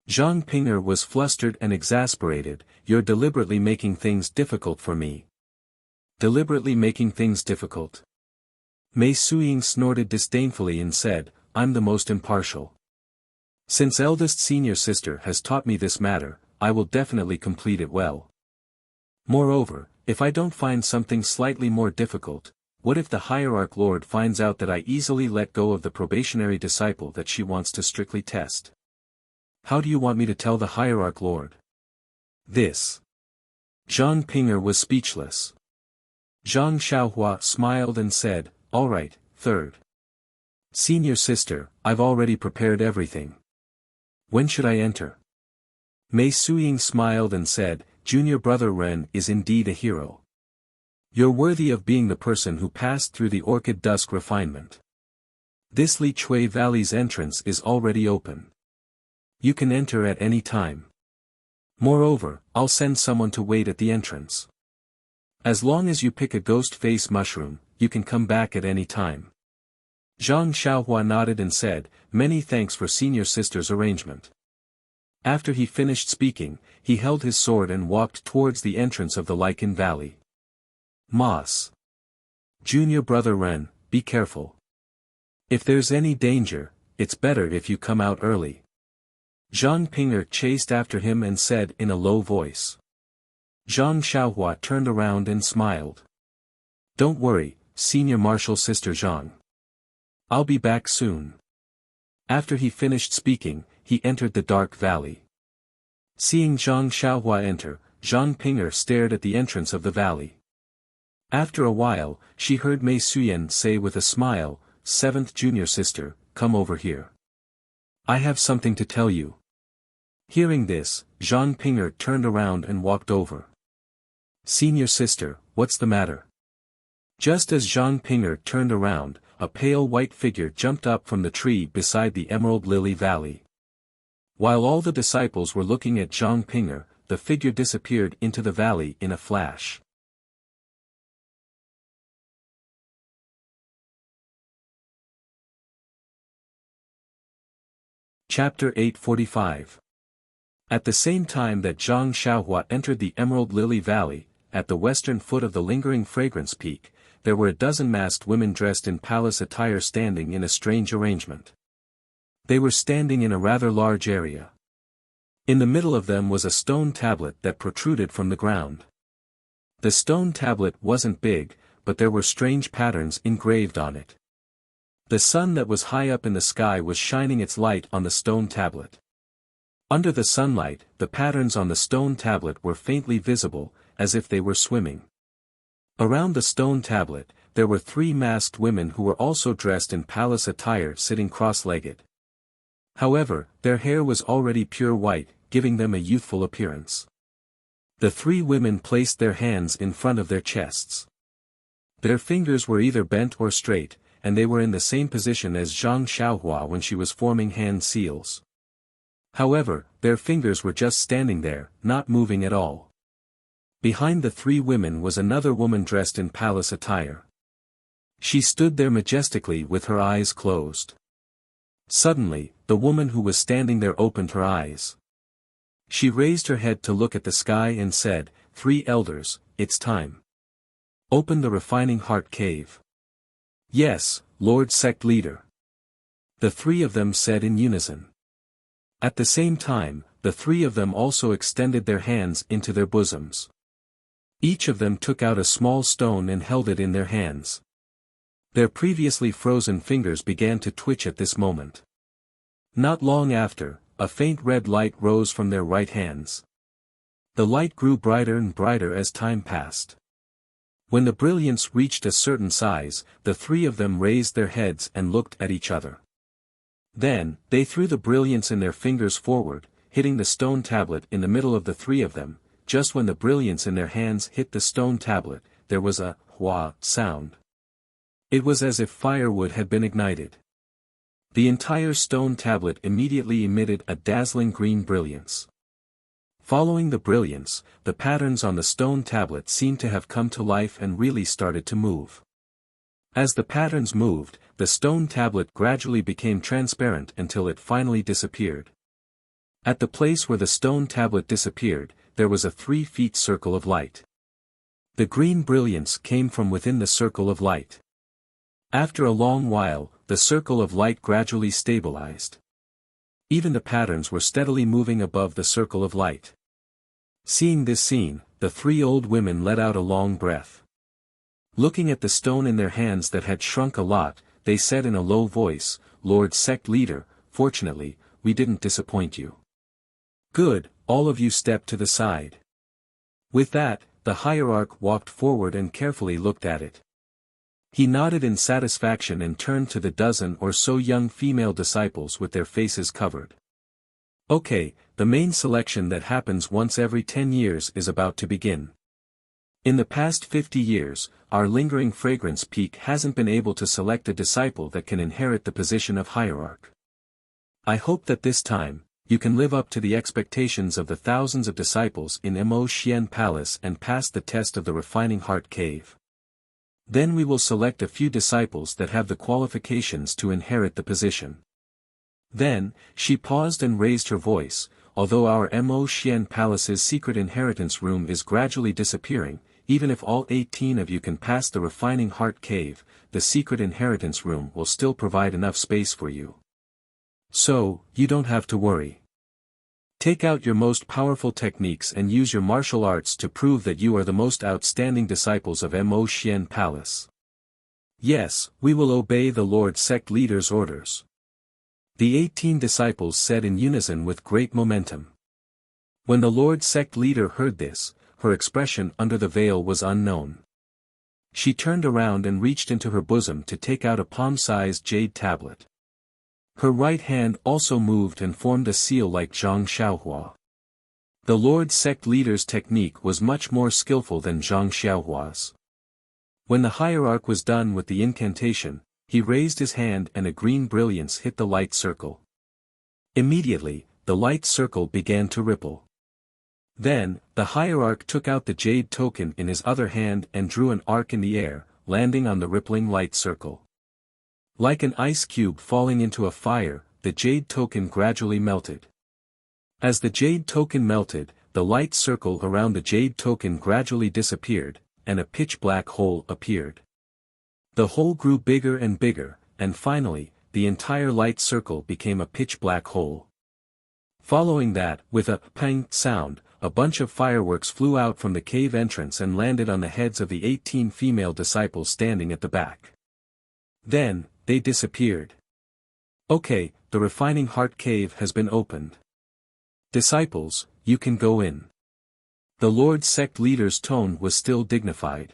Zhang Ping'er was flustered and exasperated. "You're deliberately making things difficult for me." "Deliberately making things difficult?" Mei Suying snorted disdainfully and said, "I'm the most impartial. Since eldest senior sister has taught me this matter, I will definitely complete it well. Moreover, if I don't find something slightly more difficult, what if the hierarch lord finds out that I easily let go of the probationary disciple that she wants to strictly test? How do you want me to tell the hierarch lord this?" Zhang Ping'er was speechless. Zhang Xiaohua smiled and said, "All right, third senior sister, I've already prepared everything. When should I enter?" Mei Suying smiled and said, "Junior brother Ren is indeed a hero. You're worthy of being the person who passed through the Orchid Dusk refinement. This Li Chui Valley's entrance is already open. You can enter at any time. Moreover, I'll send someone to wait at the entrance. As long as you pick a ghost face mushroom, you can come back at any time." Zhang Xiaohua nodded and said, "Many thanks for senior sister's arrangement." After he finished speaking, he held his sword and walked towards the entrance of the Lichen Valley. "Moss. Junior brother Ren, be careful. If there's any danger, it's better if you come out early." Zhang Ping'er chased after him and said in a low voice. Zhang Xiaohua turned around and smiled. "Don't worry, senior martial sister Zhang. I'll be back soon." After he finished speaking, he entered the dark valley. Seeing Zhang Xiaohua enter, Zhang Ping'er stared at the entrance of the valley. After a while, she heard Mei Suyen say with a smile, "Seventh junior sister, come over here. I have something to tell you." Hearing this, Zhang Ping'er turned around and walked over. "Senior sister, what's the matter?" Just as Zhang Ping'er turned around, a pale white figure jumped up from the tree beside the Emerald Lily Valley. While all the disciples were looking at Zhang Ping'er, the figure disappeared into the valley in a flash. Chapter 845. At the same time that Zhang Xiaohua entered the Emerald Lily Valley, at the western foot of the lingering fragrance peak, there were a dozen masked women dressed in palace attire standing in a strange arrangement. They were standing in a rather large area. In the middle of them was a stone tablet that protruded from the ground. The stone tablet wasn't big, but there were strange patterns engraved on it. The sun that was high up in the sky was shining its light on the stone tablet. Under the sunlight, the patterns on the stone tablet were faintly visible, as if they were swimming. Around the stone tablet, there were 3 masked women who were also dressed in palace attire sitting cross-legged. However, their hair was already pure white, giving them a youthful appearance. The 3 women placed their hands in front of their chests. Their fingers were either bent or straight, and they were in the same position as Zhang Xiaohua when she was forming hand seals. However, their fingers were just standing there, not moving at all. Behind the 3 women was another woman dressed in palace attire. She stood there majestically with her eyes closed. Suddenly, the woman who was standing there opened her eyes. She raised her head to look at the sky and said, "3 elders, it's time. Open the refining heart cave." "Yes, Lord Sect Leader." The 3 of them said in unison. At the same time, the 3 of them also extended their hands into their bosoms. Each of them took out a small stone and held it in their hands. Their previously frozen fingers began to twitch at this moment. Not long after, a faint red light rose from their right hands. The light grew brighter and brighter as time passed. When the brilliance reached a certain size, the 3 of them raised their heads and looked at each other. Then, they threw the brilliance in their fingers forward, hitting the stone tablet in the middle of the three of them. Just when the brilliance in their hands hit the stone tablet, there was a "hua" sound. It was as if firewood had been ignited. The entire stone tablet immediately emitted a dazzling green brilliance. Following the brilliance, the patterns on the stone tablet seemed to have come to life and really started to move. As the patterns moved, the stone tablet gradually became transparent until it finally disappeared. At the place where the stone tablet disappeared, there was a 3 feet circle of light. The green brilliance came from within the circle of light. After a long while, the circle of light gradually stabilized. Even the patterns were steadily moving above the circle of light. Seeing this scene, the 3 old women let out a long breath. Looking at the stone in their hands that had shrunk a lot, they said in a low voice, "Lord Sect Leader, fortunately, we didn't disappoint you. Good, all of you step to the side." With that, the hierarch walked forward and carefully looked at it. He nodded in satisfaction and turned to the dozen or so young female disciples with their faces covered. Okay, the main selection that happens once every 10 years is about to begin. In the past 50 years, our lingering fragrance peak hasn't been able to select a disciple that can inherit the position of hierarch. I hope that this time, you can live up to the expectations of the thousands of disciples in Mo Xian Palace and pass the test of the refining heart cave. Then we will select a few disciples that have the qualifications to inherit the position. Then, she paused and raised her voice, although our Mo Xian Palace's secret inheritance room is gradually disappearing, even if all 18 of you can pass the refining heart cave, the secret inheritance room will still provide enough space for you. So, you don't have to worry. Take out your most powerful techniques and use your martial arts to prove that you are the most outstanding disciples of Mo Xian Palace. Yes, we will obey the Lord Sect Leader's orders. The 18 disciples said in unison with great momentum. When the Lord Sect Leader heard this, her expression under the veil was unknown. She turned around and reached into her bosom to take out a palm-sized jade tablet. Her right hand also moved and formed a seal like Zhang Xiaohua. The Lord Sect Leader's technique was much more skillful than Zhang Xiaohua's. When the hierarch was done with the incantation, he raised his hand and a green brilliance hit the light circle. Immediately, the light circle began to ripple. Then, the hierarch took out the jade token in his other hand and drew an arc in the air, landing on the rippling light circle. Like an ice cube falling into a fire, the jade token gradually melted. As the jade token melted, the light circle around the jade token gradually disappeared, and a pitch-black hole appeared. The hole grew bigger and bigger, and finally, the entire light circle became a pitch-black hole. Following that, with a pang sound, a bunch of fireworks flew out from the cave entrance and landed on the heads of the 18 female disciples standing at the back. Then, they disappeared. Okay, the refining heart cave has been opened. Disciples, you can go in. The Lord Sect Leader's tone was still dignified.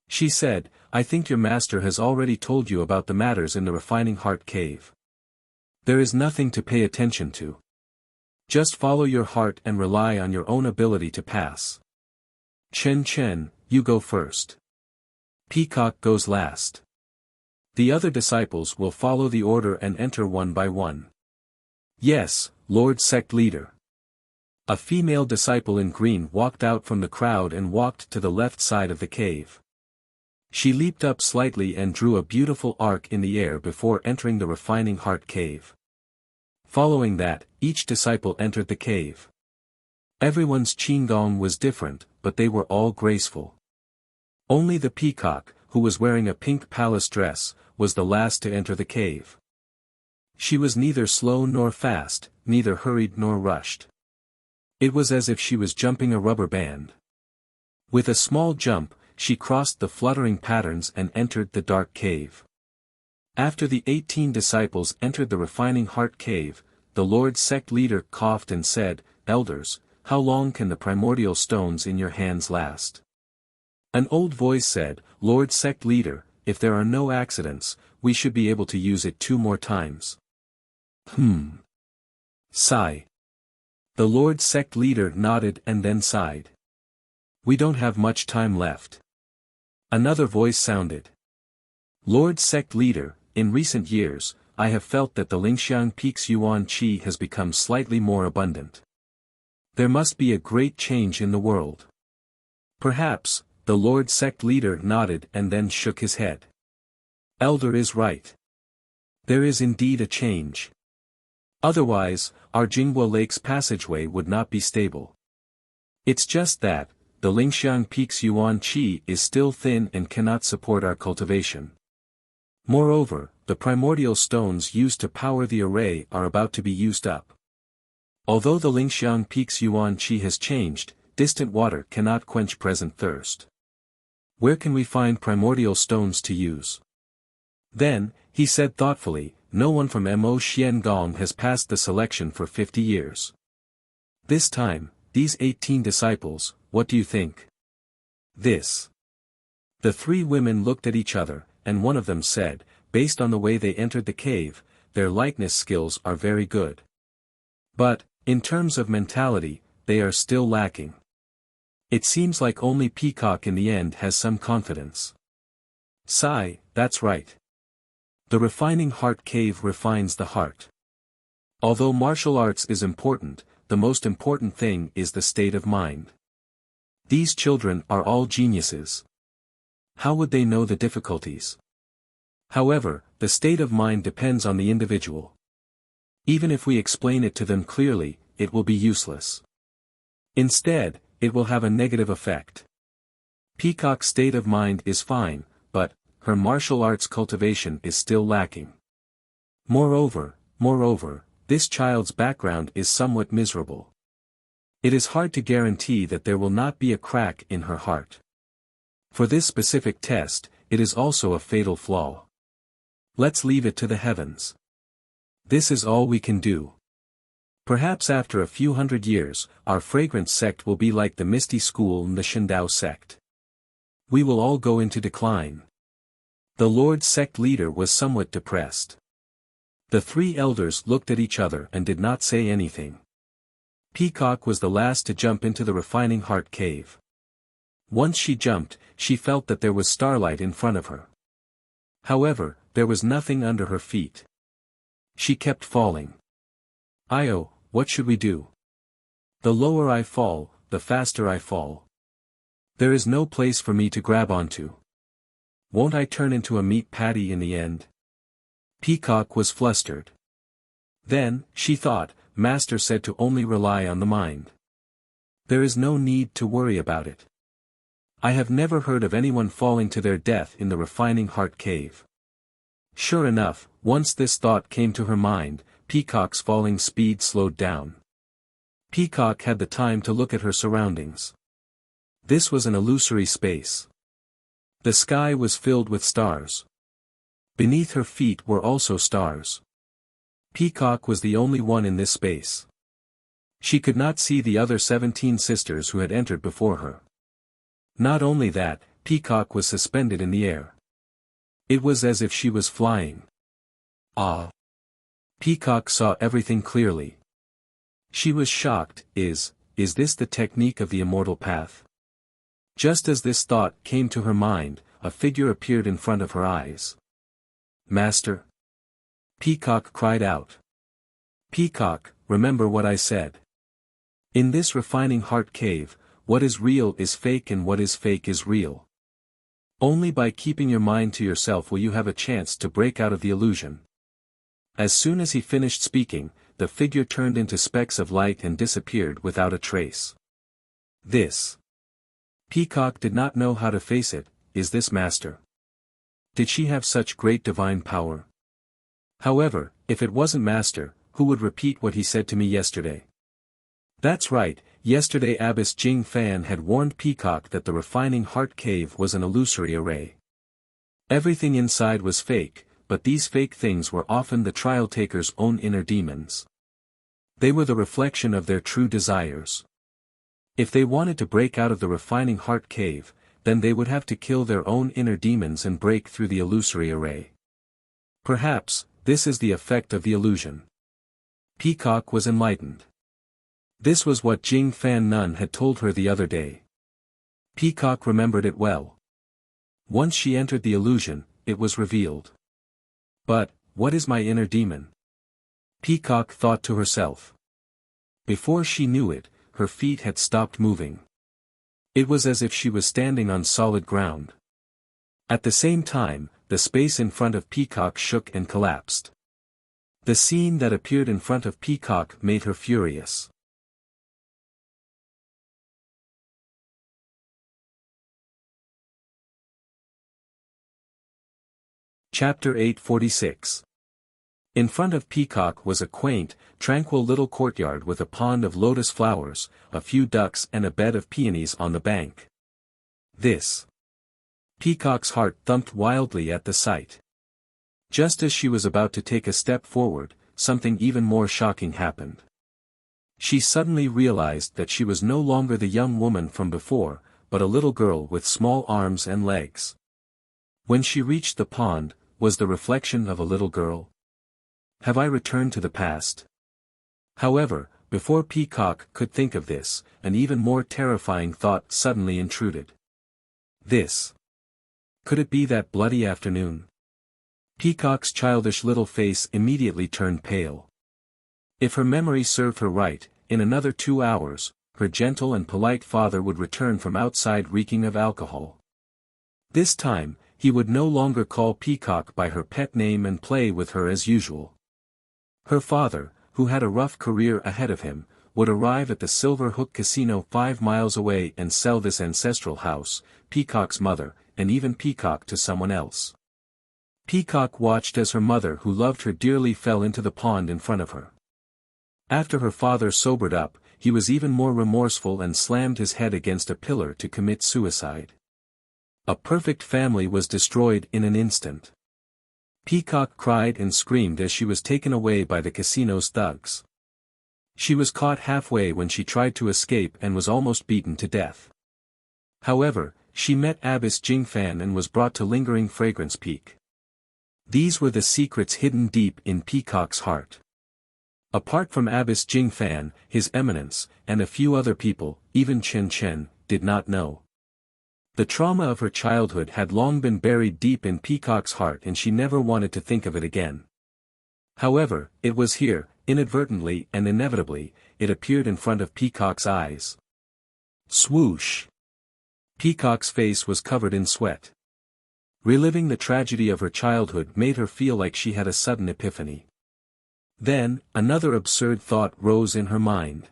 She said, I think your master has already told you about the matters in the refining heart cave. There is nothing to pay attention to. Just follow your heart and rely on your own ability to pass. Chen, you go first. Peacock goes last. The other disciples will follow the order and enter one by one. Yes, Lord Sect Leader. A female disciple in green walked out from the crowd and walked to the left side of the cave. She leaped up slightly and drew a beautiful arc in the air before entering the refining heart cave. Following that, each disciple entered the cave. Everyone's qigong was different, but they were all graceful. Only the peacock, who was wearing a pink palace dress, was the last to enter the cave. She was neither slow nor fast, neither hurried nor rushed. It was as if she was jumping a rubber band. With a small jump, she crossed the fluttering patterns and entered the dark cave. After the 18 disciples entered the refining heart cave, the Lord Sect Leader coughed and said, Elders, how long can the primordial stones in your hands last? An old voice said, Lord Sect Leader, if there are no accidents, we should be able to use it 2 more times. Sigh. The Lord sect leader nodded and then sighed. We don't have much time left. Another voice sounded. Lord sect leader, in recent years, I have felt that the Lingxiang Peak's yuan qi has become slightly more abundant. There must be a great change in the world. Perhaps, the Lord sect leader nodded and then shook his head. Elder is right. There is indeed a change. Otherwise, our Jinghua Lake's passageway would not be stable. It's just that, the Lingxiang Peak's yuan qi is still thin and cannot support our cultivation. Moreover, the primordial stones used to power the array are about to be used up. Although the Lingxiang Peak's yuan qi has changed, distant water cannot quench present thirst. Where can we find primordial stones to use? Then, he said thoughtfully, no one from Mo Xiangong has passed the selection for 50 years. This time, these 18 disciples, what do you think? This. The three women looked at each other, and one of them said, based on the way they entered the cave, their likeness skills are very good. But, in terms of mentality, they are still lacking. It seems like only Peacock in the end has some confidence. Sigh, that's right. The refining heart cave refines the heart. Although martial arts is important, the most important thing is the state of mind. These children are all geniuses. How would they know the difficulties? However, the state of mind depends on the individual. Even if we explain it to them clearly, it will be useless. Instead, it will have a negative effect. Peacock's state of mind is fine, but her martial arts cultivation is still lacking. Moreover, this child's background is somewhat miserable. It is hard to guarantee that there will not be a crack in her heart. For this specific test, it is also a fatal flaw. Let's leave it to the heavens. This is all we can do. Perhaps after a few hundred years, our fragrance sect will be like the Misty School and the Shindao sect. We will all go into decline. The Lord sect leader was somewhat depressed. The three elders looked at each other and did not say anything. Peacock was the last to jump into the refining heart cave. Once she jumped, she felt that there was starlight in front of her. However, there was nothing under her feet. She kept falling. Io, what should we do? The lower I fall, the faster I fall. There is no place for me to grab onto. Won't I turn into a meat patty in the end? Peacock was flustered. Then, she thought, Master said to only rely on the mind. There is no need to worry about it. I have never heard of anyone falling to their death in the refining heart cave. Sure enough, once this thought came to her mind, Peacock's falling speed slowed down. Peacock had the time to look at her surroundings. This was an illusory space. The sky was filled with stars. Beneath her feet were also stars. Peacock was the only one in this space. She could not see the other 17 sisters who had entered before her. Not only that, Peacock was suspended in the air. It was as if she was flying. Ah! Peacock saw everything clearly. She was shocked. Is this the technique of the immortal path? Just as this thought came to her mind, a figure appeared in front of her eyes. Master! Peacock cried out. Peacock, remember what I said. In this refining heart cave, what is real is fake and what is fake is real. Only by keeping your mind to yourself will you have a chance to break out of the illusion. As soon as he finished speaking, the figure turned into specks of light and disappeared without a trace. This. Peacock did not know how to face it. Is this Master? Did she have such great divine power? However, if it wasn't Master, who would repeat what he said to me yesterday? That's right, yesterday Abbess Jing Fan had warned Peacock that the refining heart cave was an illusory array. Everything inside was fake, but these fake things were often the trial taker's own inner demons. They were the reflection of their true desires. If they wanted to break out of the refining heart cave, then they would have to kill their own inner demons and break through the illusory array. Perhaps, this is the effect of the illusion. Peacock was enlightened. This was what Jing Fan Nun had told her the other day. Peacock remembered it well. Once she entered the illusion, it was revealed. But, what is my inner demon? Peacock thought to herself. Before she knew it, her feet had stopped moving. It was as if she was standing on solid ground. At the same time, the space in front of Peacock shook and collapsed. The scene that appeared in front of Peacock made her furious. Chapter 846. In front of Peacock was a quaint, tranquil little courtyard with a pond of lotus flowers, a few ducks and a bed of peonies on the bank. This. Peacock's heart thumped wildly at the sight. Just as she was about to take a step forward, something even more shocking happened. She suddenly realized that she was no longer the young woman from before, but a little girl with small arms and legs. When she reached the pond, was the reflection of a little girl? Have I returned to the past? However, before Peacock could think of this, an even more terrifying thought suddenly intruded. This. Could it be that bloody afternoon? Peacock's childish little face immediately turned pale. If her memory served her right, in another 2 hours, her gentle and polite father would return from outside reeking of alcohol. This time, he would no longer call Peacock by her pet name and play with her as usual. Her father, who had a rough career ahead of him, would arrive at the Silver Hook Casino 5 miles away and sell this ancestral house, Peacock's mother, and even Peacock to someone else. Peacock watched as her mother who loved her dearly fell into the pond in front of her. After her father sobered up, he was even more remorseful and slammed his head against a pillar to commit suicide. A perfect family was destroyed in an instant. Peacock cried and screamed as she was taken away by the casino's thugs. She was caught halfway when she tried to escape and was almost beaten to death. However, she met Abbess Jingfan and was brought to Lingering Fragrance Peak. These were the secrets hidden deep in Peacock's heart. Apart from Abbess Jingfan, His Eminence, and a few other people, even Chen Chen, did not know. The trauma of her childhood had long been buried deep in Peacock's heart and she never wanted to think of it again. However, it was here, inadvertently and inevitably, it appeared in front of Peacock's eyes. Swoosh! Peacock's face was covered in sweat. Reliving the tragedy of her childhood made her feel like she had a sudden epiphany. Then, another absurd thought rose in her mind.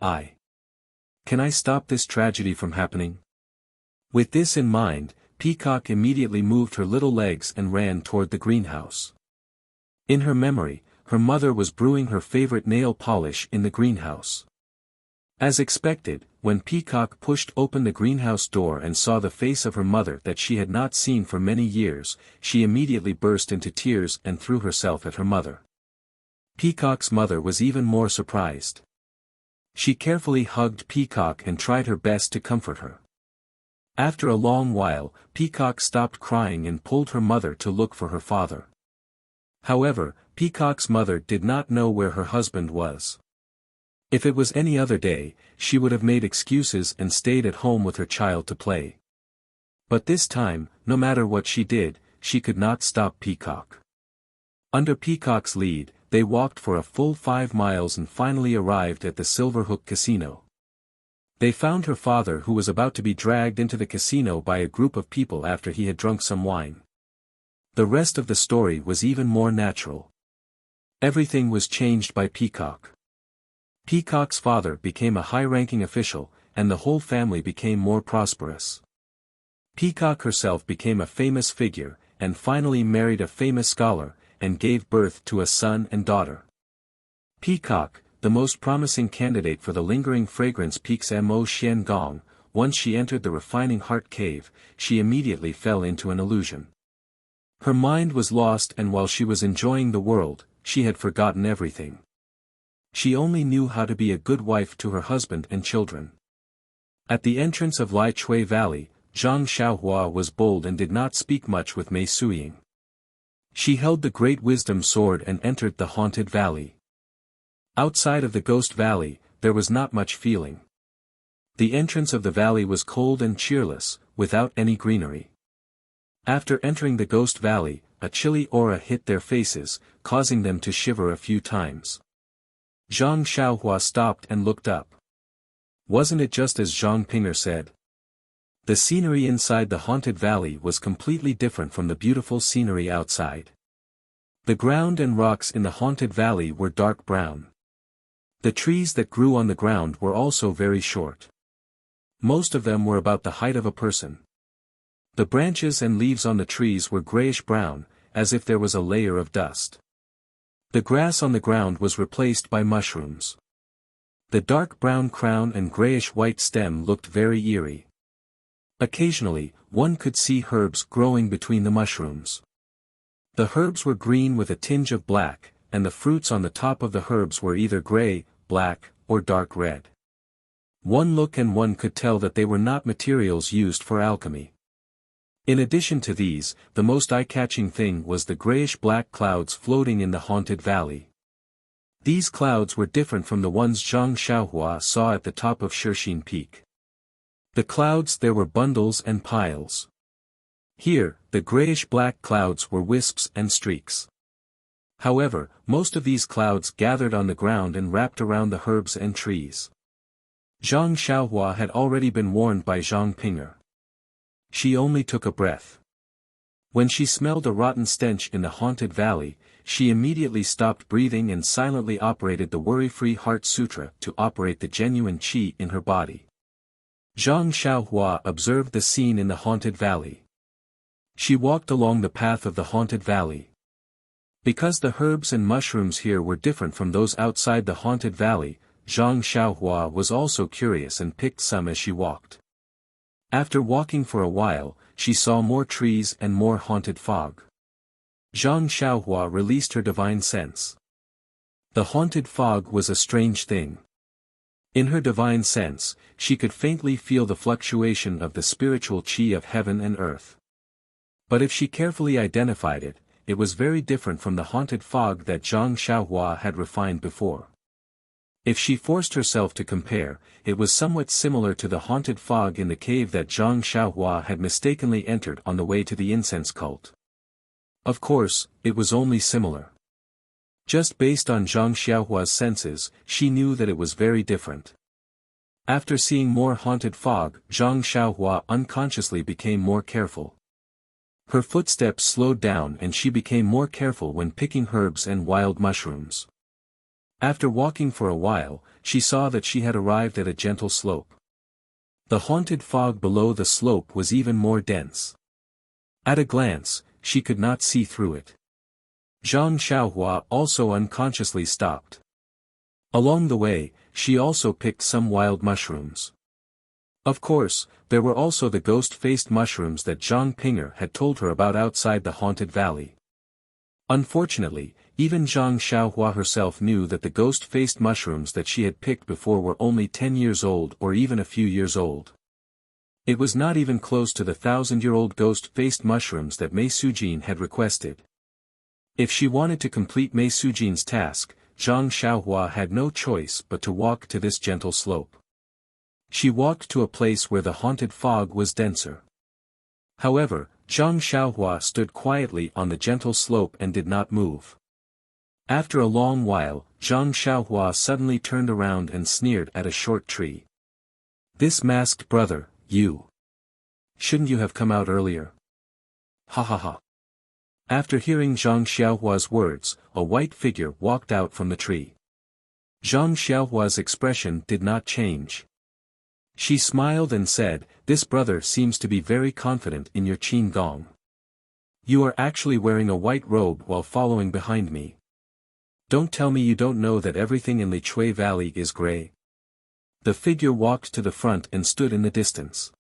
Can I stop this tragedy from happening? With this in mind, Peacock immediately moved her little legs and ran toward the greenhouse. In her memory, her mother was brewing her favorite nail polish in the greenhouse. As expected, when Peacock pushed open the greenhouse door and saw the face of her mother that she had not seen for many years, she immediately burst into tears and threw herself at her mother. Peacock's mother was even more surprised. She carefully hugged Peacock and tried her best to comfort her. After a long while, Peacock stopped crying and pulled her mother to look for her father. However, Peacock's mother did not know where her husband was. If it was any other day, she would have made excuses and stayed at home with her child to play. But this time, no matter what she did, she could not stop Peacock. Under Peacock's lead, they walked for a full 5 miles and finally arrived at the Silver Hook Casino. They found her father who was about to be dragged into the casino by a group of people after he had drunk some wine. The rest of the story was even more natural. Everything was changed by Peacock. Peacock's father became a high-ranking official, and the whole family became more prosperous. Peacock herself became a famous figure, and finally married a famous scholar, and gave birth to a son and daughter. Peacock, the most promising candidate for the Lingering Fragrance Peak's Mo Xian Gong, once she entered the Refining Heart Cave, she immediately fell into an illusion. Her mind was lost and while she was enjoying the world, she had forgotten everything. She only knew how to be a good wife to her husband and children. At the entrance of Lai Chui Valley, Zhang Xiaohua was bold and did not speak much with Mei Suying. She held the great wisdom sword and entered the haunted valley. Outside of the Ghost Valley, there was not much feeling. The entrance of the valley was cold and cheerless, without any greenery. After entering the Ghost Valley, a chilly aura hit their faces, causing them to shiver a few times. Zhang Xiaohua stopped and looked up. Wasn't it just as Zhang Ping'er said? The scenery inside the haunted valley was completely different from the beautiful scenery outside. The ground and rocks in the haunted valley were dark brown. The trees that grew on the ground were also very short. Most of them were about the height of a person. The branches and leaves on the trees were grayish-brown, as if there was a layer of dust. The grass on the ground was replaced by mushrooms. The dark brown crown and grayish-white stem looked very eerie. Occasionally, one could see herbs growing between the mushrooms. The herbs were green with a tinge of black, and the fruits on the top of the herbs were either gray, black, or dark red. One look and one could tell that they were not materials used for alchemy. In addition to these, the most eye-catching thing was the grayish-black clouds floating in the haunted valley. These clouds were different from the ones Zhang Xiaohua saw at the top of Shixin Peak. The clouds there were bundles and piles. Here, the grayish-black clouds were wisps and streaks. However, most of these clouds gathered on the ground and wrapped around the herbs and trees. Zhang Xiaohua had already been warned by Zhang Ping'er. She only took a breath. When she smelled a rotten stench in the haunted valley, she immediately stopped breathing and silently operated the Worry-Free Heart Sutra to operate the genuine qi in her body. Zhang Xiaohua observed the scene in the haunted valley. She walked along the path of the haunted valley. Because the herbs and mushrooms here were different from those outside the haunted valley, Zhang Xiaohua was also curious and picked some as she walked. After walking for a while, she saw more trees and more haunted fog. Zhang Xiaohua released her divine sense. The haunted fog was a strange thing. In her divine sense, she could faintly feel the fluctuation of the spiritual qi of heaven and earth. But if she carefully identified it, it was very different from the haunted fog that Zhang Xiaohua had refined before. If she forced herself to compare, it was somewhat similar to the haunted fog in the cave that Zhang Xiaohua had mistakenly entered on the way to the incense cult. Of course, it was only similar. Just based on Zhang Xiaohua's senses, she knew that it was very different. After seeing more haunted fog, Zhang Xiaohua unconsciously became more careful. Her footsteps slowed down and she became more careful when picking herbs and wild mushrooms. After walking for a while, she saw that she had arrived at a gentle slope. The haunted fog below the slope was even more dense. At a glance, she could not see through it. Zhang Xiaohua also unconsciously stopped. Along the way, she also picked some wild mushrooms. Of course, there were also the ghost-faced mushrooms that Zhang Ping'er had told her about outside the haunted valley. Unfortunately, even Zhang Xiaohua herself knew that the ghost-faced mushrooms that she had picked before were only 10 years old or even a few years old. It was not even close to the 1,000-year-old ghost-faced mushrooms that Mei Sujin had requested. If she wanted to complete Mei Sujin's task, Zhang Xiaohua had no choice but to walk to this gentle slope. She walked to a place where the haunted fog was denser. However, Zhang Xiaohua stood quietly on the gentle slope and did not move. After a long while, Zhang Xiaohua suddenly turned around and sneered at a short tree. "This masked brother, you. Shouldn't you have come out earlier? Ha ha ha." After hearing Zhang Xiaohua's words, a white figure walked out from the tree. Zhang Xiaohua's expression did not change. She smiled and said, "This brother seems to be very confident in your qin gong. You are actually wearing a white robe while following behind me. Don't tell me you don't know that everything in Lichui Valley is gray." The figure walked to the front and stood in the distance.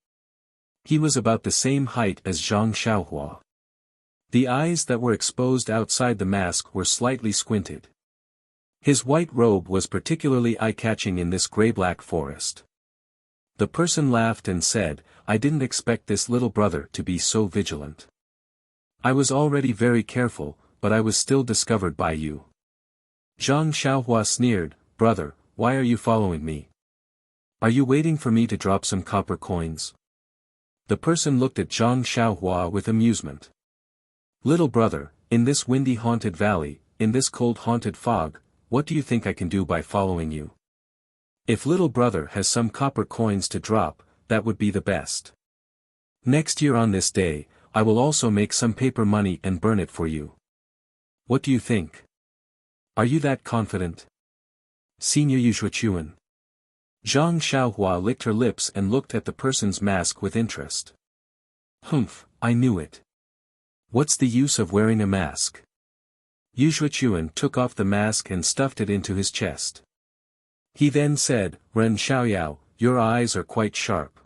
He was about the same height as Zhang Xiaohua. The eyes that were exposed outside the mask were slightly squinted. His white robe was particularly eye-catching in this gray-black forest. The person laughed and said, "I didn't expect this little brother to be so vigilant. I was already very careful, but I was still discovered by you." Zhang Xiaohua sneered, brother, why are you following me? Are you waiting for me to drop some copper coins? The person looked at Zhang Xiaohua with amusement. Little brother, in this windy haunted valley, in this cold haunted fog, what do you think I can do by following you? If little brother has some copper coins to drop, that would be the best. Next year on this day, I will also make some paper money and burn it for you. What do you think? Are you that confident? Senior Yuxuan. Zhang Xiaohua licked her lips and looked at the person's mask with interest. Humph, I knew it. What's the use of wearing a mask? Yuxuan took off the mask and stuffed it into his chest. He then said, Ren Xiaoyao, your eyes are quite sharp.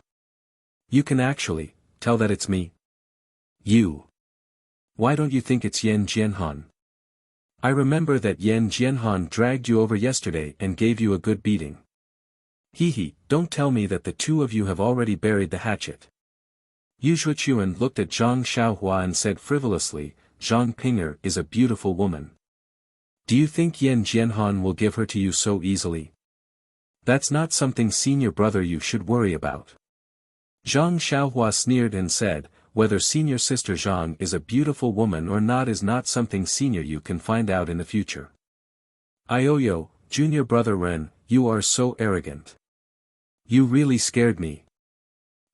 You can actually tell that it's me. You. Why don't you think it's Yan Jianhan? I remember that Yan Jianhan dragged you over yesterday and gave you a good beating. Hee, don't tell me that the two of you have already buried the hatchet. Yuxuan looked at Zhang Xiaohua and said frivolously, Zhang Pinger is a beautiful woman. Do you think Yan Jianhan will give her to you so easily? That's not something senior brother you should worry about. Zhang Xiaohua sneered and said, whether senior sister Zhang is a beautiful woman or not is not something senior you can find out in the future. Ioyo, junior brother Ren, you are so arrogant. You really scared me.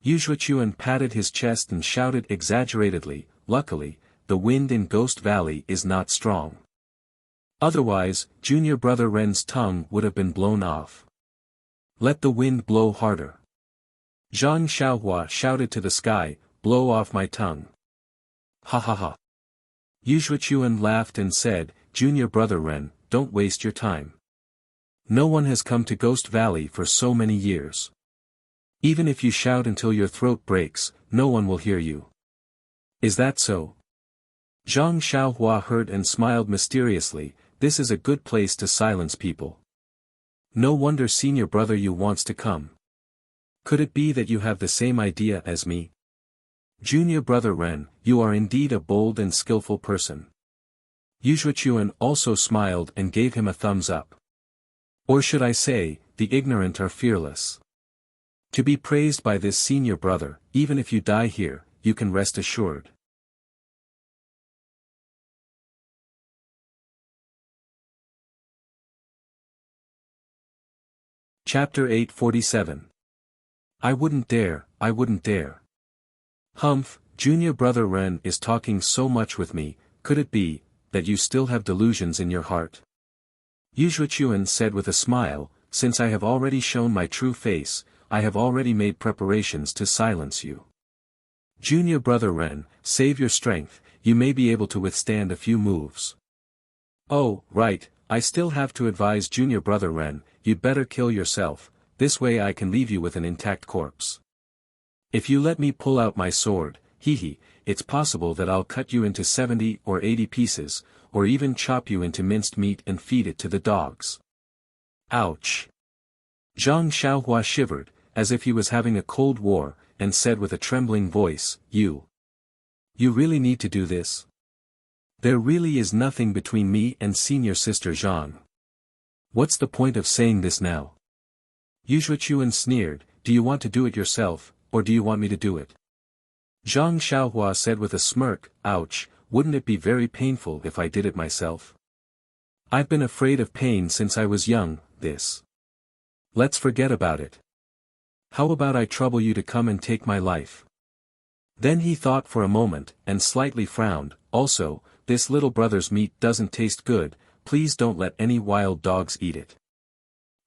Yuxuan patted his chest and shouted exaggeratedly, luckily, the wind in Ghost Valley is not strong. Otherwise, junior brother Ren's tongue would have been blown off. Let the wind blow harder. Zhang Xiaohua shouted to the sky, blow off my tongue. Ha ha ha. Yuxuan laughed and said, junior brother Ren, don't waste your time. No one has come to Ghost Valley for so many years. Even if you shout until your throat breaks, no one will hear you. Is that so? Zhang Xiaohua heard and smiled mysteriously, this is a good place to silence people. No wonder senior brother you wants to come. Could it be that you have the same idea as me? Junior brother Ren, you are indeed a bold and skillful person. Yuxuan also smiled and gave him a thumbs up. Or should I say, the ignorant are fearless. To be praised by this senior brother, even if you die here, you can rest assured. Chapter 847. I wouldn't dare, I wouldn't dare. Humph, junior brother Ren is talking so much with me, could it be, that you still have delusions in your heart? Yuxuan said with a smile, since I have already shown my true face, I have already made preparations to silence you. Junior brother Ren, save your strength, you may be able to withstand a few moves. Oh, right, I still have to advise junior brother Ren, you'd better kill yourself, this way I can leave you with an intact corpse. If you let me pull out my sword, it's possible that I'll cut you into 70 or 80 pieces, or even chop you into minced meat and feed it to the dogs. Ouch! Zhang Xiaohua shivered, as if he was having a cold war, and said with a trembling voice, You really need to do this? There really is nothing between me and senior sister Zhang. What's the point of saying this now? Yuxuan sneered, do you want to do it yourself, or do you want me to do it? Zhang Xiaohua said with a smirk, ouch, wouldn't it be very painful if I did it myself? I've been afraid of pain since I was young, Let's forget about it. How about I trouble you to come and take my life? Then he thought for a moment, and slightly frowned, also, this little brother's meat doesn't taste good, please don't let any wild dogs eat it.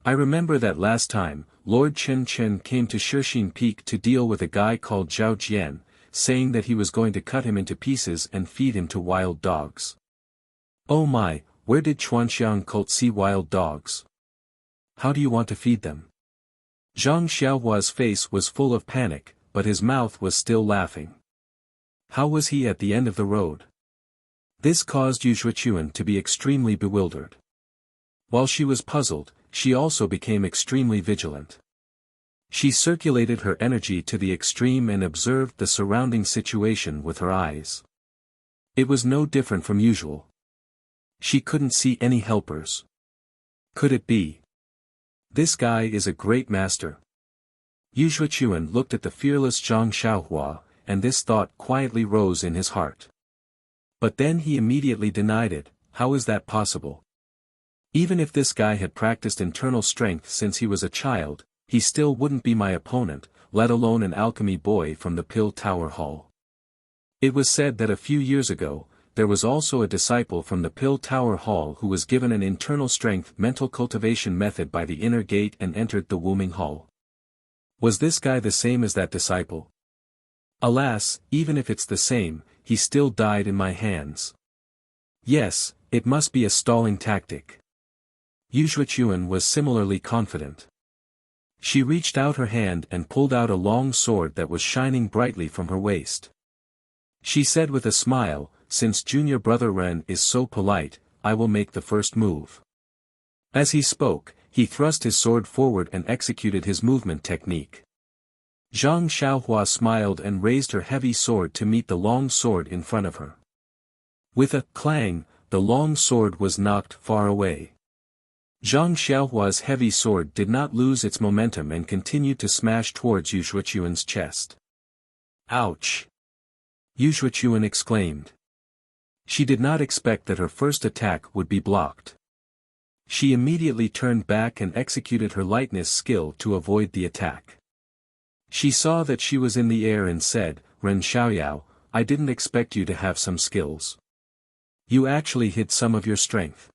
I remember that last time, Lord Chen Chen came to Shixin Peak to deal with a guy called Zhao Jian, saying that he was going to cut him into pieces and feed him to wild dogs. Oh my, where did Chuanxiang cult see wild dogs? How do you want to feed them? Zhang Xiaohua's face was full of panic, but his mouth was still laughing. How was he at the end of the road? This caused Yuxuan to be extremely bewildered. While she was puzzled, she also became extremely vigilant. She circulated her energy to the extreme and observed the surrounding situation with her eyes. It was no different from usual. She couldn't see any helpers. Could it be? This guy is a great master. Yu Shuchuan looked at the fearless Zhang Xiaohua, and this thought quietly rose in his heart. But then he immediately denied it. How is that possible? Even if this guy had practiced internal strength since he was a child, he still wouldn't be my opponent, let alone an alchemy boy from the Pill Tower Hall. It was said that a few years ago, there was also a disciple from the Pill Tower Hall who was given an internal strength mental cultivation method by the inner gate and entered the Wuming Hall. Was this guy the same as that disciple? Alas, even if it's the same, he still died in my hands. Yes, it must be a stalling tactic. Yu Shuchuan was similarly confident. She reached out her hand and pulled out a long sword that was shining brightly from her waist. She said with a smile, "Since junior brother Ren is so polite, I will make the first move." As he spoke, he thrust his sword forward and executed his movement technique. Zhang Xiaohua smiled and raised her heavy sword to meet the long sword in front of her. With a clang, the long sword was knocked far away. Zhang Xiaohua's heavy sword did not lose its momentum and continued to smash towards Yu Shuchuan's chest. Ouch! Yu Shuchuan exclaimed. She did not expect that her first attack would be blocked. She immediately turned back and executed her lightness skill to avoid the attack. She saw that she was in the air and said, "Ren Xiaoyao, I didn't expect you to have some skills. You actually hid some of your strength."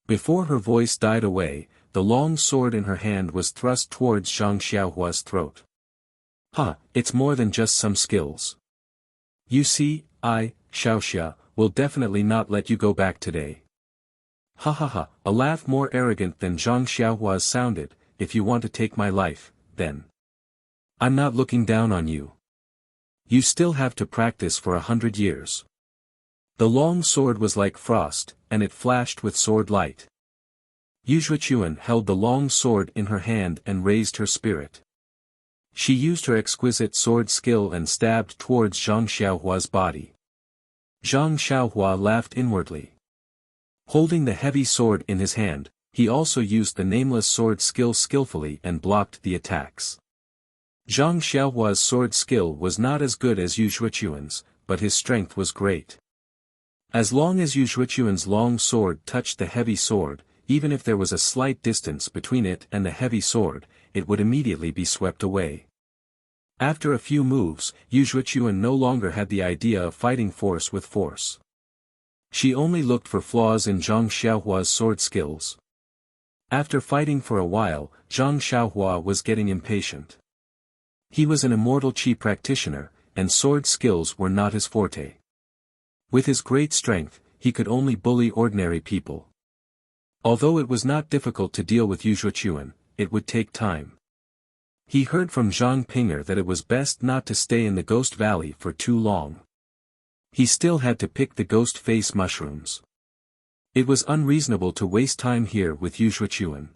Before her voice died away, the long sword in her hand was thrust towards Zhang Xiaohua's throat. It's more than just some skills. You see, I, Xiaoxia, will definitely not let you go back today. A laugh more arrogant than Zhang Xiaohua's sounded. If you want to take my life, then. I'm not looking down on you. You still have to practice for 100 years. The long sword was like frost, and it flashed with sword light. Yu Shuchuan held the long sword in her hand and raised her spirit. She used her exquisite sword skill and stabbed towards Zhang Xiaohua's body. Zhang Xiaohua laughed inwardly. Holding the heavy sword in his hand, he also used the nameless sword skill skillfully and blocked the attacks. Zhang Xiaohua's sword skill was not as good as Yu Shuchuan's, but his strength was great. As long as Yu Shuchuan's long sword touched the heavy sword, even if there was a slight distance between it and the heavy sword, it would immediately be swept away. After a few moves, Yu Shuchuan no longer had the idea of fighting force with force. She only looked for flaws in Zhang Xiaohua's sword skills. After fighting for a while, Zhang Xiaohua was getting impatient. He was an immortal Qi practitioner, and sword skills were not his forte. With his great strength, he could only bully ordinary people. Although it was not difficult to deal with Yu Shuchuan, it would take time. He heard from Zhang Pinger that it was best not to stay in the Ghost Valley for too long. He still had to pick the ghost face mushrooms. It was unreasonable to waste time here with Yu Shuchuan.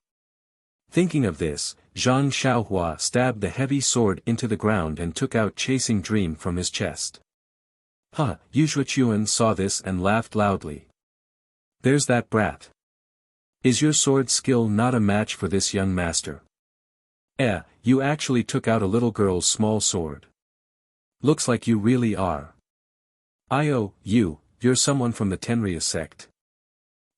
Thinking of this, Zhang Xiaohua stabbed the heavy sword into the ground and took out Chasing Dream from his chest. Yu Shuchuan saw this and laughed loudly. There's that brat. Is your sword skill not a match for this young master? You actually took out a little girl's small sword. Looks like you really are. You're someone from the Tenrya sect.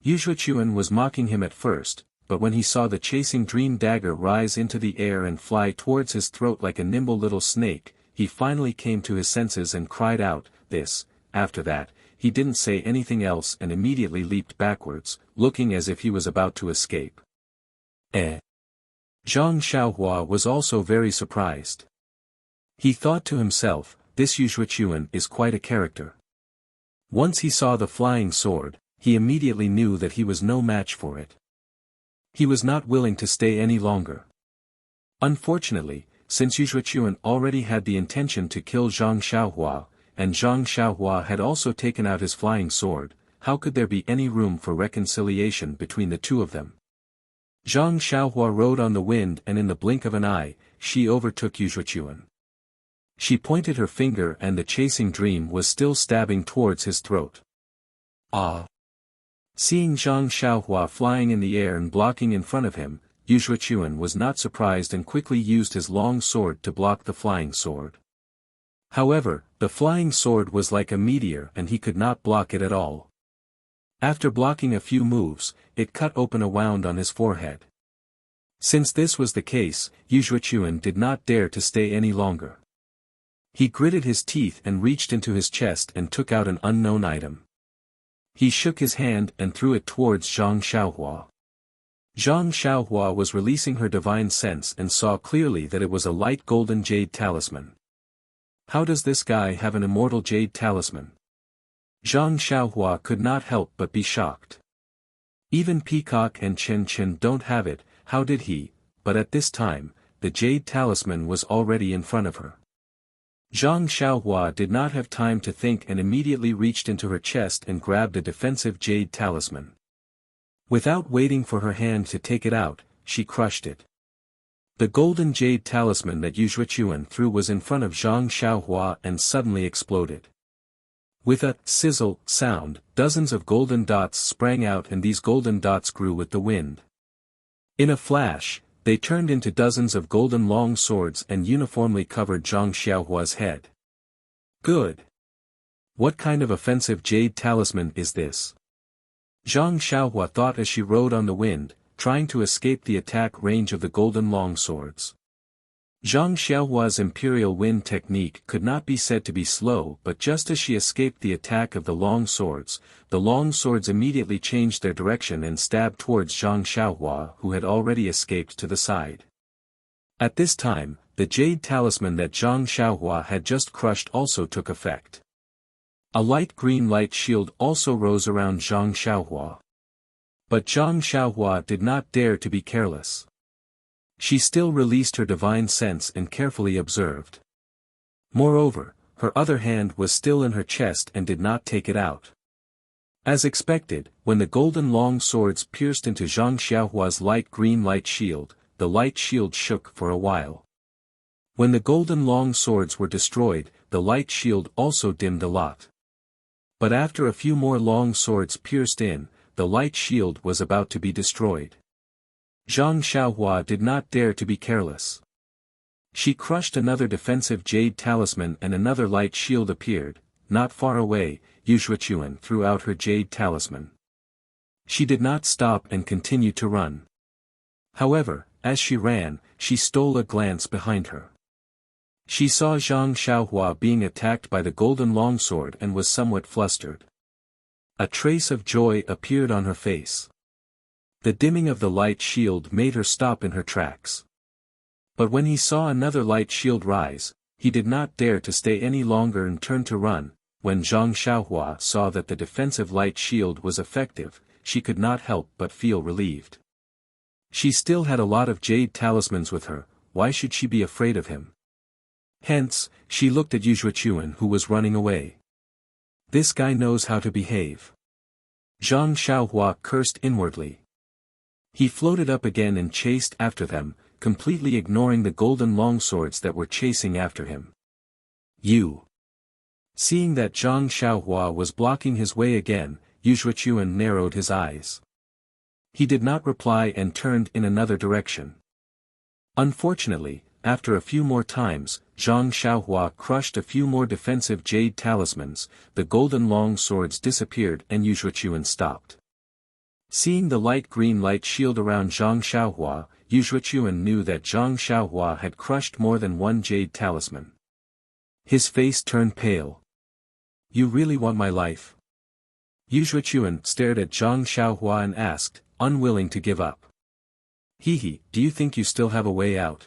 Yu Shuchuan was mocking him at first, but when he saw the Chasing Dream dagger rise into the air and fly towards his throat like a nimble little snake, he finally came to his senses and cried out, this. After that, he didn't say anything else and immediately leaped backwards, looking as if he was about to escape. Zhang Xiaohua was also very surprised. He thought to himself, this Yu Shuchuan is quite a character. Once he saw the flying sword, he immediately knew that he was no match for it. He was not willing to stay any longer. Unfortunately, since Yu Shuchuan already had the intention to kill Zhang Xiaohua, and Zhang Xiaohua had also taken out his flying sword, how could there be any room for reconciliation between the two of them? Zhang Xiaohua rode on the wind and in the blink of an eye, she overtook Yu Shuchuan. She pointed her finger and the Chasing Dream was still stabbing towards his throat. Seeing Zhang Xiaohua flying in the air and blocking in front of him, Yuxuan was not surprised and quickly used his long sword to block the flying sword. However, the flying sword was like a meteor and he could not block it at all. After blocking a few moves, it cut open a wound on his forehead. Since this was the case, Yuxuan did not dare to stay any longer. He gritted his teeth and reached into his chest and took out an unknown item. He shook his hand and threw it towards Zhang Xiaohua. Zhang Xiaohua was releasing her divine sense and saw clearly that it was a light golden jade talisman. How does this guy have an immortal jade talisman? Zhang Xiaohua could not help but be shocked. Even Peacock and Chen Chen don't have it, how did he? But at this time, the jade talisman was already in front of her. Zhang Xiaohua did not have time to think and immediately reached into her chest and grabbed a defensive jade talisman. Without waiting for her hand to take it out, she crushed it. The golden jade talisman that Yuxuan threw was in front of Zhang Xiaohua and suddenly exploded. With a sizzle sound, dozens of golden dots sprang out and these golden dots grew with the wind. In a flash, they turned into dozens of golden long swords and uniformly covered Zhang Xiaohua's head. Good. What kind of offensive jade talisman is this? Zhang Xiaohua thought as she rode on the wind, trying to escape the attack range of the golden long swords. Zhang Xiaohua's imperial wind technique could not be said to be slow, but just as she escaped the attack of the long swords immediately changed their direction and stabbed towards Zhang Xiaohua, who had already escaped to the side. At this time, the jade talisman that Zhang Xiaohua had just crushed also took effect. A light green light shield also rose around Zhang Xiaohua. But Zhang Xiaohua did not dare to be careless. She still released her divine sense and carefully observed. Moreover, her other hand was still in her chest and did not take it out. As expected, when the golden long swords pierced into Zhang Xiaohua's light green light shield, the light shield shook for a while. When the golden long swords were destroyed, the light shield also dimmed a lot. But after a few more long swords pierced in, the light shield was about to be destroyed. Zhang Xiaohua did not dare to be careless. She crushed another defensive jade talisman and another light shield appeared. Not far away, Yuxuan threw out her jade talisman. She did not stop and continued to run. However, as she ran, she stole a glance behind her. She saw Zhang Xiaohua being attacked by the golden longsword and was somewhat flustered. A trace of joy appeared on her face. The dimming of the light shield made her stop in her tracks. But when he saw another light shield rise, he did not dare to stay any longer and turned to run. When Zhang Xiaohua saw that the defensive light shield was effective, she could not help but feel relieved. She still had a lot of jade talismans with her, why should she be afraid of him? Hence, she looked at Yuxuan who was running away. This guy knows how to behave. Zhang Xiaohua cursed inwardly. He floated up again and chased after them, completely ignoring the golden longswords that were chasing after him. You. Seeing that Zhang Xiaohua was blocking his way again, Yuxuan narrowed his eyes. He did not reply and turned in another direction. Unfortunately, after a few more times, Zhang Xiaohua crushed a few more defensive jade talismans, the golden long swords disappeared and Yuxuan stopped. Seeing the light green light shield around Zhang Xiaohua, Yuxuan knew that Zhang Xiaohua had crushed more than one jade talisman. His face turned pale. You really want my life? Yuxuan stared at Zhang Xiaohua and asked, unwilling to give up. Do you think you still have a way out?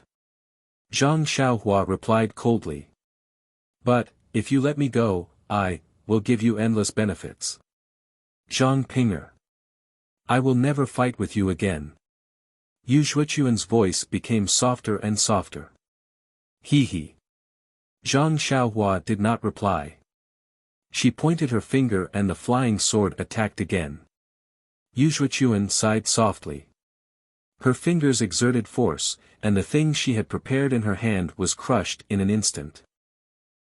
Zhang Xiaohua replied coldly. But, if you let me go, I will give you endless benefits. Zhang Pinger. I will never fight with you again. Yuxuan's voice became softer and softer. Zhang Xiaohua did not reply. She pointed her finger and the flying sword attacked again. Yuxuan sighed softly. Her fingers exerted force, and the thing she had prepared in her hand was crushed in an instant.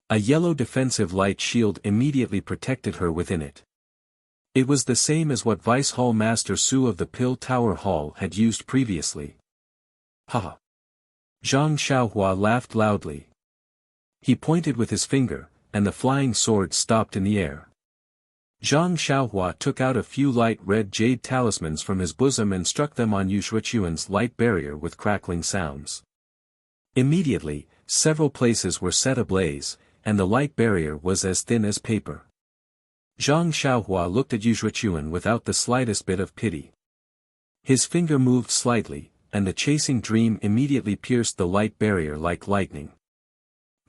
A yellow defensive light shield immediately protected her within it. It was the same as what Vice Hall Master Su of the Pill Tower Hall had used previously. Ha ha! Zhang Xiaohua laughed loudly. He pointed with his finger, and the flying sword stopped in the air. Zhang Xiaohua took out a few light red jade talismans from his bosom and struck them on Yu Shuichuan's light barrier with crackling sounds. Immediately, several places were set ablaze, and the light barrier was as thin as paper. Zhang Xiaohua looked at Yu Shuichuan without the slightest bit of pity. His finger moved slightly, and the chasing dream immediately pierced the light barrier like lightning.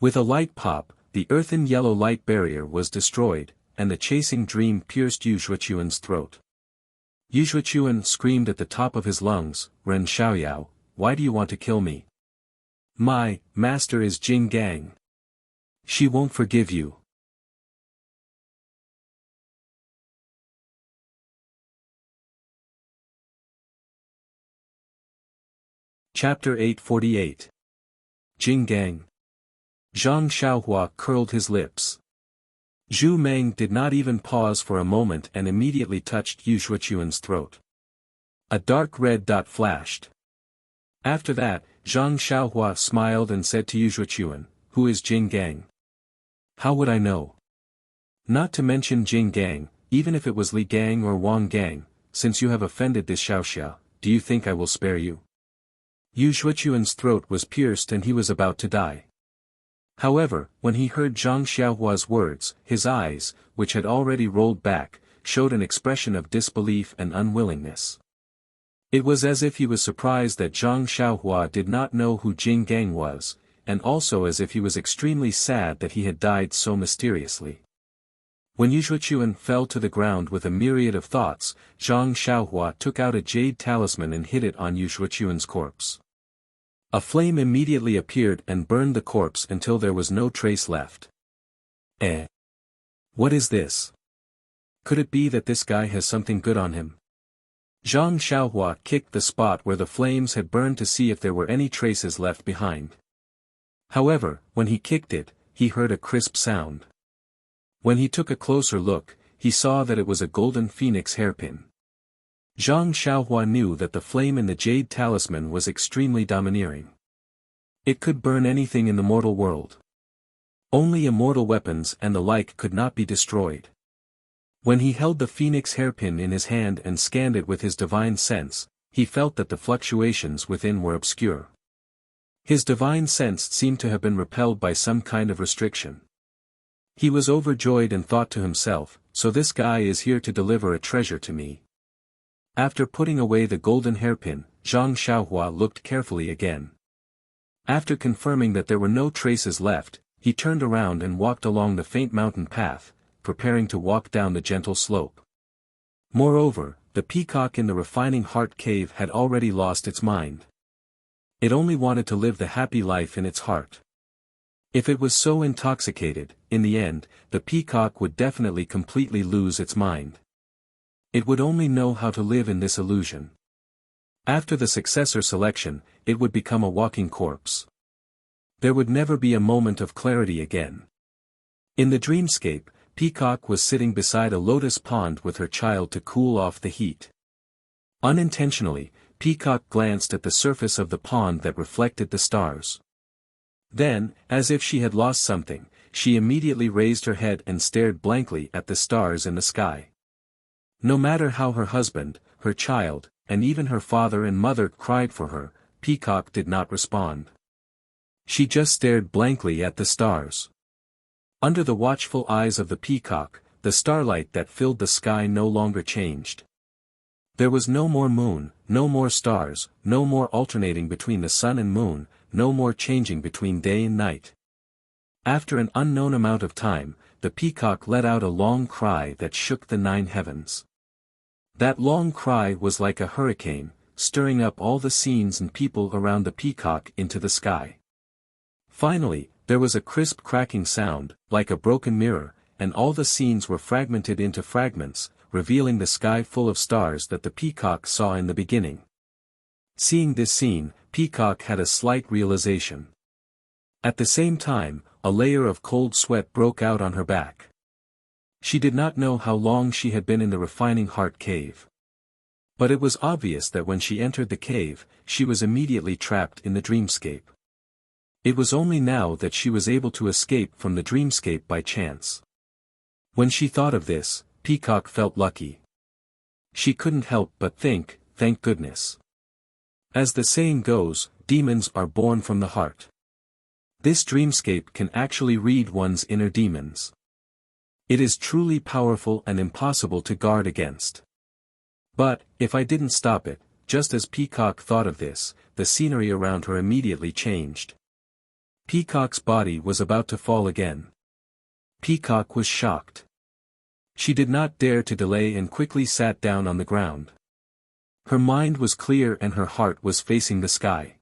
With a light pop, the earthen yellow light barrier was destroyed, and the chasing dream pierced Yu Shuichuan's throat. Yu Shuichuan screamed at the top of his lungs, "Ren Xiaoyao, why do you want to kill me? My master is Jing Gang. She won't forgive you." Chapter 848. Jing Gang. Zhang Xiaohua curled his lips. Zhu Meng did not even pause for a moment and immediately touched Yu Shuichuan's throat. A dark red dot flashed. After that, Zhang Xiaohua smiled and said to Yu Shuichuan, "Who is Jing Gang?" "How would I know? Not to mention Jing Gang, even if it was Li Gang or Wang Gang, since you have offended this Xiaoxia, do you think I will spare you?" Yu Shuichuan's throat was pierced and he was about to die. However, when he heard Zhang Xiaohua's words, his eyes, which had already rolled back, showed an expression of disbelief and unwillingness. It was as if he was surprised that Zhang Xiaohua did not know who Jing Gang was, and also as if he was extremely sad that he had died so mysteriously. When Yu Shuichuan fell to the ground with a myriad of thoughts, Zhang Xiaohua took out a jade talisman and hit it on Yu Shuichuan's corpse. A flame immediately appeared and burned the corpse until there was no trace left. Eh? What is this? Could it be that this guy has something good on him? Zhang Xiaohua kicked the spot where the flames had burned to see if there were any traces left behind. However, when he kicked it, he heard a crisp sound. When he took a closer look, he saw that it was a golden phoenix hairpin. Zhang Xiaohua knew that the flame in the jade talisman was extremely domineering. It could burn anything in the mortal world. Only immortal weapons and the like could not be destroyed. When he held the phoenix hairpin in his hand and scanned it with his divine sense, he felt that the fluctuations within were obscure. His divine sense seemed to have been repelled by some kind of restriction. He was overjoyed and thought to himself, "So this guy is here to deliver a treasure to me." After putting away the golden hairpin, Zhang Xiaohua looked carefully again. After confirming that there were no traces left, he turned around and walked along the faint mountain path, preparing to walk down the gentle slope. Moreover, the peacock in the refining heart cave had already lost its mind. It only wanted to live the happy life in its heart. If it was so intoxicated, in the end, the peacock would definitely completely lose its mind. It would only know how to live in this illusion. After the successor selection, it would become a walking corpse. There would never be a moment of clarity again. In the dreamscape, Peacock was sitting beside a lotus pond with her child to cool off the heat. Unintentionally, Peacock glanced at the surface of the pond that reflected the stars. Then, as if she had lost something, she immediately raised her head and stared blankly at the stars in the sky. No matter how her husband, her child, and even her father and mother cried for her, Peacock did not respond. She just stared blankly at the stars. Under the watchful eyes of the peacock, the starlight that filled the sky no longer changed. There was no more moon, no more stars, no more alternating between the sun and moon, no more changing between day and night. After an unknown amount of time, the peacock let out a long cry that shook the 9 heavens. That long cry was like a hurricane, stirring up all the scenes and people around the peacock into the sky. Finally, there was a crisp cracking sound, like a broken mirror, and all the scenes were fragmented into fragments, revealing the sky full of stars that the peacock saw in the beginning. Seeing this scene, Peacock had a slight realization. At the same time, a layer of cold sweat broke out on her back. She did not know how long she had been in the refining heart cave. But it was obvious that when she entered the cave, she was immediately trapped in the dreamscape. It was only now that she was able to escape from the dreamscape by chance. When she thought of this, Peacock felt lucky. She couldn't help but think, thank goodness. As the saying goes, demons are born from the heart. This dreamscape can actually read one's inner demons. It is truly powerful and impossible to guard against. But, if I didn't stop it, just as Peacock thought of this, the scenery around her immediately changed. Peacock's body was about to fall again. Peacock was shocked. She did not dare to delay and quickly sat down on the ground. Her mind was clear and her heart was facing the sky.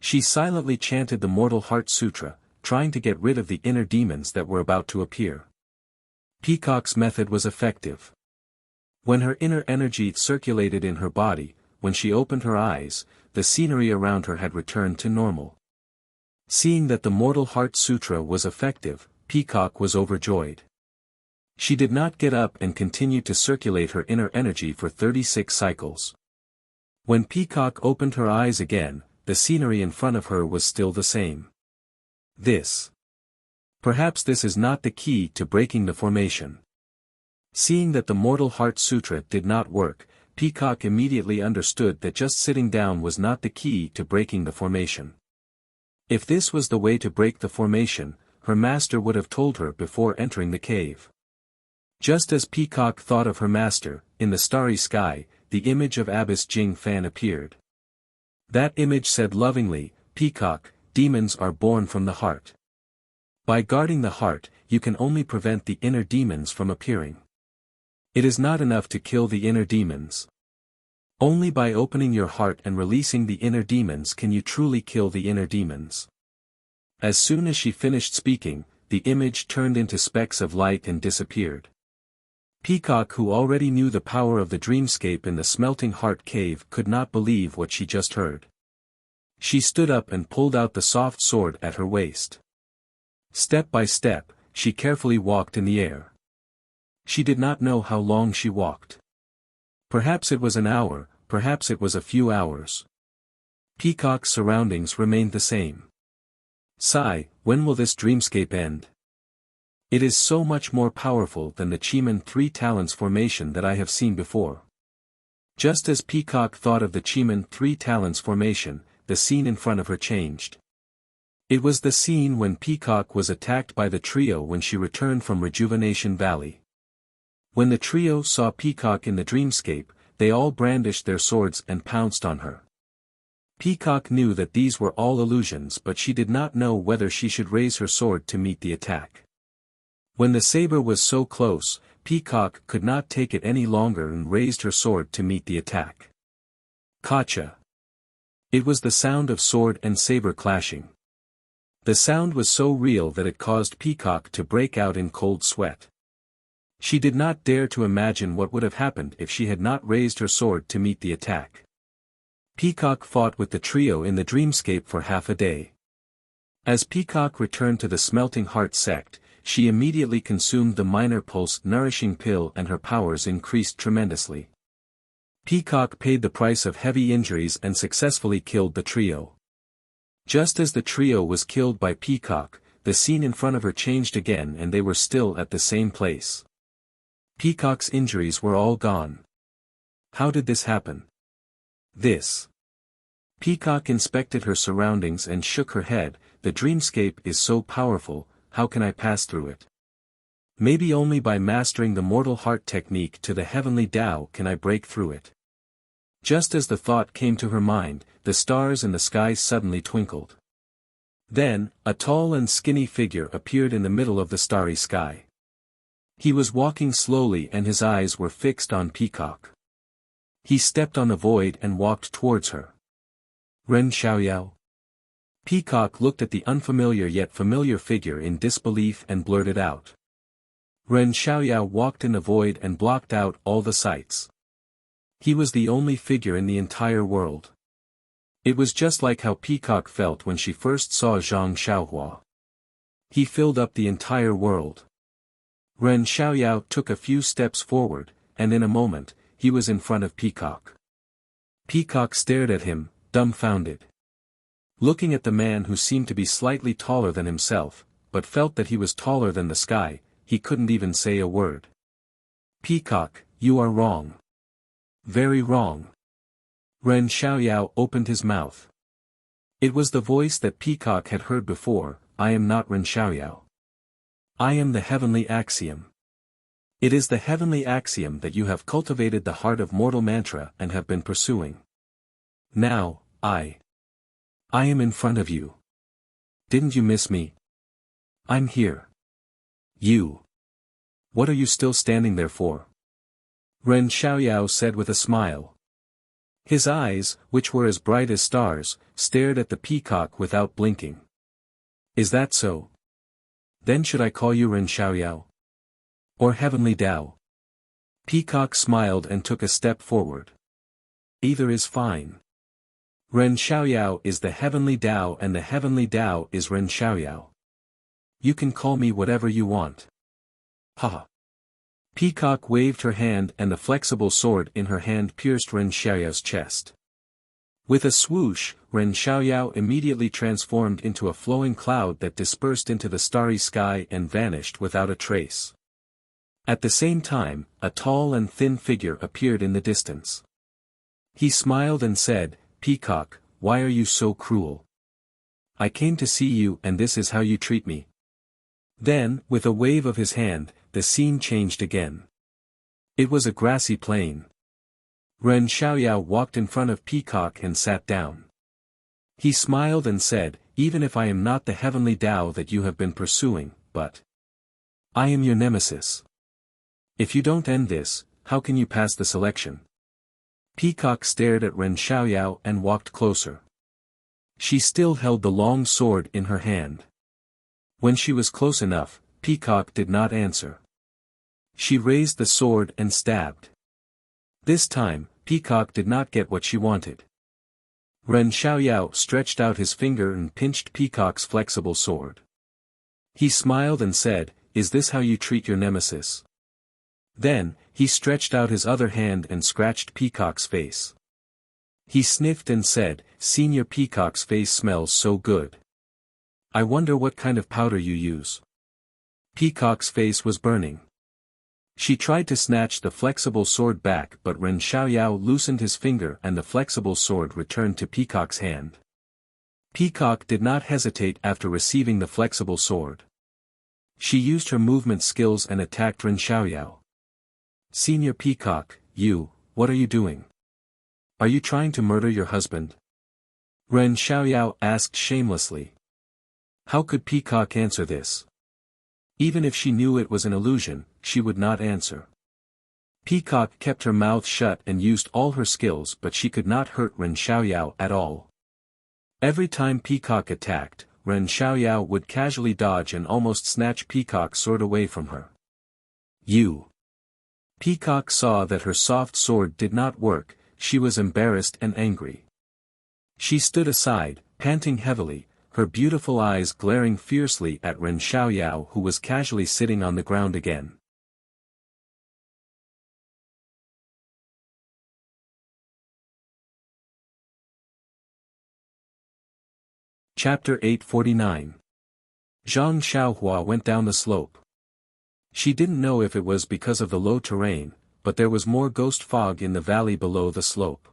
She silently chanted the Mortal Heart Sutra, trying to get rid of the inner demons that were about to appear. Peacock's method was effective. When her inner energy circulated in her body, when she opened her eyes, the scenery around her had returned to normal. Seeing that the Mortal Heart Sutra was effective, Peacock was overjoyed. She did not get up and continued to circulate her inner energy for 36 cycles. When Peacock opened her eyes again, the scenery in front of her was still the same. Perhaps this is not the key to breaking the formation. Seeing that the Mortal Heart Sutra did not work, Peacock immediately understood that just sitting down was not the key to breaking the formation. If this was the way to break the formation, her master would have told her before entering the cave. Just as Peacock thought of her master, in the starry sky, the image of Abbess Jing Fan appeared. That image said lovingly, "Peacock, demons are born from the heart. By guarding the heart, you can only prevent the inner demons from appearing. It is not enough to kill the inner demons. Only by opening your heart and releasing the inner demons can you truly kill the inner demons." As soon as she finished speaking, the image turned into specks of light and disappeared. Peacock, who already knew the power of the dreamscape in the Smelting Heart Cave, could not believe what she just heard. She stood up and pulled out the soft sword at her waist. Step by step, she carefully walked in the air. She did not know how long she walked. Perhaps it was an hour, perhaps it was a few hours. Peacock's surroundings remained the same. Sigh, when will this dreamscape end? It is so much more powerful than the Chiman 3 Talents formation that I have seen before. Just as Peacock thought of the Chiman 3 Talents formation, the scene in front of her changed. It was the scene when Peacock was attacked by the trio when she returned from Rejuvenation Valley. When the trio saw Peacock in the dreamscape, they all brandished their swords and pounced on her. Peacock knew that these were all illusions, but she did not know whether she should raise her sword to meet the attack. When the saber was so close, Peacock could not take it any longer and raised her sword to meet the attack. Kacha! It was the sound of sword and saber clashing. The sound was so real that it caused Peacock to break out in cold sweat. She did not dare to imagine what would have happened if she had not raised her sword to meet the attack. Peacock fought with the trio in the dreamscape for half a day. As Peacock returned to the Smelting Heart sect, she immediately consumed the Minor Pulse nourishing pill and her powers increased tremendously. Peacock paid the price of heavy injuries and successfully killed the trio. Just as the trio was killed by Peacock, the scene in front of her changed again and they were still at the same place. Peacock's injuries were all gone. How did this happen? Peacock inspected her surroundings and shook her head. The dreamscape is so powerful, how can I pass through it? Maybe only by mastering the Mortal Heart technique to the Heavenly Tao can I break through it. Just as the thought came to her mind, the stars in the sky suddenly twinkled. Then, a tall and skinny figure appeared in the middle of the starry sky. He was walking slowly and his eyes were fixed on Peacock. He stepped on the void and walked towards her. Ren Xiaoyao. Peacock looked at the unfamiliar yet familiar figure in disbelief and blurted out. Ren Xiaoyao walked in the void and blocked out all the sights. He was the only figure in the entire world. It was just like how Peacock felt when she first saw Zhang Xiaohua. He filled up the entire world. Ren Xiaoyao took a few steps forward, and in a moment, he was in front of Peacock. Peacock stared at him, dumbfounded. Looking at the man who seemed to be slightly taller than himself, but felt that he was taller than the sky, he couldn't even say a word. Peacock, you are wrong. Very wrong. Ren Xiaoyao opened his mouth. It was the voice that Peacock had heard before, I am not Ren Xiaoyao. I am the heavenly axiom. It is the heavenly axiom that you have cultivated the heart of mortal mantra and have been pursuing. Now, I am in front of you. Didn't you miss me? I'm here. You. What are you still standing there for? Ren Xiaoyao said with a smile. His eyes, which were as bright as stars, stared at the peacock without blinking. Is that so? Then should I call you Ren Xiaoyao? Or Heavenly Tao? Peacock smiled and took a step forward. Either is fine. Ren Xiaoyao is the Heavenly Tao and the Heavenly Tao is Ren Xiaoyao. You can call me whatever you want. Ha! Peacock waved her hand and the flexible sword in her hand pierced Ren Xiaoyao's chest. With a swoosh, Ren Xiaoyao immediately transformed into a flowing cloud that dispersed into the starry sky and vanished without a trace. At the same time, a tall and thin figure appeared in the distance. He smiled and said, Peacock, why are you so cruel? I came to see you and this is how you treat me. Then, with a wave of his hand, the scene changed again. It was a grassy plain. Ren Xiaoyao walked in front of Peacock and sat down. He smiled and said, even if I am not the heavenly Tao that you have been pursuing, but I am your nemesis. If you don't end this, how can you pass the selection? Peacock stared at Ren Xiaoyao and walked closer. She still held the long sword in her hand. When she was close enough, Peacock did not answer. She raised the sword and stabbed. This time, Peacock did not get what she wanted. Ren Xiaoyao stretched out his finger and pinched Peacock's flexible sword. He smiled and said, is this how you treat your nemesis? Then, he stretched out his other hand and scratched Peacock's face. He sniffed and said, Senior Peacock's face smells so good. I wonder what kind of powder you use. Peacock's face was burning. She tried to snatch the flexible sword back but Ren Xiaoyao loosened his finger and the flexible sword returned to Peacock's hand. Peacock did not hesitate after receiving the flexible sword. She used her movement skills and attacked Ren Xiaoyao. Senior Peacock, what are you doing? Are you trying to murder your husband? Ren Xiaoyao asked shamelessly. How could Peacock answer this? Even if she knew it was an illusion, she would not answer. Peacock kept her mouth shut and used all her skills but she could not hurt Ren Xiaoyao at all. Every time Peacock attacked, Ren Xiaoyao would casually dodge and almost snatch Peacock's sword away from her. Peacock saw that her soft sword did not work, she was embarrassed and angry. She stood aside, panting heavily, her beautiful eyes glaring fiercely at Ren Xiaoyao who was casually sitting on the ground again. Chapter 849. Zhang Xiaohua went down the slope. She didn't know if it was because of the low terrain, but there was more ghost fog in the valley below the slope.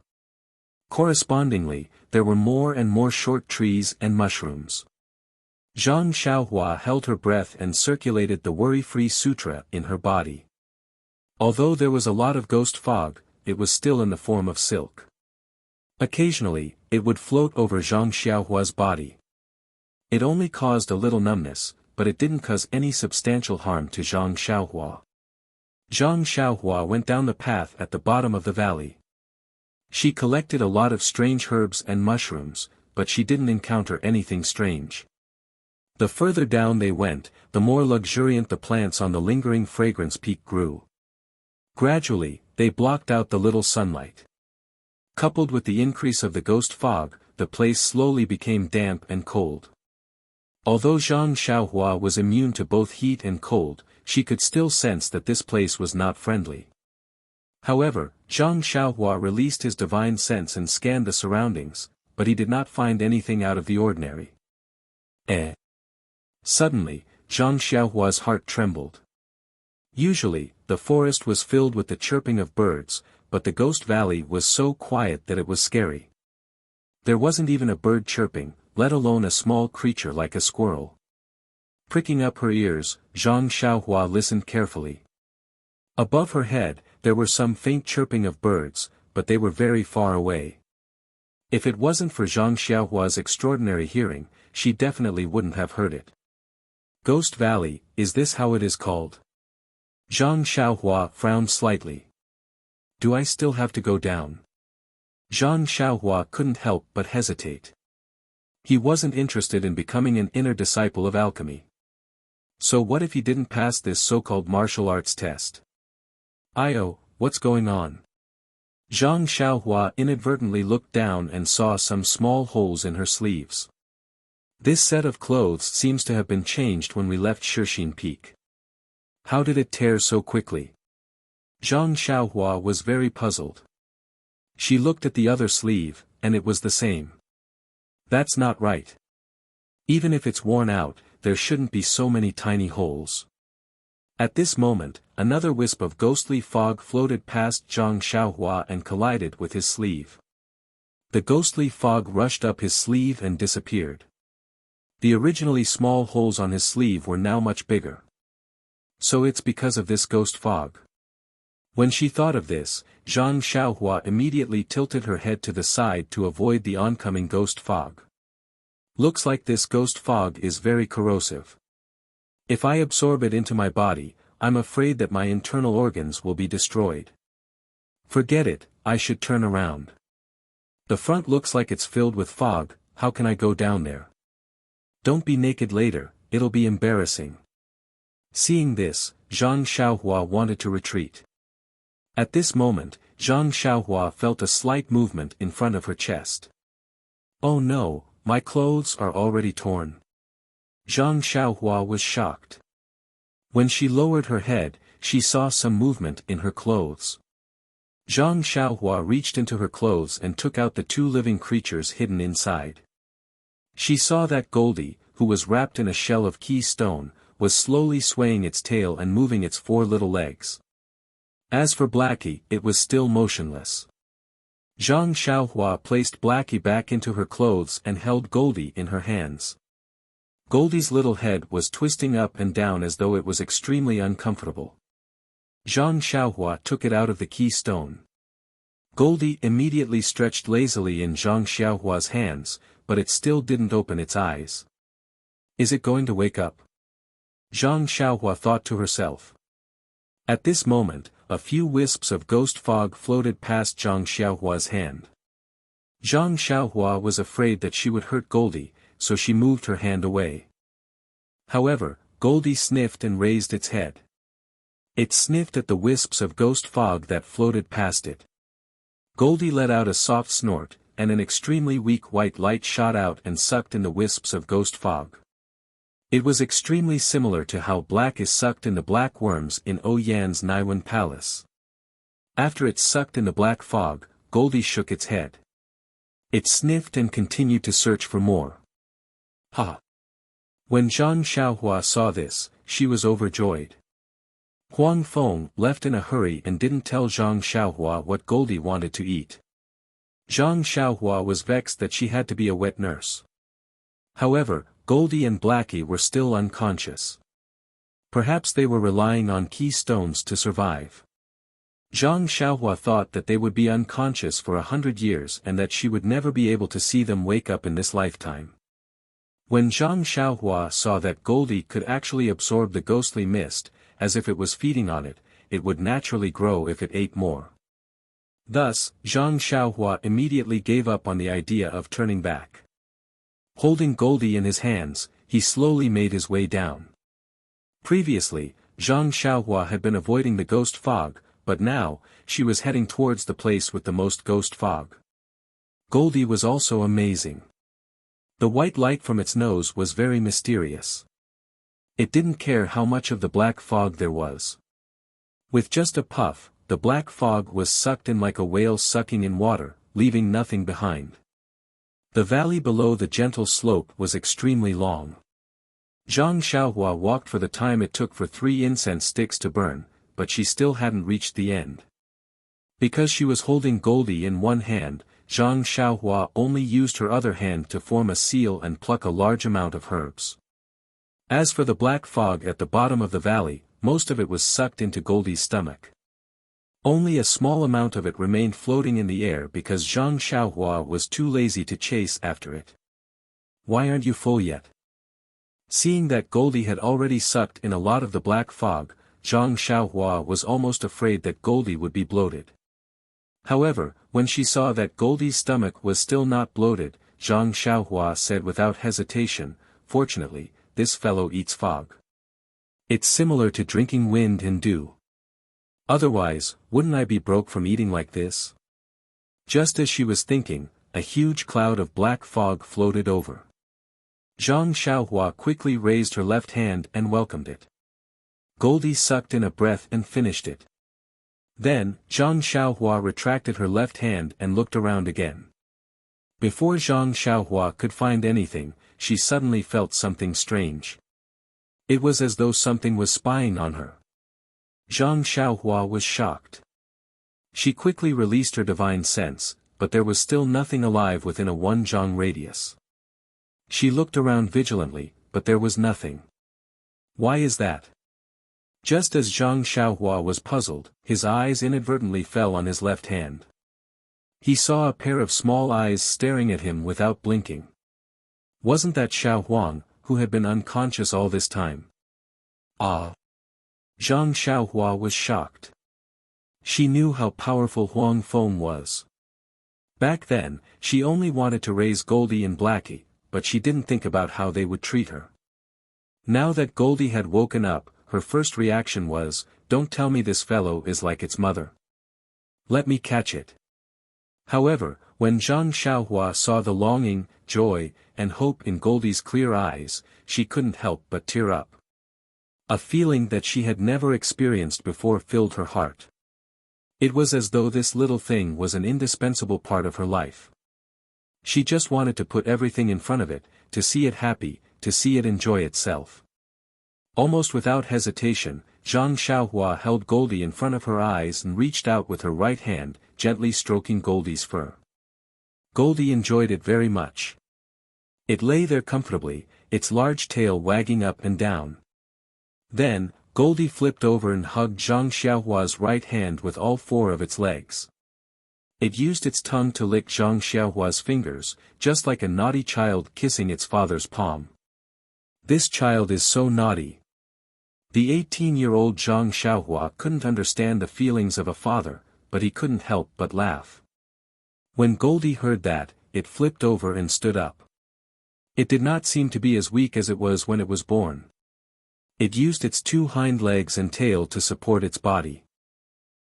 Correspondingly, there were more and more short trees and mushrooms. Zhang Xiaohua held her breath and circulated the worry-free sutra in her body. Although there was a lot of ghost fog, it was still in the form of silk. Occasionally, it would float over Zhang Xiaohua's body. It only caused a little numbness, but it didn't cause any substantial harm to Zhang Xiaohua. Zhang Xiaohua went down the path at the bottom of the valley. She collected a lot of strange herbs and mushrooms, but she didn't encounter anything strange. The further down they went, the more luxuriant the plants on the lingering fragrance peak grew. Gradually, they blocked out the little sunlight. Coupled with the increase of the ghost fog, the place slowly became damp and cold. Although Zhang Xiaohua was immune to both heat and cold, she could still sense that this place was not friendly. However, Zhang Xiaohua released his divine sense and scanned the surroundings, but he did not find anything out of the ordinary. Suddenly, Zhang Xiaohua's heart trembled. Usually, the forest was filled with the chirping of birds, but the Ghost Valley was so quiet that it was scary. There wasn't even a bird chirping, let alone a small creature like a squirrel. Pricking up her ears, Zhang Xiaohua listened carefully. Above her head, there were some faint chirping of birds, but they were very far away. If it wasn't for Zhang Xiaohua's extraordinary hearing, she definitely wouldn't have heard it. Ghost Valley, is this how it is called? Zhang Xiaohua frowned slightly. Do I still have to go down? Zhang Xiaohua couldn't help but hesitate. He wasn't interested in becoming an inner disciple of alchemy. So what if he didn't pass this so-called martial arts test? What's going on? Zhang Xiaohua inadvertently looked down and saw some small holes in her sleeves. This set of clothes seems to have been changed when we left Shixin Peak. How did it tear so quickly? Zhang Xiaohua was very puzzled. She looked at the other sleeve, and it was the same. That's not right. Even if it's worn out, there shouldn't be so many tiny holes. At this moment, another wisp of ghostly fog floated past Zhang Xiaohua and collided with his sleeve. The ghostly fog rushed up his sleeve and disappeared. The originally small holes on his sleeve were now much bigger. So it's because of this ghost fog. When she thought of this, Zhang Xiaohua immediately tilted her head to the side to avoid the oncoming ghost fog. Looks like this ghost fog is very corrosive. If I absorb it into my body, I'm afraid that my internal organs will be destroyed. Forget it, I should turn around. The front looks like it's filled with fog, how can I go down there? Don't be naked later, it'll be embarrassing. Seeing this, Zhang Xiaohua wanted to retreat. At this moment, Zhang Xiaohua felt a slight movement in front of her chest. Oh no, my clothes are already torn. Zhang Xiaohua was shocked. When she lowered her head, she saw some movement in her clothes. Zhang Xiaohua reached into her clothes and took out the two living creatures hidden inside. She saw that Goldie, who was wrapped in a shell of keystone, was slowly swaying its tail and moving its four little legs. As for Blackie, it was still motionless. Zhang Xiaohua placed Blackie back into her clothes and held Goldie in her hands. Goldie's little head was twisting up and down as though it was extremely uncomfortable. Zhang Xiaohua took it out of the keystone. Goldie immediately stretched lazily in Zhang Xiaohua's hands, but it still didn't open its eyes. Is it going to wake up? Zhang Xiaohua thought to herself. At this moment, a few wisps of ghost fog floated past Zhang Xiaohua's hand. Zhang Xiaohua was afraid that she would hurt Goldie, so she moved her hand away. However, Goldie sniffed and raised its head. It sniffed at the wisps of ghost fog that floated past it. Goldie let out a soft snort, and an extremely weak white light shot out and sucked in the wisps of ghost fog. It was extremely similar to how black is sucked in the black worms in Oyan's Naiwan Palace. After it sucked in the black fog, Goldie shook its head. It sniffed and continued to search for more. Ha! When Zhang Xiaohua saw this, she was overjoyed. Huang Feng left in a hurry and didn't tell Zhang Xiaohua what Goldie wanted to eat. Zhang Xiaohua was vexed that she had to be a wet nurse. However, Goldie and Blackie were still unconscious. Perhaps they were relying on keystones to survive. Zhang Xiaohua thought that they would be unconscious for 100 years and that she would never be able to see them wake up in this lifetime. When Zhang Xiaohua saw that Goldie could actually absorb the ghostly mist, as if it was feeding on it, it would naturally grow if it ate more. Thus, Zhang Xiaohua immediately gave up on the idea of turning back. Holding Goldie in his hands, he slowly made his way down. Previously, Zhang Xiaohua had been avoiding the ghost fog, but now, she was heading towards the place with the most ghost fog. Goldie was also amazing. The white light from its nose was very mysterious. It didn't care how much of the black fog there was. With just a puff, the black fog was sucked in like a whale sucking in water, leaving nothing behind. The valley below the gentle slope was extremely long. Zhang Xiaohua walked for the time it took for 3 incense sticks to burn, but she still hadn't reached the end. Because she was holding Goldie in one hand, Zhang Xiaohua only used her other hand to form a seal and pluck a large amount of herbs. As for the black fog at the bottom of the valley, most of it was sucked into Goldie's stomach. Only a small amount of it remained floating in the air because Zhang Xiaohua was too lazy to chase after it. "Why aren't you full yet?" Seeing that Goldie had already sucked in a lot of the black fog, Zhang Xiaohua was almost afraid that Goldie would be bloated. However, when she saw that Goldie's stomach was still not bloated, Zhang Xiaohua said without hesitation, "Fortunately, this fellow eats fog. It's similar to drinking wind and dew. Otherwise, wouldn't I be broke from eating like this?" Just as she was thinking, a huge cloud of black fog floated over. Zhang Xiaohua quickly raised her left hand and welcomed it. Goldie sucked in a breath and finished it. Then, Zhang Xiaohua retracted her left hand and looked around again. Before Zhang Xiaohua could find anything, she suddenly felt something strange. It was as though something was spying on her. Zhang Xiaohua was shocked. She quickly released her divine sense, but there was still nothing alive within a 1 zhang radius. She looked around vigilantly, but there was nothing. Why is that? Just as Zhang Xiaohua was puzzled, his eyes inadvertently fell on his left hand. He saw a pair of small eyes staring at him without blinking. Wasn't that Xiao Huang, who had been unconscious all this time? Ah! Zhang Xiaohua was shocked. She knew how powerful Huang Feng was. Back then, she only wanted to raise Goldie and Blackie, but she didn't think about how they would treat her. Now that Goldie had woken up, her first reaction was, "Don't tell me this fellow is like its mother. Let me catch it." However, when Zhang Xiaohua saw the longing, joy, and hope in Goldie's clear eyes, she couldn't help but tear up. A feeling that she had never experienced before filled her heart. It was as though this little thing was an indispensable part of her life. She just wanted to put everything in front of it, to see it happy, to see it enjoy itself. Almost without hesitation, Zhang Xiaohua held Goldie in front of her eyes and reached out with her right hand, gently stroking Goldie's fur. Goldie enjoyed it very much. It lay there comfortably, its large tail wagging up and down. Then, Goldie flipped over and hugged Zhang Xiaohua's right hand with all 4 of its legs. It used its tongue to lick Zhang Xiaohua's fingers, just like a naughty child kissing its father's palm. This child is so naughty. The 18-year-old Zhang Xiaohua couldn't understand the feelings of a father, but he couldn't help but laugh. When Goldie heard that, it flipped over and stood up. It did not seem to be as weak as it was when it was born. It used its 2 hind legs and tail to support its body.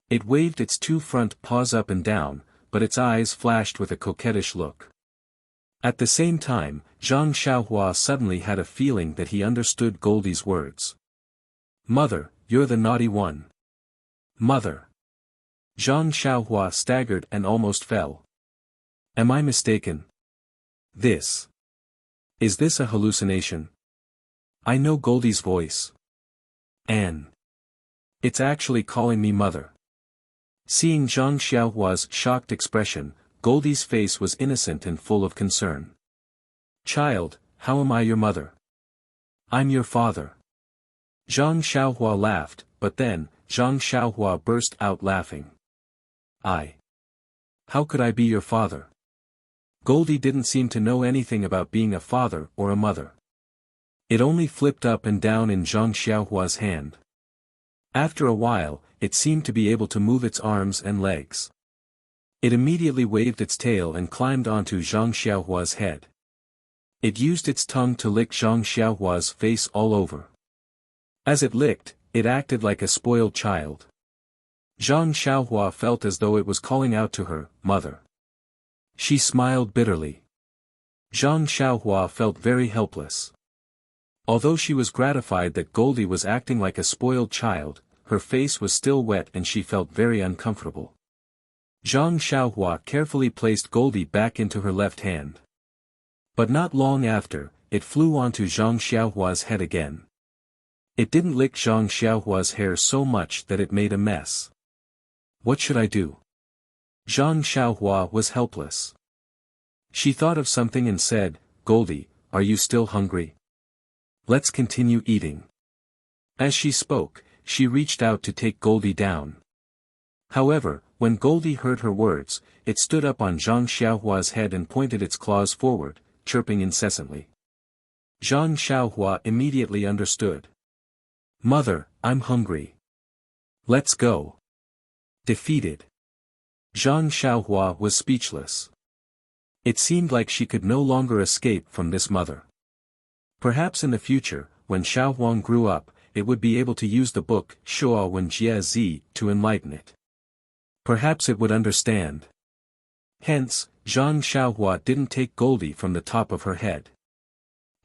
It waved its 2 front paws up and down, but its eyes flashed with a coquettish look. At the same time, Zhang Xiaohua suddenly had a feeling that he understood Goldie's words. "Mother, you're the naughty one." "Mother." Zhang Xiaohua staggered and almost fell. "Am I mistaken? Is this a hallucination? I know Goldie's voice. Anne. It's actually calling me mother." Seeing Zhang Xiaohua's shocked expression, Goldie's face was innocent and full of concern. "Child, how am I your mother?" "I'm your father." Zhang Xiaohua laughed, but then, Zhang Xiaohua burst out laughing. How could I be your father?" Goldie didn't seem to know anything about being a father or a mother. It only flipped up and down in Zhang Xiaohua's hand. After a while, it seemed to be able to move its arms and legs. It immediately waved its tail and climbed onto Zhang Xiaohua's head. It used its tongue to lick Zhang Xiaohua's face all over. As it licked, it acted like a spoiled child. Zhang Xiaohua felt as though it was calling out to her, "Mother." She smiled bitterly. Zhang Xiaohua felt very helpless. Although she was gratified that Goldie was acting like a spoiled child, her face was still wet and she felt very uncomfortable. Zhang Xiaohua carefully placed Goldie back into her left hand. But not long after, it flew onto Zhang Xiaohua's head again. It didn't lick Zhang Xiaohua's hair so much that it made a mess. What should I do? Zhang Xiaohua was helpless. She thought of something and said, Goldie, are you still hungry? Let's continue eating. As she spoke, she reached out to take Goldie down. However, when Goldie heard her words, it stood up on Zhang Xiaohua's head and pointed its claws forward, chirping incessantly. Zhang Xiaohua immediately understood. Mother, I'm hungry. Let's go. Defeated. Zhang Xiaohua was speechless. It seemed like she could no longer escape from this mother. Perhaps in the future, when Xiaohuang grew up, it would be able to use the book Shuo Wen Jie Zi to enlighten it. Perhaps it would understand. Hence, Zhang Xiaohua didn't take Goldie from the top of her head.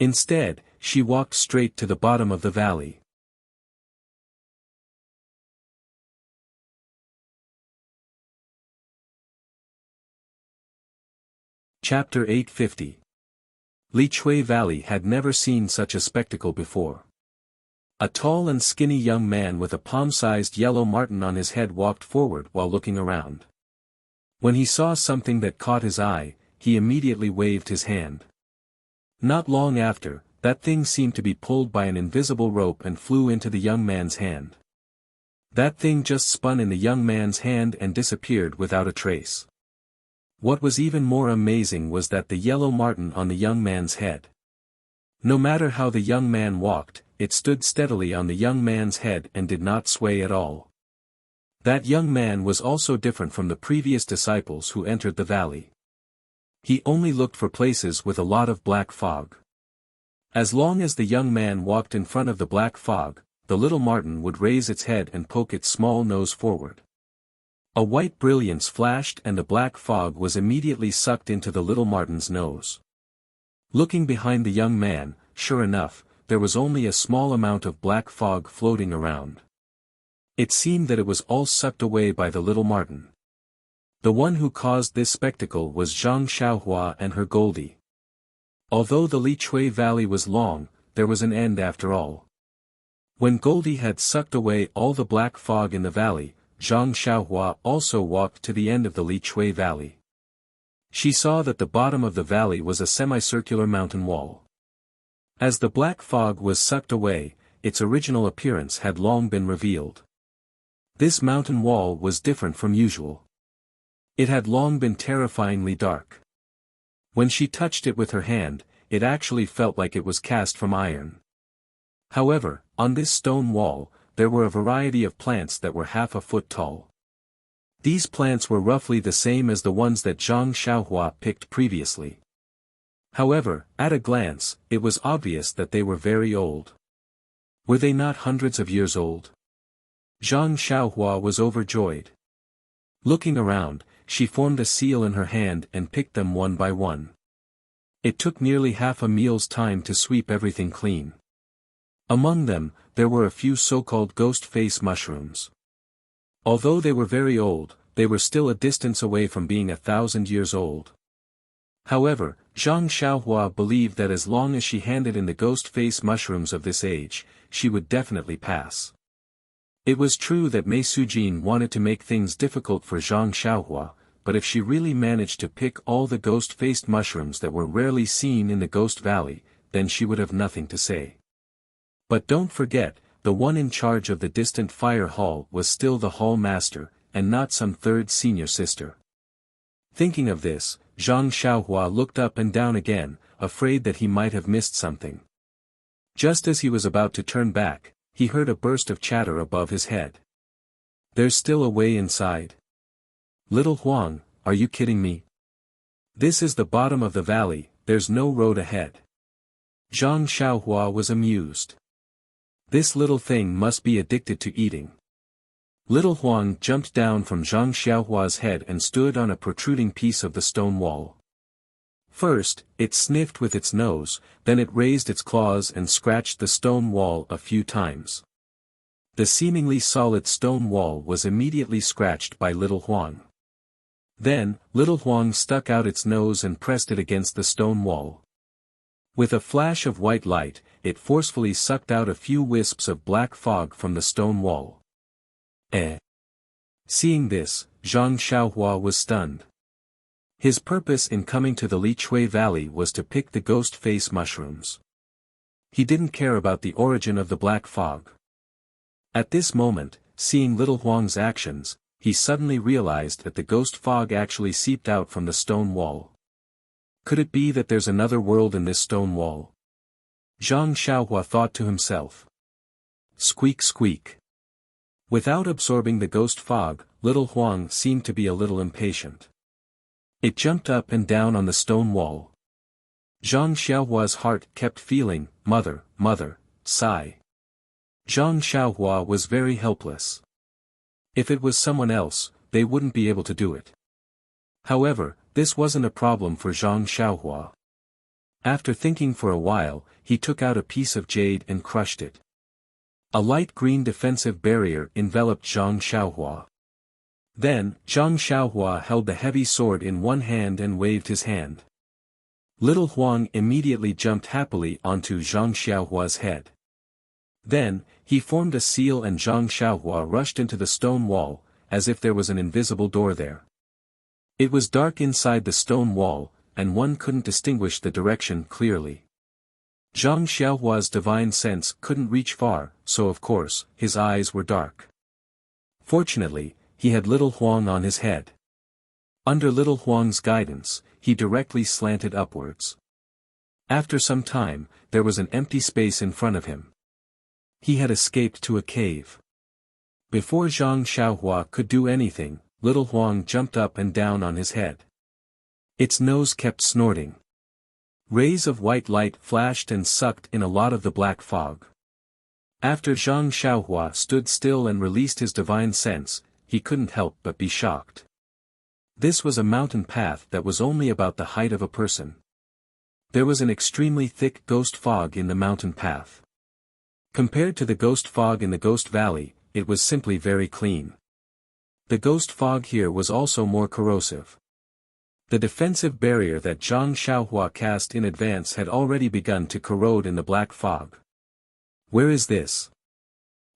Instead, she walked straight to the bottom of the valley. Chapter 850. Li Chui Valley had never seen such a spectacle before. A tall and skinny young man with a palm-sized yellow marten on his head walked forward while looking around. When he saw something that caught his eye, he immediately waved his hand. Not long after, that thing seemed to be pulled by an invisible rope and flew into the young man's hand. That thing just spun in the young man's hand and disappeared without a trace. What was even more amazing was that the yellow marten on the young man's head. No matter how the young man walked, it stood steadily on the young man's head and did not sway at all. That young man was also different from the previous disciples who entered the valley. He only looked for places with a lot of black fog. As long as the young man walked in front of the black fog, the little marten would raise its head and poke its small nose forward. A white brilliance flashed and the black fog was immediately sucked into the little marten's nose. Looking behind the young man, sure enough, there was only a small amount of black fog floating around. It seemed that it was all sucked away by the little marten. The one who caused this spectacle was Zhang Xiaohua and her Goldie. Although the Li Chui Valley was long, there was an end after all. When Goldie had sucked away all the black fog in the valley, Zhang Xiaohua also walked to the end of the Li Chui Valley. She saw that the bottom of the valley was a semicircular mountain wall. As the black fog was sucked away, its original appearance had long been revealed. This mountain wall was different from usual. It had long been terrifyingly dark. When she touched it with her hand, it actually felt like it was cast from iron. However, on this stone wall, there were a variety of plants that were half a foot tall. These plants were roughly the same as the ones that Zhang Xiaohua picked previously. However, at a glance, it was obvious that they were very old. Were they not hundreds of years old? Zhang Xiaohua was overjoyed. Looking around, she formed a seal in her hand and picked them one by one. It took nearly half a meal's time to sweep everything clean. Among them, there were a few so-called ghost face mushrooms. Although they were very old, they were still a distance away from being 1,000 years old. However, Zhang Xiaohua believed that as long as she handed in the ghost face mushrooms of this age, she would definitely pass. It was true that Mei Sujin wanted to make things difficult for Zhang Xiaohua, but if she really managed to pick all the ghost-faced mushrooms that were rarely seen in the Ghost Valley, then she would have nothing to say. But don't forget, the one in charge of the distant fire hall was still the hall master, and not some third senior sister. Thinking of this, Zhang Xiaohua looked up and down again, afraid that he might have missed something. Just as he was about to turn back, he heard a burst of chatter above his head. There's still a way inside. Little Huang, are you kidding me? This is the bottom of the valley, there's no road ahead. Zhang Xiaohua was amused. This little thing must be addicted to eating. Little Huang jumped down from Zhang Xiaohua's head and stood on a protruding piece of the stone wall. First, it sniffed with its nose, then it raised its claws and scratched the stone wall a few times. The seemingly solid stone wall was immediately scratched by little Huang. Then, little Huang stuck out its nose and pressed it against the stone wall. With a flash of white light, it forcefully sucked out a few wisps of black fog from the stone wall. Seeing this, Zhang Xiaohua was stunned. His purpose in coming to the Lichui Valley was to pick the ghost face mushrooms. He didn't care about the origin of the black fog. At this moment, seeing little Huang's actions, he suddenly realized that the ghost fog actually seeped out from the stone wall. Could it be that there's another world in this stone wall? Zhang Xiaohua thought to himself. Squeak squeak. Without absorbing the ghost fog, little Huang seemed to be a little impatient. It jumped up and down on the stone wall. Zhang Xiaohua's heart kept feeling, mother, mother, sigh. Zhang Xiaohua was very helpless. If it was someone else, they wouldn't be able to do it. However, this wasn't a problem for Zhang Xiaohua. After thinking for a while, he took out a piece of jade and crushed it. A light green defensive barrier enveloped Zhang Xiaohua. Then, Zhang Xiaohua held the heavy sword in one hand and waved his hand. Little Huang immediately jumped happily onto Zhang Xiaohua's head. Then, he formed a seal and Zhang Xiaohua rushed into the stone wall, as if there was an invisible door there. It was dark inside the stone wall, and one couldn't distinguish the direction clearly. Zhang Xiaohua's divine sense couldn't reach far, so of course, his eyes were dark. Fortunately, he had little Huang on his head. Under little Huang's guidance, he directly slanted upwards. After some time, there was an empty space in front of him. He had escaped to a cave. Before Zhang Xiaohua could do anything, little Huang jumped up and down on his head. Its nose kept snorting. Rays of white light flashed and sucked in a lot of the black fog. After Zhang Xiaohua stood still and released his divine sense, he couldn't help but be shocked. This was a mountain path that was only about the height of a person. There was an extremely thick ghost fog in the mountain path. Compared to the ghost fog in the Ghost Valley, it was simply very clean. The ghost fog here was also more corrosive. The defensive barrier that Zhang Xiaohua cast in advance had already begun to corrode in the black fog. Where is this?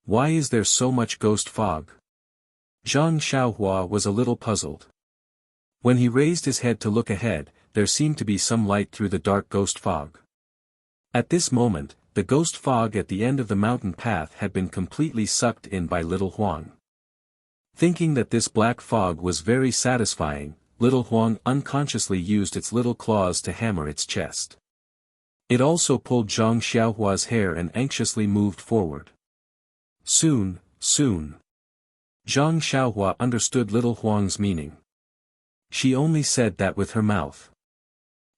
Why is there so much ghost fog? Zhang Xiaohua was a little puzzled. When he raised his head to look ahead, there seemed to be some light through the dark ghost fog. At this moment, the ghost fog at the end of the mountain path had been completely sucked in by little Huang. Thinking that this black fog was very satisfying, little Huang unconsciously used its little claws to hammer its chest. It also pulled Zhang Xiaohua's hair and anxiously moved forward. Soon, soon. Zhang Xiaohua understood little Huang's meaning. She only said that with her mouth.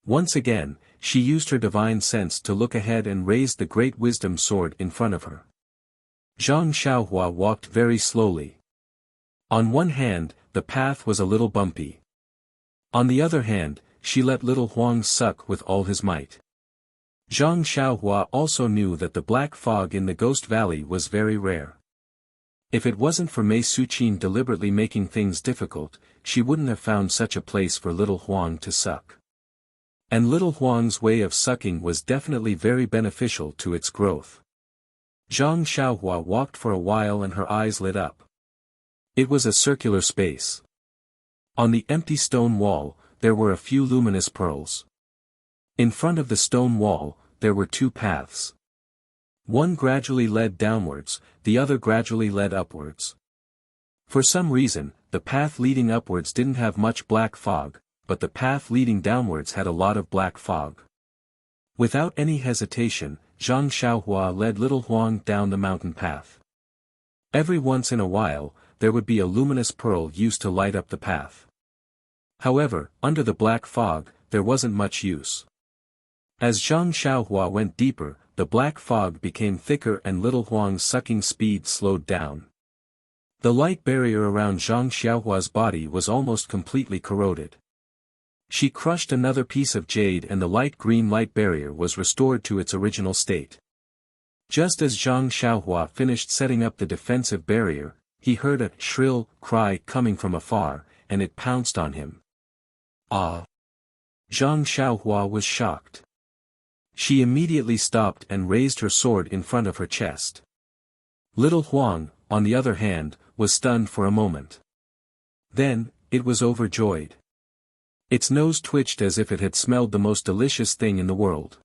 Once again, she used her divine sense to look ahead and raised the great wisdom sword in front of her. Zhang Xiaohua walked very slowly. On one hand, the path was a little bumpy. On the other hand, she let little Huang suck with all his might. Zhang Xiaohua also knew that the black fog in the Ghost Valley was very rare. If it wasn't for Mei Suqin deliberately making things difficult, she wouldn't have found such a place for little Huang to suck. And little Huang's way of sucking was definitely very beneficial to its growth. Zhang Xiaohua walked for a while and her eyes lit up. It was a circular space. On the empty stone wall, there were a few luminous pearls. In front of the stone wall, there were two paths. One gradually led downwards, the other gradually led upwards. For some reason, the path leading upwards didn't have much black fog, but the path leading downwards had a lot of black fog. Without any hesitation, Zhang Xiaohua led little Huang down the mountain path. Every once in a while, there would be a luminous pearl used to light up the path. However, under the black fog, there wasn't much use. As Zhang Xiaohua went deeper, the black fog became thicker and little Huang's sucking speed slowed down. The light barrier around Zhang Xiaohua's body was almost completely corroded. She crushed another piece of jade and the light green light barrier was restored to its original state. Just as Zhang Xiaohua finished setting up the defensive barrier, he heard a shrill cry coming from afar, and it pounced on him. Ah! Zhang Xiaohua was shocked. She immediately stopped and raised her sword in front of her chest. Little Huang, on the other hand, was stunned for a moment. Then, it was overjoyed. Its nose twitched as if it had smelled the most delicious thing in the world.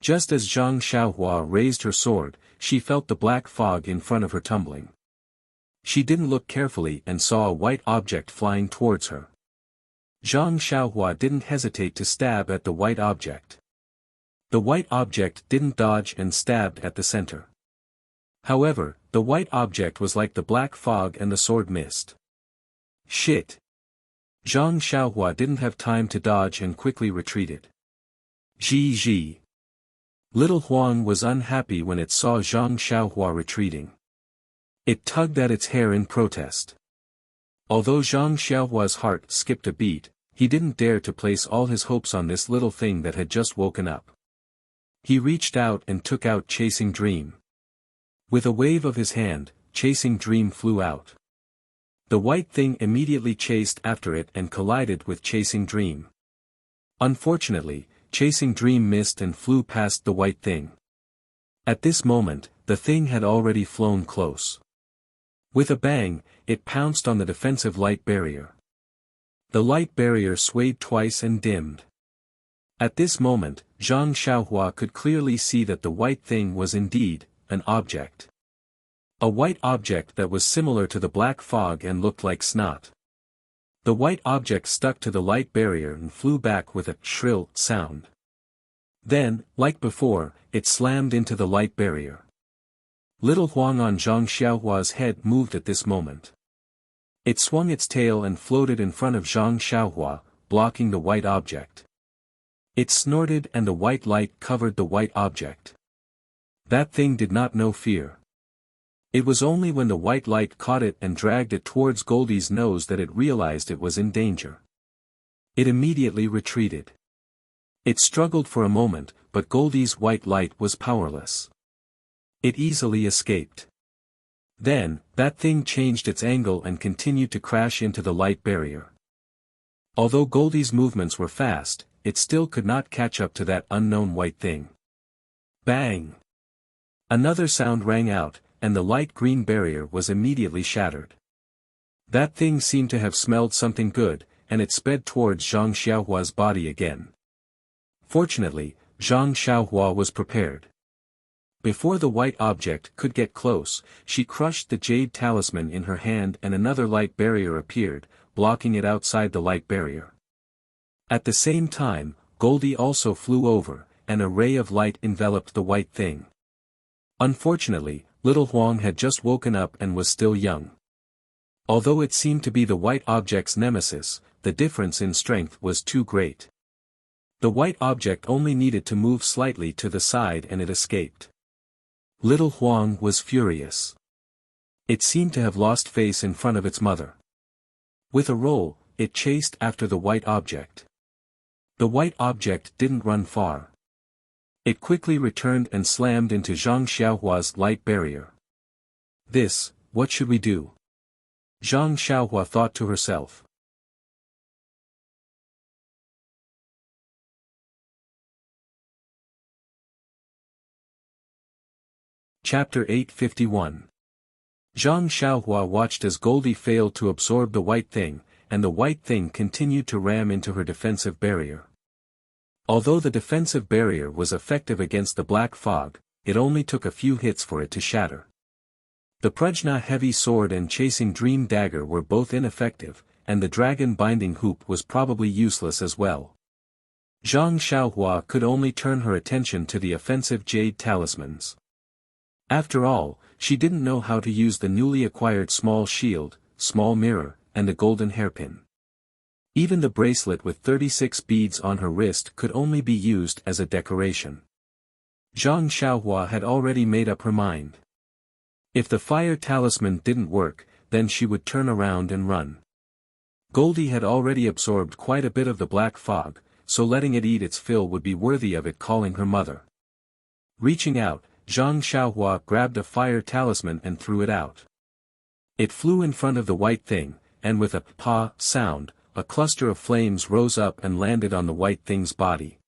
Just as Zhang Xiaohua raised her sword, she felt the black fog in front of her tumbling. She didn't look carefully and saw a white object flying towards her. Zhang Xiaohua didn't hesitate to stab at the white object. The white object didn't dodge and stabbed at the center. However, the white object was like the black fog and the sword missed. Shit! Zhang Xiaohua didn't have time to dodge and quickly retreated. Zhi. Little Huang was unhappy when it saw Zhang Xiaohua retreating. It tugged at its hair in protest. Although Zhang Xiaohua's heart skipped a beat, he didn't dare to place all his hopes on this little thing that had just woken up. He reached out and took out Chasing Dream. With a wave of his hand, Chasing Dream flew out. The white thing immediately chased after it and collided with Chasing Dream. Unfortunately, Chasing Dream missed and flew past the white thing. At this moment, the thing had already flown close. With a bang, it pounced on the defensive light barrier. The light barrier swayed twice and dimmed. At this moment, Zhang Xiaohua could clearly see that the white thing was indeed an object. A white object that was similar to the black fog and looked like snot. The white object stuck to the light barrier and flew back with a shrill sound. Then, like before, it slammed into the light barrier. Little Huang on Zhang Xiaohua's head moved at this moment. It swung its tail and floated in front of Zhang Xiaohua, blocking the white object. It snorted and the white light covered the white object. That thing did not know fear. It was only when the white light caught it and dragged it towards Goldie's nose that it realized it was in danger. It immediately retreated. It struggled for a moment, but Goldie's white light was powerless. It easily escaped. Then, that thing changed its angle and continued to crash into the light barrier. Although Goldie's movements were fast, it still could not catch up to that unknown white thing. Bang! Another sound rang out, and the light green barrier was immediately shattered. That thing seemed to have smelled something good, and it sped towards Zhang Xiaohua's body again. Fortunately, Zhang Xiaohua was prepared. Before the white object could get close, she crushed the jade talisman in her hand and another light barrier appeared, blocking it outside the light barrier. At the same time, Goldie also flew over, and a ray of light enveloped the white thing. Unfortunately, Little Huang had just woken up and was still young. Although it seemed to be the white object's nemesis, the difference in strength was too great. The white object only needed to move slightly to the side and it escaped. Little Huang was furious. It seemed to have lost face in front of its mother. With a roll, it chased after the white object. The white object didn't run far. It quickly returned and slammed into Zhang Xiaohua's light barrier. What should we do? Zhang Xiaohua thought to herself. Chapter 851. Zhang Xiaohua watched as Goldie failed to absorb the white thing, and the white thing continued to ram into her defensive barrier. Although the defensive barrier was effective against the black fog, it only took a few hits for it to shatter. The Prajna heavy sword and Chasing Dream dagger were both ineffective, and the dragon binding hoop was probably useless as well. Zhang Xiaohua could only turn her attention to the offensive jade talismans. After all, she didn't know how to use the newly acquired small shield, small mirror, and the golden hairpin. Even the bracelet with 36 beads on her wrist could only be used as a decoration. Zhang Xiaohua had already made up her mind. If the fire talisman didn't work, then she would turn around and run. Goldie had already absorbed quite a bit of the black fog, so letting it eat its fill would be worthy of it calling her mother. Reaching out, Zhang Xiaohua grabbed a fire talisman and threw it out. It flew in front of the white thing, and with a "pa" sound, a cluster of flames rose up and landed on the white thing's body.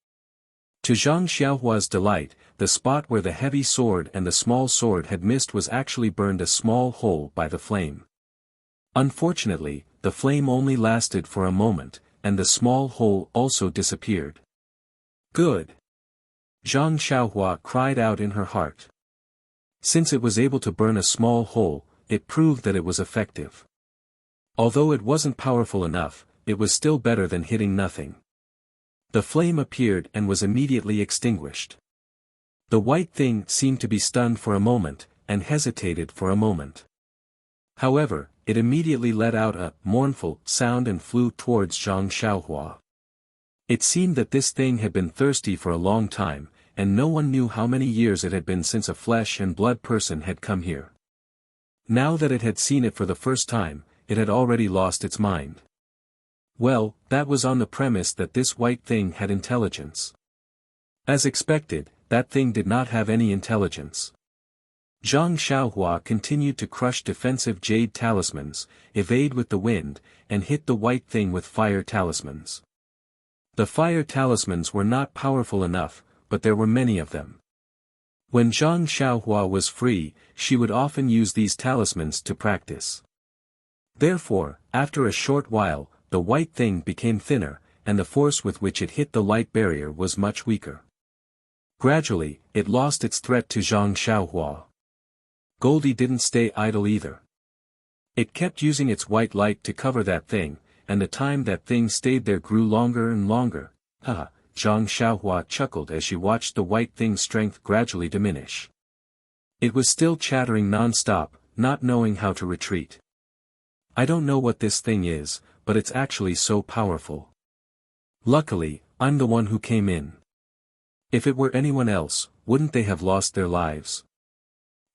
To Zhang Xiaohua's delight, the spot where the heavy sword and the small sword had missed was actually burned a small hole by the flame. Unfortunately, the flame only lasted for a moment, and the small hole also disappeared. Good! Zhang Xiaohua cried out in her heart. Since it was able to burn a small hole, it proved that it was effective. Although it wasn't powerful enough, it was still better than hitting nothing. The flame appeared and was immediately extinguished. The white thing seemed to be stunned for a moment, and hesitated for a moment. However, it immediately let out a mournful sound and flew towards Zhang Xiaohua. It seemed that this thing had been thirsty for a long time, and no one knew how many years it had been since a flesh and blood person had come here. Now that it had seen it for the first time, it had already lost its mind. Well, that was on the premise that this white thing had intelligence. As expected, that thing did not have any intelligence. Zhang Xiaohua continued to crush defensive jade talismans, evade with the wind, and hit the white thing with fire talismans. The fire talismans were not powerful enough, but there were many of them. When Zhang Xiaohua was free, she would often use these talismans to practice. Therefore, after a short while, the white thing became thinner, and the force with which it hit the light barrier was much weaker. Gradually, it lost its threat to Zhang Xiaohua. Goldie didn't stay idle either. It kept using its white light to cover that thing, and the time that thing stayed there grew longer and longer. Haha, Zhang Xiaohua chuckled as she watched the white thing's strength gradually diminish. It was still chattering non-stop, not knowing how to retreat. I don't know what this thing is, but it's actually so powerful. Luckily, I'm the one who came in. If it were anyone else, wouldn't they have lost their lives?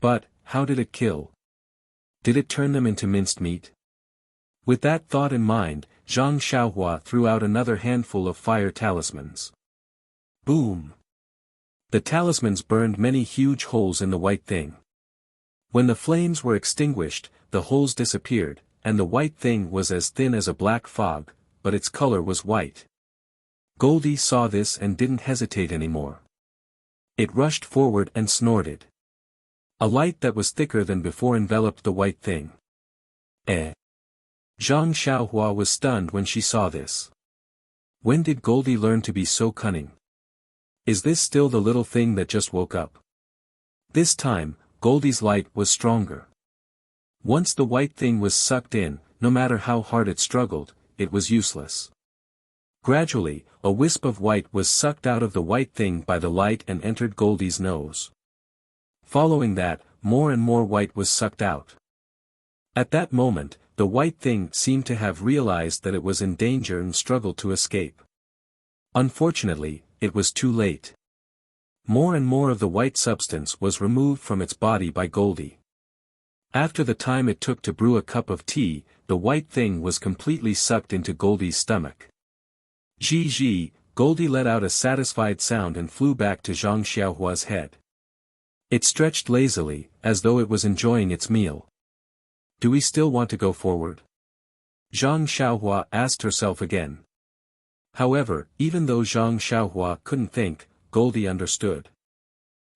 But, how did it kill? Did it turn them into minced meat? With that thought in mind, Zhang Xiaohua threw out another handful of fire talismans. Boom! The talismans burned many huge holes in the white thing. When the flames were extinguished, the holes disappeared, and the white thing was as thin as a black fog, but its color was white. Goldie saw this and didn't hesitate anymore. It rushed forward and snorted. A light that was thicker than before enveloped the white thing. Zhang Xiaohua was stunned when she saw this. When did Goldie learn to be so cunning? Is this still the little thing that just woke up? This time, Goldie's light was stronger. Once the white thing was sucked in, no matter how hard it struggled, it was useless. Gradually, a wisp of white was sucked out of the white thing by the light and entered Goldie's nose. Following that, more and more white was sucked out. At that moment, the white thing seemed to have realized that it was in danger and struggled to escape. Unfortunately, it was too late. More and more of the white substance was removed from its body by Goldie. After the time it took to brew a cup of tea, the white thing was completely sucked into Goldie's stomach. Gee, Goldie let out a satisfied sound and flew back to Zhang Xiaohua's head. It stretched lazily, as though it was enjoying its meal. Do we still want to go forward? Zhang Xiaohua asked herself again. However, even though Zhang Xiaohua couldn't think, Goldie understood.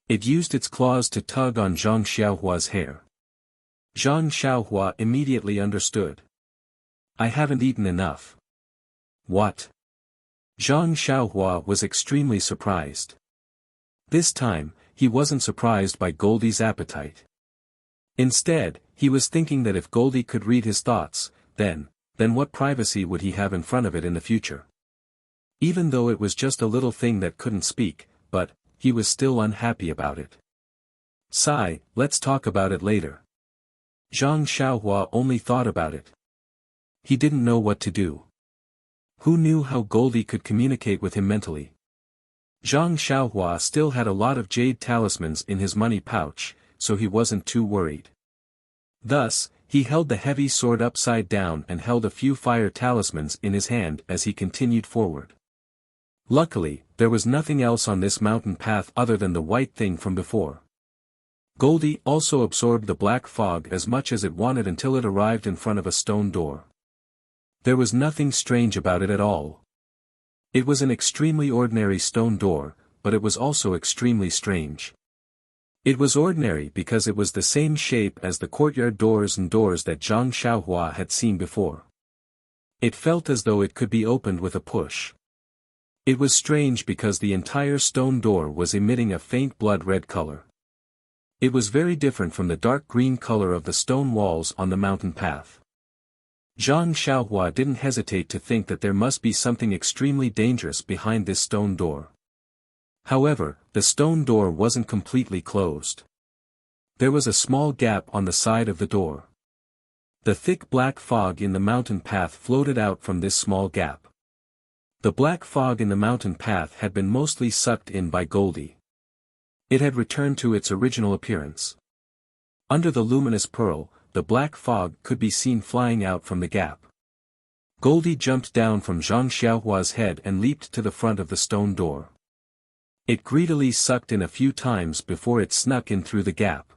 It used its claws to tug on Zhang Xiaohua's hair. Zhang Xiaohua immediately understood. I haven't eaten enough. What? Zhang Xiaohua was extremely surprised. This time, he wasn't surprised by Goldie's appetite. Instead, he was thinking that if Goldie could read his thoughts, then what privacy would he have in front of it in the future? Even though it was just a little thing that couldn't speak, but he was still unhappy about it. Sigh, let's talk about it later. Zhang Xiaohua only thought about it. He didn't know what to do. Who knew how Goldie could communicate with him mentally? Zhang Xiaohua still had a lot of jade talismans in his money pouch, so he wasn't too worried. Thus, he held the heavy sword upside down and held a few fire talismans in his hand as he continued forward. Luckily, there was nothing else on this mountain path other than the white thing from before. Goldie also absorbed the black fog as much as it wanted until it arrived in front of a stone door. There was nothing strange about it at all. It was an extremely ordinary stone door, but it was also extremely strange. It was ordinary because it was the same shape as the courtyard doors and doors that Zhang Xiaohua had seen before. It felt as though it could be opened with a push. It was strange because the entire stone door was emitting a faint blood-red color. It was very different from the dark green color of the stone walls on the mountain path. Zhang Xiaohua didn't hesitate to think that there must be something extremely dangerous behind this stone door. However, the stone door wasn't completely closed. There was a small gap on the side of the door. The thick black fog in the mountain path floated out from this small gap. The black fog in the mountain path had been mostly sucked in by Goldie. It had returned to its original appearance. Under the luminous pearl, the black fog could be seen flying out from the gap. Goldie jumped down from Zhang Xiaohua's head and leaped to the front of the stone door. It greedily sucked in a few times before it snuck in through the gap.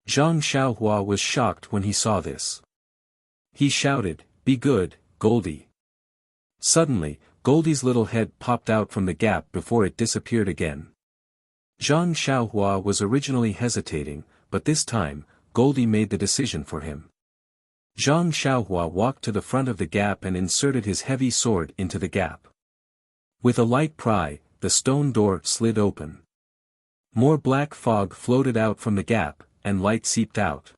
Zhang Xiaohua was shocked when he saw this. He shouted, "Be good, Goldie." Suddenly, Goldie's little head popped out from the gap before it disappeared again. Zhang Xiaohua was originally hesitating, but this time, Goldie made the decision for him. Zhang Xiaohua walked to the front of the gap and inserted his heavy sword into the gap. With a light pry, the stone door slid open. More black fog floated out from the gap, and light seeped out.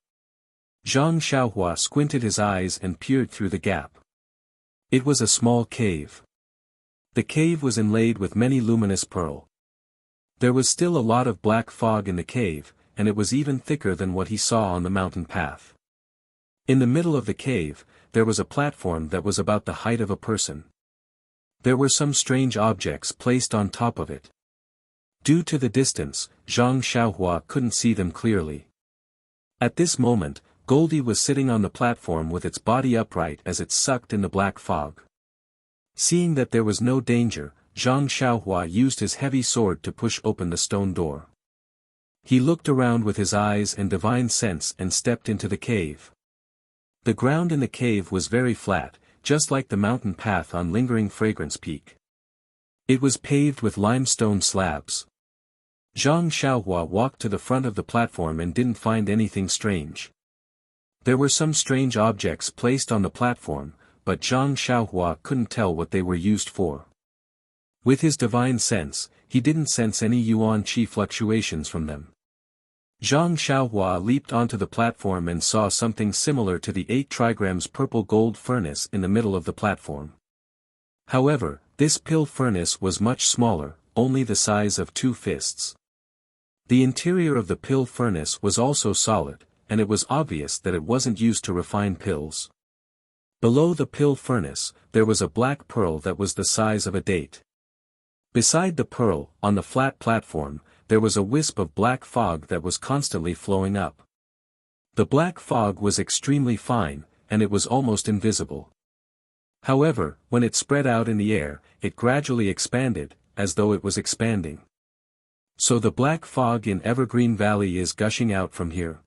Zhang Xiaohua squinted his eyes and peered through the gap. It was a small cave. The cave was inlaid with many luminous pearl. There was still a lot of black fog in the cave, and it was even thicker than what he saw on the mountain path. In the middle of the cave, there was a platform that was about the height of a person. There were some strange objects placed on top of it. Due to the distance, Zhang Xiaohua couldn't see them clearly. At this moment, Goldie was sitting on the platform with its body upright as it sucked in the black fog. Seeing that there was no danger, Zhang Xiaohua used his heavy sword to push open the stone door. He looked around with his eyes and divine sense and stepped into the cave. The ground in the cave was very flat, just like the mountain path on Lingering Fragrance Peak. It was paved with limestone slabs. Zhang Xiaohua walked to the front of the platform and didn't find anything strange. There were some strange objects placed on the platform, but Zhang Xiaohua couldn't tell what they were used for. With his divine sense, he didn't sense any yuan qi fluctuations from them. Zhang Xiaohua leaped onto the platform and saw something similar to the 8 trigrams purple gold furnace in the middle of the platform. However, this pill furnace was much smaller, only the size of 2 fists. The interior of the pill furnace was also solid, and it was obvious that it wasn't used to refine pills. Below the pill furnace, there was a black pearl that was the size of a date. Beside the pearl, on the flat platform, there was a wisp of black fog that was constantly flowing up. The black fog was extremely fine, and it was almost invisible. However, when it spread out in the air, it gradually expanded, as though it was expanding. So the black fog in Evergreen Valley is gushing out from here.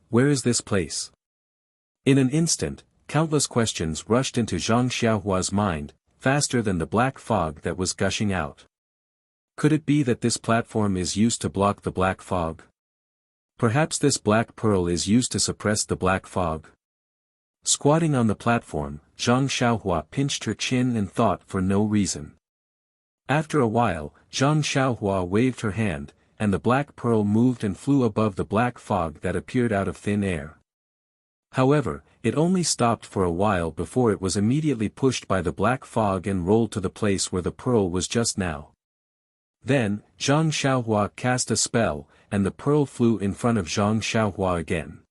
Where is this place? In an instant, countless questions rushed into Zhang Xiaohua's mind, faster than the black fog that was gushing out. Could it be that this platform is used to block the black fog? Perhaps this black pearl is used to suppress the black fog. Squatting on the platform, Zhang Xiaohua pinched her chin and thought for no reason. After a while, Zhang Xiaohua waved her hand, and the black pearl moved and flew above the black fog that appeared out of thin air. However, it only stopped for a while before it was immediately pushed by the black fog and rolled to the place where the pearl was just now. Then, Zhang Xiaohua cast a spell, and the pearl flew in front of Zhang Xiaohua again.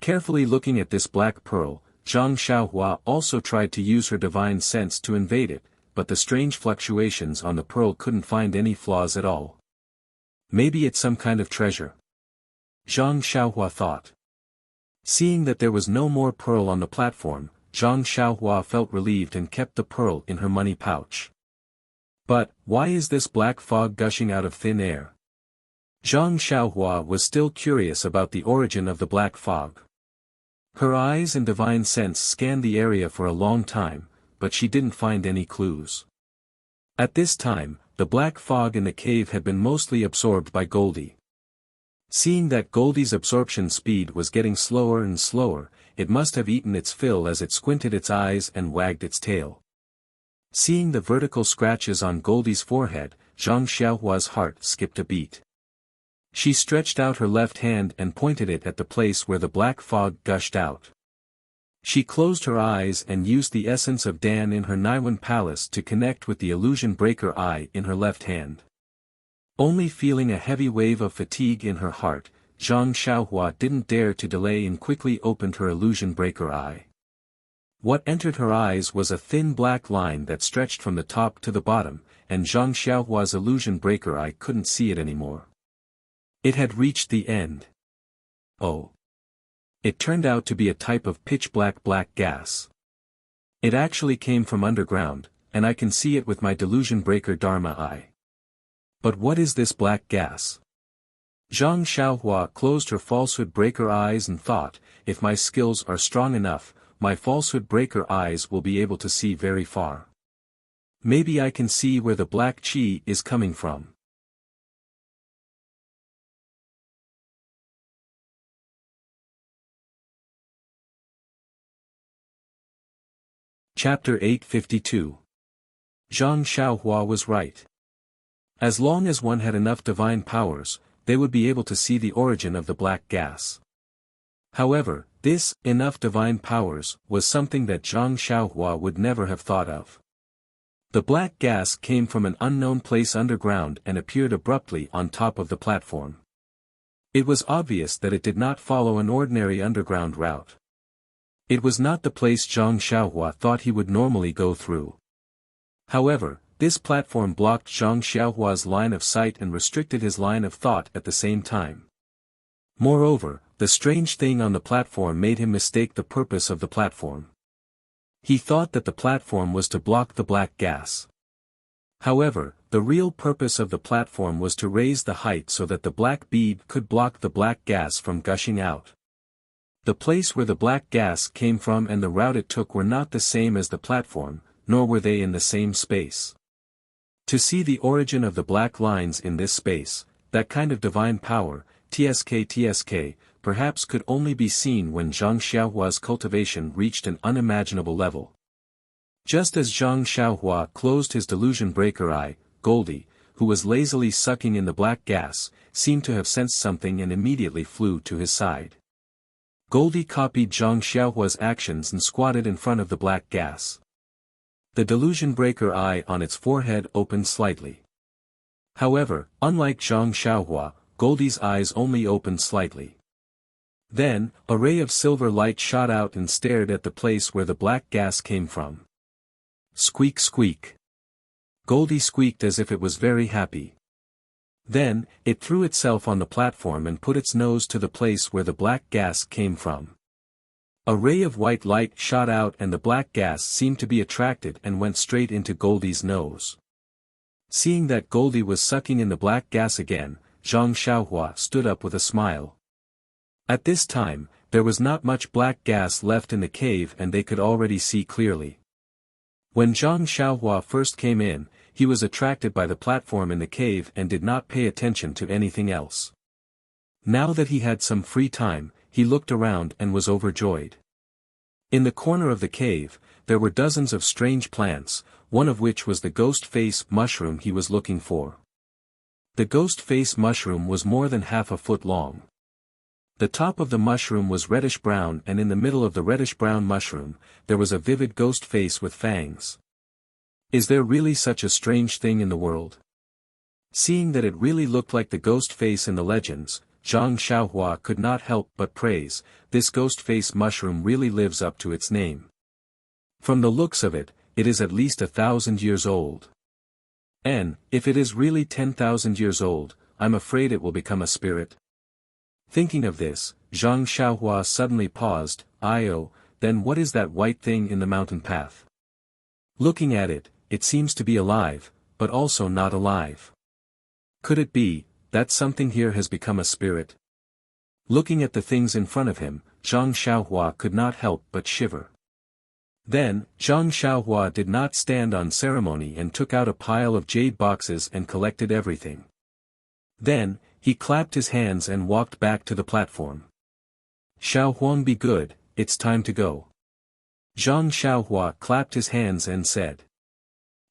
Carefully looking at this black pearl, Zhang Xiaohua also tried to use her divine sense to invade it, but the strange fluctuations on the pearl couldn't find any flaws at all. Maybe it's some kind of treasure. Zhang Xiaohua thought. Seeing that there was no more pearl on the platform, Zhang Xiaohua felt relieved and kept the pearl in her money pouch. But, why is this black fog gushing out of thin air? Zhang Xiaohua was still curious about the origin of the black fog. Her eyes and divine sense scanned the area for a long time, but she didn't find any clues. At this time, the black fog in the cave had been mostly absorbed by Goldie. Seeing that Goldie's absorption speed was getting slower and slower, it must have eaten its fill as it squinted its eyes and wagged its tail. Seeing the vertical scratches on Goldie's forehead, Zhang Xiaohua's heart skipped a beat. She stretched out her left hand and pointed it at the place where the black fog gushed out. She closed her eyes and used the essence of Dan in her Naiwan palace to connect with the illusion breaker eye in her left hand. Only feeling a heavy wave of fatigue in her heart, Zhang Xiaohua didn't dare to delay and quickly opened her illusion breaker eye. What entered her eyes was a thin black line that stretched from the top to the bottom, and Zhang Xiaohua's illusion breaker eye couldn't see it anymore. It had reached the end. Oh. It turned out to be a type of pitch-black gas. It actually came from underground, and I can see it with my delusion breaker Dharma eye. But what is this black gas? Zhang Xiaohua closed her falsehood breaker eyes and thought, if my skills are strong enough, my falsehood breaker eyes will be able to see very far. Maybe I can see where the black chi is coming from. Chapter 852. Zhang Xiaohua was right. As long as one had enough divine powers, they would be able to see the origin of the black gas. However, this, enough divine powers, was something that Zhang Xiaohua would never have thought of. The black gas came from an unknown place underground and appeared abruptly on top of the platform. It was obvious that it did not follow an ordinary underground route. It was not the place Zhang Xiaohua thought he would normally go through. However, this platform blocked Zhang Xiaohua's line of sight and restricted his line of thought at the same time. Moreover, the strange thing on the platform made him mistake the purpose of the platform. He thought that the platform was to block the black gas. However, the real purpose of the platform was to raise the height so that the black bead could block the black gas from gushing out. The place where the black gas came from and the route it took were not the same as the platform, nor were they in the same space. To see the origin of the black lines in this space, that kind of divine power, TSK, perhaps could only be seen when Zhang Xiaohua's cultivation reached an unimaginable level. Just as Zhang Xiaohua closed his delusion breaker eye, Goldie, who was lazily sucking in the black gas, seemed to have sensed something and immediately flew to his side. Goldie copied Zhang Xiaohua's actions and squatted in front of the black gas. The delusion breaker eye on its forehead opened slightly. However, unlike Zhang Xiaohua, Goldie's eyes only opened slightly. Then, a ray of silver light shot out and stared at the place where the black gas came from. Squeak squeak. Goldie squeaked as if it was very happy. Then, it threw itself on the platform and put its nose to the place where the black gas came from. A ray of white light shot out and the black gas seemed to be attracted and went straight into Goldie's nose. Seeing that Goldie was sucking in the black gas again, Zhang Xiaohua stood up with a smile. At this time, there was not much black gas left in the cave and they could already see clearly. When Zhang Xiaohua first came in, he was attracted by the platform in the cave and did not pay attention to anything else. Now that he had some free time, he looked around and was overjoyed. In the corner of the cave, there were dozens of strange plants, one of which was the ghost face mushroom he was looking for. The ghost face mushroom was more than half a foot long. The top of the mushroom was reddish-brown and in the middle of the reddish-brown mushroom, there was a vivid ghost face with fangs. Is there really such a strange thing in the world? Seeing that it really looked like the ghost face in the legends, Zhang Xiaohua could not help but praise, this ghost face mushroom really lives up to its name. From the looks of it, it is at least 1,000 years old. And, if it is really 10,000 years old, I'm afraid it will become a spirit. Thinking of this, Zhang Xiaohua suddenly paused, then what is that white thing in the mountain path? Looking at it, it seems to be alive, but also not alive. Could it be, that something here has become a spirit? Looking at the things in front of him, Zhang Xiaohua could not help but shiver. Then, Zhang Xiaohua did not stand on ceremony and took out a pile of jade boxes and collected everything. Then, he clapped his hands and walked back to the platform. Xiao Huang, be good, it's time to go. Zhang Xiaohua clapped his hands and said.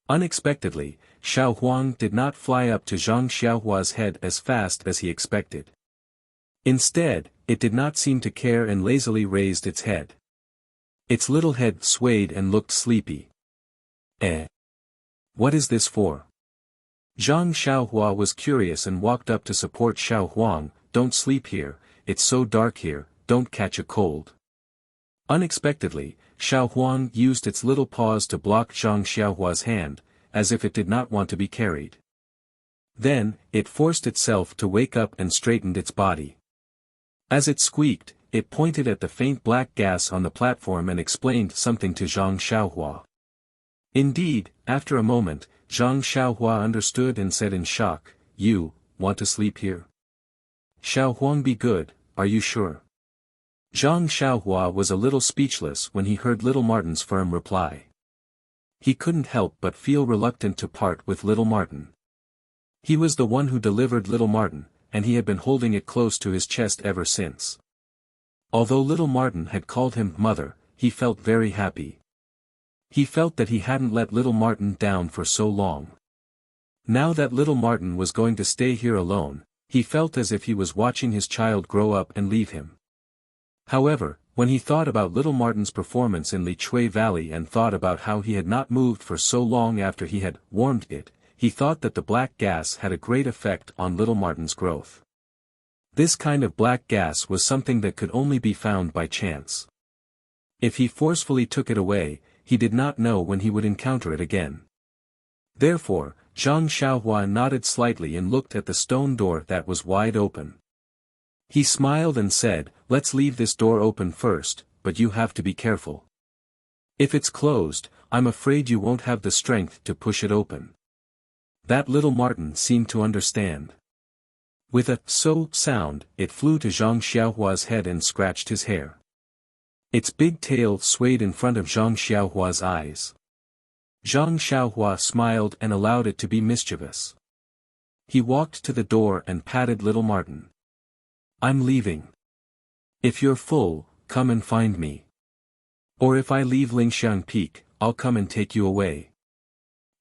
Unexpectedly, Xiao Huang did not fly up to Zhang Xiaohua's head as fast as he expected. Instead, it did not seem to care and lazily raised its head. Its little head swayed and looked sleepy. What is this for? Zhang Xiaohua was curious and walked up to support Xiao Huang. Don't sleep here, it's so dark here, don't catch a cold. Unexpectedly, Xiao Huang used its little paws to block Zhang Xiaohua's hand, as if it did not want to be carried. Then, it forced itself to wake up and straightened its body. As it squeaked, it pointed at the faint black gas on the platform and explained something to Zhang Xiaohua. Indeed, after a moment, Zhang Xiaohua understood and said in shock, "You, want to sleep here? Xiao Huang, be good, are you sure?" Zhang Xiaohua was a little speechless when he heard little Martin's firm reply. He couldn't help but feel reluctant to part with little Martin. He was the one who delivered little Martin, and he had been holding it close to his chest ever since. Although little Martin had called him mother, he felt very happy. He felt that he hadn't let little Martin down for so long. Now that little Martin was going to stay here alone, he felt as if he was watching his child grow up and leave him. However, when he thought about little Martin's performance in Li Chui Valley and thought about how he had not moved for so long after he had warmed it, he thought that the black gas had a great effect on little Martin's growth. This kind of black gas was something that could only be found by chance. If he forcefully took it away, he did not know when he would encounter it again. Therefore, Zhang Xiaohua nodded slightly and looked at the stone door that was wide open. He smiled and said, "Let's leave this door open first, but you have to be careful. If it's closed, I'm afraid you won't have the strength to push it open." That little Martin seemed to understand. With a "so" sound, it flew to Zhang Xiaohua's head and scratched his hair. Its big tail swayed in front of Zhang Xiaohua's eyes. Zhang Xiaohua smiled and allowed it to be mischievous. He walked to the door and patted little Martin. "I'm leaving. If you're full, come and find me. Or if I leave Lingxiang Peak, I'll come and take you away."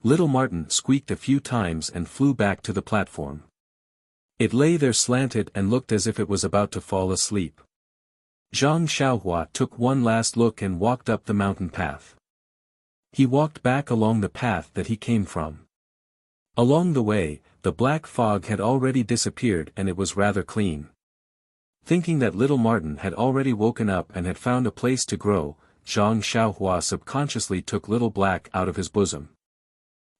Little Martin squeaked a few times and flew back to the platform. It lay there slanted and looked as if it was about to fall asleep. Zhang Xiaohua took one last look and walked up the mountain path. He walked back along the path that he came from. Along the way, the black fog had already disappeared and it was rather clean. Thinking that little Martin had already woken up and had found a place to grow, Zhang Xiaohua subconsciously took little Black out of his bosom.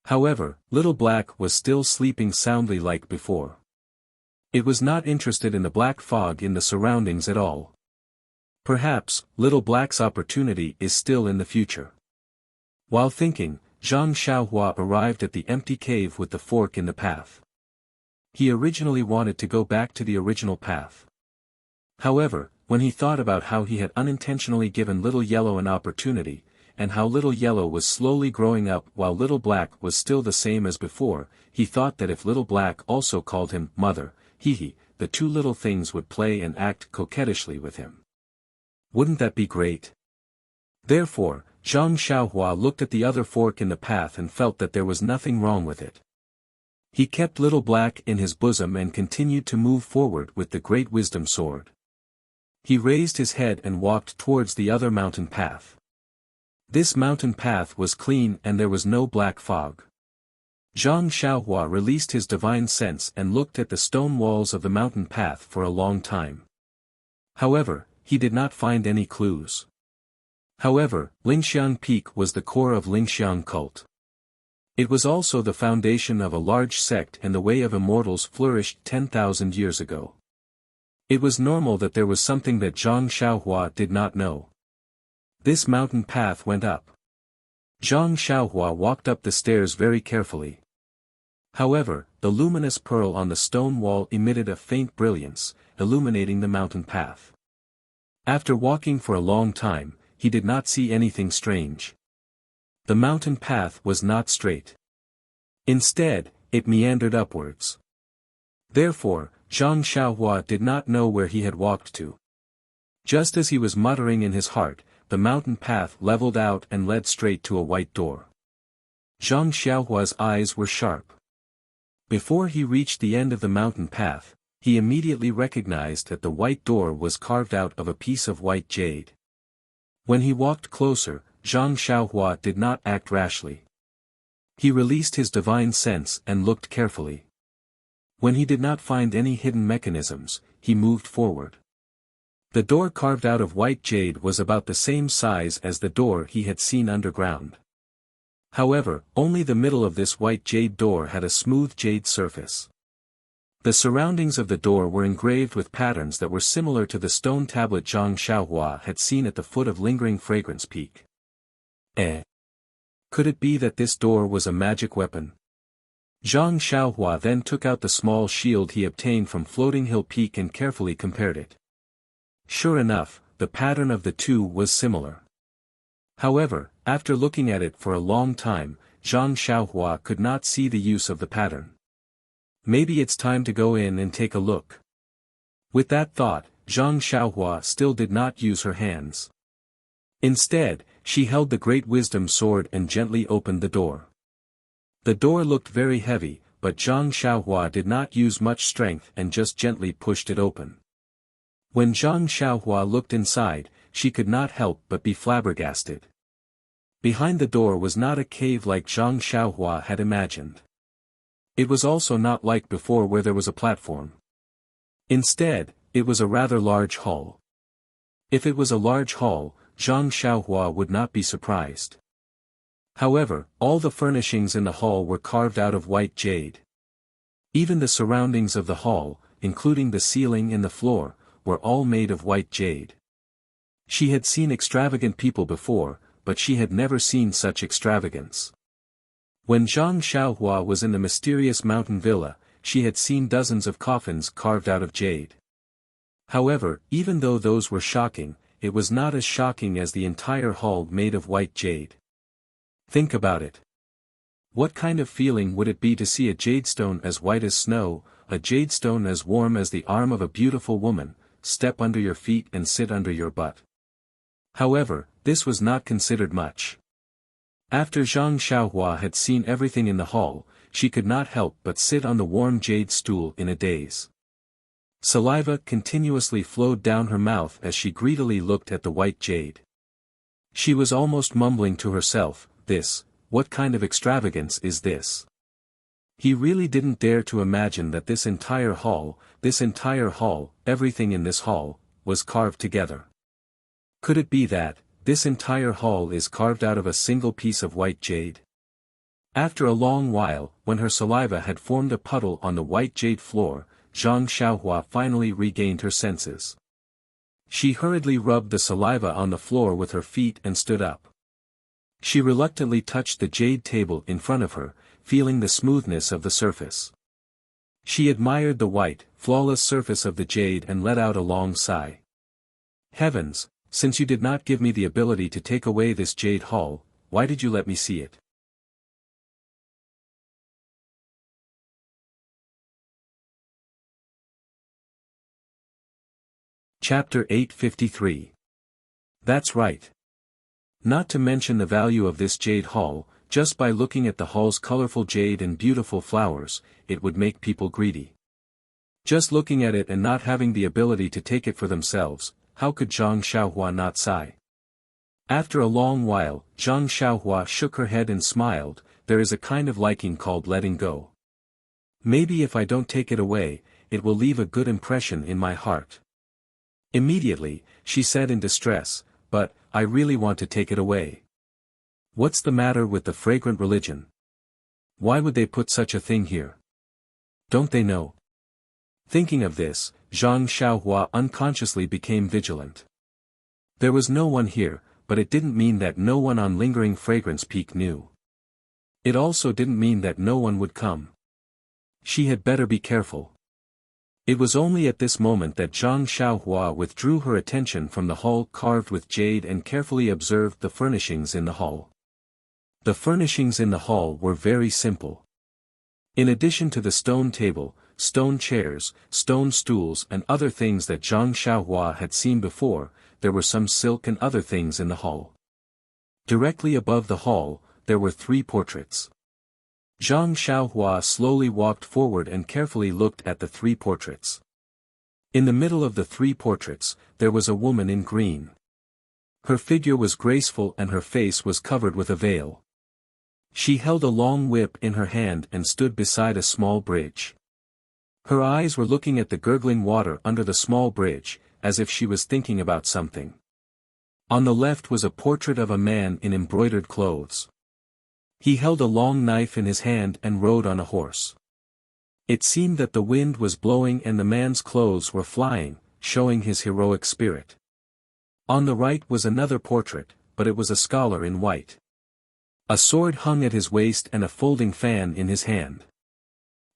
However, little Black was still sleeping soundly like before. It was not interested in the black fog in the surroundings at all. Perhaps, little Black's opportunity is still in the future. While thinking, Zhang Xiaohua arrived at the empty cave with the fork in the path. He originally wanted to go back to the original path. However, when he thought about how he had unintentionally given Little Yellow an opportunity, and how Little Yellow was slowly growing up while Little Black was still the same as before, he thought that if Little Black also called him mother, the two little things would play and act coquettishly with him. Wouldn't that be great? Therefore, Zhang Xiaohua looked at the other fork in the path and felt that there was nothing wrong with it. He kept Little Black in his bosom and continued to move forward with the Great Wisdom Sword. He raised his head and walked towards the other mountain path. This mountain path was clean and there was no black fog. Zhang Xiaohua released his divine sense and looked at the stone walls of the mountain path for a long time. However, he did not find any clues. However, Lingxiang Peak was the core of Lingxiang cult. It was also the foundation of a large sect and the way of immortals flourished 10,000 years ago. It was normal that there was something that Zhang Xiaohua did not know. This mountain path went up. Zhang Xiaohua walked up the stairs very carefully. However, the luminous pearl on the stone wall emitted a faint brilliance, illuminating the mountain path. After walking for a long time, he did not see anything strange. The mountain path was not straight. Instead, it meandered upwards. Therefore, Zhang Xiaohua did not know where he had walked to. Just as he was muttering in his heart, the mountain path leveled out and led straight to a white door. Zhang Xiaohua's eyes were sharp. Before he reached the end of the mountain path, he immediately recognized that the white door was carved out of a piece of white jade. When he walked closer, Zhang Xiaohua did not act rashly. He released his divine sense and looked carefully. When he did not find any hidden mechanisms, he moved forward. The door carved out of white jade was about the same size as the door he had seen underground. However, only the middle of this white jade door had a smooth jade surface. The surroundings of the door were engraved with patterns that were similar to the stone tablet Zhang Xiaohua had seen at the foot of Lingering Fragrance Peak. Could it be that this door was a magic weapon? Zhang Xiaohua then took out the small shield he obtained from Floating Hill Peak and carefully compared it. Sure enough, the pattern of the two was similar. However, after looking at it for a long time, Zhang Xiaohua could not see the use of the pattern. Maybe it's time to go in and take a look. With that thought, Zhang Xiaohua still did not use her hands. Instead, she held the Great Wisdom Sword and gently opened the door. The door looked very heavy, but Zhang Xiaohua did not use much strength and just gently pushed it open. When Zhang Xiaohua looked inside, she could not help but be flabbergasted. Behind the door was not a cave like Zhang Xiaohua had imagined. It was also not like before where there was a platform. Instead, it was a rather large hall. If it was a large hall, Zhang Xiaohua would not be surprised. However, all the furnishings in the hall were carved out of white jade. Even the surroundings of the hall, including the ceiling and the floor, were all made of white jade. She had seen extravagant people before, but she had never seen such extravagance. When Zhang Xiaohua was in the mysterious mountain villa, she had seen dozens of coffins carved out of jade. However, even though those were shocking, it was not as shocking as the entire hall made of white jade. Think about it. What kind of feeling would it be to see a jadestone as white as snow, a jadestone as warm as the arm of a beautiful woman, step under your feet and sit under your butt? However, this was not considered much. After Zhang Xiaohua had seen everything in the hall, she could not help but sit on the warm jade stool in a daze. Saliva continuously flowed down her mouth as she greedily looked at the white jade. She was almost mumbling to herself, what kind of extravagance is this? He really didn't dare to imagine that this entire hall, everything in this hall, was carved together. Could it be that, this entire hall is carved out of a single piece of white jade? After a long while, when her saliva had formed a puddle on the white jade floor, Zhang Xiaohua finally regained her senses. She hurriedly rubbed the saliva on the floor with her feet and stood up. She reluctantly touched the jade table in front of her, feeling the smoothness of the surface. She admired the white, flawless surface of the jade and let out a long sigh. Heavens, since you did not give me the ability to take away this jade hall, why did you let me see it? Chapter 853. That's right. Not to mention the value of this jade hall, just by looking at the hall's colorful jade and beautiful flowers, it would make people greedy. Just looking at it and not having the ability to take it for themselves, how could Zhang Xiaohua not sigh? After a long while, Zhang Xiaohua shook her head and smiled. There is a kind of liking called letting go. Maybe if I don't take it away, it will leave a good impression in my heart. Immediately, she said in distress, but, I really want to take it away. What's the matter with the fragrant religion? Why would they put such a thing here? Don't they know? Thinking of this, Zhang Xiaohua unconsciously became vigilant. There was no one here, but it didn't mean that no one on Lingering Fragrance Peak knew. It also didn't mean that no one would come. She had better be careful. It was only at this moment that Zhang Xiaohua withdrew her attention from the hall carved with jade and carefully observed the furnishings in the hall. The furnishings in the hall were very simple. In addition to the stone table, stone chairs, stone stools and other things that Zhang Xiaohua had seen before, there were some silk and other things in the hall. Directly above the hall, there were 3 portraits. Zhang Xiaohua slowly walked forward and carefully looked at the 3 portraits. In the middle of the 3 portraits, there was a woman in green. Her figure was graceful and her face was covered with a veil. She held a long whip in her hand and stood beside a small bridge. Her eyes were looking at the gurgling water under the small bridge, as if she was thinking about something. On the left was a portrait of a man in embroidered clothes. He held a long knife in his hand and rode on a horse. It seemed that the wind was blowing and the man's clothes were flying, showing his heroic spirit. On the right was another portrait, but it was a scholar in white. A sword hung at his waist and a folding fan in his hand.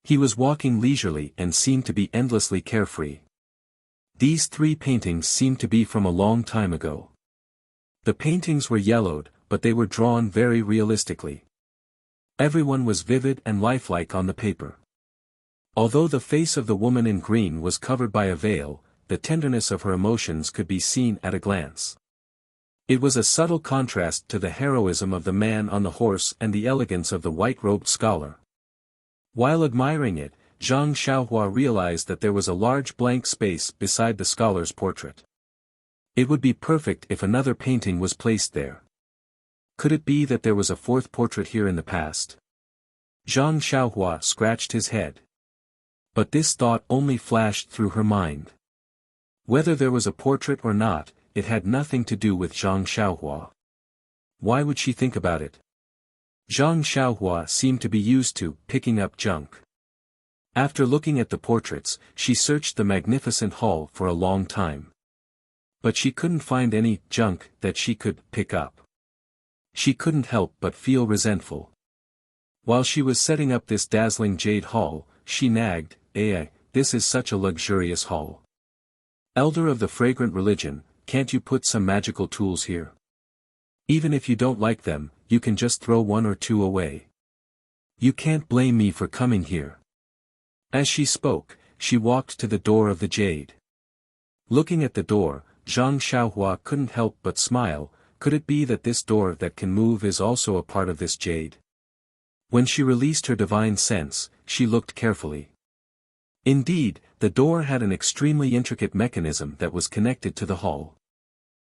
He was walking leisurely and seemed to be endlessly carefree. These 3 paintings seemed to be from a long time ago. The paintings were yellowed, but they were drawn very realistically. Everyone was vivid and lifelike on the paper. Although the face of the woman in green was covered by a veil, the tenderness of her emotions could be seen at a glance. It was a subtle contrast to the heroism of the man on the horse and the elegance of the white-robed scholar. While admiring it, Zhang Xiaohua realized that there was a large blank space beside the scholar's portrait. It would be perfect if another painting was placed there. Could it be that there was a 4th portrait here in the past? Zhang Xiaohua scratched his head. But this thought only flashed through her mind. Whether there was a portrait or not, it had nothing to do with Zhang Xiaohua. Why would she think about it? Zhang Xiaohua seemed to be used to picking up junk. After looking at the portraits, she searched the magnificent hall for a long time. But she couldn't find any junk that she could pick up. She couldn't help but feel resentful. While she was setting up this dazzling jade hall, she nagged, this is such a luxurious hall. Elder of the fragrant religion, can't you put some magical tools here? Even if you don't like them, you can just throw 1 or 2 away. You can't blame me for coming here. As she spoke, she walked to the door of the jade. Looking at the door, Zhang Xiaohua couldn't help but smile. Could it be that this door that can move is also a part of this jade? When she released her divine sense, she looked carefully. Indeed, the door had an extremely intricate mechanism that was connected to the hall.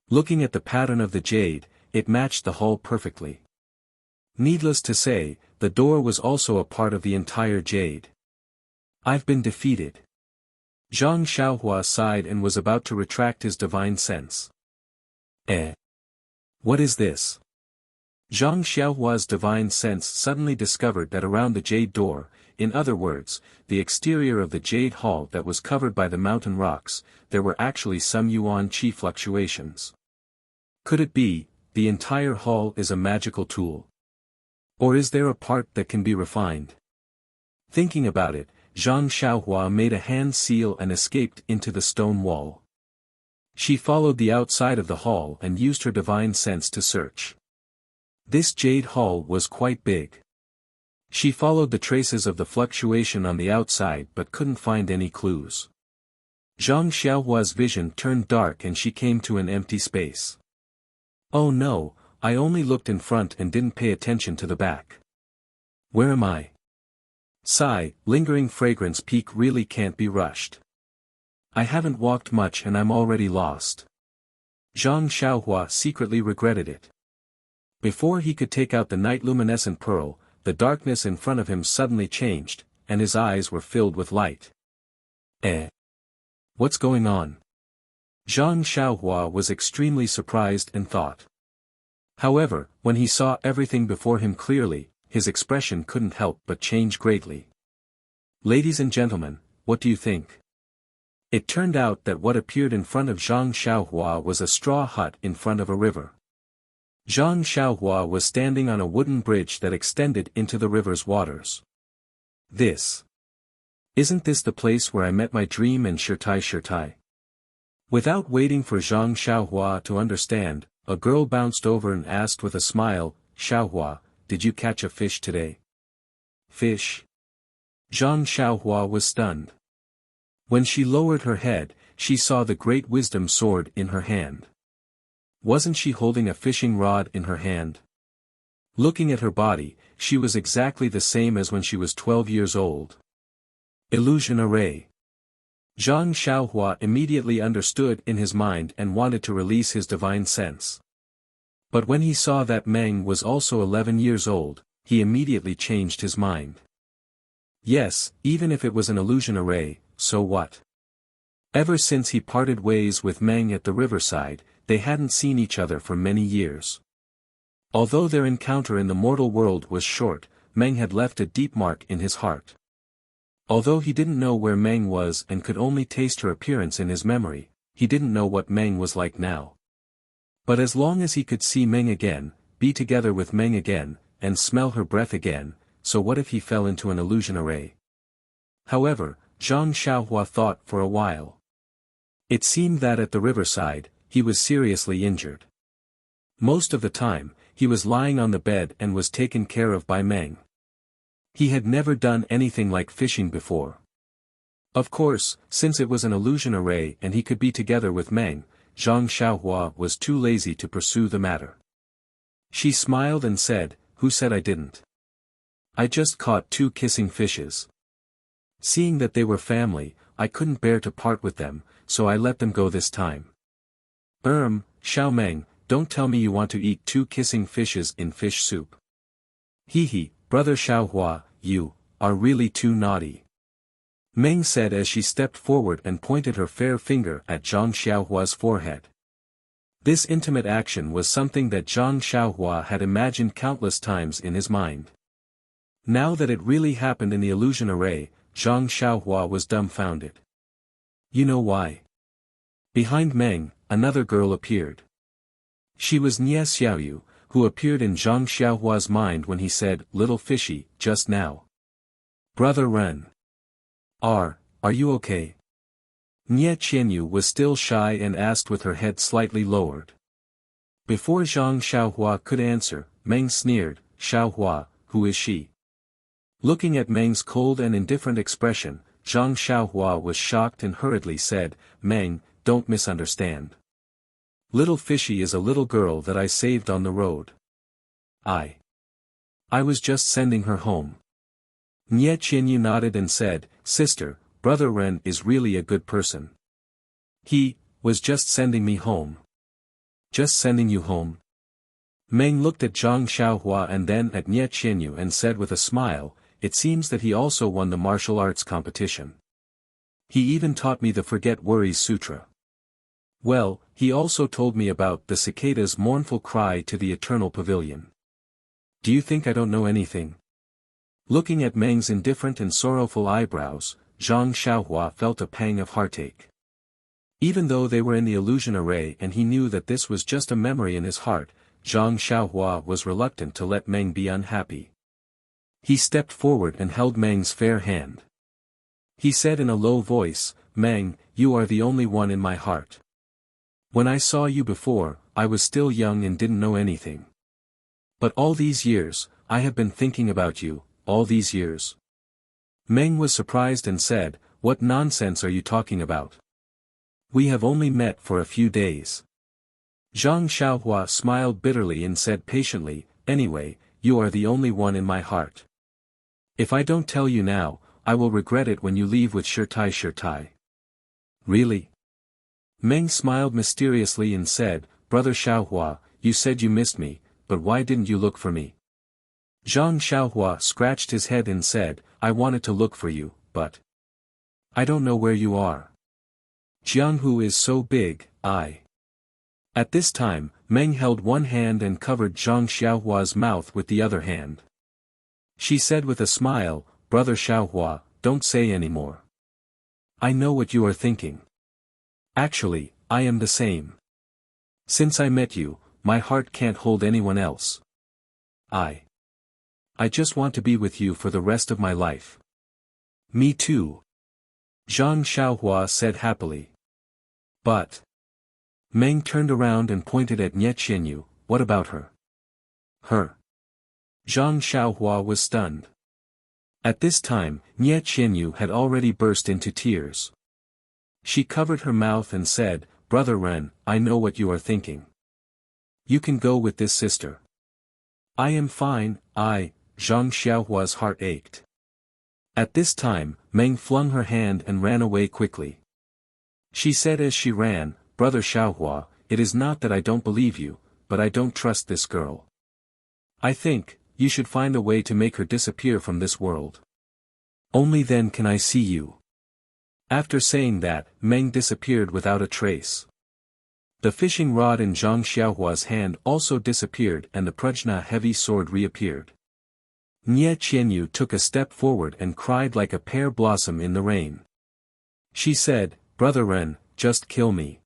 Looking at the pattern of the jade, it matched the hall perfectly. Needless to say, the door was also a part of the entire jade. I've been defeated. Zhang Xiaohua sighed and was about to retract his divine sense. What is this? Zhang Xiaohua's divine sense suddenly discovered that around the jade door, in other words, the exterior of the jade hall that was covered by the mountain rocks, there were actually some yuan qi fluctuations. Could it be, the entire hall is a magical tool? Or is there a part that can be refined? Thinking about it, Zhang Xiaohua made a hand seal and escaped into the stone wall. She followed the outside of the hall and used her divine sense to search. This jade hall was quite big. She followed the traces of the fluctuation on the outside but couldn't find any clues. Zhang Xiaohua's vision turned dark and she came to an empty space. Oh no, I only looked in front and didn't pay attention to the back. Where am I? Sigh, lingering fragrance peak really can't be rushed. I haven't walked much and I'm already lost. Zhang Xiaohua secretly regretted it. Before he could take out the night luminescent pearl, the darkness in front of him suddenly changed, and his eyes were filled with light. What's going on? Zhang Xiaohua was extremely surprised and thought. However, when he saw everything before him clearly, his expression couldn't help but change greatly. Ladies and gentlemen, what do you think? It turned out that what appeared in front of Zhang Xiaohua was a straw hut in front of a river. Zhang Xiaohua was standing on a wooden bridge that extended into the river's waters. This Isn't this the place where I met my dream and Shirtai? Without waiting for Zhang Xiaohua to understand, a girl bounced over and asked with a smile, Xiaohua, did you catch a fish today? Fish? Zhang Xiaohua was stunned. When she lowered her head, she saw the great wisdom sword in her hand. Wasn't she holding a fishing rod in her hand? Looking at her body, she was exactly the same as when she was 12 years old. Illusion array. Zhang Xiaohua immediately understood in his mind and wanted to release his divine sense. But when he saw that Meng was also 11 years old, he immediately changed his mind. Yes, even if it was an illusion array, so what? Ever since he parted ways with Meng at the riverside, they hadn't seen each other for many years. Although their encounter in the mortal world was short, Meng had left a deep mark in his heart. Although he didn't know where Meng was and could only taste her appearance in his memory, he didn't know what Meng was like now. But as long as he could see Meng again, be together with Meng again, and smell her breath again, so what if he fell into an illusion array? However, Zhang Xiaohua thought for a while. It seemed that at the riverside, he was seriously injured. Most of the time, he was lying on the bed and was taken care of by Meng. He had never done anything like fishing before. Of course, since it was an illusion array and he could be together with Meng, Zhang Xiaohua was too lazy to pursue the matter. She smiled and said, "Who said I didn't? I just caught 2 kissing fishes. Seeing that they were family, I couldn't bear to part with them, so I let them go this time." Xiao Meng, don't tell me you want to eat 2 kissing fishes in fish soup. Hee, brother Xiaohua, you are really too naughty. Meng said as she stepped forward and pointed her fair finger at Zhang Xiaohua's forehead. This intimate action was something that Zhang Xiaohua had imagined countless times in his mind. Now that it really happened in the illusion array, Zhang Xiaohua was dumbfounded. You know why? Behind Meng, another girl appeared. She was Nie Xiaoyu, who appeared in Zhang Xiaohua's mind when he said, "Little fishy," just now. Brother Ren. Are you okay? Nie Qianyu was still shy and asked with her head slightly lowered. Before Zhang Xiaohua could answer, Meng sneered, "Xiaohua, who is she?" Looking at Meng's cold and indifferent expression, Zhang Xiaohua was shocked and hurriedly said, "Meng, don't misunderstand. Little fishy is a little girl that I saved on the road. I was just sending her home." Nie Qianyu nodded and said, "Sister, Brother Ren is really a good person. He was just sending me home." Just sending you home? Meng looked at Zhang Xiaohua and then at Nie Qianyu and said with a smile, "It seems that he also won the martial arts competition. He even taught me the Forget Worries Sutra. Well, he also told me about the cicada's mournful cry to the eternal pavilion. Do you think I don't know anything?" Looking at Meng's indifferent and sorrowful eyebrows, Zhang Xiaohua felt a pang of heartache. Even though they were in the illusion array and he knew that this was just a memory in his heart, Zhang Xiaohua was reluctant to let Meng be unhappy. He stepped forward and held Meng's fair hand. He said in a low voice, "Meng, you are the only one in my heart. When I saw you before, I was still young and didn't know anything. But all these years, I have been thinking about you, all these years." Meng was surprised and said, "What nonsense are you talking about? We have only met for a few days." Zhang Xiaohua smiled bitterly and said patiently, "Anyway, you are the only one in my heart. If I don't tell you now, I will regret it when you leave with Shirtai. Really?" Meng smiled mysteriously and said, "Brother Xiaohua, you said you missed me, but why didn't you look for me?" Zhang Xiaohua scratched his head and said, "I wanted to look for you, but I don't know where you are. Jianghu is so big, At this time, Meng held one hand and covered Zhang Xiaohua's mouth with the other hand. She said with a smile, "Brother Xiaohua, don't say any more. I know what you are thinking. Actually, I am the same. Since I met you, my heart can't hold anyone else. I just want to be with you for the rest of my life." "Me too," Zhang Xiaohua said happily. But. Meng turned around and pointed at Nie Qianyu. What about her? Her. Zhang Xiaohua was stunned. At this time, Nie Qianyu had already burst into tears. She covered her mouth and said, Brother Ren, I know what you are thinking. You can go with this sister. I am fine. Zhang Xiaohua's heart ached. At this time, Meng flung her hand and ran away quickly. She said as she ran, Brother Xiaohua, it is not that I don't believe you, but I don't trust this girl. I think, you should find a way to make her disappear from this world. Only then can I see you. After saying that, Meng disappeared without a trace. The fishing rod in Zhang Xiaohua's hand also disappeared and the prajna heavy sword reappeared. Nie Qianyu took a step forward and cried like a pear blossom in the rain. She said, Brother Ren, just kill me.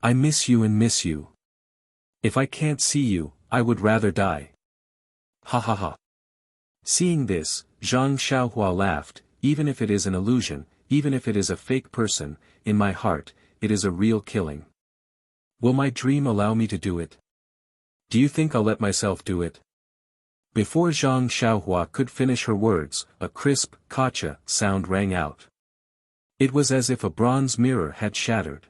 I miss you and miss you. If I can't see you, I would rather die. Ha ha ha. Seeing this, Zhang Xiaohua laughed, even if it is an illusion, even if it is a fake person, in my heart, it is a real killing. Will my dream allow me to do it? Do you think I'll let myself do it? Before Zhang Xiaohua could finish her words, a crisp, kacha sound rang out. It was as if a bronze mirror had shattered.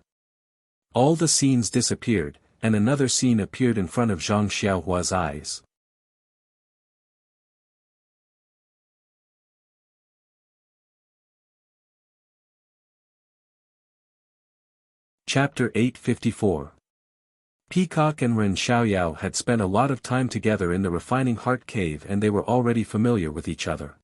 All the scenes disappeared, and another scene appeared in front of Zhang Xiaohua's eyes. Chapter 854. Peacock and Ren Xiaoyao had spent a lot of time together in the refining heart cave and they were already familiar with each other.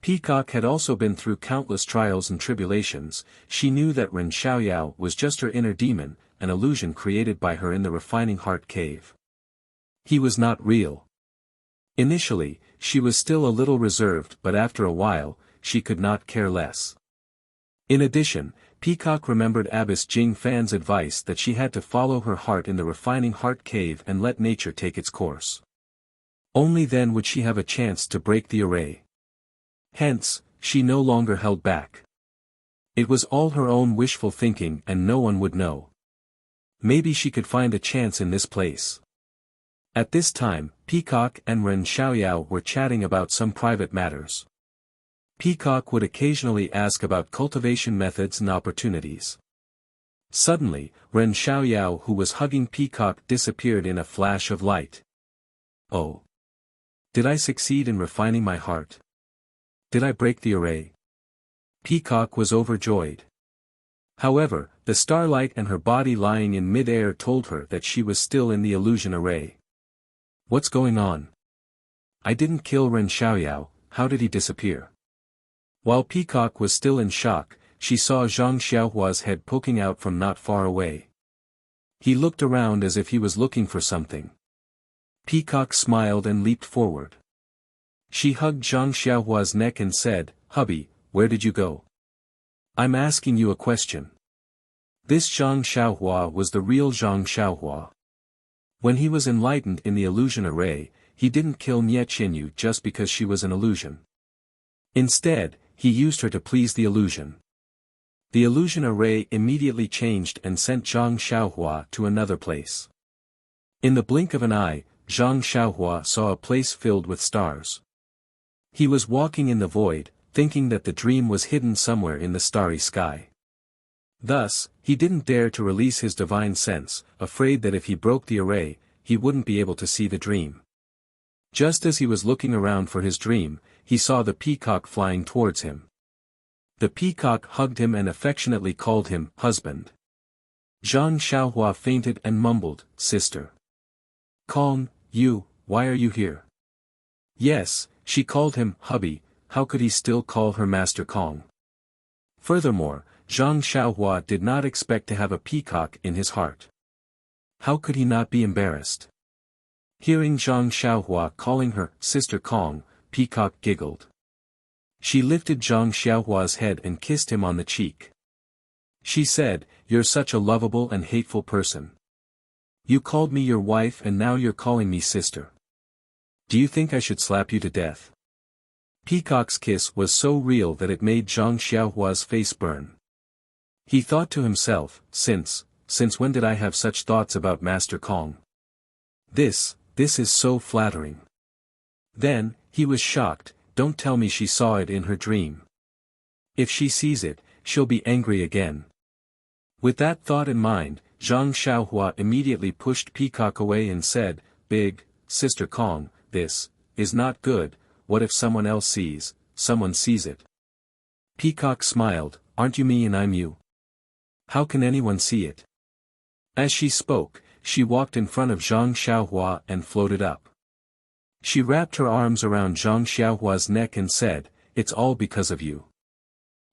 Peacock had also been through countless trials and tribulations. She knew that Ren Xiaoyao was just her inner demon, an illusion created by her in the refining heart cave. He was not real. Initially, she was still a little reserved but after a while, she could not care less. In addition, Peacock remembered Abbess Jing Fan's advice that she had to follow her heart in the refining heart cave and let nature take its course. Only then would she have a chance to break the array. Hence, she no longer held back. It was all her own wishful thinking and no one would know. Maybe she could find a chance in this place. At this time, Peacock and Ren Xiaoyao were chatting about some private matters. Peacock would occasionally ask about cultivation methods and opportunities. Suddenly, Ren Xiaoyao who was hugging Peacock disappeared in a flash of light. Oh! Did I succeed in refining my heart? Did I break the array? Peacock was overjoyed. However, the starlight and her body lying in mid-air told her that she was still in the illusion array. What's going on? I didn't kill Ren Xiaoyao, how did he disappear? While Peacock was still in shock, she saw Zhang Xiaohua's head poking out from not far away. He looked around as if he was looking for something. Peacock smiled and leaped forward. She hugged Zhang Xiaohua's neck and said, Hubby, where did you go? I'm asking you a question. This Zhang Xiaohua was the real Zhang Xiaohua. When he was enlightened in the illusion array, he didn't kill Nie Qianyu just because she was an illusion. Instead, he used her to please the illusion. The illusion array immediately changed and sent Zhang Xiaohua to another place. In the blink of an eye, Zhang Xiaohua saw a place filled with stars. He was walking in the void, thinking that the dream was hidden somewhere in the starry sky. Thus, he didn't dare to release his divine sense, afraid that if he broke the array, he wouldn't be able to see the dream. Just as he was looking around for his dream, he saw the peacock flying towards him. The peacock hugged him and affectionately called him husband. Zhang Xiaohua fainted and mumbled, Sister. Kong, why are you here? Yes, she called him hubby, how could he still call her Master Kong? Furthermore, Zhang Xiaohua did not expect to have a peacock in his heart. How could he not be embarrassed? Hearing Zhang Xiaohua calling her Sister Kong, Peacock giggled. She lifted Zhang Xiaohua's head and kissed him on the cheek. She said, You're such a lovable and hateful person. You called me your wife and now you're calling me sister. Do you think I should slap you to death? Peacock's kiss was so real that it made Zhang Xiaohua's face burn. He thought to himself, since when did I have such thoughts about Master Kong? This is so flattering. Then, he was shocked. Don't tell me she saw it in her dream. If she sees it, she'll be angry again. With that thought in mind, Zhang Xiaohua immediately pushed Peacock away and said, "Big Sister Kong, this is not good. What if someone else someone sees it?" Peacock smiled, "Aren't you me and I'm you? How can anyone see it?" As she spoke, she walked in front of Zhang Xiaohua and floated up. She wrapped her arms around Zhang Xiaohua's neck and said, "It's all because of you.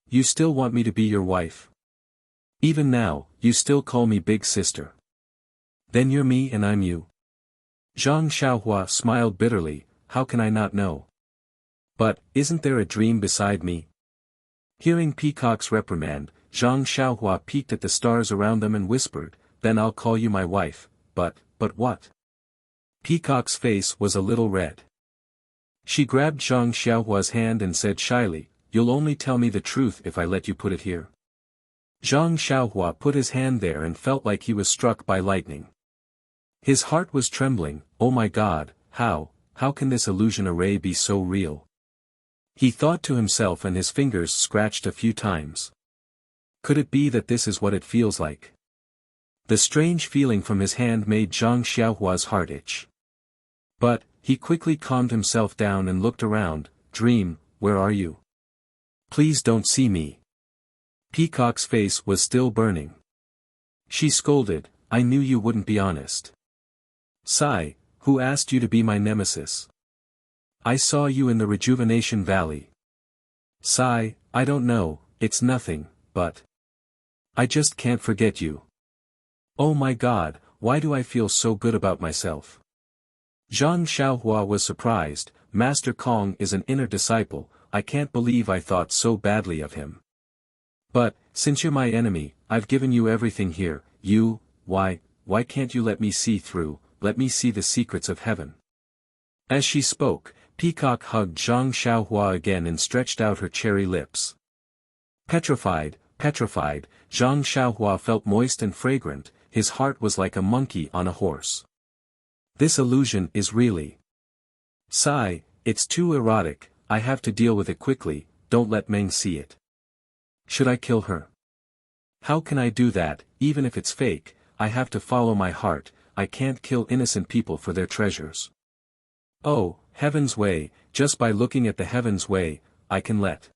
You still want me to be your wife? Even now, you still call me big sister. Then you're me and I'm you." Zhang Xiaohua smiled bitterly, "How can I not know? But, isn't there a dream beside me?" Hearing Peacock's reprimand, Zhang Xiaohua peeked at the stars around them and whispered, "Then I'll call you my wife, but what?" Peacock's face was a little red. She grabbed Zhang Xiaohua's hand and said shyly, "You'll only tell me the truth if I let you put it here." Zhang Xiaohua put his hand there and felt like he was struck by lightning. His heart was trembling. "Oh my God, how can this illusion array be so real?" He thought to himself and his fingers scratched a few times. Could it be that this is what it feels like? The strange feeling from his hand made Zhang Xiaohua's heart itch. But, he quickly calmed himself down and looked around. "Dream, where are you? Please don't see me." Peacock's face was still burning. She scolded, "I knew you wouldn't be honest. Sai, who asked you to be my nemesis? I saw you in the Rejuvenation Valley." "Sai, I don't know, it's nothing, but I just can't forget you. Oh my God, why do I feel so good about myself?" Zhang Xiaohua was surprised. "Master Kong is an inner disciple, I can't believe I thought so badly of him. But, since you're my enemy, I've given you everything here, why can't you let me see through, let me see the secrets of heaven?" As she spoke, Peacock hugged Zhang Xiaohua again and stretched out her cherry lips. Petrified, Zhang Xiaohua felt moist and fragrant, his heart was like a monkey on a horse. This illusion is really. Sai, it's too erotic, I have to deal with it quickly, don't let Meng see it. Should I kill her? How can I do that, even if it's fake, I have to follow my heart, I can't kill innocent people for their treasures. Oh, Heaven's Way, just by looking at the Heaven's Way, I can let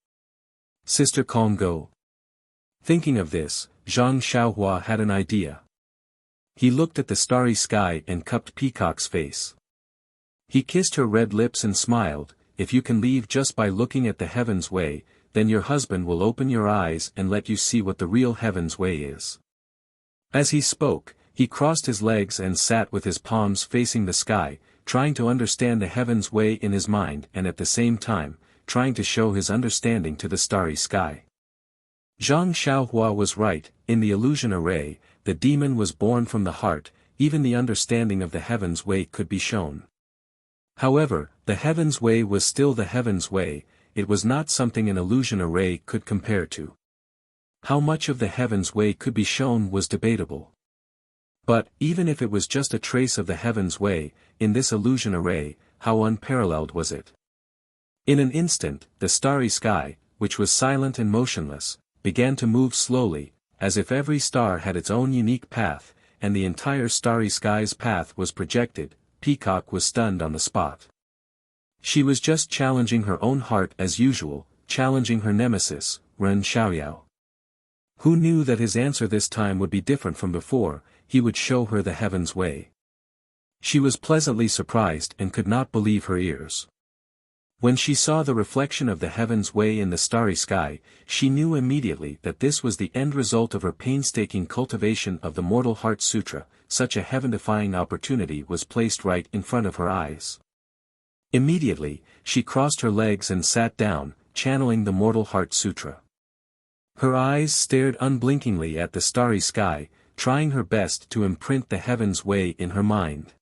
Sister Kong go. Thinking of this, Zhang Xiaohua had an idea. He looked at the starry sky and cupped Peacock's face. He kissed her red lips and smiled, "If you can leave just by looking at the Heaven's Way, then your husband will open your eyes and let you see what the real Heaven's Way is." As he spoke, he crossed his legs and sat with his palms facing the sky, trying to understand the Heaven's Way in his mind and at the same time, trying to show his understanding to the starry sky. Zhang Xiaohua was right, in the illusion array, the demon was born from the heart, even the understanding of the Heaven's Way could be shown. However, the Heaven's Way was still the Heaven's Way, it was not something an illusion array could compare to. How much of the Heaven's Way could be shown was debatable. But, even if it was just a trace of the Heaven's Way, in this illusion array, how unparalleled was it? In an instant, the starry sky, which was silent and motionless, began to move slowly, as if every star had its own unique path, and the entire starry sky's path was projected. Peacock was stunned on the spot. She was just challenging her own heart as usual, challenging her nemesis, Ren Xiaoyao. Who knew that his answer this time would be different from before, he would show her the Heaven's Way. She was pleasantly surprised and could not believe her ears. When she saw the reflection of the Heaven's Way in the starry sky, she knew immediately that this was the end result of her painstaking cultivation of the Mortal Heart Sutra. Such a heaven-defying opportunity was placed right in front of her eyes. Immediately, she crossed her legs and sat down, channeling the Mortal Heart Sutra. Her eyes stared unblinkingly at the starry sky, trying her best to imprint the Heaven's Way in her mind.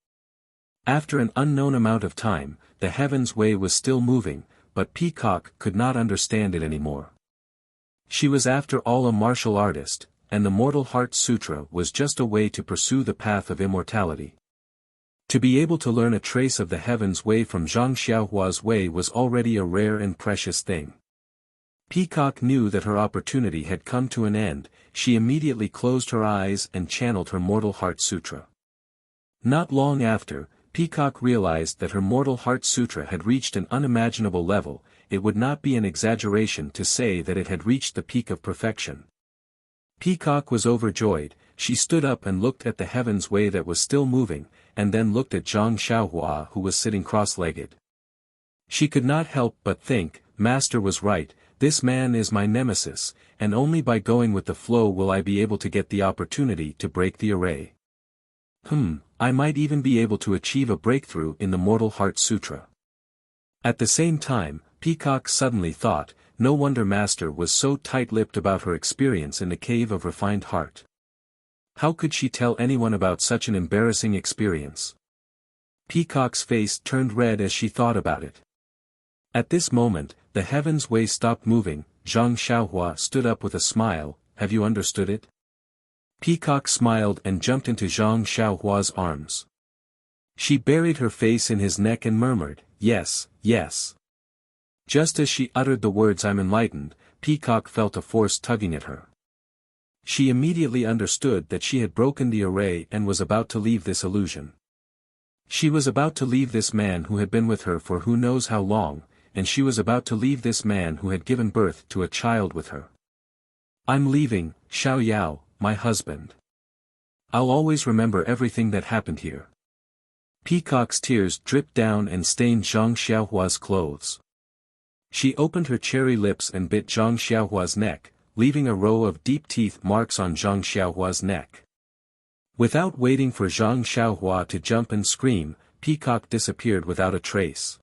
After an unknown amount of time, the Heaven's Way was still moving, but Peacock could not understand it anymore. She was after all a martial artist, and the Mortal Heart Sutra was just a way to pursue the path of immortality. To be able to learn a trace of the Heaven's Way from Zhang Xiaohua's way was already a rare and precious thing. Peacock knew that her opportunity had come to an end. She immediately closed her eyes and channeled her Mortal Heart Sutra. Not long after, Peacock realized that her Mortal Heart Sutra had reached an unimaginable level. It would not be an exaggeration to say that it had reached the peak of perfection. Peacock was overjoyed. She stood up and looked at the Heaven's Way that was still moving, and then looked at Zhang Xiaohua who was sitting cross-legged. She could not help but think, Master was right, this man is my nemesis, and only by going with the flow will I be able to get the opportunity to break the array. I might even be able to achieve a breakthrough in the Mortal Heart Sutra. At the same time, Peacock suddenly thought, no wonder Master was so tight-lipped about her experience in the Cave of Refined Heart. How could she tell anyone about such an embarrassing experience? Peacock's face turned red as she thought about it. At this moment, the Heaven's Way stopped moving. Zhang Xiaohua stood up with a smile. Have you understood it? Peacock smiled and jumped into Zhang Xiaohua's arms. She buried her face in his neck and murmured, yes, yes. Just as she uttered the words I'm enlightened, Peacock felt a force tugging at her. She immediately understood that she had broken the array and was about to leave this illusion. She was about to leave this man who had been with her for who knows how long, and she was about to leave this man who had given birth to a child with her. I'm leaving, Xiao Yao, my husband. I'll always remember everything that happened here. Peacock's tears dripped down and stained Zhang Xiaohua's clothes. She opened her cherry lips and bit Zhang Xiaohua's neck, leaving a row of deep teeth marks on Zhang Xiaohua's neck. Without waiting for Zhang Xiaohua to jump and scream, Peacock disappeared without a trace.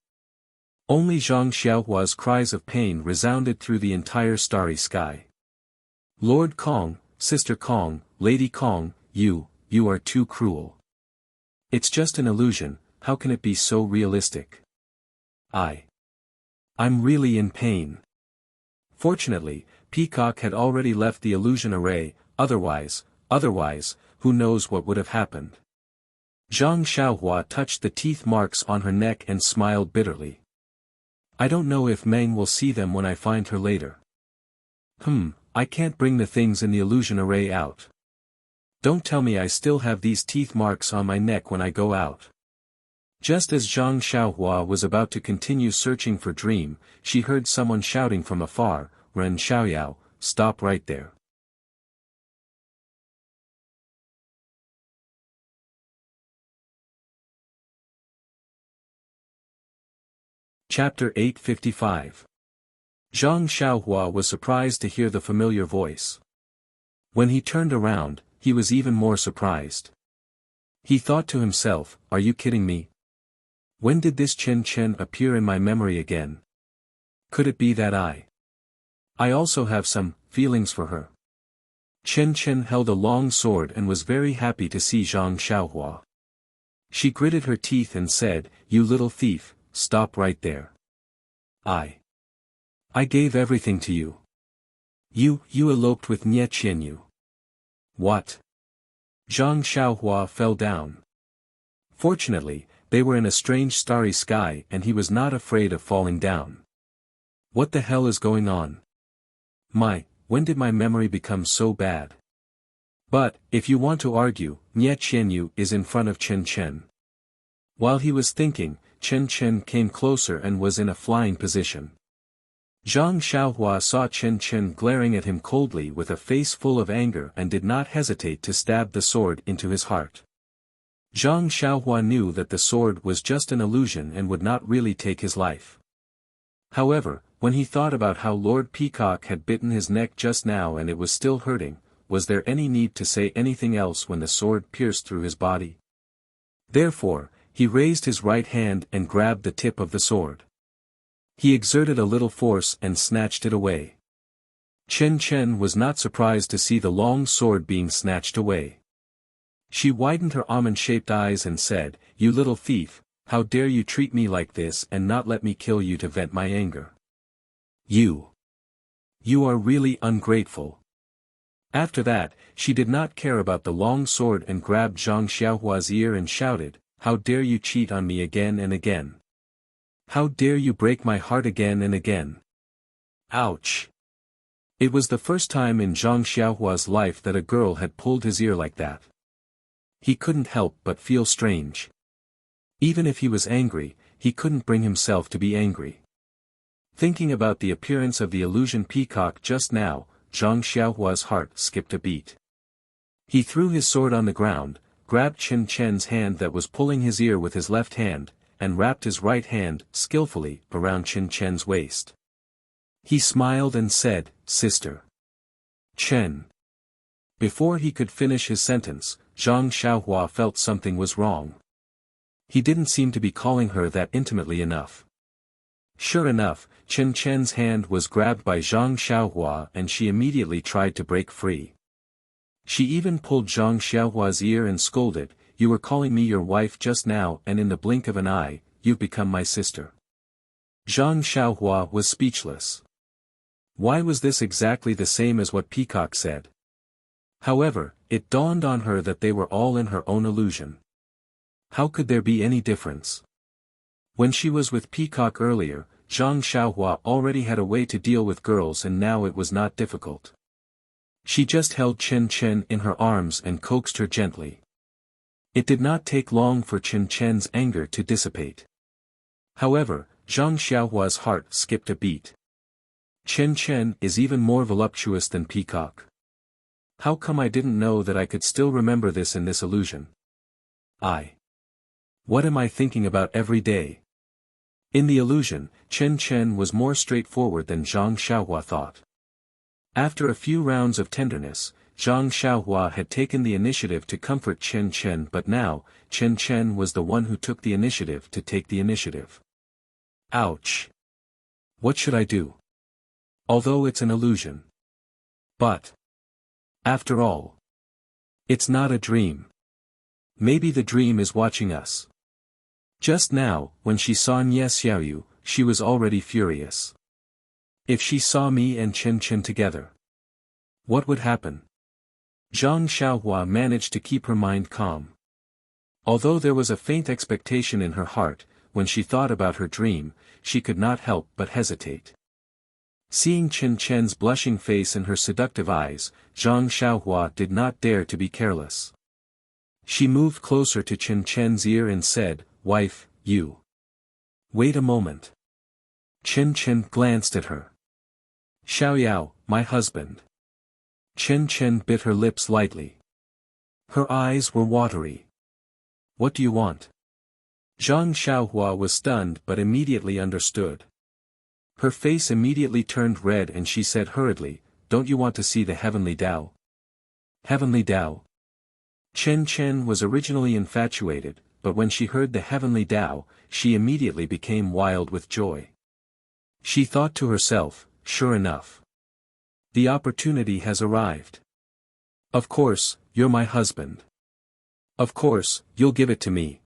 Only Zhang Xiaohua's cries of pain resounded through the entire starry sky. Lord Kong, Sister Kong, Lady Kong, you are too cruel. It's just an illusion, how can it be so realistic? I'm really in pain. Fortunately, Peacock had already left the illusion array, otherwise, who knows what would have happened. Zhang Xiaohua touched the teeth marks on her neck and smiled bitterly. I don't know if Meng will see them when I find her later. I can't bring the things in the illusion array out. Don't tell me I still have these teeth marks on my neck when I go out. Just as Zhang Xiaohua was about to continue searching for Dream, she heard someone shouting from afar, Ren Xiaoyao, stop right there. Chapter 855. Zhang Xiaohua was surprised to hear the familiar voice. When he turned around, he was even more surprised. He thought to himself, are you kidding me? When did this Chen Chen appear in my memory again? Could it be that I also have some feelings for her? Chen Chen held a long sword and was very happy to see Zhang Xiaohua. She gritted her teeth and said, you little thief, stop right there. I gave everything to you. You eloped with Nie Qianyu. What? Zhang Xiaohua fell down. Fortunately, they were in a strange starry sky and he was not afraid of falling down. What the hell is going on? When did my memory become so bad? But, if you want to argue, Nie Qianyu is in front of Chen Chen. While he was thinking, Chen Chen came closer and was in a flying position. Zhang Xiaohua saw Chen Chen glaring at him coldly with a face full of anger and did not hesitate to stab the sword into his heart. Zhang Xiaohua knew that the sword was just an illusion and would not really take his life. However, when he thought about how Lord Peacock had bitten his neck just now and it was still hurting, was there any need to say anything else when the sword pierced through his body? Therefore, he raised his right hand and grabbed the tip of the sword. He exerted a little force and snatched it away. Chen Chen was not surprised to see the long sword being snatched away. She widened her almond-shaped eyes and said, you little thief, how dare you treat me like this and not let me kill you to vent my anger. You are really ungrateful. After that, she did not care about the long sword and grabbed Zhang Xiaohua's ear and shouted, how dare you cheat on me again and again? How dare you break my heart again and again? Ouch! It was the first time in Zhang Xiaohua's life that a girl had pulled his ear like that. He couldn't help but feel strange. Even if he was angry, he couldn't bring himself to be angry. Thinking about the appearance of the illusion peacock just now, Zhang Xiaohua's heart skipped a beat. He threw his sword on the ground, grabbed Chen Chen's hand that was pulling his ear with his left hand, and wrapped his right hand, skillfully, around Chen Chen's waist. He smiled and said, "Sister." Chen. Before he could finish his sentence, Zhang Xiaohua felt something was wrong. He didn't seem to be calling her that intimately enough. Sure enough, Chen Chen's hand was grabbed by Zhang Xiaohua and she immediately tried to break free. She even pulled Zhang Xiaohua's ear and scolded, "You were calling me your wife just now and in the blink of an eye, you've become my sister." Zhang Xiaohua was speechless. Why was this exactly the same as what Peacock said? However, it dawned on her that they were all in her own illusion. How could there be any difference? When she was with Peacock earlier, Zhang Xiaohua already had a way to deal with girls and now it was not difficult. She just held Chen Chen in her arms and coaxed her gently. It did not take long for Chen Chen's anger to dissipate. However, Zhang Xiaohua's heart skipped a beat. Chen Chen is even more voluptuous than Peacock. How come I didn't know that I could still remember this in this illusion? What am I thinking about every day? In the illusion, Chen Chen was more straightforward than Zhang Xiaohua thought. After a few rounds of tenderness, Zhang Xiaohua had taken the initiative to comfort Chen Chen, but now, Chen Chen was the one who took the initiative to take the initiative. Ouch! What should I do? Although it's an illusion. But after all, it's not a dream. Maybe the dream is watching us. Just now, when she saw Nye Xiaoyu, she was already furious. If she saw me and Chen Chen together, what would happen? Zhang Xiaohua managed to keep her mind calm. Although there was a faint expectation in her heart, when she thought about her dream, she could not help but hesitate. Seeing Chen Chen's blushing face and her seductive eyes, Zhang Xiaohua did not dare to be careless. She moved closer to Chen Chen's ear and said, "Wife, you. Wait a moment." Chen Chen glanced at her. "Xiaoyao, my husband." Chen Chen bit her lips lightly. Her eyes were watery. "What do you want?" Zhang Xiaohua was stunned but immediately understood. Her face immediately turned red and she said hurriedly, "Don't you want to see the heavenly Tao?" Heavenly Tao? Chen Chen was originally infatuated, but when she heard the heavenly Tao, she immediately became wild with joy. She thought to herself, sure enough. The opportunity has arrived. Of course, you're my husband. Of course, you'll give it to me.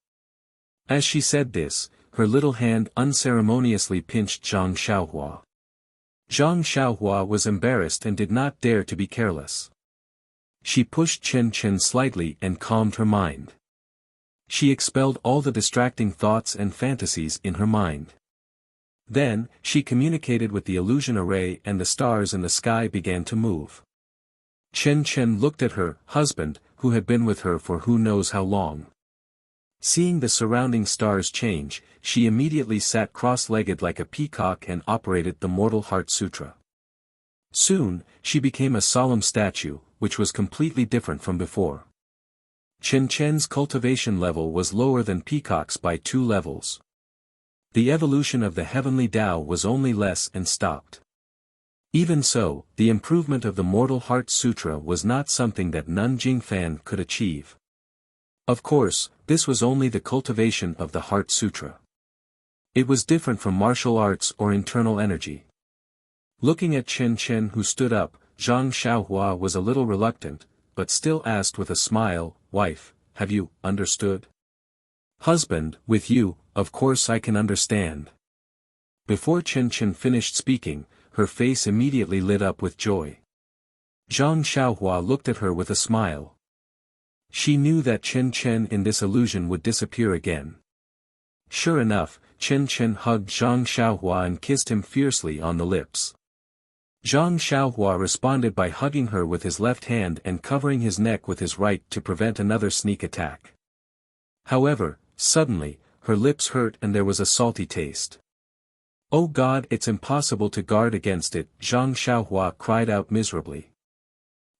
As she said this, her little hand unceremoniously pinched Zhang Xiaohua. Zhang Xiaohua was embarrassed and did not dare to be careless. She pushed Chen Chen slightly and calmed her mind. She expelled all the distracting thoughts and fantasies in her mind. Then, she communicated with the illusion array and the stars in the sky began to move. Chen Chen looked at her husband, who had been with her for who knows how long. Seeing the surrounding stars change, she immediately sat cross-legged like a peacock and operated the Mortal Heart Sutra. Soon, she became a solemn statue, which was completely different from before. Chen Chen's cultivation level was lower than Peacock's by 2 levels. The evolution of the heavenly Tao was only less and stopped. Even so, the improvement of the Mortal Heart Sutra was not something that Nun Jingfan could achieve. Of course, this was only the cultivation of the Heart Sutra. It was different from martial arts or internal energy. Looking at Chen Chen who stood up, Zhang Xiaohua was a little reluctant, but still asked with a smile, "Wife, have you understood?" "Husband, with you, of course I can understand. Before Chen Chen finished speaking, her face immediately lit up with joy. Zhang Xiaohua looked at her with a smile. She knew that Chen Chen in this illusion would disappear again. Sure enough, Chen Chen hugged Zhang Xiaohua and kissed him fiercely on the lips. Zhang Xiaohua responded by hugging her with his left hand and covering his neck with his right to prevent another sneak attack. However, suddenly, her lips hurt and there was a salty taste. Oh God, it's impossible to guard against it, Zhang Xiaohua cried out miserably.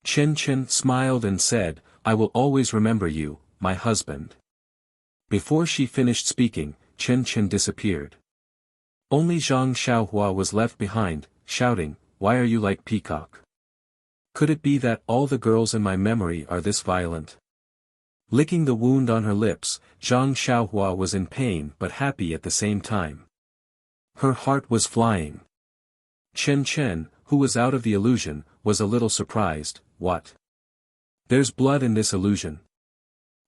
Chen Chen smiled and said, I will always remember you, my husband. Before she finished speaking, Chen Chen disappeared. Only Zhang Xiaohua was left behind, shouting, Why are you like Peacock? Could it be that all the girls in my memory are this violent? Licking the wound on her lips, Zhang Xiaohua was in pain but happy at the same time. Her heart was flying. Chen Chen, who was out of the illusion, was a little surprised. What? There's blood in this illusion.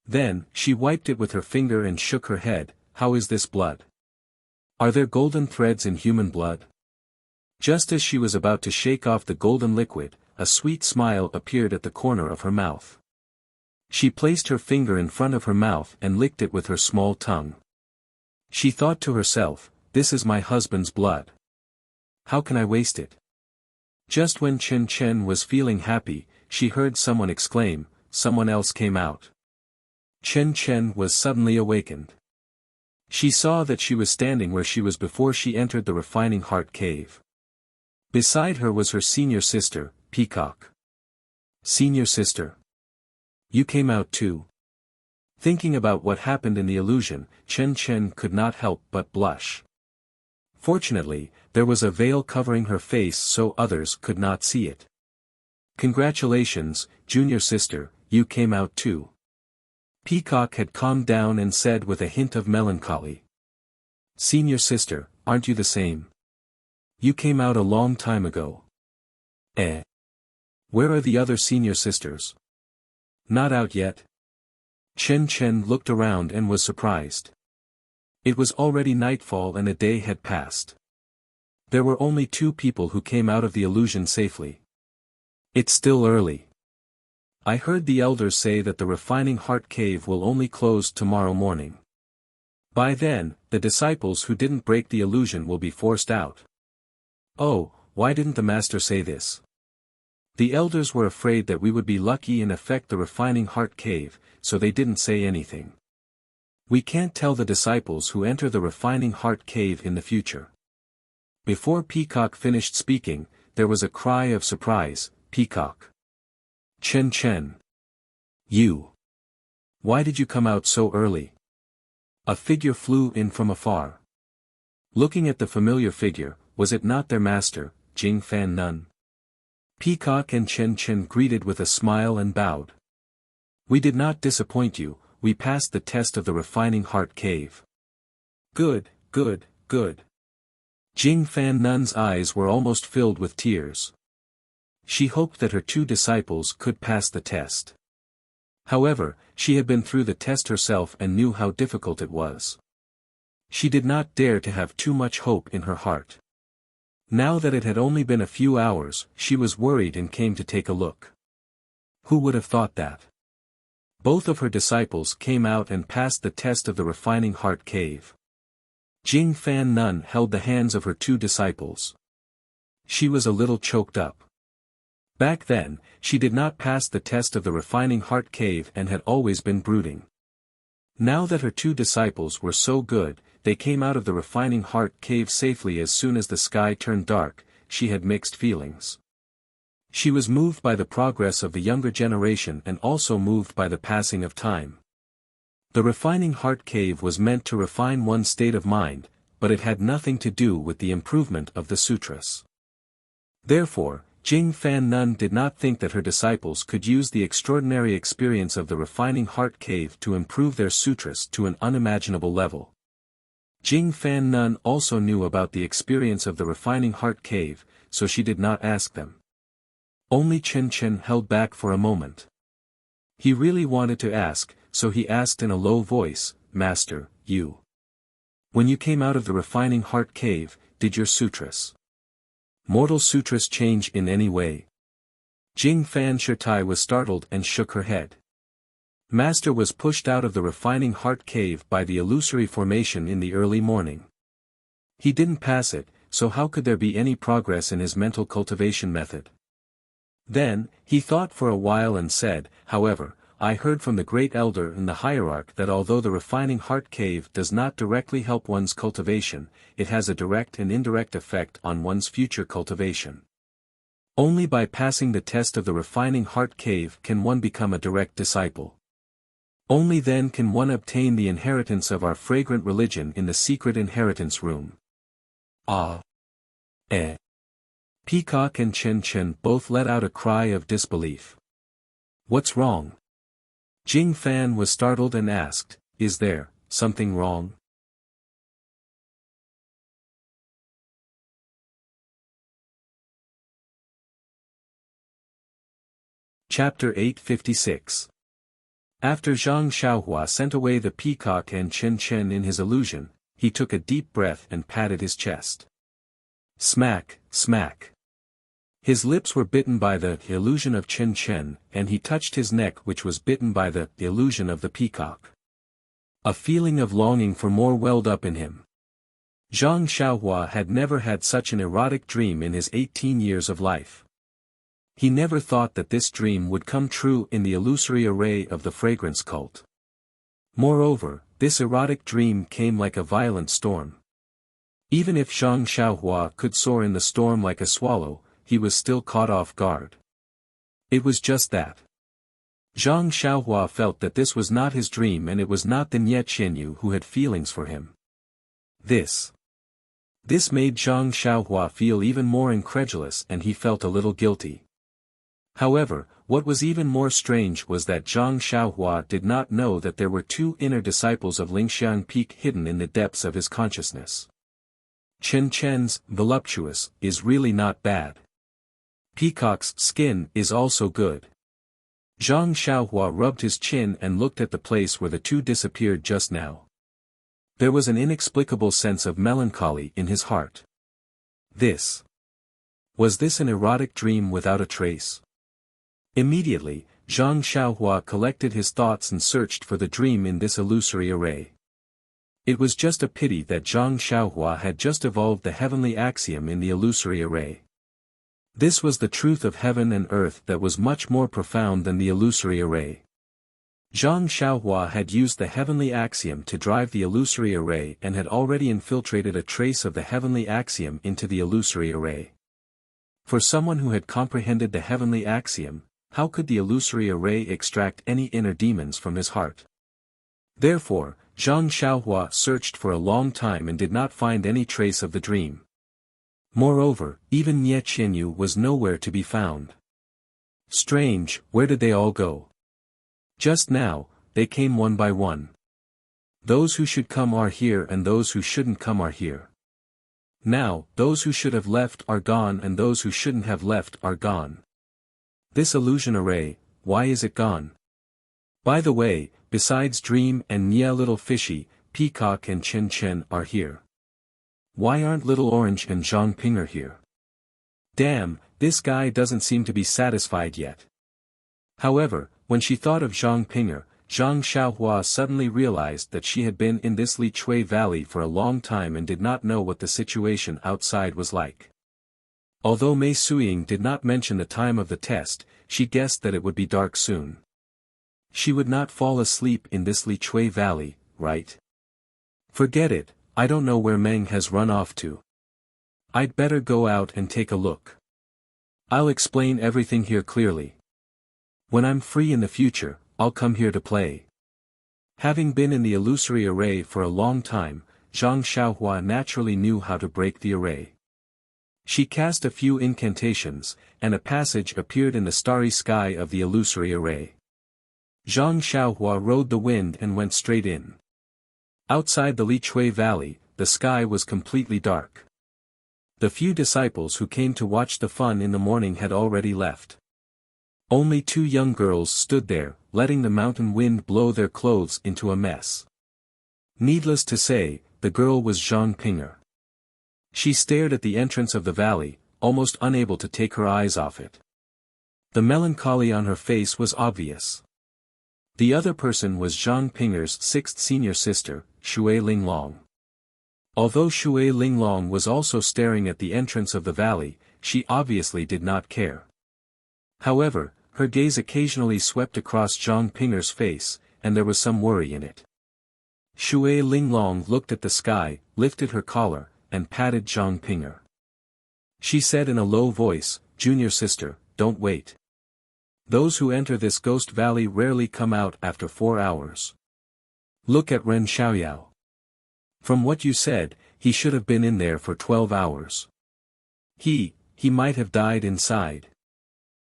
Then, she wiped it with her finger and shook her head. How is this blood? Are there golden threads in human blood? Just as she was about to shake off the golden liquid, a sweet smile appeared at the corner of her mouth. She placed her finger in front of her mouth and licked it with her small tongue. She thought to herself, this is my husband's blood. How can I waste it? Just when Chen Chen was feeling happy, she heard someone exclaim, someone else came out. Chen Chen was suddenly awakened. She saw that she was standing where she was before she entered the refining heart cave. Beside her was her senior sister, Peacock. Senior sister. You came out too. Thinking about what happened in the illusion, Chen Chen could not help but blush. Fortunately, there was a veil covering her face so others could not see it. Congratulations, junior sister, you came out too. Peacock had calmed down and said with a hint of melancholy. Senior sister, aren't you the same? You came out a long time ago. Eh? Where are the other senior sisters? Not out yet? Chen Chen looked around and was surprised. It was already nightfall and a day had passed. There were only 2 people who came out of the illusion safely. It's still early. I heard the elders say that the refining heart cave will only close tomorrow morning. By then, the disciples who didn't break the illusion will be forced out. Oh, why didn't the master say this? The elders were afraid that we would be lucky and affect the refining heart cave, so they didn't say anything. We can't tell the disciples who enter the refining heart cave in the future. Before Peacock finished speaking, there was a cry of surprise, Peacock. Chen Chen. You. Why did you come out so early? A figure flew in from afar. Looking at the familiar figure, was it not their master, Jing Fan Nun? Peacock and Chen Chen greeted with a smile and bowed. We did not disappoint you, we passed the test of the refining heart cave. Good, good, good. Jing Fan Nun's eyes were almost filled with tears. She hoped that her 2 disciples could pass the test. However, she had been through the test herself and knew how difficult it was. She did not dare to have too much hope in her heart. Now that it had only been a few hours, she was worried and came to take a look. Who would have thought that? Both of her disciples came out and passed the test of the refining heart cave. Jing Fan Nun held the hands of her 2 disciples. She was a little choked up. Back then, she did not pass the test of the refining heart cave and had always been brooding. Now that her 2 disciples were so good, they came out of the refining heart cave safely as soon as the sky turned dark, she had mixed feelings. She was moved by the progress of the younger generation and also moved by the passing of time. The refining heart cave was meant to refine one's state of mind, but it had nothing to do with the improvement of the sutras. Therefore, Jing Fan Nun did not think that her disciples could use the extraordinary experience of the refining heart cave to improve their sutras to an unimaginable level. Jing Fan Nun also knew about the experience of the refining heart cave, so she did not ask them. Only Chen Chen held back for a moment. He really wanted to ask, so he asked in a low voice, Master, you. When you came out of the refining heart cave, did your sutras, mortal sutras, change in any way? Jing Fan Shirtai was startled and shook her head. Master was pushed out of the refining heart cave by the illusory formation in the early morning. He didn't pass it, so how could there be any progress in his mental cultivation method? Then, he thought for a while and said, however, I heard from the great elder in the hierarch that although the refining heart cave does not directly help one's cultivation, it has a direct and indirect effect on one's future cultivation. Only by passing the test of the refining heart cave can one become a direct disciple. Only then can one obtain the inheritance of our fragrant religion in the secret inheritance room. Ah! Eh! Peacock and Chen Chen both let out a cry of disbelief. What's wrong? Jing Fan was startled and asked, is there something wrong? Chapter 856. After Zhang Xiaohua sent away the peacock and Chen Chen in his illusion, he took a deep breath and patted his chest. Smack, smack. His lips were bitten by the illusion of Chen Chen, and he touched his neck which was bitten by the illusion of the peacock. A feeling of longing for more welled up in him. Zhang Xiaohua had never had such an erotic dream in his 18 years of life. He never thought that this dream would come true in the illusory array of the fragrance cult. Moreover, this erotic dream came like a violent storm. Even if Zhang Xiaohua could soar in the storm like a swallow, he was still caught off guard. It was just that. Zhang Xiaohua felt that this was not his dream and it was not the Nie Qianyu who had feelings for him. This made Zhang Xiaohua feel even more incredulous and he felt a little guilty. However, what was even more strange was that Zhang Xiaohua did not know that there were two inner disciples of Lingxiang Peak hidden in the depths of his consciousness. Chen Chen's voluptuous is really not bad. Peacock's skin is also good. Zhang Xiaohua rubbed his chin and looked at the place where the two disappeared just now. There was an inexplicable sense of melancholy in his heart. Was this an erotic dream without a trace? Immediately, Zhang Xiaohua collected his thoughts and searched for the dream in this illusory array. It was just a pity that Zhang Xiaohua had just evolved the heavenly axiom in the illusory array. This was the truth of heaven and earth that was much more profound than the illusory array. Zhang Xiaohua had used the heavenly axiom to drive the illusory array and had already infiltrated a trace of the heavenly axiom into the illusory array. For someone who had comprehended the heavenly axiom, how could the illusory array extract any inner demons from his heart? Therefore, Zhang Xiaohua searched for a long time and did not find any trace of the dream. Moreover, even Nie Qianyu was nowhere to be found. Strange, where did they all go? Just now, they came one by one. Those who should come are here and those who shouldn't come are here. Now, those who should have left are gone and those who shouldn't have left are gone. This illusion array, why is it gone? By the way, besides Dream and Nie Little Fishy, Peacock and Chen Chen are here. Why aren't Little Orange and Zhang Pinger here? Damn, this guy doesn't seem to be satisfied yet. However, when she thought of Zhang Pinger, Zhang Xiaohua suddenly realized that she had been in this Li Chui Valley for a long time and did not know what the situation outside was like. Although Mei Suying did not mention the time of the test, she guessed that it would be dark soon. She would not fall asleep in this Li Chui Valley, right? Forget it, I don't know where Meng has run off to. I'd better go out and take a look. I'll explain everything here clearly. When I'm free in the future, I'll come here to play. Having been in the illusory array for a long time, Zhang Xiaohua naturally knew how to break the array. She cast a few incantations, and a passage appeared in the starry sky of the illusory array. Zhang Xiaohua rode the wind and went straight in. Outside the Li Chui Valley, the sky was completely dark. The few disciples who came to watch the fun in the morning had already left. Only two young girls stood there, letting the mountain wind blow their clothes into a mess. Needless to say, the girl was Zhang Pinger. She stared at the entrance of the valley, almost unable to take her eyes off it. The melancholy on her face was obvious. The other person was Zhang Pinger's sixth senior sister, Shui Linglong. Although Shui Linglong was also staring at the entrance of the valley, she obviously did not care. However, her gaze occasionally swept across Zhang Pinger's face, and there was some worry in it. Shui Linglong looked at the sky, lifted her collar, and patted Zhang Pinger. She said in a low voice, "Junior sister, don't wait. Those who enter this ghost valley rarely come out after 4 hours. Look at Ren Xiaoyao. From what you said, he should have been in there for 12 hours. He might have died inside.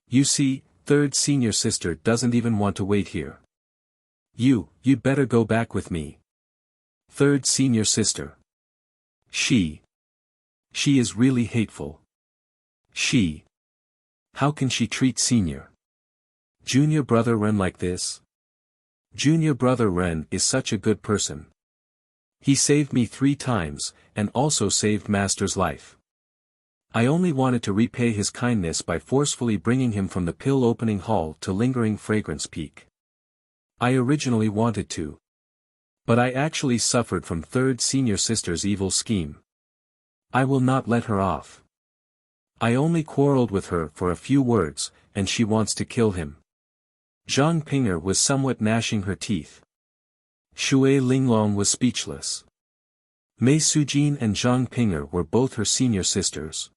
You see, third senior sister doesn't even want to wait here. You'd better go back with me. Third senior sister. She is really hateful. How can she treat senior junior brother Ren like this? Junior brother Ren is such a good person. He saved me 3 times, and also saved Master's life. I only wanted to repay his kindness by forcefully bringing him from the pill-opening hall to Lingering Fragrance Peak. I originally wanted to. But I actually suffered from third senior sister's evil scheme. I will not let her off. I only quarreled with her for a few words, and she wants to kill him." Zhang Pinger was somewhat gnashing her teeth. Shui Linglong was speechless. Mei Sujin and Zhang Pinger were both her senior sisters.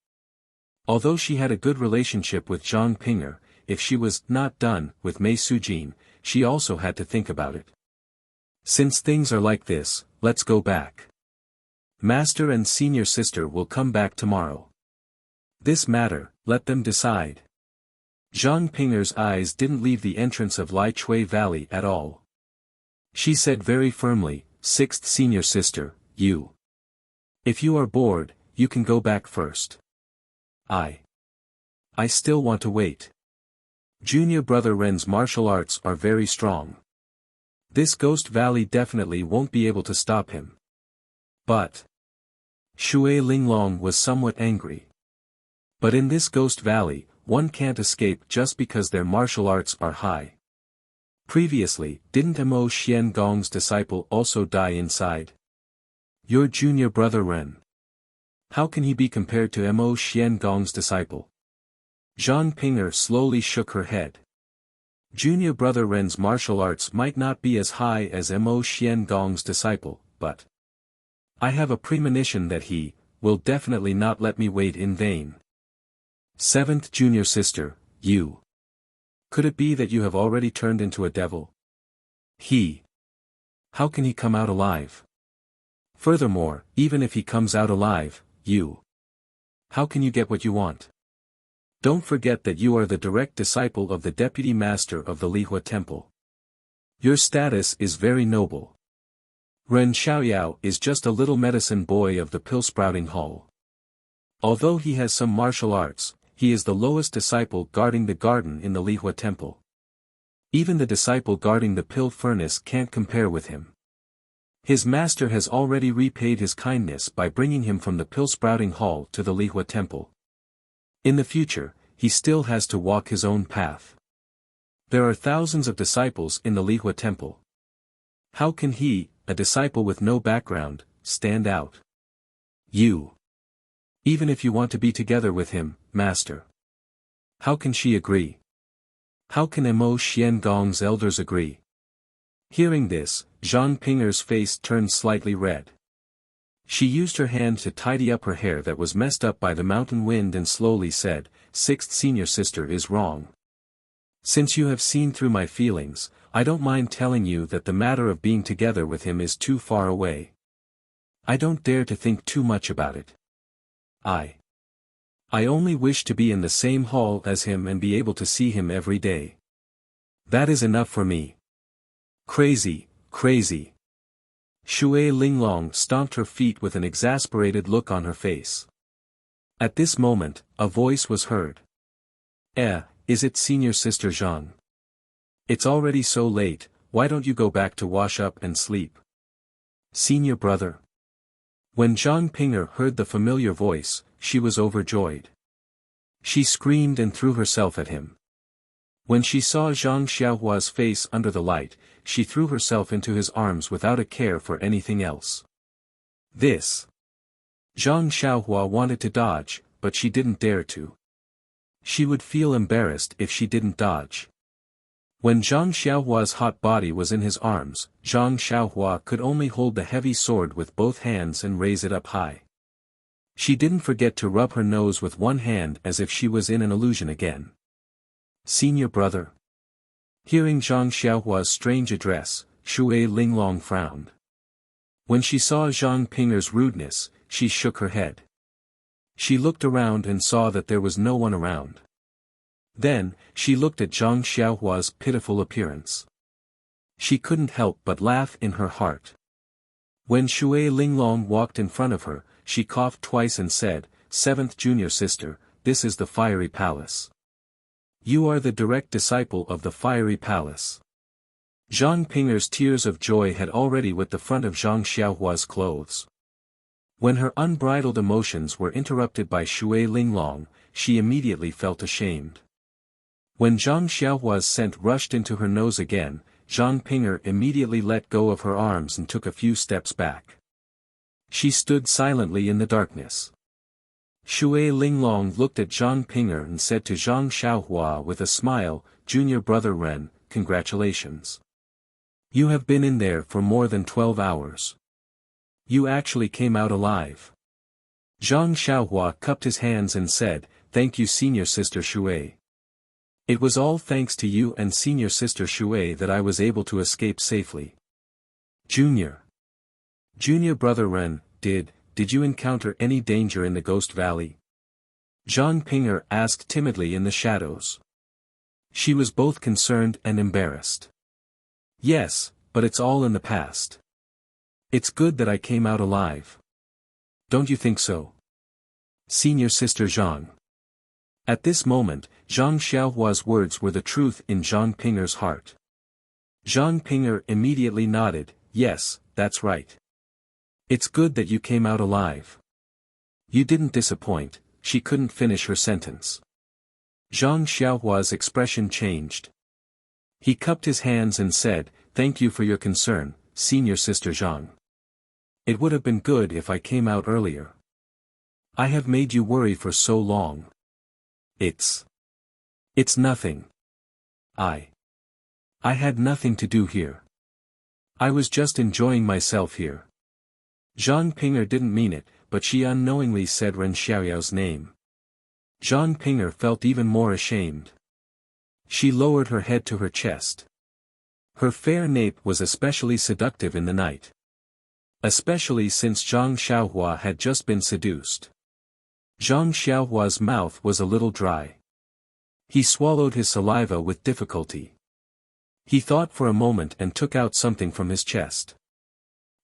Although she had a good relationship with Zhang Pinger, if she was not done with Mei Sujin, she also had to think about it. Since things are like this, let's go back. Master and senior sister will come back tomorrow. This matter, let them decide. Zhang Pinger's eyes didn't leave the entrance of Lai Chui Valley at all. She said very firmly, "Sixth senior sister, you. If you are bored, you can go back first. I still want to wait. Junior brother Ren's martial arts are very strong. This ghost valley definitely won't be able to stop him." But Shui Linglong was somewhat angry. But in this ghost valley, one can't escape just because their martial arts are high. Previously, didn't Mo Xian Gong's disciple also die inside? Your junior brother Ren. How can he be compared to Mo Xian Gong's disciple? Zhang Pinger slowly shook her head. Junior brother Ren's martial arts might not be as high as Mo Xian Gong's disciple, but I have a premonition that he will definitely not let me wait in vain. Seventh junior sister, you. Could it be that you have already turned into a devil? How can he come out alive? Furthermore, even if he comes out alive, how can you get what you want? Don't forget that you are the direct disciple of the deputy master of the Lihua Temple. Your status is very noble. Ren Xiaoyao is just a little medicine boy of the pill-sprouting hall. Although he has some martial arts, he is the lowest disciple guarding the garden in the Lihua Temple. Even the disciple guarding the pill furnace can't compare with him. His master has already repaid his kindness by bringing him from the pill-sprouting hall to the Lihua Temple. In the future, he still has to walk his own path. There are thousands of disciples in the Lihua Temple. How can he, a disciple with no background, stand out? Even if you want to be together with him, master. How can she agree? How can Mo Xian Gong's elders agree? Hearing this, Zhang Pinger's face turned slightly red. She used her hand to tidy up her hair that was messed up by the mountain wind and slowly said, "Sixth senior sister is wrong. Since you have seen through my feelings, I don't mind telling you that the matter of being together with him is too far away. I don't dare to think too much about it. I only wish to be in the same hall as him and be able to see him every day. That is enough for me." Crazy. Shui Linglong stomped her feet with an exasperated look on her face. At this moment, a voice was heard. Is it senior sister Zhang? It's already so late, why don't you go back to wash up and sleep? Senior brother. When Zhang Ping'er heard the familiar voice, she was overjoyed. She screamed and threw herself at him. When she saw Zhang Xiaohua's face under the light, she threw herself into his arms without a care for anything else. This. Zhang Xiaohua wanted to dodge, but she didn't dare to. She would feel embarrassed if she didn't dodge. When Zhang Xiaohua's hot body was in his arms, Zhang Xiaohua could only hold the heavy sword with both hands and raise it up high. She didn't forget to rub her nose with one hand as if she was in an illusion again. Senior brother. Hearing Zhang Xiaohua's strange address, Shui Linglong frowned. When she saw Zhang Ping'er's rudeness, she shook her head. She looked around and saw that there was no one around. Then, she looked at Zhang Xiaohua's pitiful appearance. She couldn't help but laugh in her heart. When Shui Linglong walked in front of her, she coughed twice and said, "Seventh junior sister, this is the fiery palace. You are the direct disciple of the fiery palace." Zhang Ping'er's tears of joy had already wet the front of Zhang Xiaohua's clothes. When her unbridled emotions were interrupted by Shui Linglong, she immediately felt ashamed. When Zhang Xiaohua's scent rushed into her nose again, Zhang Ping'er immediately let go of her arms and took a few steps back. She stood silently in the darkness. Shui Linglong looked at Zhang Ping'er and said to Zhang Xiaohua with a smile, "Junior brother Ren, congratulations. You have been in there for more than 12 hours. You actually came out alive." Zhang Xiaohua cupped his hands and said, "Thank you senior sister Shui. It was all thanks to you and senior sister Shui that I was able to escape safely." Junior brother Ren, did you encounter any danger in the Ghost Valley? Zhang Ping'er asked timidly in the shadows. She was both concerned and embarrassed. "Yes, but it's all in the past. It's good that I came out alive. Don't you think so? Senior sister Zhang." At this moment, Zhang Xiaohua's words were the truth in Zhang Ping'er's heart. Zhang Ping'er immediately nodded, "Yes, that's right. It's good that you came out alive. You didn't disappoint." She couldn't finish her sentence. Zhang Xiaohua's expression changed. He cupped his hands and said, "Thank you for your concern, senior sister Zhang. It would have been good if I came out earlier. I have made you worry for so long." It's nothing. I had nothing to do here. I was just enjoying myself here." Zhang Ping'er didn't mean it, but she unknowingly said Ren Xiaoyao's name. Zhang Ping'er felt even more ashamed. She lowered her head to her chest. Her fair nape was especially seductive in the night. Especially since Zhang Xiaohua had just been seduced. Zhang Xiaohua's mouth was a little dry. He swallowed his saliva with difficulty. He thought for a moment and took out something from his chest.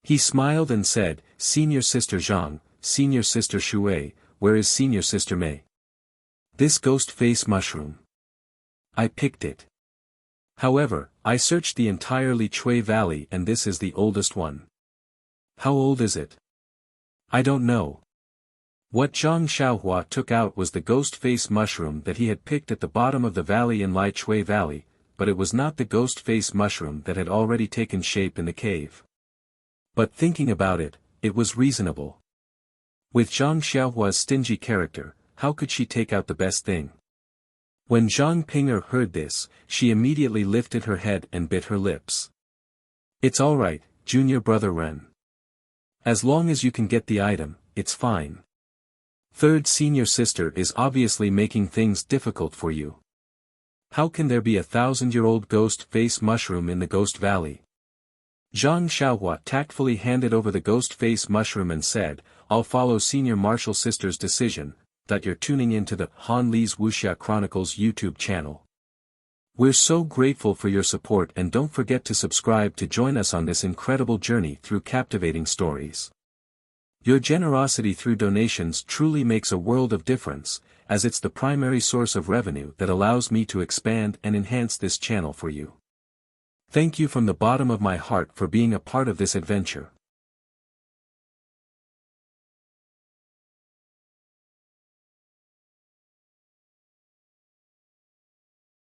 He smiled and said, "Senior sister Zhang, senior sister Shui, where is senior sister Mei?" "This ghost face mushroom. I picked it. However, I searched the entire Lichui Valley and this is the oldest one." "How old is it?" "I don't know." What Zhang Xiaohua took out was the ghost face mushroom that he had picked at the bottom of the valley in Lichui Valley, but it was not the ghost face mushroom that had already taken shape in the cave. But thinking about it, it was reasonable. With Zhang Xiaohua's stingy character, how could she take out the best thing? When Zhang Ping'er heard this, she immediately lifted her head and bit her lips. "It's all right, junior brother Ren. As long as you can get the item, it's fine. Third senior sister is obviously making things difficult for you. How can there be a 1,000-year-old ghost face mushroom in the Ghost Valley?" Zhang Xiaohua tactfully handed over the ghost face mushroom and said, "I'll follow senior martial sister's decision, that you're tuning into the Han Li's Wuxia Chronicles YouTube channel. We're so grateful for your support and don't forget to subscribe to join us on this incredible journey through captivating stories. Your generosity through donations truly makes a world of difference, as it's the primary source of revenue that allows me to expand and enhance this channel for you. Thank you from the bottom of my heart for being a part of this adventure.